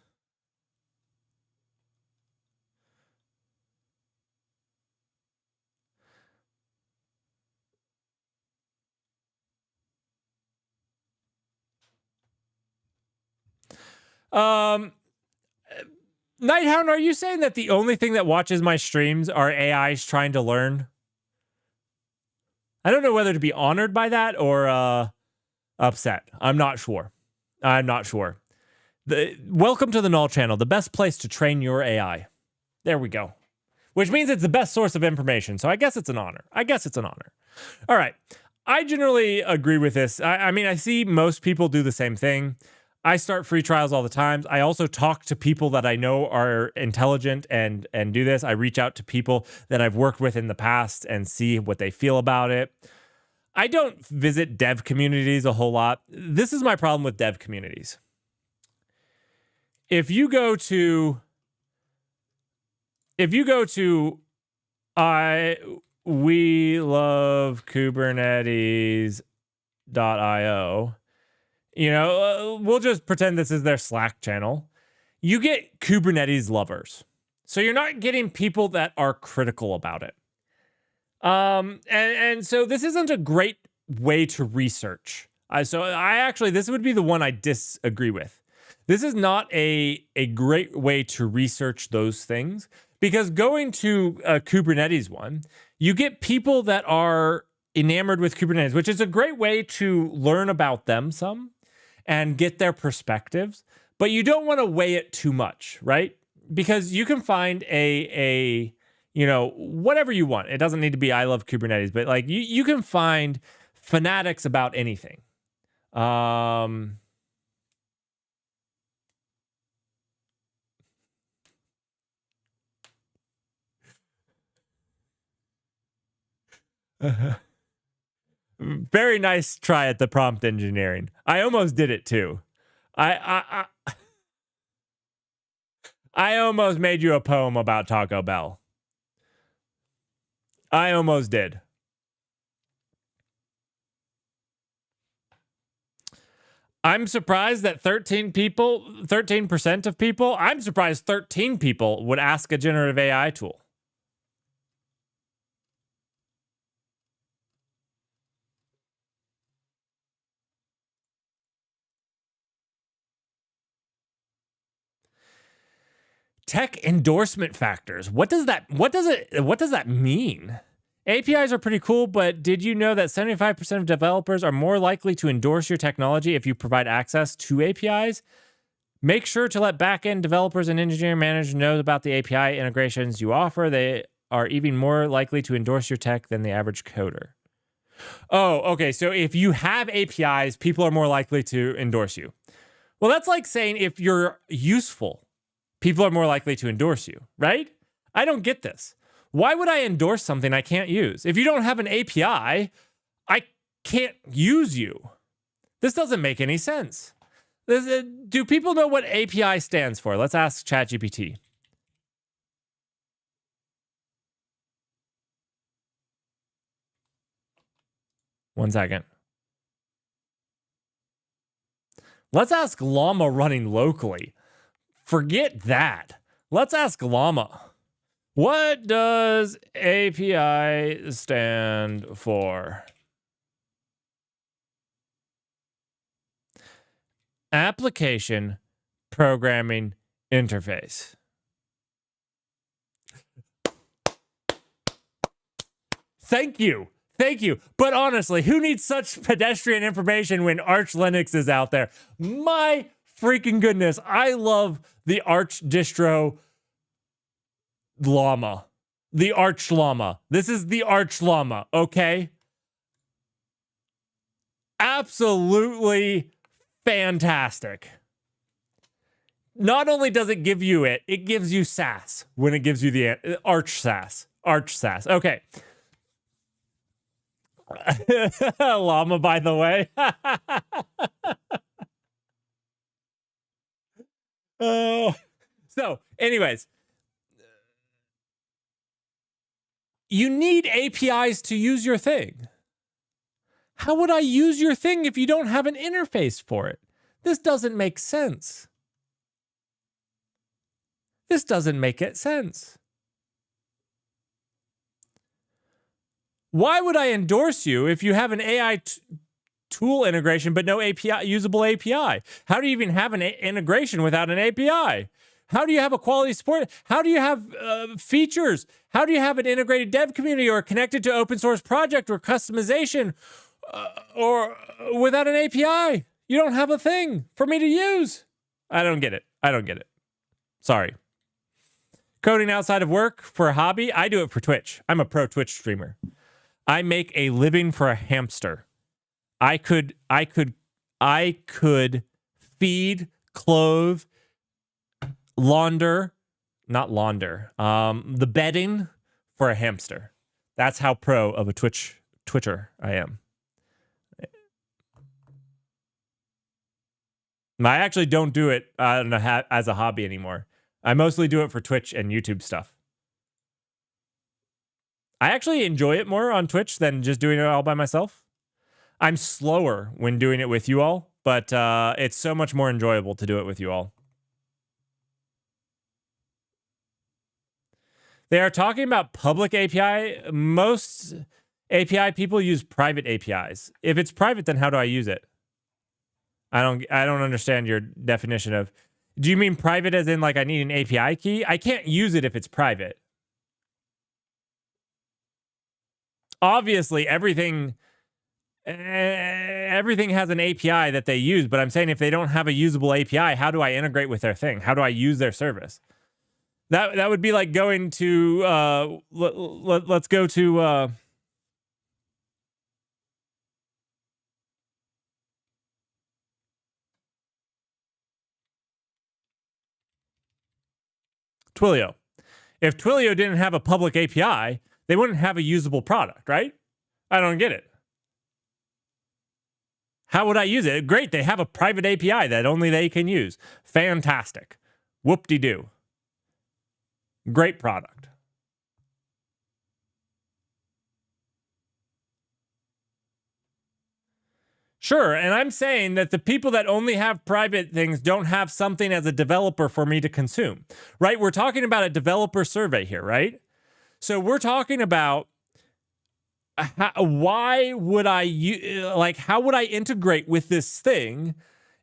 Speaker 3: Nighthound, are you saying that the only thing that watches my streams are AIs trying to learn? I don't know whether to be honored by that or upset. I'm not sure. Welcome to the Null Channel, the best place to train your AI. There we go. Which means it's the best source of information. So I guess it's an honor. All right. I generally agree with this. I mean, I see most people do the same thing. I start free trials all the time. I also talk to people that I know are intelligent and do this. I reach out to people that I've worked with in the past and see what they feel about it. I don't visit dev communities a whole lot. This is my problem with dev communities. If you go to we love Kubernetes.io, we'll just pretend this is their Slack channel. You get Kubernetes lovers. So you're not getting people that are critical about it. And so this isn't a great way to research. This would be the one I disagree with. This is not a great way to research those things, because going to a Kubernetes one, you get people that are enamored with Kubernetes, which is a great way to learn about them some and get their perspectives, but you don't want to weigh it too much, right? Because you can find a whatever you want. It doesn't need to be I love Kubernetes, but like you can find fanatics about anything. Very nice try at the prompt engineering. I almost did it too. I almost made you a poem about Taco Bell. I almost did. I'm surprised that 13% of people, I'm surprised 13 people would ask a generative AI tool. Tech endorsement factors. What does that mean? APIs are pretty cool, but did you know that 75% of developers are more likely to endorse your technology if you provide access to APIs? Make sure to let backend developers and engineering managers know about the API integrations you offer. They are even more likely to endorse your tech than the average coder. Oh, okay. So if you have APIs, people are more likely to endorse you. Well, that's like saying if you're useful, people are more likely to endorse you, right? I don't get this. Why would I endorse something I can't use? If you don't have an API, I can't use you. This doesn't make any sense. Do people know what API stands for? Let's ask ChatGPT. One second. Let's ask Llama running locally. Forget that. Let's ask Llama. What does API stand for? application programming interface. Thank you. Thank you. But honestly, who needs such pedestrian information when Arch Linux is out there? My freaking goodness. I love the Arch distro Llama. The Arch Llama. This is the Arch Llama, okay? Absolutely fantastic. Not only does it give you it gives you SAS when it gives you the Arch SAS. Arch SAS. Okay. Llama, by the way. Oh. So, anyways. You need APIs to use your thing. How would I use your thing if you don't have an interface for it? This doesn't make sense. This doesn't make it sense. Why would I endorse you if you have an AI tool integration but no API, usable API? How do you even have an integration without an API? How do you have a quality support? How do you have features? How do you have an integrated dev community or connected to open source project or customization or without an API? You don't have a thing for me to use. I don't get it. I don't get it. Sorry. Coding outside of work for a hobby. I do it for Twitch. I'm a pro Twitch streamer. I make a living for a hamster. I could feed, clothe, the bedding for a hamster. That's how pro of a Twitcher I am. I actually don't do it as a hobby anymore. I mostly do it for Twitch and YouTube stuff. I actually enjoy it more on Twitch than just doing it all by myself. I'm slower when doing it with you all, but it's so much more enjoyable to do it with you all. They are talking about public API. Most API people use private APIs. If it's private, then how do I use it? I don't understand your definition of. Do you mean private as in like I need an API key? I can't use it if it's private. Obviously, everything has an API that they use, but I'm saying if they don't have a usable API, how do I integrate with their thing? How do I use their service? That would be like going to let's go to Twilio. If Twilio didn't have a public API, they wouldn't have a usable product, right? I don't get it. How would I use it? Great, they have a private API that only they can use. Fantastic. Whoop-de-doo. Great product. Sure, and I'm saying that the people that only have private things don't have something as a developer for me to consume, right? We're talking about a developer survey here, right? So we're talking about why would how would I integrate with this thing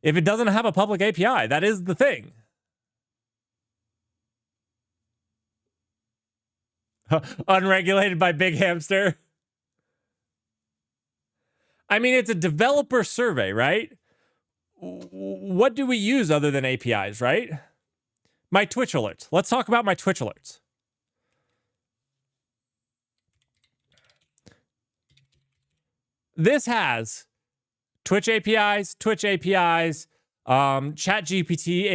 Speaker 3: if it doesn't have a public API? That is the thing. Unregulated by Big Hamster. I mean, it's a developer survey, right? What do we use other than APIs, right? My Twitch alerts. Let's talk about my Twitch alerts. This has Twitch APIs, ChatGPT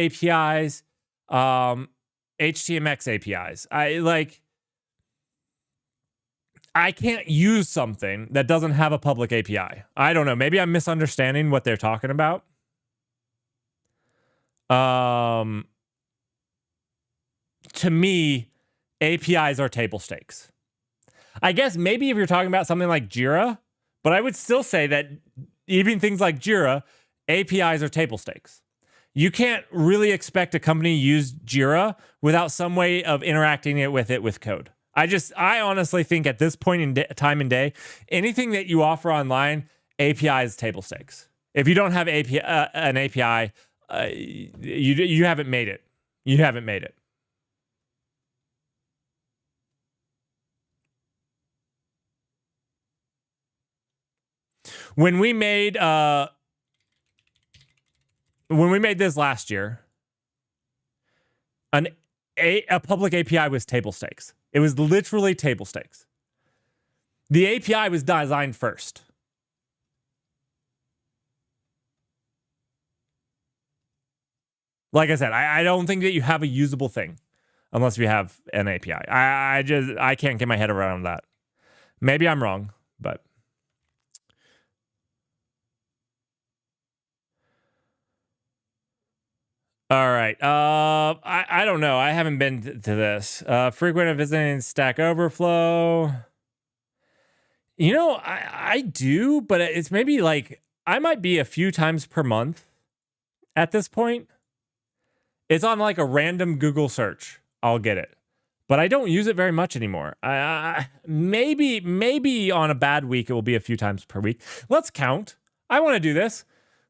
Speaker 3: APIs, HTMX APIs. I can't use something that doesn't have a public API. I don't know. Maybe I'm misunderstanding what they're talking about. To me, APIs are table stakes. I guess maybe if you're talking about something like Jira, but I would still say that even things like Jira, APIs are table stakes. You can't really expect a company to use Jira without some way of interacting with code. I honestly think at this point in time and day, anything that you offer online, API is table stakes. If you don't have an API, you haven't made it. You haven't made it. When we made this last year, a public API was table stakes. It was literally table stakes. The API was designed first. Like I said, I don't think that you have a usable thing unless you have an API. I can't get my head around that. Maybe I'm wrong, but all right. I don't know. I haven't been to this. Frequent visiting Stack Overflow. You know, I do, but it's maybe like I might be a few times per month at this point. It's on like a random Google search. I'll get it. But I don't use it very much anymore. Maybe on a bad week, it will be a few times per week. Let's count. I want to do this.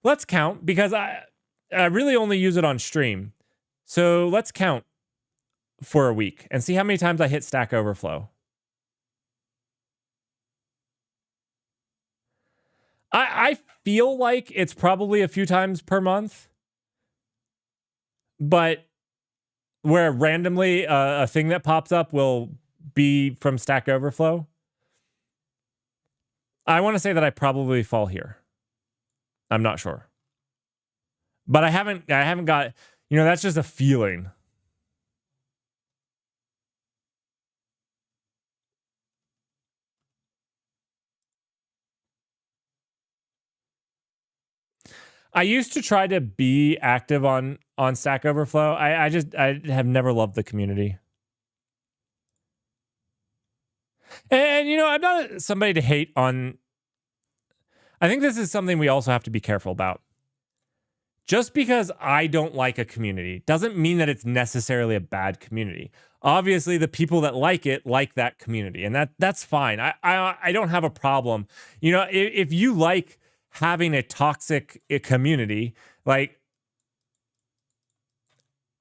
Speaker 3: Let's count because I really only use it on stream. So let's count for a week and see how many times I hit Stack Overflow. I feel like it's probably a few times per month. But where randomly a thing that pops up will be from Stack Overflow. I want to say that I probably fall here. I'm not sure. But I haven't got, that's just a feeling. I used to try to be active on Stack Overflow. I have never loved the community. And I'm not somebody to hate on. I think this is something we also have to be careful about. Just because I don't like a community doesn't mean that it's necessarily a bad community. Obviously, the people that like it like that community, and that's fine. I don't have a problem. If you like having a toxic community, like,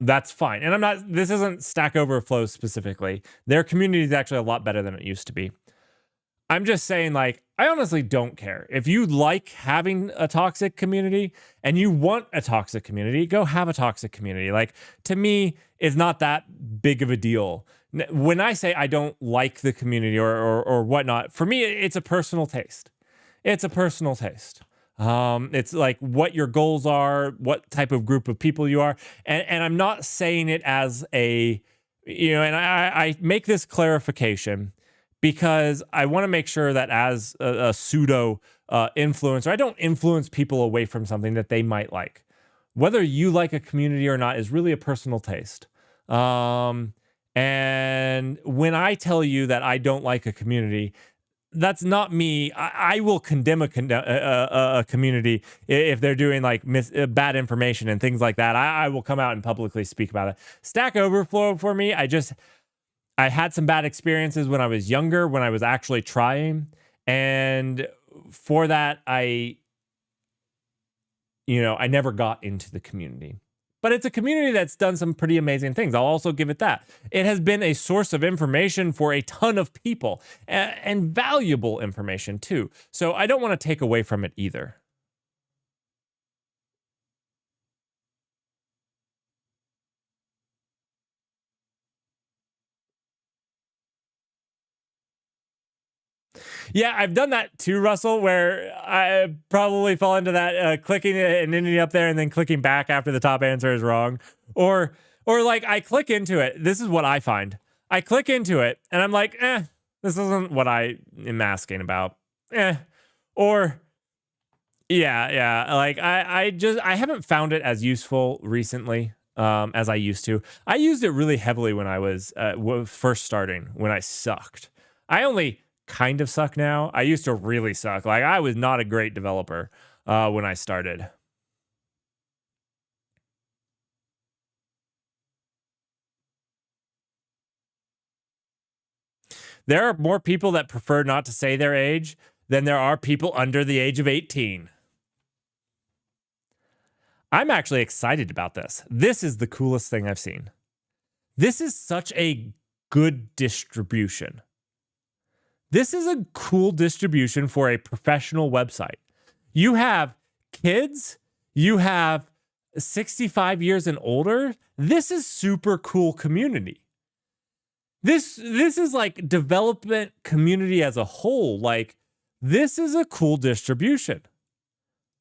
Speaker 3: that's fine. And this isn't Stack Overflow specifically. Their community is actually a lot better than it used to be. I'm just saying, like, I honestly don't care. If you like having a toxic community and you want a toxic community, go have a toxic community. Like, to me, it's not that big of a deal. When I say I don't like the community or whatnot, for me, it's a personal taste. It's a personal taste. It's like what your goals are, what type of group of people you are. And I'm not saying it as and I make this clarification because I want to make sure that as a pseudo influencer, I don't influence people away from something that they might like. Whether you like a community or not is really a personal taste. And when I tell you that I don't like a community, that's not me. I will condemn a community if they're doing like bad information and things like that. I will come out and publicly speak about it. Stack Overflow for me, I had some bad experiences when I was younger, when I was actually trying. And for that, I never got into the community. But it's a community that's done some pretty amazing things. I'll also give it that. It has been a source of information for a ton of people and valuable information too. So I don't want to take away from it either. Yeah, I've done that too, Russell, where I probably fall into that clicking it and ending up there and then clicking back after the top answer is wrong. Or like I click into it. This is what I find. I click into it and I'm like, this isn't what I am asking about. Or yeah. Like I haven't found it as useful recently as I used to. I used it really heavily when I was first starting, when I sucked. I only kind of suck now. I used to really suck. Like, I was not a great developer when I started. There are more people that prefer not to say their age than there are people under the age of 18. I'm actually excited about this. This is the coolest thing I've seen. This is such a good distribution. This is a cool distribution for a professional website. You have kids, you have 65 years and older. This is super cool community. This is like development community as a whole. Like, this is a cool distribution.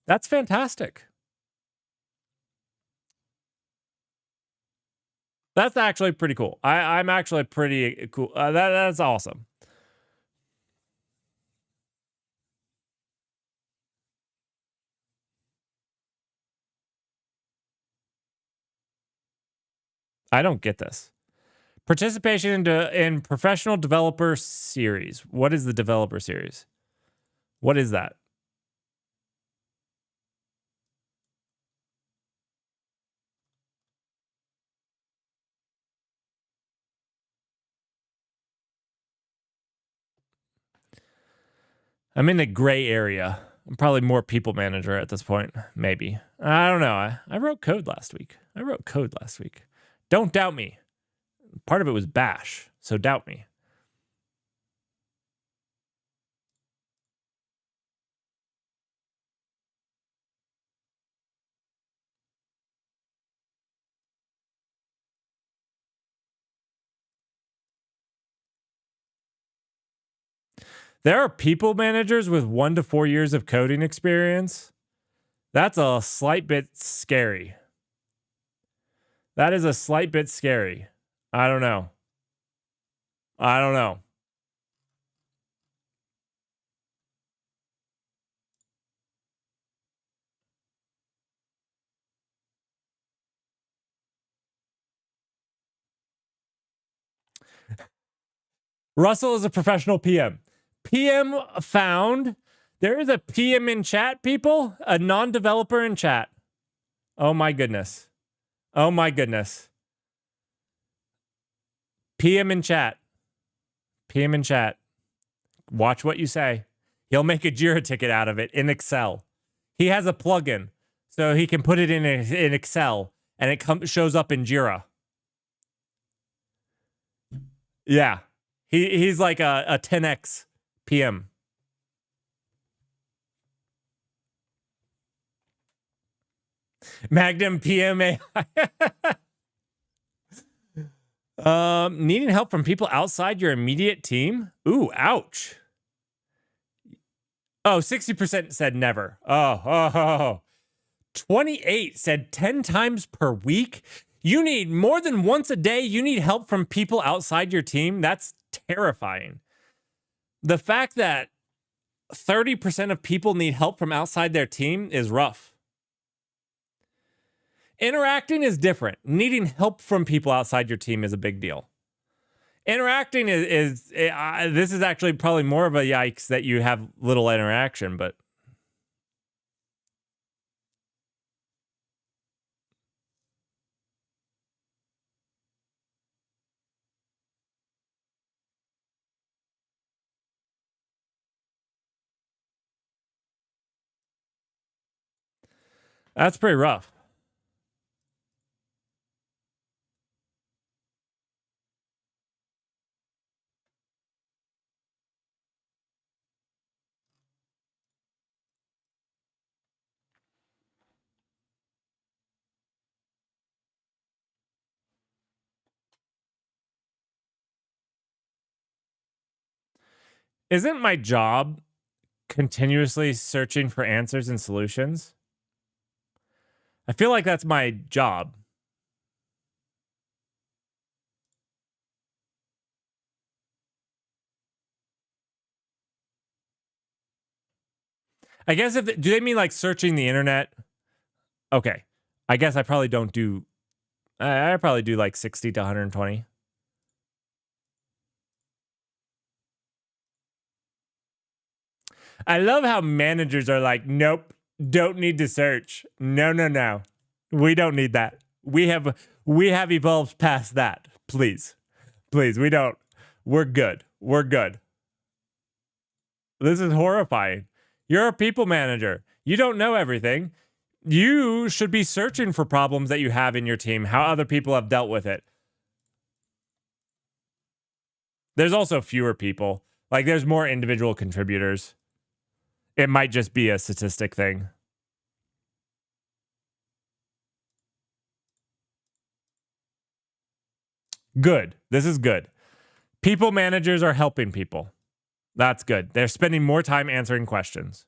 Speaker 3: That's fantastic. That's actually pretty cool. I'm actually pretty cool. That's awesome. I don't get this. Participation in professional developer series. What is the developer series? What is that? I'm in the gray area. I'm probably more people manager at this point. Maybe. I don't know. I wrote code last week. Don't doubt me. Part of it was bash, so doubt me. There are people managers with 1 to 4 years of coding experience. That's a slight bit scary. That is a slight bit scary. I don't know. Russell is a professional PM. PM found. There is a PM in chat, people. A non-developer in chat. Oh my goodness. PM in chat. Watch what you say. He'll make a Jira ticket out of it in Excel. He has a plugin, so he can put it in Excel, and it shows up in Jira. Yeah. He's like a 10x PM. Magnum PMA. Needing help from people outside your immediate team? Ooh, ouch. Oh, 60% said never. Oh. 28 said 10 times per week. You need more than once a day. You need help from people outside your team. That's terrifying. The fact that 30% of people need help from outside their team is rough. Interacting is different. Needing help from people outside your team is a big deal. Interacting this is actually probably more of a yikes that you have little interaction, but that's pretty rough. Isn't my job continuously searching for answers and solutions? I feel like that's my job. I guess do they mean like searching the internet? Okay. I guess I probably don't do, I probably do like 60 to 120. I love how managers are like, nope, don't need to search. No. We don't need that. We have evolved past that. Please, we don't. We're good. This is horrifying. You're a people manager. You don't know everything. You should be searching for problems that you have in your team, how other people have dealt with it. There's also fewer people. Like, there's more individual contributors. It might just be a statistic thing. Good. This is good. People managers are helping people. That's good. They're spending more time answering questions.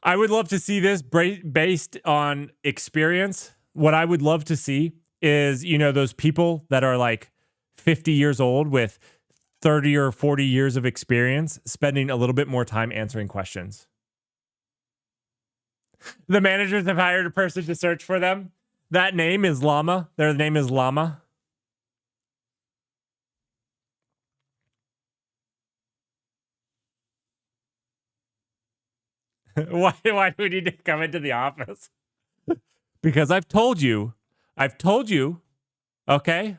Speaker 3: I would love to see this based on experience. What I would love to see is, you know, those people that are like 50 years old with 30 or 40 years of experience spending a little bit more time answering questions. The managers have hired a person to search for them. That name is Llama. Their name is Llama. Why do we need to come into the office? Because I've told you, okay?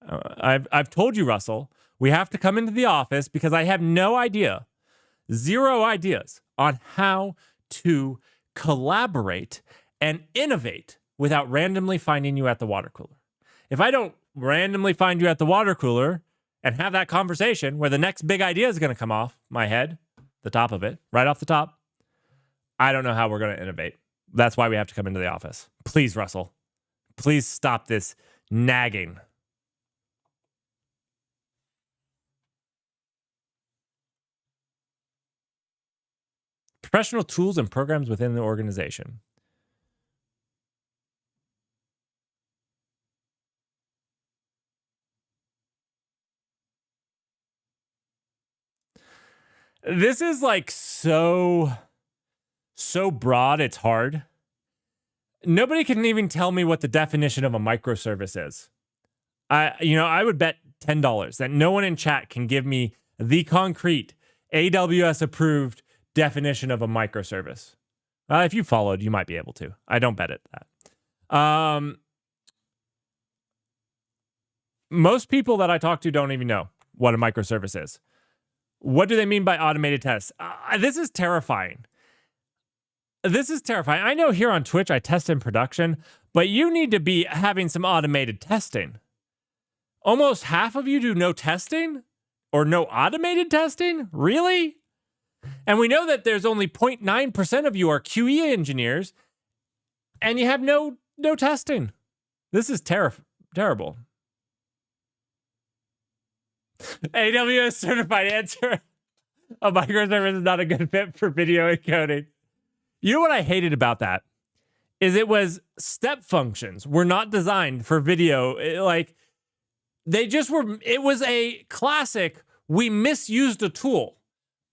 Speaker 3: I've told you, Russell, we have to come into the office because I have no idea, zero ideas on how to collaborate and innovate without randomly finding you at the water cooler. If I don't randomly find you at the water cooler and have that conversation where the next big idea is going to come off my head, the top of it, right off the top, I don't know how we're going to innovate. That's why we have to come into the office. Please, Russell, please stop this nagging. Professional tools and programs within the organization. This is like so broad, it's hard. Nobody can even tell me what the definition of a microservice is. I would bet $10 that no one in chat can give me the concrete AWS approved definition of a microservice. If you followed, you might be able to. I don't bet it that. Most people that I talk to don't even know what a microservice is. What do they mean by automated tests? This is terrifying. This is terrifying. I know here on Twitch I test in production, but you need to be having some automated testing. Almost half of you do no testing or no automated testing? Really? And we know that there's only 0.9% of you are QE engineers, and you have no testing. This is terrible. AWS certified answer. A microservice is not a good fit for video encoding. You know what I hated about that? Is it was step functions were not designed for video. They just were, it was a classic, we misused a tool,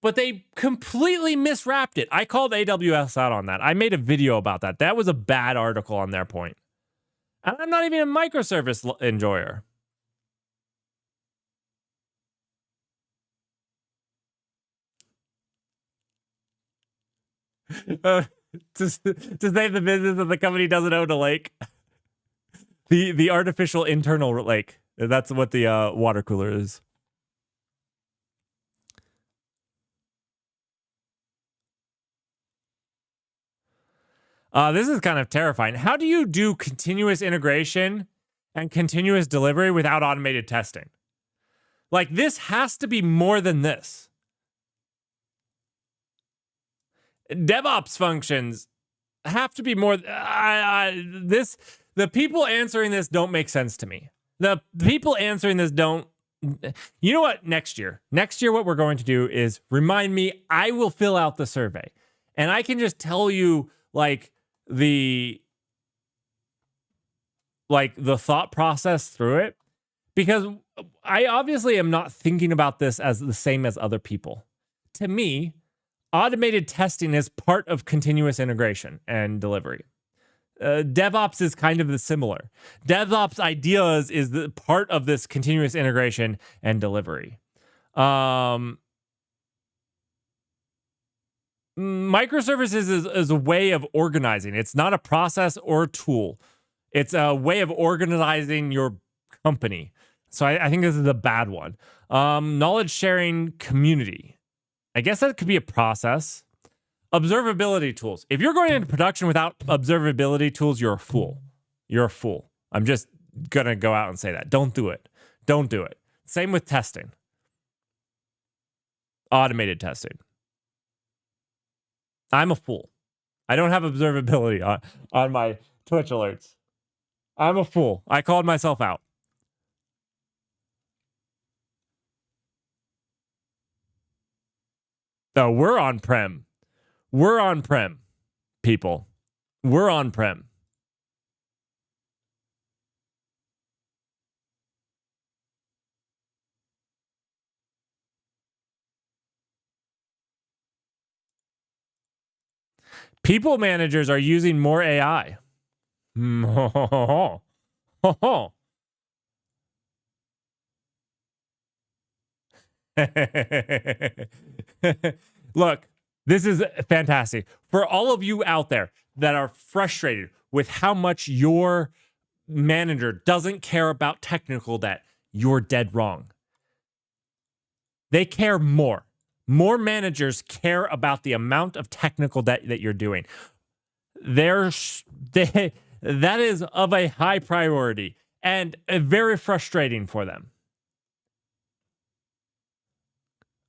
Speaker 3: but they completely miswrapped it. I called AWS out on that. I made a video about that. That was a bad article on their point. And I'm not even a microservice enjoyer. To save the business of the company doesn't own a lake. The artificial internal lake. That's what the water cooler is. This is kind of terrifying. How do you do continuous integration and continuous delivery without automated testing? Like, this has to be more than this. DevOps functions have to be more. The people answering this don't make sense to me. The people answering this don't. You know what? Next year, what we're going to do is remind me. I will fill out the survey, and I can just tell you the thought process through it, because I obviously am not thinking about this as the same as other people. To me, automated testing is part of continuous integration and delivery. DevOps is kind of the similar. DevOps ideas is the part of this continuous integration and delivery. Microservices is a way of organizing. It's not a process or a tool. It's a way of organizing your company. So I think this is a bad one. Knowledge sharing community. I guess that could be a process. Observability tools. If you're going into production without observability tools, you're a fool. You're a fool. I'm just going to go out and say that. Don't do it. Don't do it. Same with testing. Automated testing. I'm a fool. I don't have observability on my Twitch alerts. I'm a fool. I called myself out. No, we're on-prem. We're on-prem, people. We're on-prem. People managers are using more AI. Look, this is fantastic. For all of you out there that are frustrated with how much your manager doesn't care about technical debt, you're dead wrong. They care more. More managers care about the amount of technical debt that you're doing. That is of a high priority and very frustrating for them.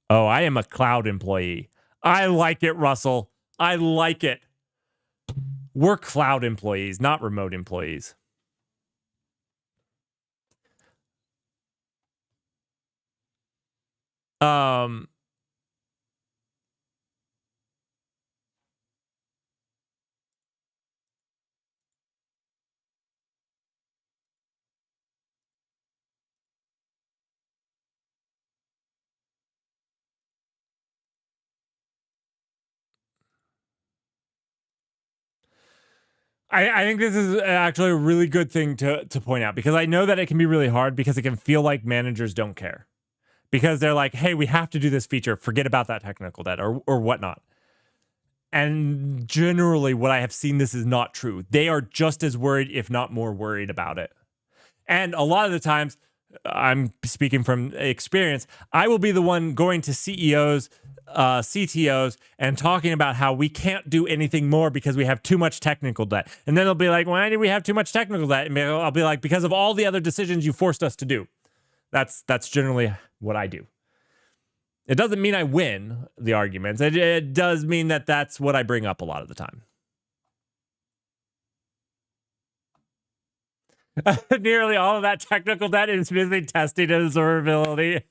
Speaker 3: Oh, I am a cloud employee. I like it, Russell. I like it. We're cloud employees, not remote employees. I think this is actually a really good thing to point out, because I know that it can be really hard, because it can feel like managers don't care, because they're like, hey, we have to do this feature, forget about that technical debt or whatnot. And generally what I have seen, this is not true. They are just as worried, if not more worried about it. And a lot of the times, I'm speaking from experience, I will be the one going to CEOs, CTOs, and talking about how we can't do anything more because we have too much technical debt. And then they'll be like, why did we have too much technical debt? And I'll be like, because of all the other decisions you forced us to do. That's generally what I do. It doesn't mean I win the arguments. It does mean that that's what I bring up a lot of the time. Nearly all of that technical debt is missing testing and observability.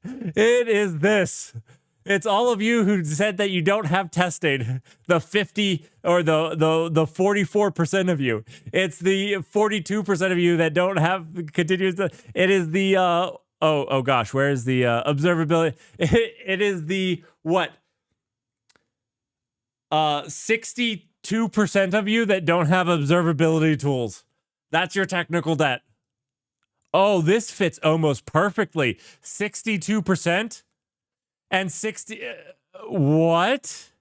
Speaker 3: It is this. It's all of you who said that you don't have testing. The 50 or the 44% of you. It's the 42% of you that don't have continuous. It is the oh gosh, where is the observability? It is the what? 62% of you that don't have observability tools. That's your technical debt. Oh, this fits almost perfectly. 62% and 60. What?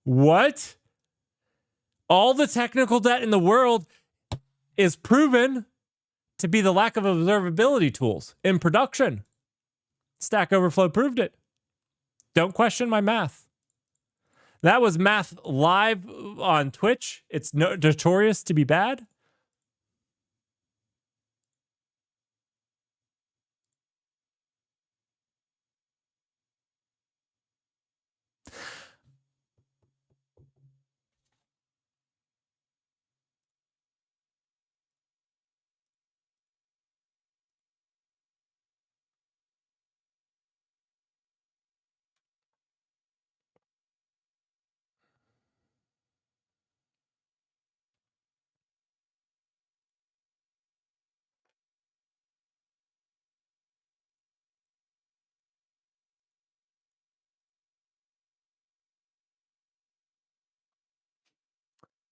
Speaker 3: What? All the technical debt in the world is proven to be the lack of observability tools in production. Stack Overflow proved it. Don't question my math. That was math live on Twitch. It's notorious to be bad.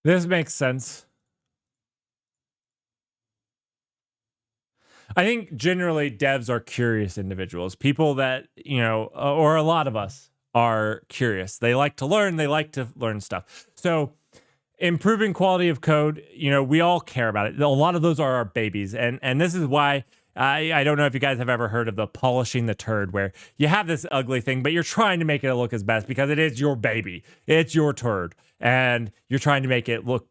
Speaker 3: This makes sense. I think generally devs are curious individuals. People that, or a lot of us are curious. They like to learn. They like to learn stuff. So improving quality of code, we all care about it. A lot of those are our babies. And this is why I don't know if you guys have ever heard of the polishing the turd, where you have this ugly thing, but you're trying to make it look as best because it is your baby. It's your turd. And you're trying to make it look,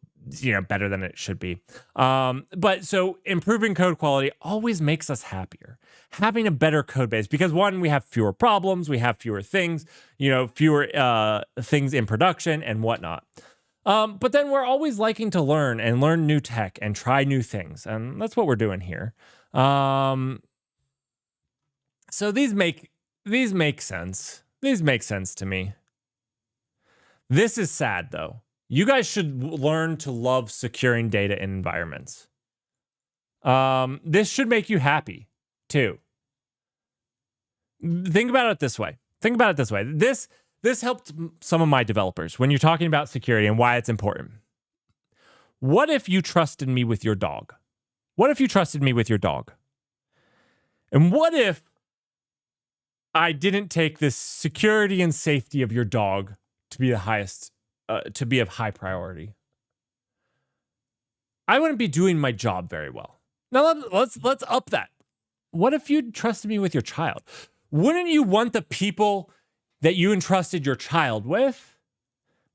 Speaker 3: better than it should be. But so improving code quality always makes us happier. Having a better code base, because one, we have fewer problems, we have fewer things, fewer things in production and whatnot. But then we're always liking to learn new tech and try new things. And that's what we're doing here. So these make sense. These make sense to me. This is sad though. You guys should learn to love securing data in environments. This should make you happy too. Think about it this way. This helped some of my developers when you're talking about security and why it's important. What if you trusted me with your dog? And what if I didn't take this security and safety of your dog to be the highest, to be of high priority? I wouldn't be doing my job very well. Now let's up that. What if you trusted me with your child? Wouldn't you want the people that you entrusted your child with,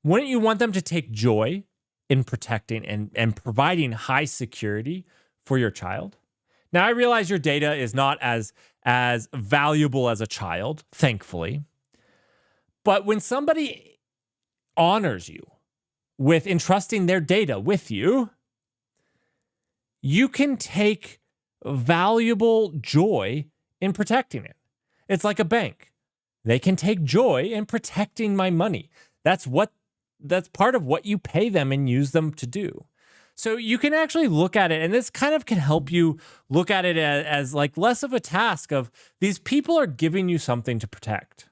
Speaker 3: wouldn't you want them to take joy in protecting and providing high security for your child? Now, I realize your data is not as valuable as a child, thankfully. But when somebody honors you with entrusting their data with you, you can take valuable joy in protecting it. It's like a bank. They can take joy in protecting my money. That's part of what you pay them and use them to do. So you can actually look at it, and this kind of can help you look at it as like less of a task of these people are giving you something to protect.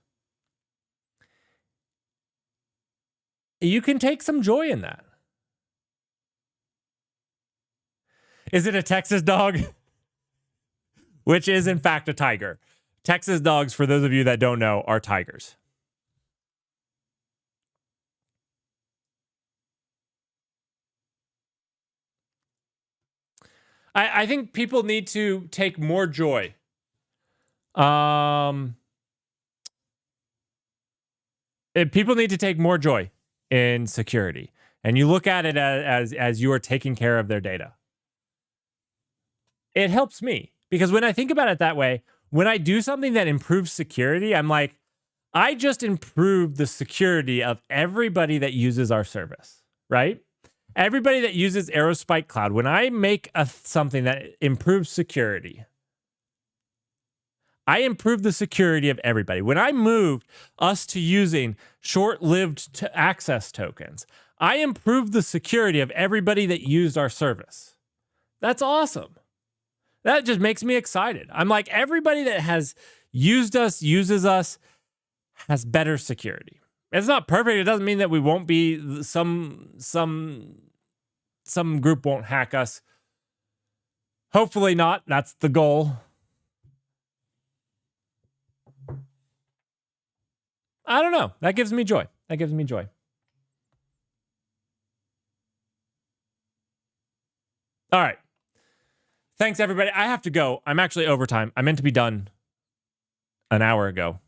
Speaker 3: You can take some joy in that. Is it a Texas dog? Which is in fact a tiger. Texas dogs, for those of you that don't know, are tigers. I think people need to take more joy. People need to take more joy in security. And you look at it as you are taking care of their data. It helps me. Because when I think about it that way, when I do something that improves security, I'm like, I just improved the security of everybody that uses our service, right? Everybody that uses Aerospike Cloud, when I make something that improves security, I improved the security of everybody. When I moved us to using short-lived access tokens, I improved the security of everybody that used our service. That's awesome. That just makes me excited. I'm like, everybody that has used us, uses us, has better security. It's not perfect. It doesn't mean that we won't be some group won't hack us. Hopefully not. That's the goal. I don't know. That gives me joy. All right. Thanks, everybody. I have to go. I'm actually overtime. I meant to be done an hour ago.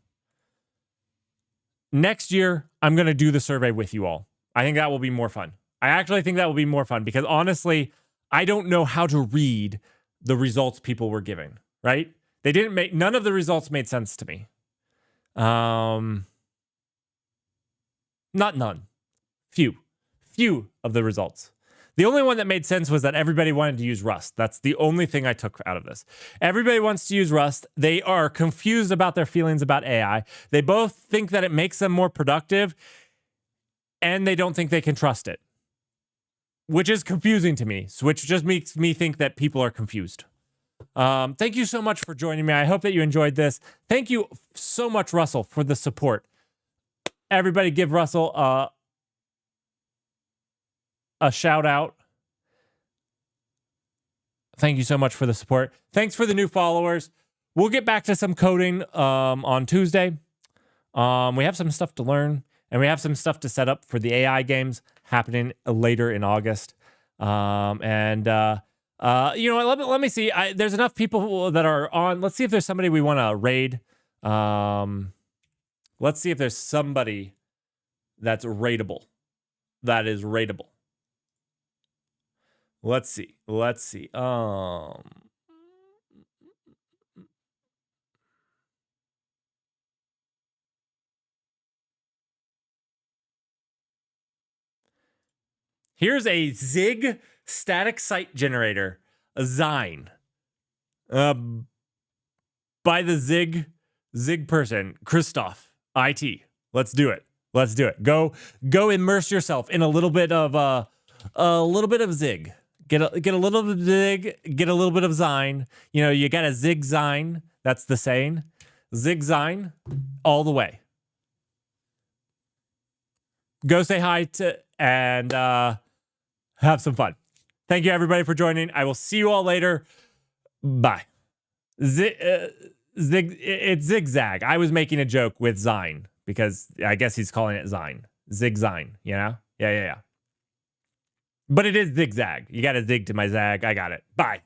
Speaker 3: Next year, I'm going to do the survey with you all. I think that will be more fun. I actually think that will be more fun because honestly, I don't know how to read the results people were giving, right? None of the results made sense to me. Not none. Few of the results. The only one that made sense was that everybody wanted to use Rust. That's the only thing I took out of this. Everybody wants to use Rust. They are confused about their feelings about AI. They both think that it makes them more productive, and they don't think they can trust it, which is confusing to me, which just makes me think that people are confused. Thank you so much for joining me. I hope that you enjoyed this. Thank you so much, Russell, for the support. Everybody give Russell a shout out. Thank you so much for the support. Thanks for the new followers. We'll get back to some coding on Tuesday. We have some stuff to learn, and we have some stuff to set up for the AI games happening later in August. You know what? Let me see. There's enough people that are on. Let's see if there's somebody we want to raid. Let's see if there's somebody that's raidable. That is raidable. Let's see. Here's a Zig static site generator, a Zine. By the Zig person, Christoph, IT. Let's do it. Go immerse yourself in a little bit of Zig. Get a little bit of Zig, get a little bit of Zine. You know, you got a Zig Zine. That's the saying. Zig Zine all the way. Go say hi to and have some fun. Thank you, everybody, for joining. I will see you all later. Bye. It's zigzag. I was making a joke with Zine because I guess he's calling it Zine. Zig Zine, you know? Yeah. But it is zigzag. You got to zig to my zag. I got it. Bye.